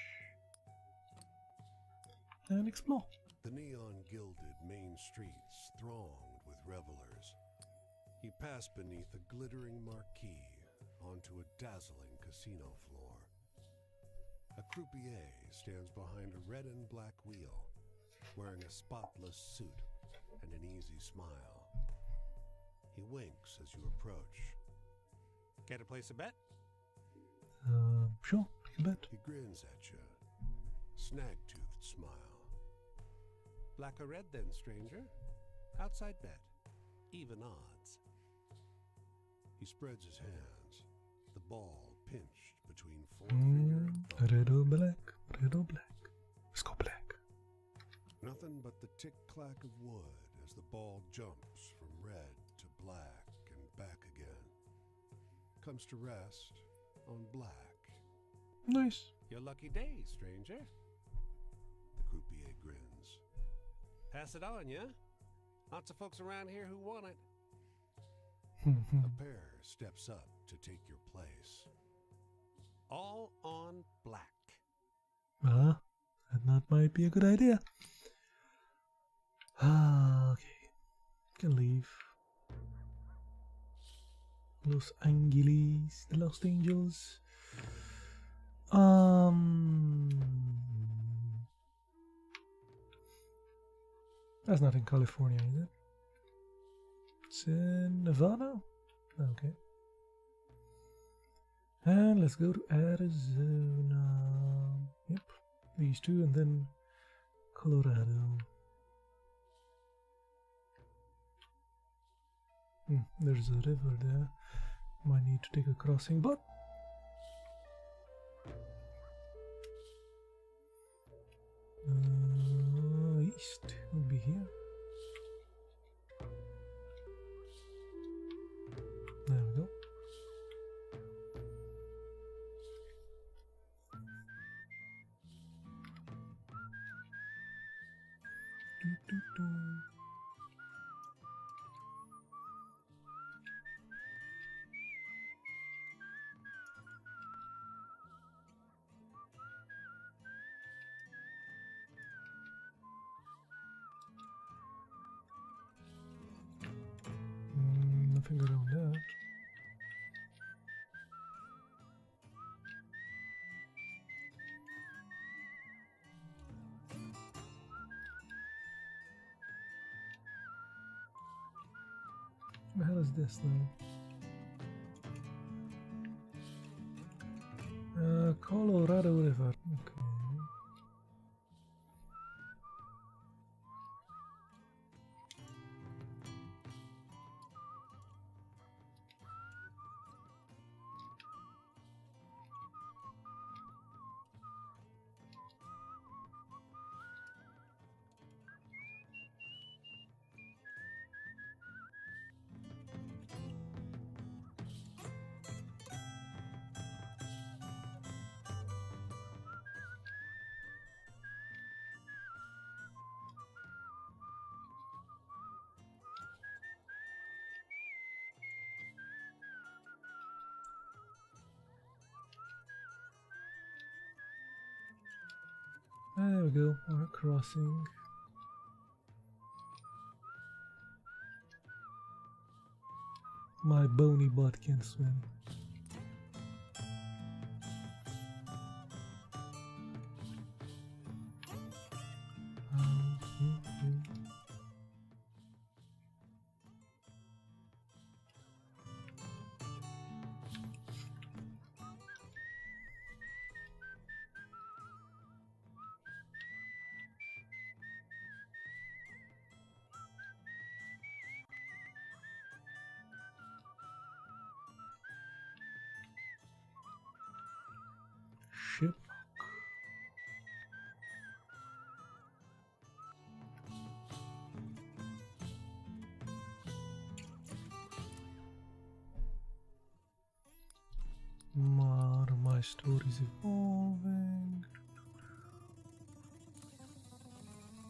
And explore. The neon-gilded main streets thronged with revelers. He passed beneath a glittering marquee onto a dazzling casino floor. A croupier stands behind a red and black wheel, wearing a spotless suit and an easy smile. He winks as you approach. Care to place a bet? Sure, you bet. He grins at you, snag-toothed smile. Black or red then, stranger? Outside bet. Even odds. He spreads his hands, the ball pinched between forefinger and thumb. Red or black, red or black. Let's go black. Nothing but the tick-clack of wood as the ball jumps from red to black and back again. Comes to rest on black. Nice. Your lucky day, stranger. The croupier grins. Pass it on, yeah? Lots of folks around here who want it. A pair steps up to take your place. All on black. That might be a good idea. Okay. Can leave. Los Angeles, the Los Angels. That's not in California, is it? It's in Nevada? Okay. And let's go to Arizona. Yep. These two and then Colorado. There's a river there. Might need to take a crossing, but east will be here. There we go. Nothing around that. What the hell is this now? Colorado River. Okay. There we go, our crossing. My bony butt can swim. Ship. My story's evolving.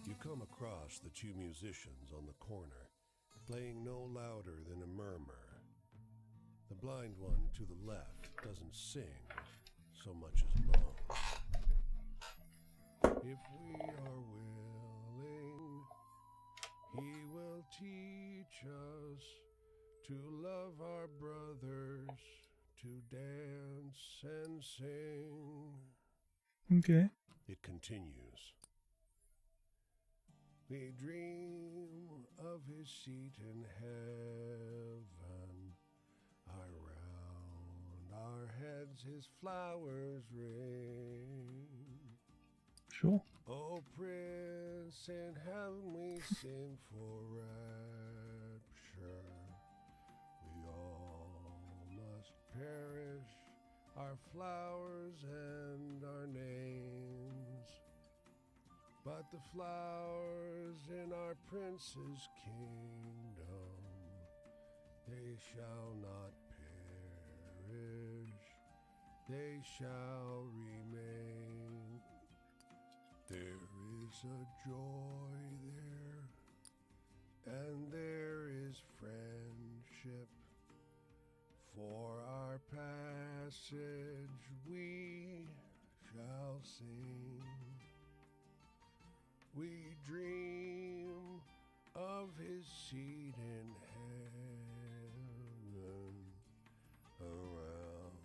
You come across the two musicians on the corner, playing no louder than a murmur. The blind one to the left doesn't sing so much as moan. If we are willing, he will teach us to love our brothers, to dance and sing. Okay. It continues. We dream of his seat in heaven. Around our heads his flowers ring. Sure. Oh, Prince in heaven, we sing for rapture. We all must perish, our flowers and our names. But the flowers in our Prince's kingdom, they shall not perish, they shall remain. There is a joy there, and there is friendship. For our passage we shall sing. We dream of his seat in heaven. Around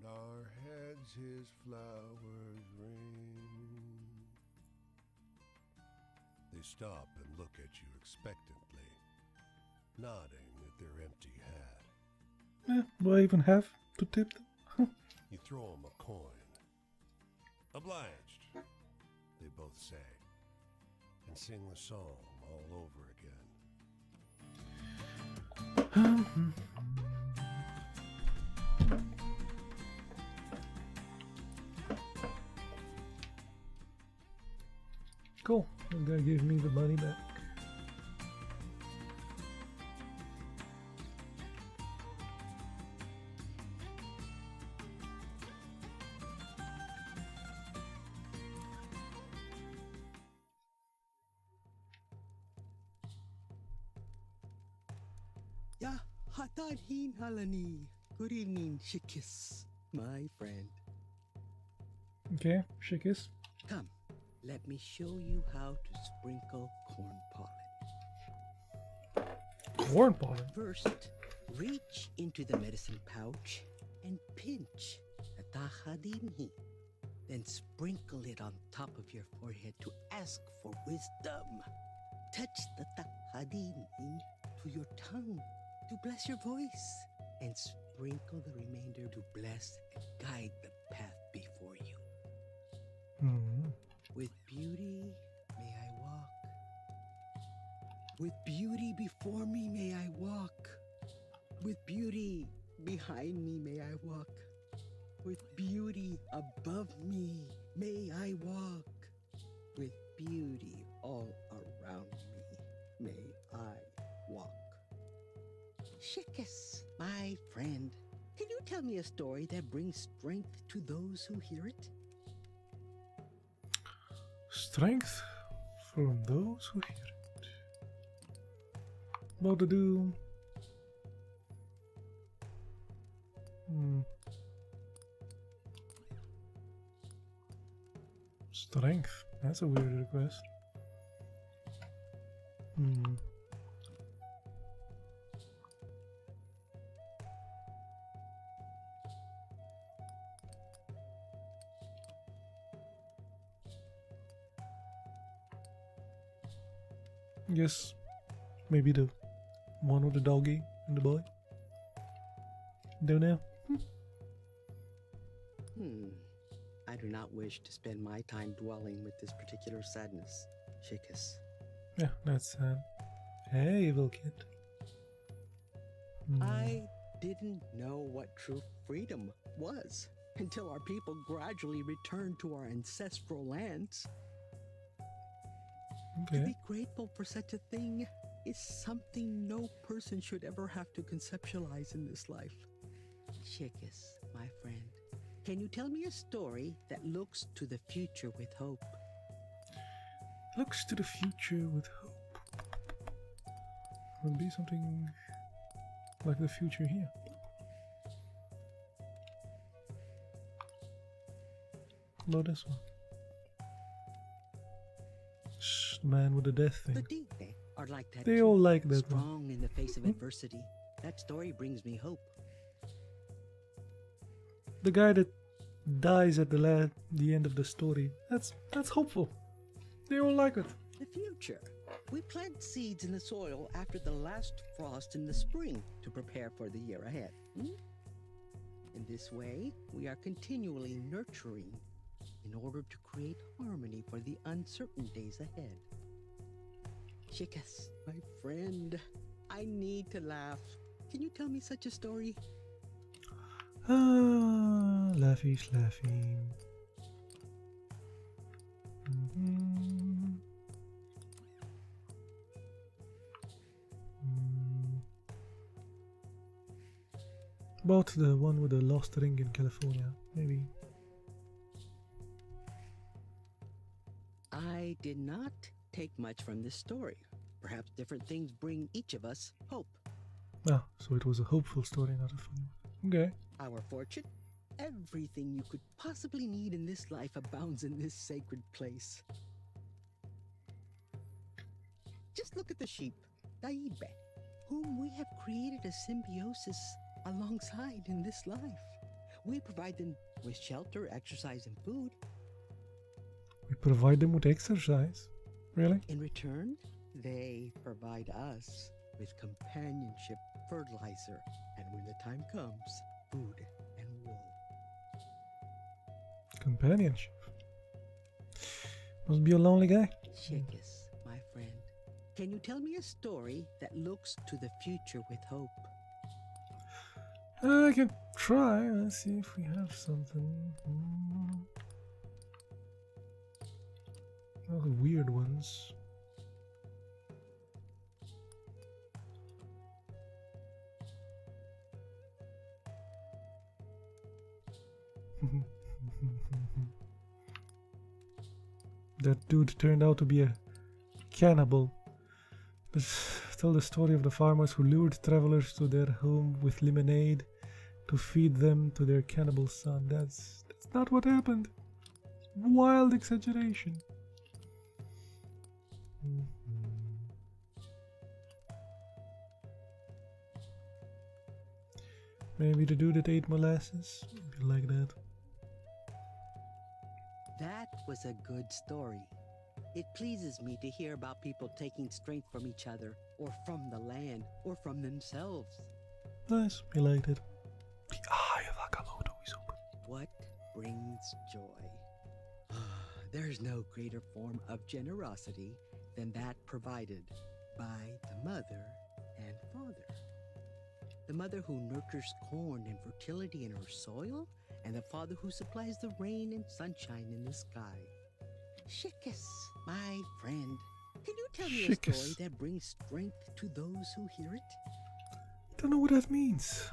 our heads his flowers ring. They stop and look at you expectantly, nodding at their empty hat. Do I even have to tip them? You throw them a coin. Obliged, they both say, and sing the song all over again. Cool. And they give me the money back. Ya hatahin halani. Good evening, Shikis, my friend. Okay, Shikis. Come, let me show you how to sprinkle corn pollen. Corn pollen? First, reach into the medicine pouch and pinch the tahadinhi. Then sprinkle it on top of your forehead to ask for wisdom. Touch the tahadinhi to your tongue to bless your voice, and sprinkle the remainder to bless and guide the path before you. Mm-hmm. With beauty may I walk. With beauty before me may I walk. With beauty behind me may I walk. With beauty above me may I walk. With beauty all around me may I walk. Shikis, my friend, can you tell me a story that brings strength to those who hear it? Strength from those who hear it. What to do? Strength. That's a weird request. Yes, maybe the one with the doggy and the boy. Don't know. I do not wish to spend my time dwelling with this particular sadness, Shikis. Yeah, that's sad. Hey, evil kid. I didn't know what true freedom was until our people gradually returned to our ancestral lands. To be grateful for such a thing is something no person should ever have to conceptualize in this life. Shikis, my friend, Can you tell me a story that looks to the future with hope? Looks to the future with hope. Would be something like the future here. About this one. Shh, the man with the death thing. The Dine are like that. They too. all like that one. Strong in the face of adversity. That story brings me hope. The guy that dies at the end of the story. That's hopeful. They all like it. The future. We plant seeds in the soil after the last frost in the spring to prepare for the year ahead. In this way, we are continually nurturing in order to create harmony for the uncertain days ahead. Chicas, my friend, I need to laugh. Can you tell me such a story? Ah, laughy, slaffy. About the one with the lost ring in California, maybe. I did not take much from this story. Perhaps different things bring each of us hope. Ah, so it was a hopeful story, not a funny one. Okay. Our fortune? Everything you could possibly need in this life abounds in this sacred place. Just look at the sheep, Daibe, whom we have created a symbiosis alongside in this life. We provide them with shelter, exercise, and food. We provide them with exercise. Really? In return, they provide us with companionship, fertilizer, and when the time comes, food and wool. Companionship. Must be a lonely guy. Chicas, my friend, can you tell me a story that looks to the future with hope? I can try. Let's see if we have something. All the weird ones. That dude turned out to be a cannibal. Tell the story of the farmers who lured travelers to their home with lemonade to feed them to their cannibal son. That's not what happened. Wild exaggeration. Maybe the dude that ate molasses? Maybe like that. That was a good story. It pleases me to hear about people taking strength from each other, or from the land, or from themselves. Nice, we liked it. The eye of Akamoto is open. What brings joy? There's no greater form of generosity than that provided by the mother and father. The mother who nurtures corn and fertility in her soil, and the father who supplies the rain and sunshine in the sky. Chicas, my friend, can you tell me a story that brings strength to those who hear it? I don't know what that means.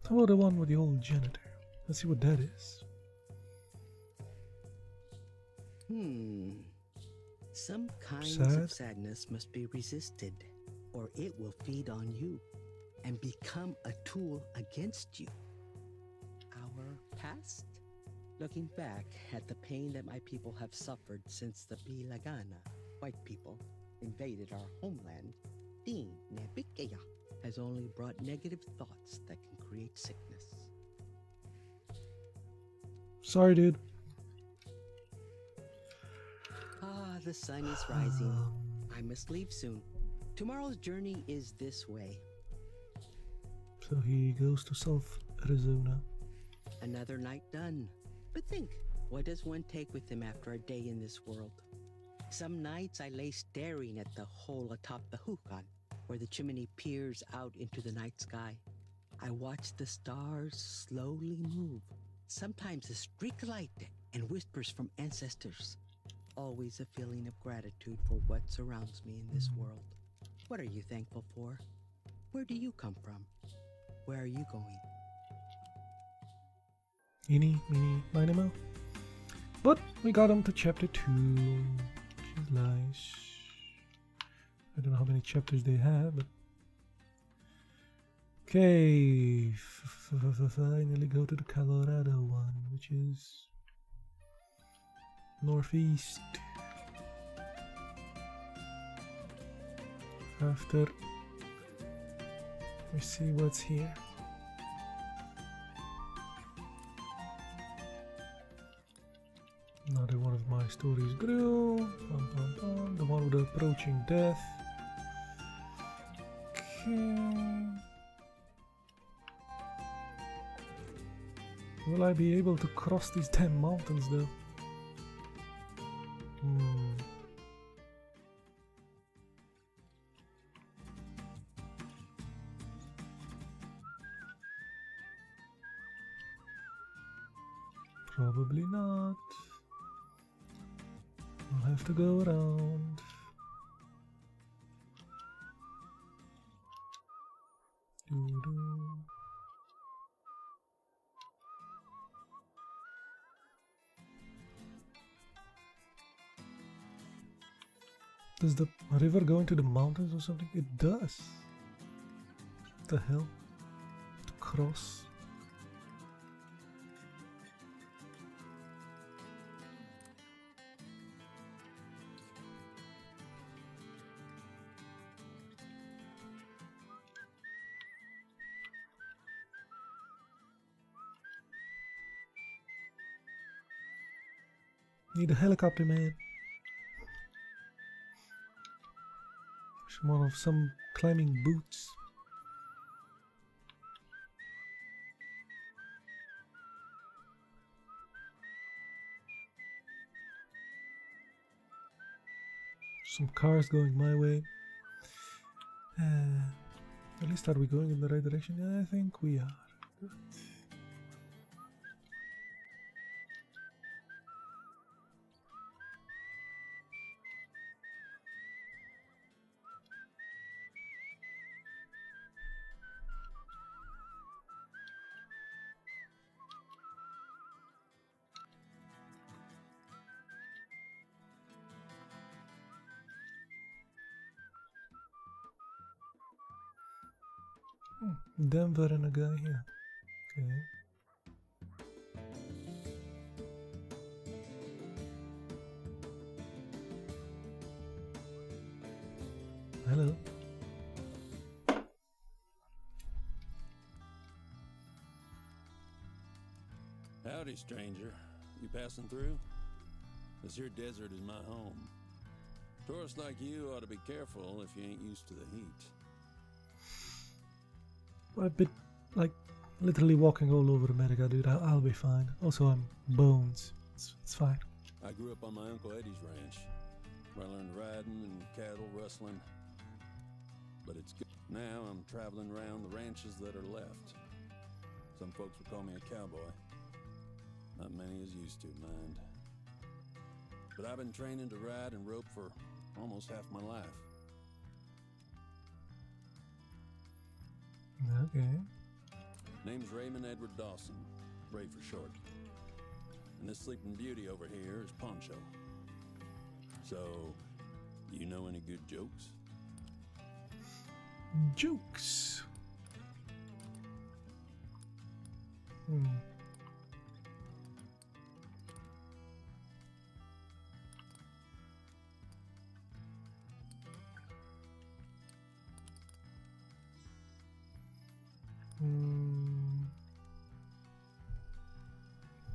How about the one with the old janitor? Let's see what that is. Some kinds of sadness must be resisted, or it will feed on you and become a tool against you. Our past? Looking back at the pain that my people have suffered since the Bilagana, white people, invaded our homeland, Din Nebikeya has only brought negative thoughts that can create sickness. Sorry, dude. The sun is rising. I must leave soon. Tomorrow's journey is this way. So he goes to South Arizona. Another night done. But think, what does one take with him after a day in this world? Some nights I lay staring at the hole atop the hookah, where the chimney peers out into the night sky. I watch the stars slowly move. Sometimes a streak of light and whispers from ancestors. Always a feeling of gratitude for what surrounds me in this world. What are you thankful for? Where do you come from? Where are you going? Eeny, meeny, miny, moe. But we got him to chapter 2. Which is nice. I don't know how many chapters they have, but... Okay, finally go to the Colorado one, which is northeast. After, let me see what's here. Another one of my stories grew. Bum, bum, bum. The one with the approaching death. Okay. Will I be able to cross these damn mountains though? Probably not. I'll have to go around. Doo-doo. Does the river go into the mountains or something? It does. What the hell? To cross. Need a helicopter, man. Some climbing boots. Some cars going my way. At least are we going in the right direction? Yeah, I think we are. Good. Denver and a guy here. Okay. Hello. Howdy, stranger. You passing through? This here desert is my home. Tourists like you ought to be careful if you ain't used to the heat. I've been, like, literally walking all over America, dude. I'll be fine. Also, I'm bones. It's fine. I grew up on my Uncle Eddie's ranch, where I learned riding and cattle rustling. But it's good. Now I'm traveling around the ranches that are left. Some folks would call me a cowboy. Not many is used to, mind. But I've been training to ride and rope for almost half my life. Okay. Name's Raymond Edward Dawson, Ray for short. And this sleeping beauty over here is Poncho. So, you know any good jokes? Jokes.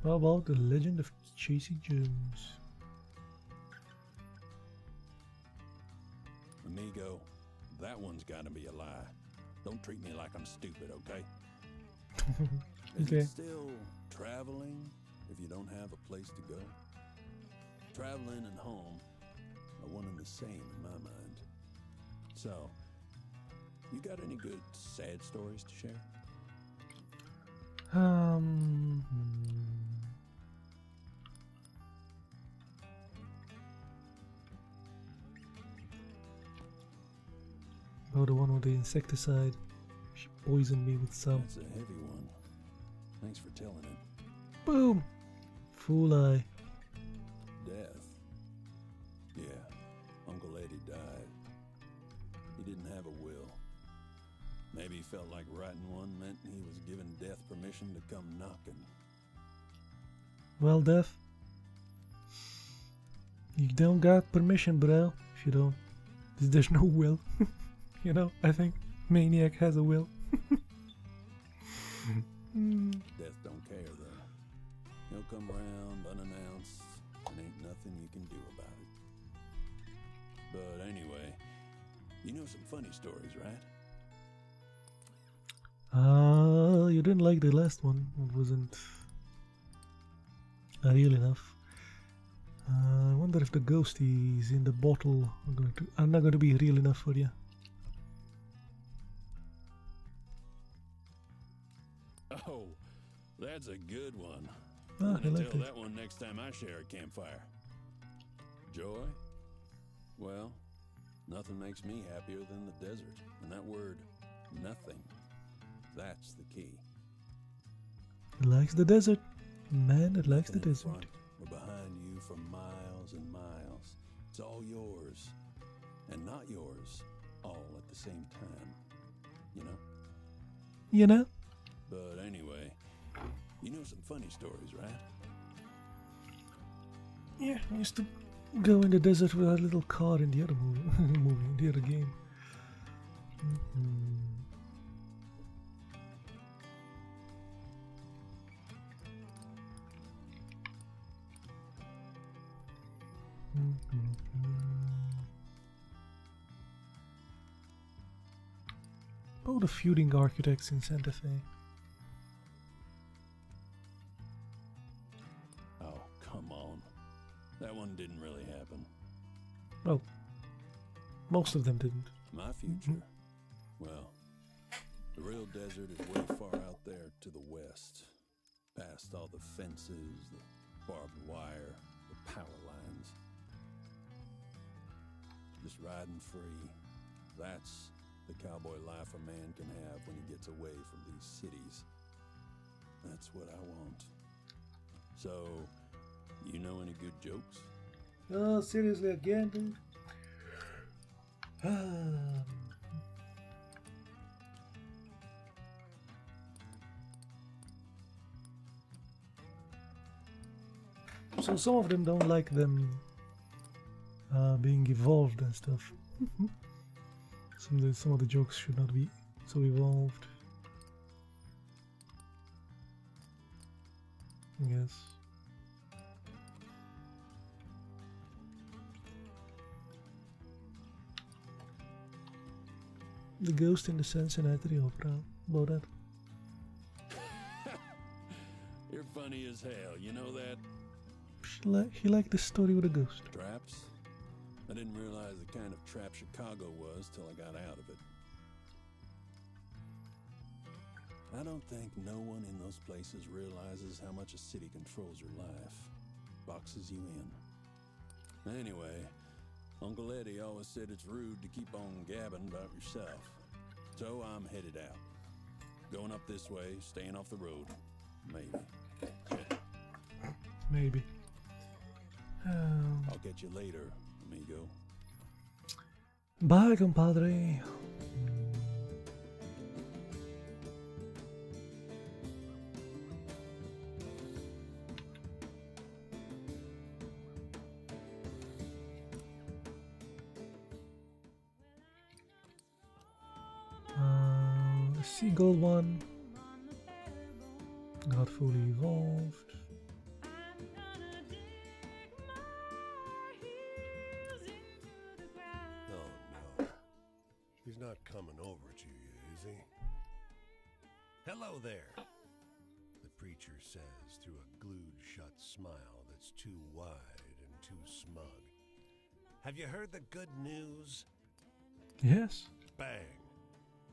How about the Legend of Casey Jones? Amigo, that one's gotta be a lie. Don't treat me like I'm stupid, okay? Is Okay. it still traveling if you don't have a place to go? Traveling and home are one and the same in my mind. So, you got any good sad stories to share? Um. Oh, the one with the insecticide. She poisoned me with some. That's a heavy one. Thanks for telling it. Boom! Fool eye. Death. Yeah, Uncle Eddie died. He didn't have a will. Maybe he felt like writing one meant he was giving Death permission to come knocking. Well, Death, you don't got permission, bro. If you don't, there's no will. You know, I think Maniac has a will. Death don't care, though. He'll come around unannounced, and ain't nothing you can do about it. But anyway, you know some funny stories, right? You didn't like the last one. It wasn't real enough. I wonder if the ghosties in the bottle are not going to be real enough for you. Oh, that's a good one. Ah, I'm I gonna like tell it. that one next time I share a campfire. Joy? Well, nothing makes me happier than the desert. And that word, nothing, that's the key. It likes the desert. Man, it likes the Nothing in desert. front or behind you for miles and miles. It's all yours. And not yours all at the same time. You know? You know? But anyway, you know some funny stories, right? Yeah, I used to go in the desert with our little car in the other movie, in the other game. Oh, the feuding architects in Santa Fe. Oh, come on. That one didn't really happen. Well, most of them didn't. My future? Well, the real desert is way far out there to the west. Past all the fences, the barbed wire, the power lines. Just riding free. That's the cowboy life a man can have when he gets away from these cities. That's what I want. So, you know any good jokes? Oh, seriously, again, dude? So some of them don't like them being evolved and stuff. Some of the jokes should not be so evolved. I guess. The ghost in the Cincinnati Opera. About that. You're funny as hell, you know that? He liked the story with a ghost. Traps? I didn't realize the kind of trap Chicago was till I got out of it. I don't think no one in those places realizes how much a city controls your life. Boxes you in. Anyway, Uncle Eddie always said it's rude to keep on gabbing about yourself. So I'm headed out. Going up this way, staying off the road. Maybe. Maybe. I'll get you later, amigo. Bye, compadre. The seagull one got fully evolved. Oh, no. He's not coming over to you, is he? Hello there, the preacher says through a glued-shut smile that's too wide and too smug. Have you heard the good news? Yes. Bang!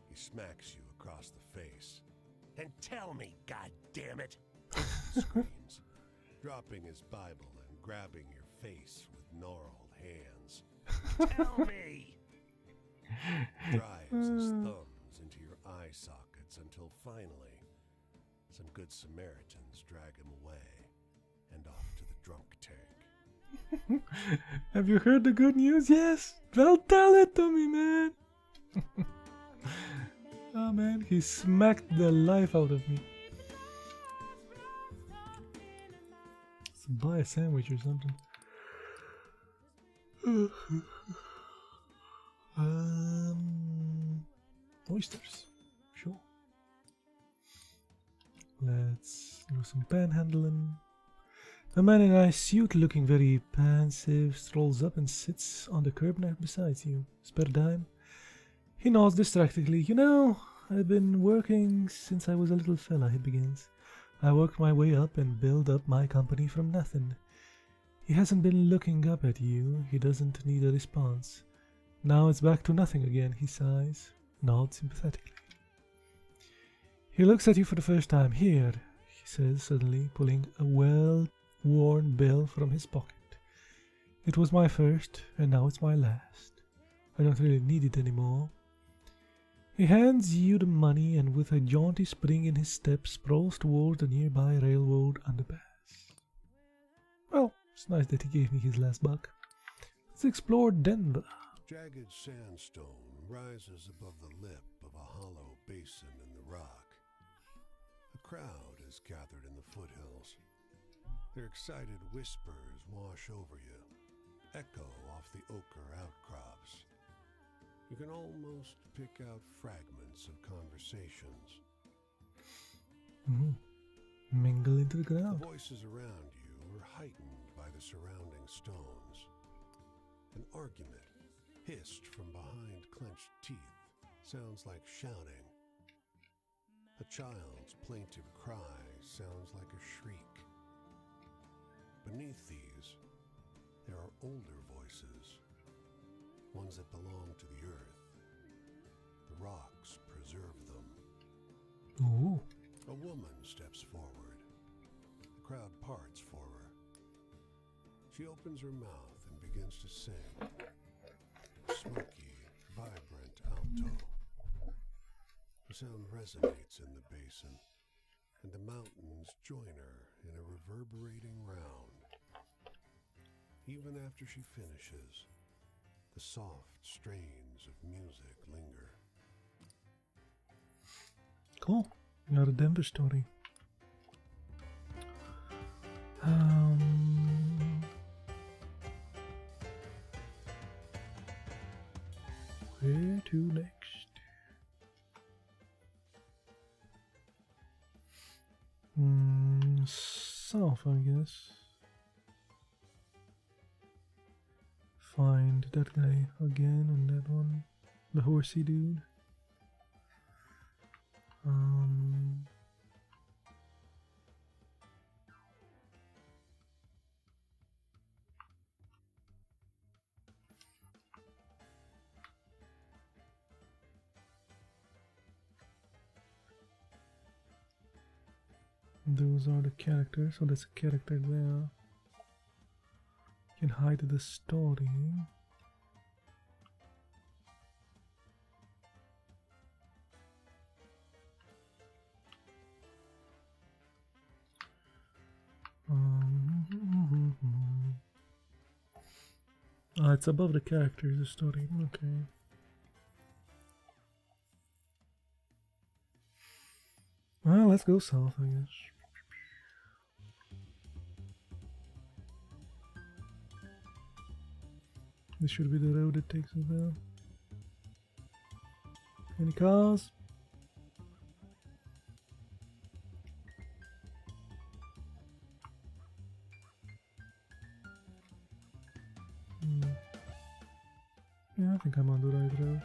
He smacks you across the face. And tell me, goddammit! He screams, dropping his Bible and grabbing your face with gnarled hands. Tell me! Drives his thumbs into your eye sockets until finally some good Samaritans drag him away and off to the drunk tank. Have you heard the good news? Yes. Well, tell it to me, man. Oh man, he smacked the life out of me. Let's buy a sandwich or something. Oysters. Sure. Let's do some panhandling. A man in a nice suit, looking very pensive, strolls up and sits on the curb next beside you. Spare dime. He nods distractedly. You know, I've been working since I was a little fella, he begins. I worked my way up and built up my company from nothing. He hasn't been looking up at you. He doesn't need a response. Now it's back to nothing again, he sighs, nods sympathetically. He looks at you for the first time. Here, he says suddenly, pulling a well-worn bill from his pocket. It was my first, and now it's my last. I don't really need it anymore. He hands you the money and with a jaunty spring in his step sprawls towards the nearby railroad underpass. Well, it's nice that he gave me his last buck. Let's explore Denver. Jagged sandstone rises above the lip of a hollow basin in the rock. A crowd is gathered in the foothills. Their excited whispers wash over you, echo off the ochre outcrops. You can almost pick out fragments of conversations. Mingle into the crowd. The voices around you are heightened by the surrounding stones. An argument, hissed from behind clenched teeth, sounds like shouting. A child's plaintive cry sounds like a shriek. Beneath these, there are older voices, ones that belong to the earth. The rocks preserve them. Ooh. A woman steps forward. The crowd parts for her. She opens her mouth and begins to sing. Smoky, vibrant alto. The sound resonates in the basin, and the mountains join her in a reverberating round. Even after she finishes, the soft strains of music linger. Cool. Got a Denver story. Where to next? South, I guess. Find that guy again on that one. The horsey dude. Those are the characters, so that's a character there. You can hide the story. It's above the characters, the story. Okay. Well, let's go south, I guess. This should be the road that takes us down. Any cars? Yeah, I think I'm on the right road.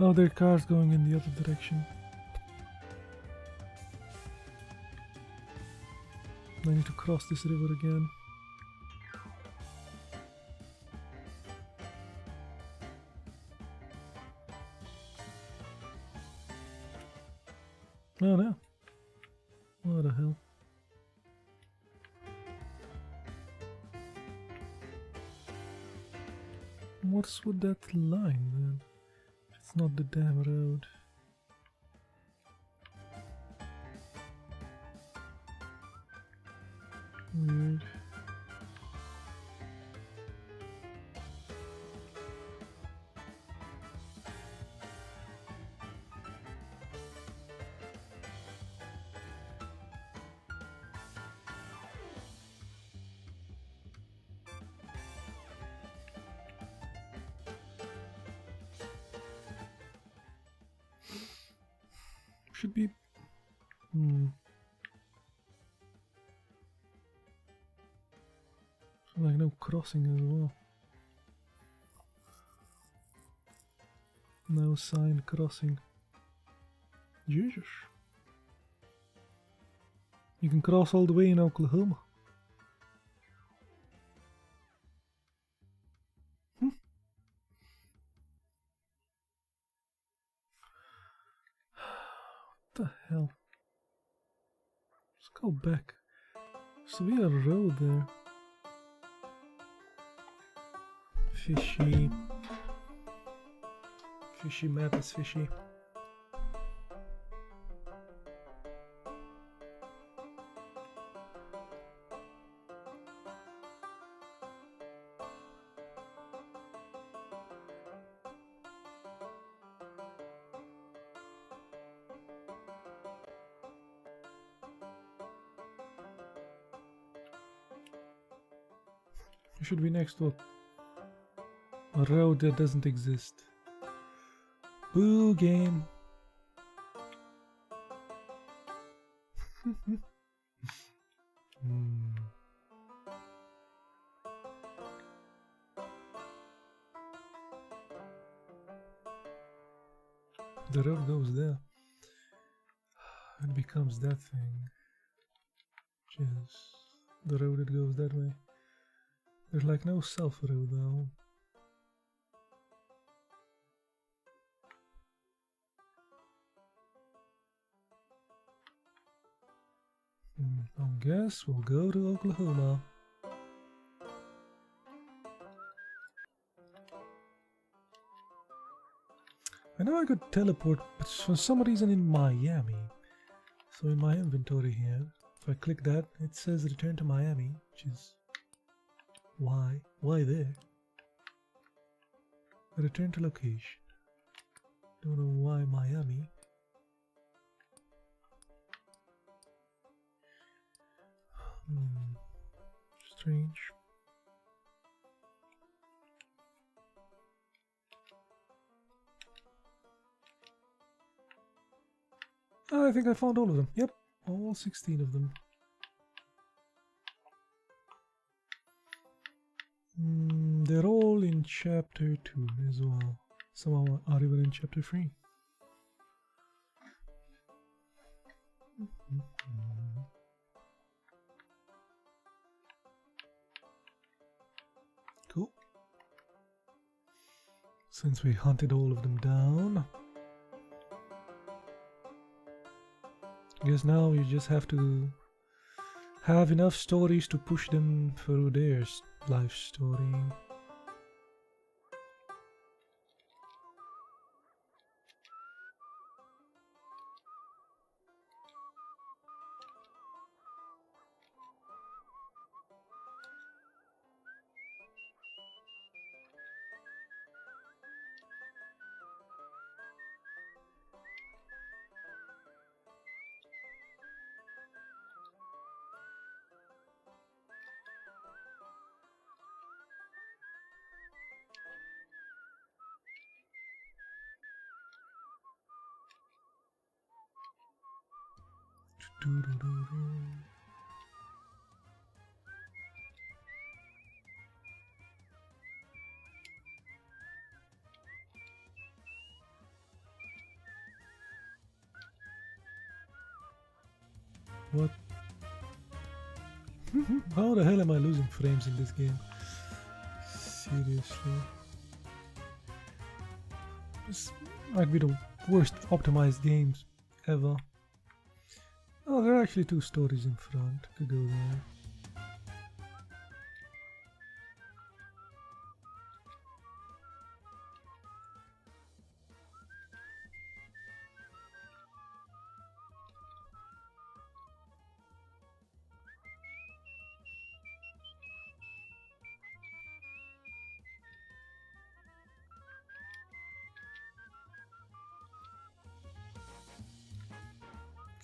Oh, there are cars going in the other direction. I need to cross this river again. Oh no. What the hell? What's with that line then? It's not the damn road. Weird. Should be. Like no crossing as well. No sign crossing. Jesus. You can cross all the way in Oklahoma. What the hell? Let's go back. So we have a road there. Fishy. Fishy map is fishy. You should be next to a road that doesn't exist. Boo game. The road goes there. It becomes that thing. Jeez. The road it goes that way. There's like no self road though. I guess we'll go to Oklahoma. I know I could teleport, but for some reason in Miami. So in my inventory here, if I click that, it says return to Miami, which is why? Why there? Return to location. Don't know why Miami. Strange. I think I found all of them. Yep, all 16 of them. They're all in chapter 2 as well. Some are even in chapter 3. Cool. Since we hunted all of them down, I guess now you just have to have enough stories to push them through their life story. What? How the hell am I losing frames in this game? Seriously. This might be the worst optimized games ever. Oh, there are actually 2 stories in front. Could go there.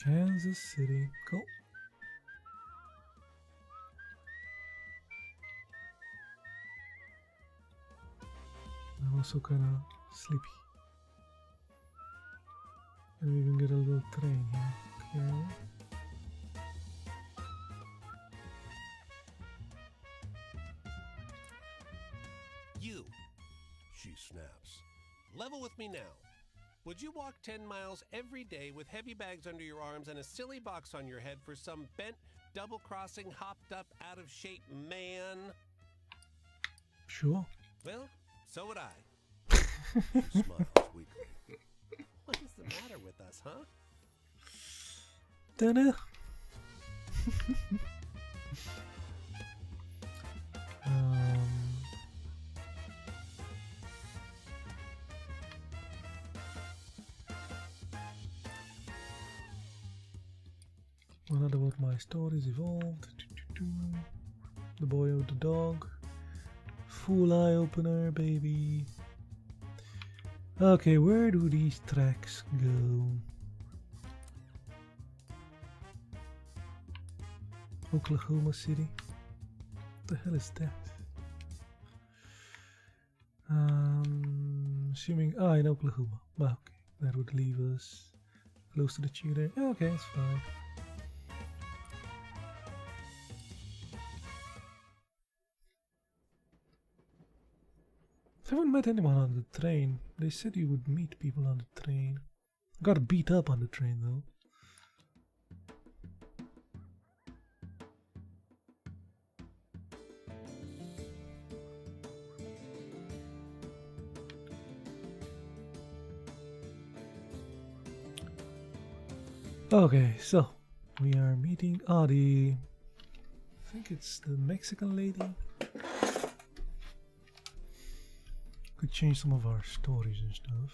Kansas City. Cool. I'm also kinda sleepy. And we even get a little train here. Okay. You, she snaps. Level with me now. Would you walk 10 miles every day with heavy bags under your arms and a silly box on your head for some bent, double-crossing, hopped-up, out-of-shape man? Sure. Well, so would I. She smiles weakly. What is the matter with us, huh? Dunno. Another what my stories evolved. The boy with the dog. Full eye opener, baby. Okay, where do these tracks go? Oklahoma City. What the hell is that? Assuming in Oklahoma. Well, okay, that would leave us close to the cheetah. Okay, it's fine. I haven't met anyone on the train. They said you would meet people on the train. Got beat up on the train though. Okay, so we are meeting I think it's the Mexican lady. Could change some of our stories and stuff.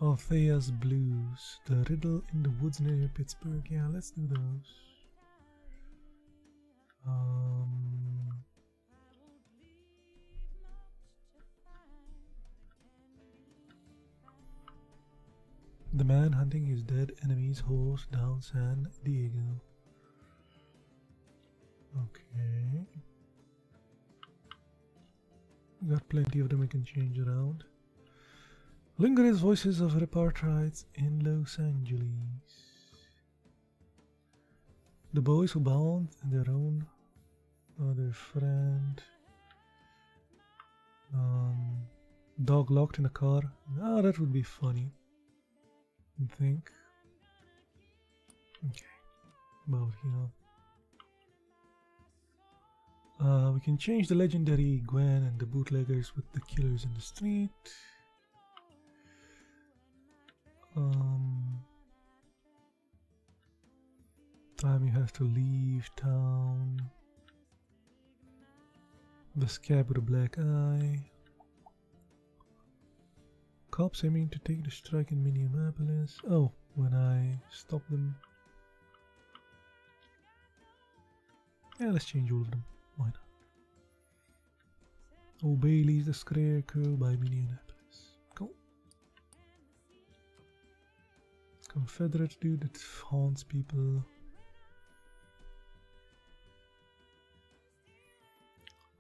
Althea's Blues, the riddle in the woods near Pittsburgh. Yeah, let's do those. The man hunting his dead enemy's horse down San Diego. Okay. We got plenty of them we can change around. Lingering voices of repartites in Los Angeles. The boys who bound their own other friend. Dog locked in a car. Ah, that would be funny. I think. Okay. About here. We can change the legendary Gwen and the bootleggers with the killers in the street. Time you have to leave town. The scab with a black eye. Cops aiming to take the strike in Minneapolis. Oh, when I stop them. Yeah, let's change all of them. Why not? Oh, Bailey's the Scarecrow by Minneapolis. Cool. Confederate dude that haunts people.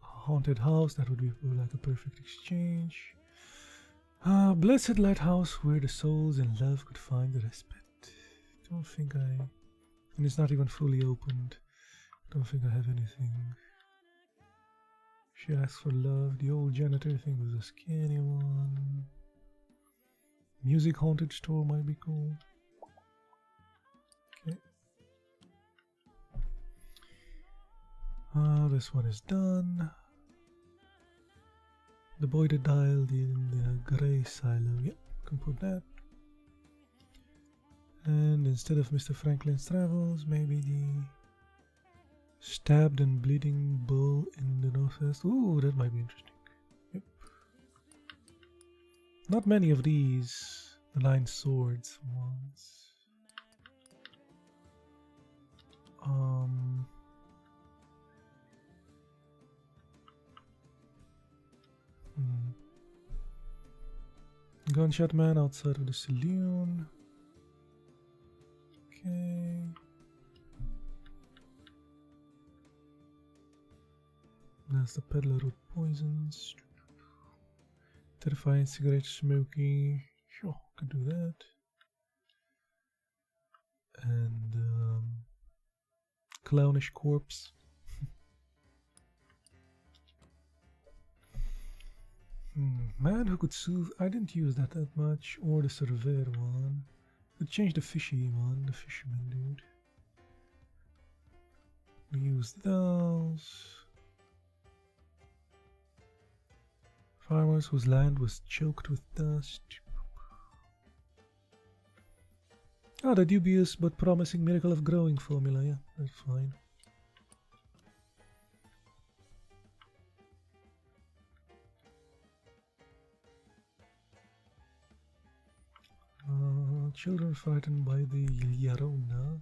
Haunted house, that would be like a perfect exchange. Ah, blessed lighthouse where the souls in love could find respite. Don't think I... And it's not even fully opened. Don't think I have anything. She asks for love. The old janitor thing was a skinny one. Music haunted store might be cool. Okay. This one is done. The boy that dialed in the grey silo. Yep, can put that. And instead of Mr. Franklin's travels, maybe the stabbed and bleeding bull in the northwest. Ooh, that might be interesting. Yep. Not many of these 9 swords ones. Gunshot man outside of the saloon. Okay. That's the peddler with poisons. Terrifying cigarette smoking. Sure, could do that. And clownish corpse. Man who could soothe. I didn't use that much. Or the surveyor one. Could change the fishy one, the fisherman dude. We use those. Farmers whose land was choked with dust. Ah, the dubious but promising miracle of growing formula. Yeah, that's fine. Children frightened by the Yarona.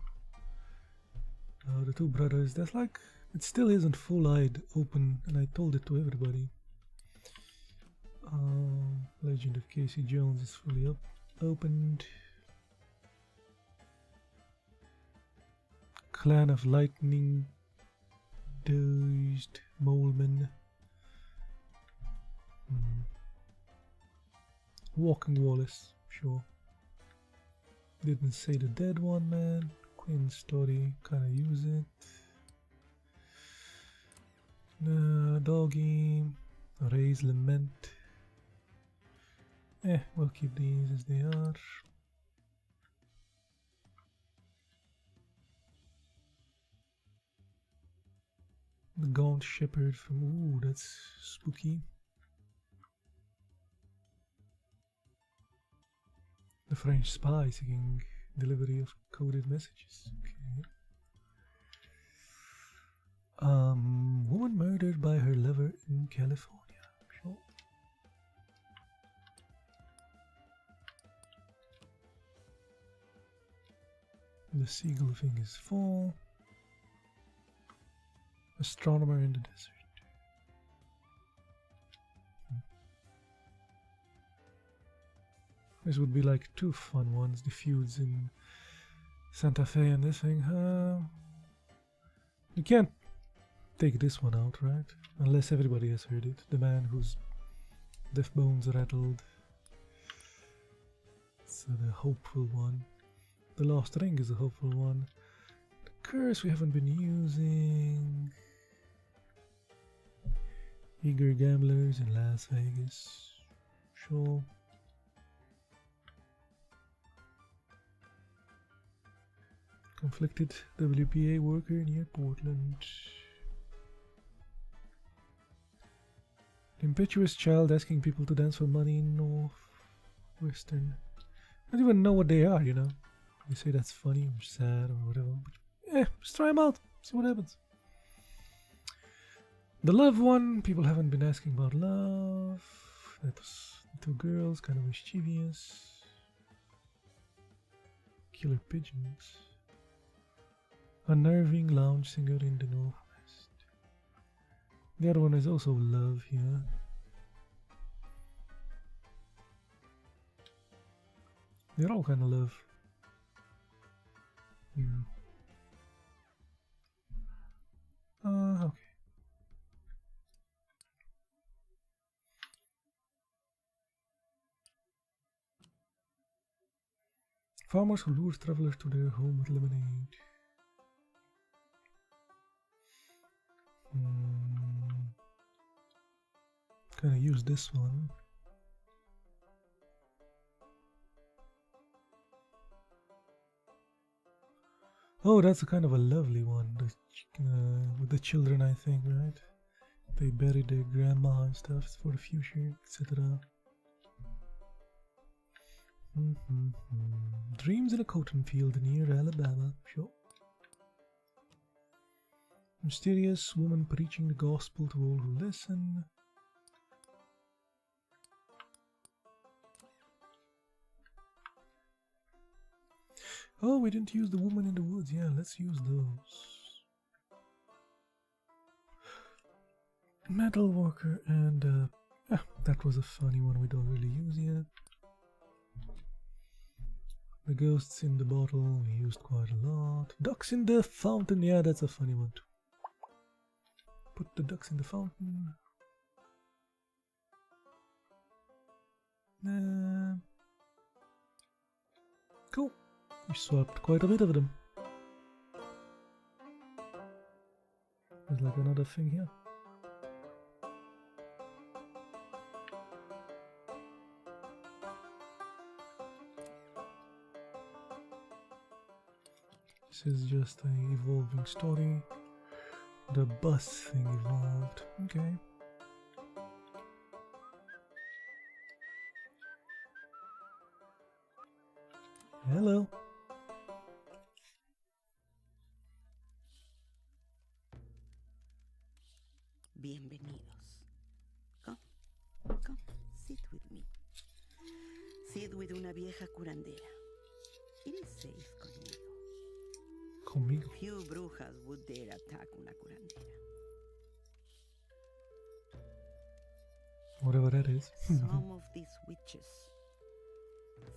The 2 brothers. That's like, it still isn't full-eyed open, and I told it to everybody. Legend of Casey Jones is fully opened. Clan of Lightning Dozed Moleman. Walking Wallace, sure. Didn't say the dead one, man. Quinn's story, kinda use it. Doggy, Ray's Lament. We'll keep these as they are. The Gaunt Shepherd from... Ooh, that's spooky. The French spy seeking delivery of coded messages. Okay. Woman murdered by her lover in California. Sure. The seagull thing is full. Astronomer in the desert. This would be like 2 fun ones, the feuds in Santa Fe and this thing. You can't take this one out, right? Unless everybody has heard it. The man whose deaf bones rattled. So the hopeful one. The Lost Ring is a hopeful one. The curse we haven't been using. Eager gamblers in Las Vegas. Sure. Conflicted WPA worker near Portland. Impetuous child asking people to dance for money in Northwestern. I don't even know what they are, you know. They say that's funny or sad or whatever. But just try them out. See what happens. The love one. People haven't been asking about love. That was 2 girls, kind of mischievous. Killer pigeons. Unnerving lounge singer in the Northwest. The other one is also love here. They're all kind of love. Okay. Farmers who lure travelers to their home with lemonade. Gonna use this one. Oh, that's a kind of a lovely one. With the children, I think, right? They bury their grandma and stuff for the future, etc. Dreams in a cotton field near Alabama. Sure. Mysterious woman preaching the gospel to all who listen. Oh, we didn't use the woman in the woods. Yeah, let's use those. Metal worker and that was a funny one we don't really use yet. The ghosts in the bottle we used quite a lot. Ducks in the fountain, yeah, that's a funny one too. Put the ducks in the fountain. Cool. We swapped quite a bit of them. There's like another thing here. This is just an evolving story. The bus thing evolved. Okay. Hello. Bienvenidos. Come, sit with me. Sit with una vieja curandera. It is safe conmigo. Conmigo. Few brujas would dare attack una curandera. Whatever that is. Some of these witches,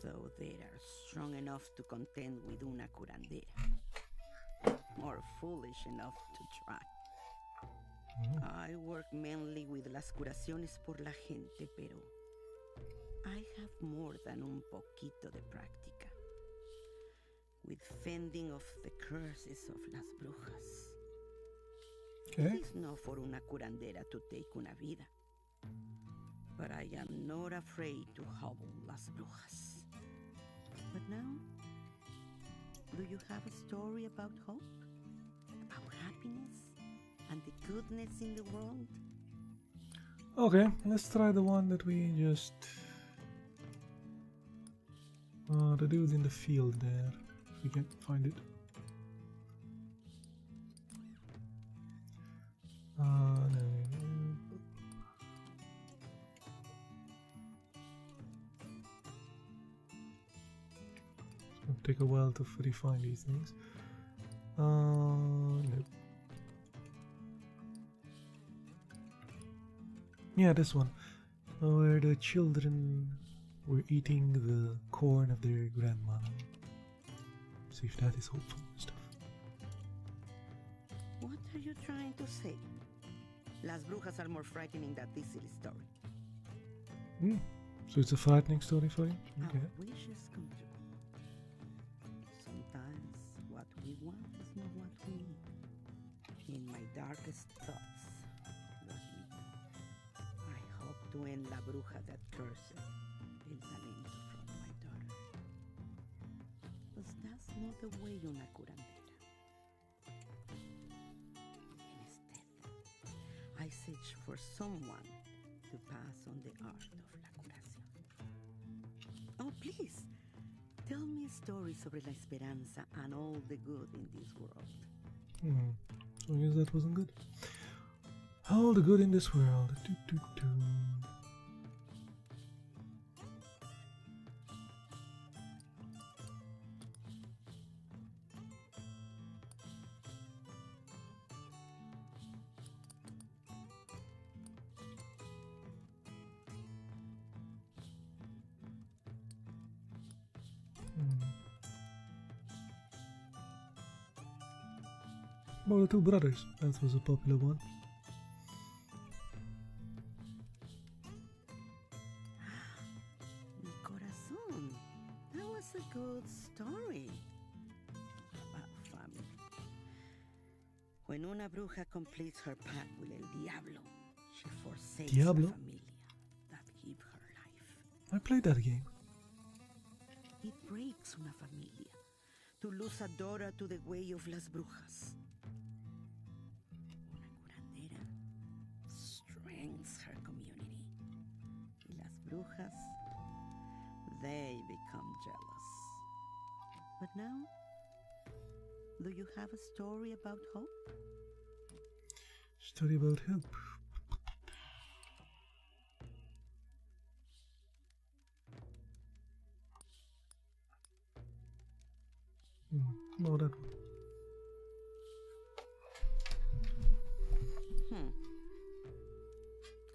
though they are strong enough to contend with una curandera, or foolish enough to try. I work mainly with las curaciones por la gente, pero I have more than un poquito de práctica with fending off the curses of las brujas. Okay. It is not for una curandera to take una vida, but I am not afraid to hobble las brujas. But now, do you have a story about hope? About happiness? And the goodness in the world? Okay, let's try the one that we just... the dude's in the field there. If we can find it. No. It's gonna take a while to find these things. No. Yeah, this one, where the children were eating the corn of their grandmother. See if that is hopeful and stuff. What are you trying to say? Las brujas are more frightening than this silly story. So it's a frightening story for you? Okay. Our wishes come true. Sometimes what we want is not what we need. In my darkest thoughts, to end la bruja that cursed el talento from my daughter. But that's not the way una curandera. Instead, I search for someone to pass on the art of la curación. Oh, please, tell me a story sobre la esperanza and all the good in this world. So I guess that wasn't good. All the good in this world. About the two brothers. That was a popular one. Mi corazón. That was a good story. When una bruja completes her pact with el diablo, she forsakes Diablo? la familia that give her life. I played that game. It breaks una familia to lose a daughter to the way of las brujas. Una curandera strengthens her community. Y las brujas, they become jealous. But now, do you have a story about hope? Story about help. No, that one.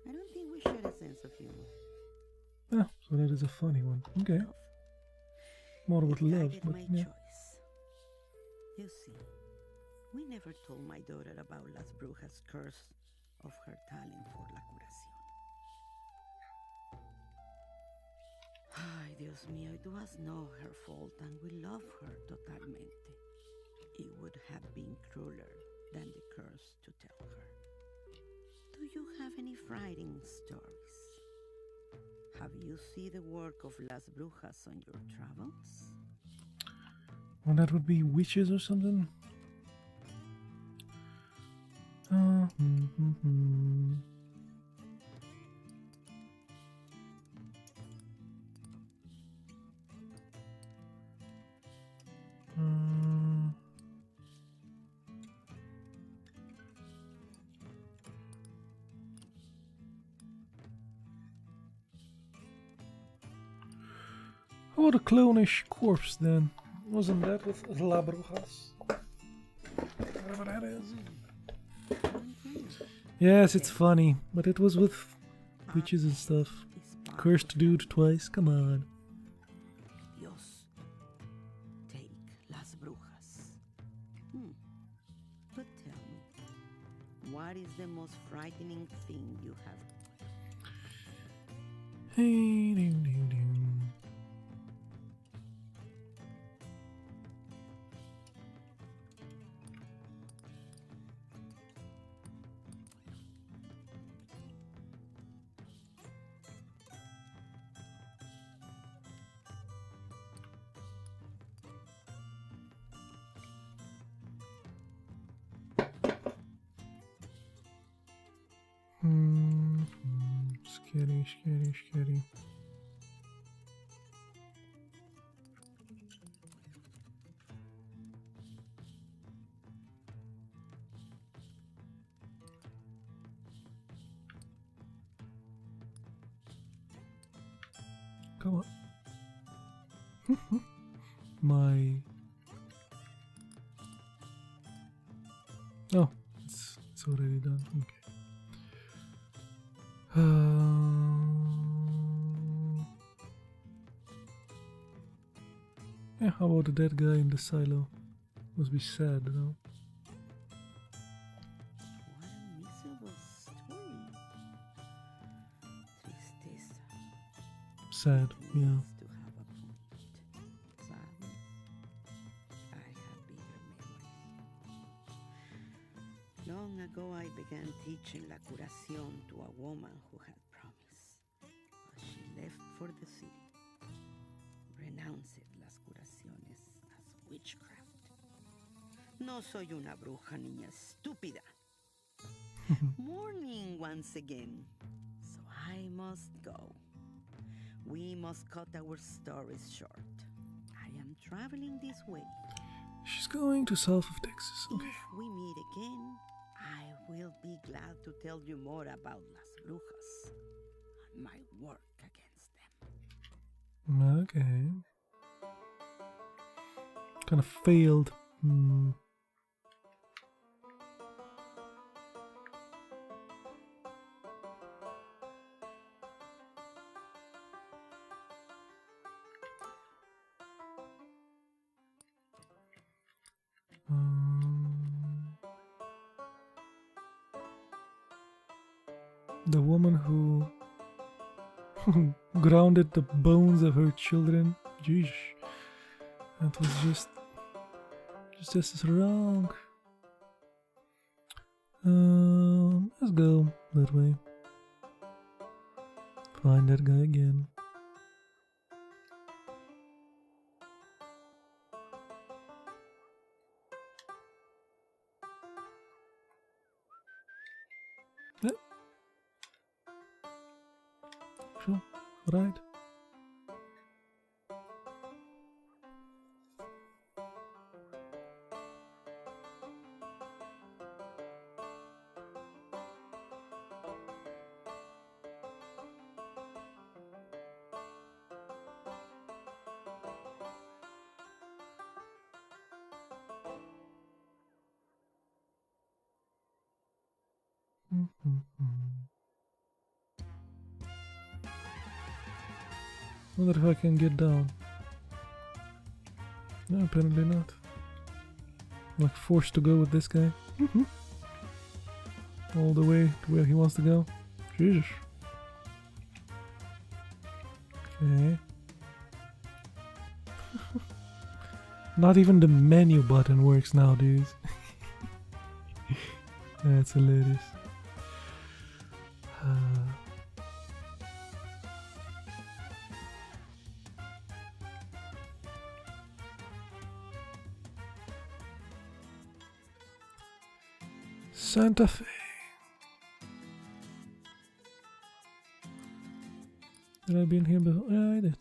I don't think we share a sense of humor. Yeah, so that is a funny one. Okay. More with love, Guided but my yeah. choice. You see, we never told my daughter about Las Brujas' curse of her talent for la curación. Ay, Dios mío, it was not her fault and we love her totalmente. It would have been crueler than the curse to tell her. Do you have any frightening stories? Have you seen the work of Las Brujas on your travels? Well, that would be witches or something. How about a clownish corpse then? Wasn't that with La Brujas? Whatever that is. Yes, it's funny, but it was with witches and stuff. Cursed dude twice, come on. Dios, take Las Brujas. But tell me, what is the most frightening thing you have? Hey, ding, ding, ding. Scary, scary, scary. Come on. My... Oh, it's already done. Okay. Yeah, how about the dead guy in the silo? Must be sad, no? What a miserable story. Tristeza. Sad, yeah. Needs to have a point. Sadness. I have bigger memories. Long ago I began teaching la curación to a woman who had promised. But she left for the city. Renounced las curaciones as witchcraft. No soy una bruja, niña estúpida. Morning once again. So I must go. We must cut our stories short. I am traveling this way. She's going to south of Texas, okay. If we meet again, I will be glad to tell you more about Las Brujas and my work against them. Okay. Kind of failed. The woman who grounded the bones of her children. Jeez. That was just wrong. Let's go that way. Find that guy again. Yep. Sure, right. Wonder if I can get down. No, apparently not. I'm like forced to go with this guy. All the way to where he wants to go. Jesus. Okay. Not even the menu button works now, dudes. That's hilarious. Santa Fe. Have I been here before? Yeah, I did.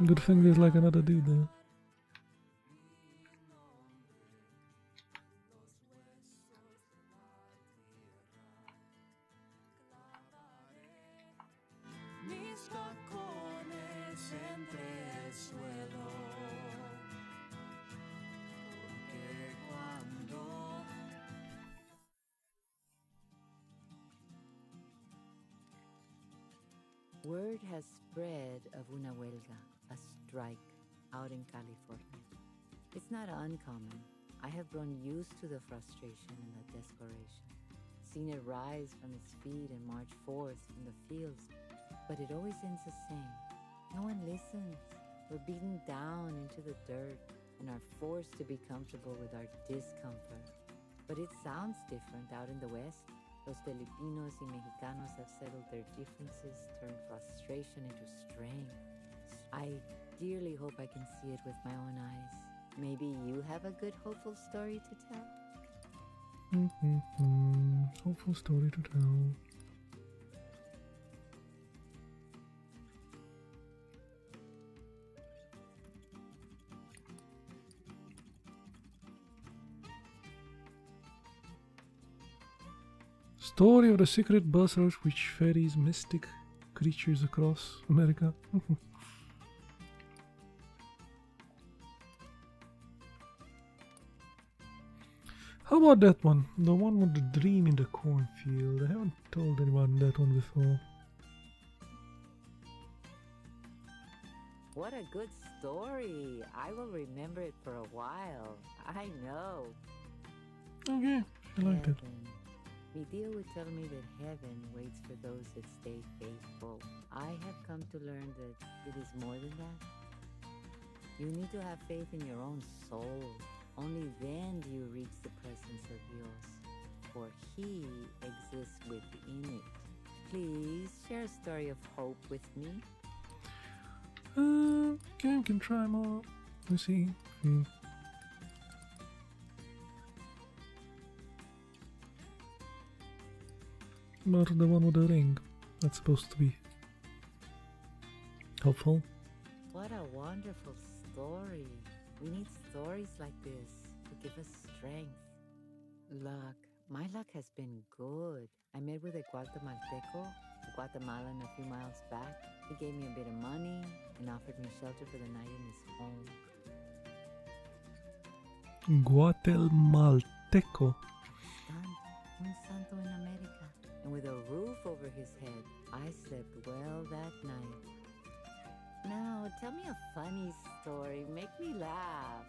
Good thing there's like another dude there. Word has spread of una huelga, a strike, out in California. It's not uncommon. I have grown used to the frustration and the desperation, seen it rise from its feet and march forth from the fields, but it always ends the same. No one listens. We're beaten down into the dirt and are forced to be comfortable with our discomfort. But it sounds different out in the West. Los Filipinos y Mexicanos have settled their differences, turned frustration into strength. I dearly hope I can see it with my own eyes. Maybe you have a good, hopeful story to tell? Hopeful story to tell. Story of the secret bus route which ferries mystic creatures across America. How about that one? The one with the dream in the cornfield. I haven't told anyone that one before. What a good story. I will remember it for a while. I know. Okay, I liked it. Mi tío would tell me that heaven waits for those that stay faithful. I have come to learn that it is more than that. You need to have faith in your own soul. Only then do you reach the presence of Dios, for He exists within it. Please share a story of hope with me. Okay, we can try more. Let's see. But the one with the ring, that's supposed to be helpful. What a wonderful story. We need stories like this to give us strength. Luck. My luck has been good. I met with a Guatemalteco, a Guatemalan a few miles back. He gave me a bit of money and offered me shelter for the night in his home. Guatemalteco. Un santo in America. And with a roof over his head, I slept well that night. Now, tell me a funny story. Make me laugh.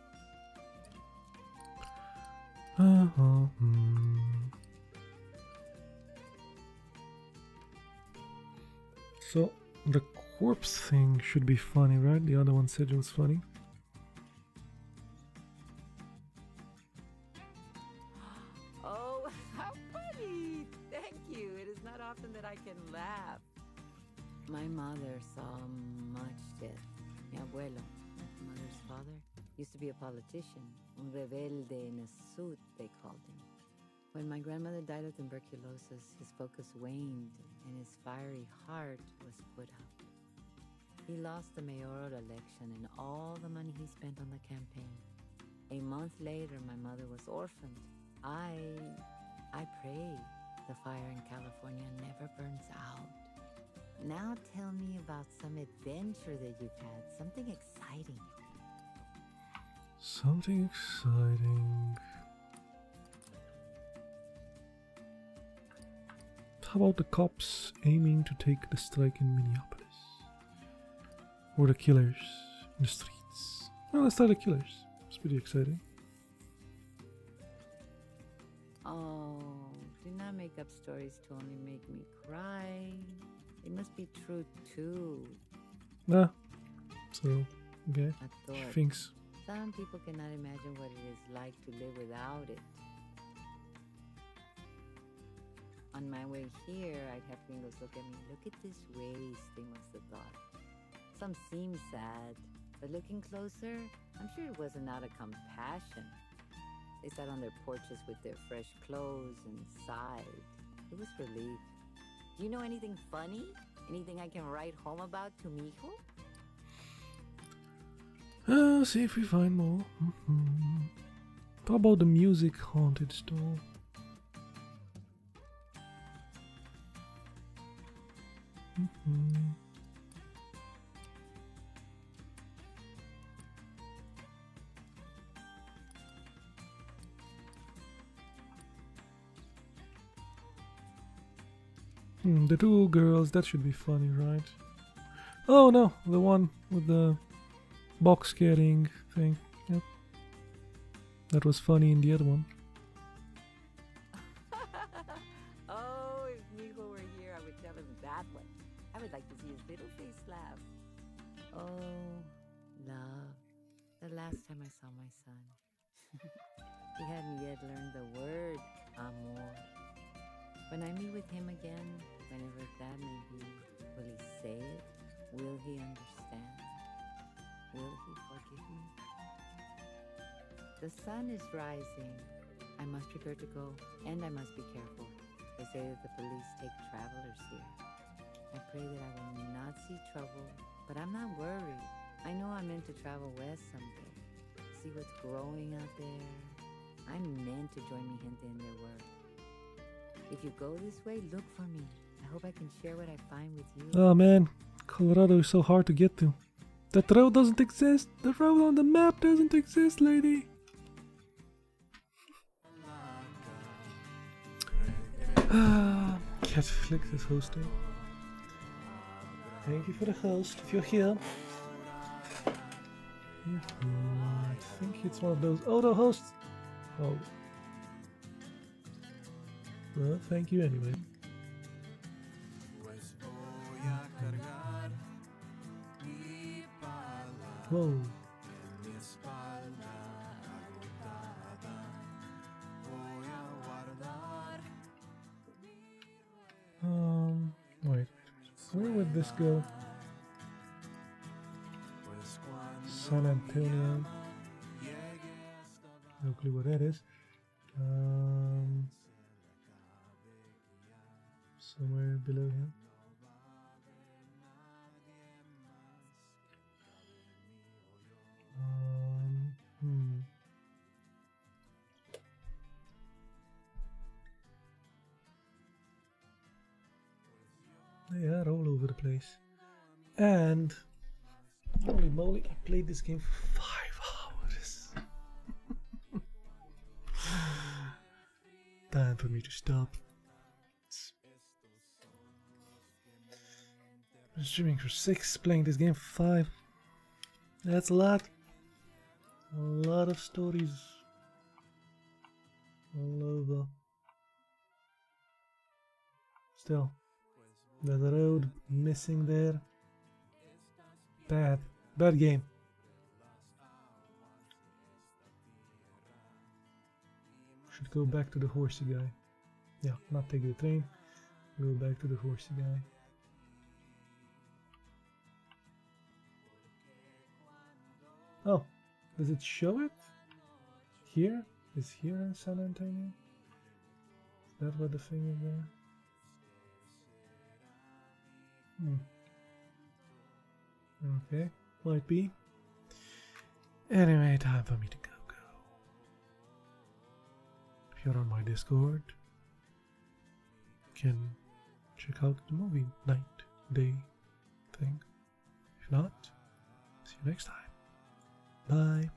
So, the corpse thing should be funny, right? The other one said it was funny. Oh, how funny! Thank you. It is not often that I can laugh. My mother saw much death. Mi abuelo, my mother's father, used to be a politician. Un rebelde in a suit, they called him. When my grandmother died of tuberculosis, his focus waned and his fiery heart was put out. He lost the mayoral election and all the money he spent on the campaign. A month later, my mother was orphaned. I pray the fire in California never burns out. Now tell me about some adventure that you've had, something exciting. Something exciting. How about the cops aiming to take the strike in Minneapolis? Or the killers in the streets? Well, let's start the killers. It's pretty exciting. Oh, do not make up stories to only make me cry. It must be true too. Nah. So, okay. I She thought thinks. some people cannot imagine what it is like to live without it. On my way here, I'd have gringos look at me. Look at this waist, they must have thought. Some seem sad, but looking closer, I'm sure it wasn't out of compassion. They sat on their porches with their fresh clothes and sighed. It was relief. Do you know anything funny? Anything I can write home about to mijo? See if we find more. How about the music haunted store? The two girls, that should be funny, right? Oh no, the one with the box carrying thing. Yep. That was funny in the other one. Oh, if Mijo were here, I would tell him that one. I would like to see his little face laugh. Oh, love. The last time I saw my son. He hadn't yet learned the word amor. When I meet with him again, whenever that may be, will he say it? Will he understand? Will he forgive me? The sun is rising. I must prepare to go, and I must be careful. They say that the police take travelers here. I pray that I will not see trouble, but I'm not worried. I know I'm meant to travel west someday. See what's growing out there. I'm meant to join mi gente in their work. If you go this way, look for me. I hope I can share what I find with you. Oh man, Colorado is so hard to get to. That road doesn't exist. The road on the map doesn't exist, lady. Netflix is hosting. Thank you for the host, if you're here. I think it's one of those. Oh, the hosts. Oh. Well, thank you anyway. Whoa. Wait. Where would this go? San Antonio. No clue what that is. Somewhere below here. They are all over the place. And holy moly, I played this game for 5 hours. Time for me to stop. I'm streaming for 6, playing this game for 5. That's a lot. A lot of stories. All over. Still, there's a road missing there. Bad. Bad game. Should go back to the horsey guy. Yeah, not take the train. Go back to the horsey guy. Oh, does it show it? Here? Is here in San Antonio? Is that what the thing is there? Okay, might be. Anyway, time for me to go. If you're on my Discord, you can check out the movie night, day thing. If not, see you next time. Bye.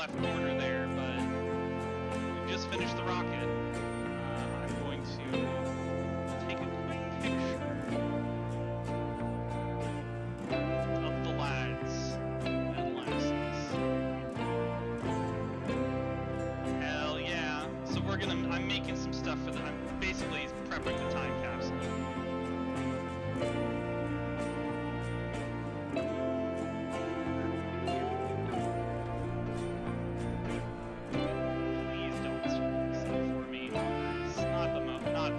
left corner there, but we've just finished the rocket. I'm going to take a quick picture of the lads and lasses. Hell yeah. So I'm making some stuff for them. I'm basically prepping the time capsule. Please don't screw this up for me. It's not the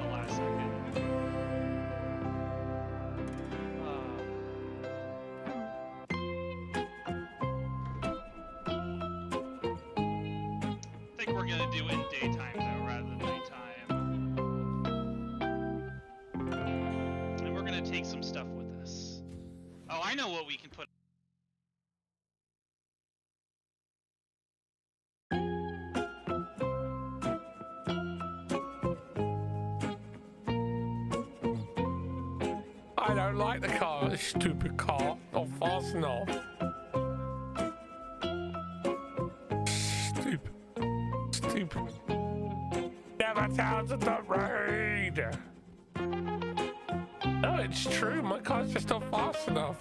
last second. I think we're gonna do it in daytime though, rather than nighttime. And we're gonna take some stuff with us. Oh, I know what we can put. I don't like the car, this stupid car. Not fast enough. Stupid. Never turn to the road. No, it's true. My car's just not fast enough.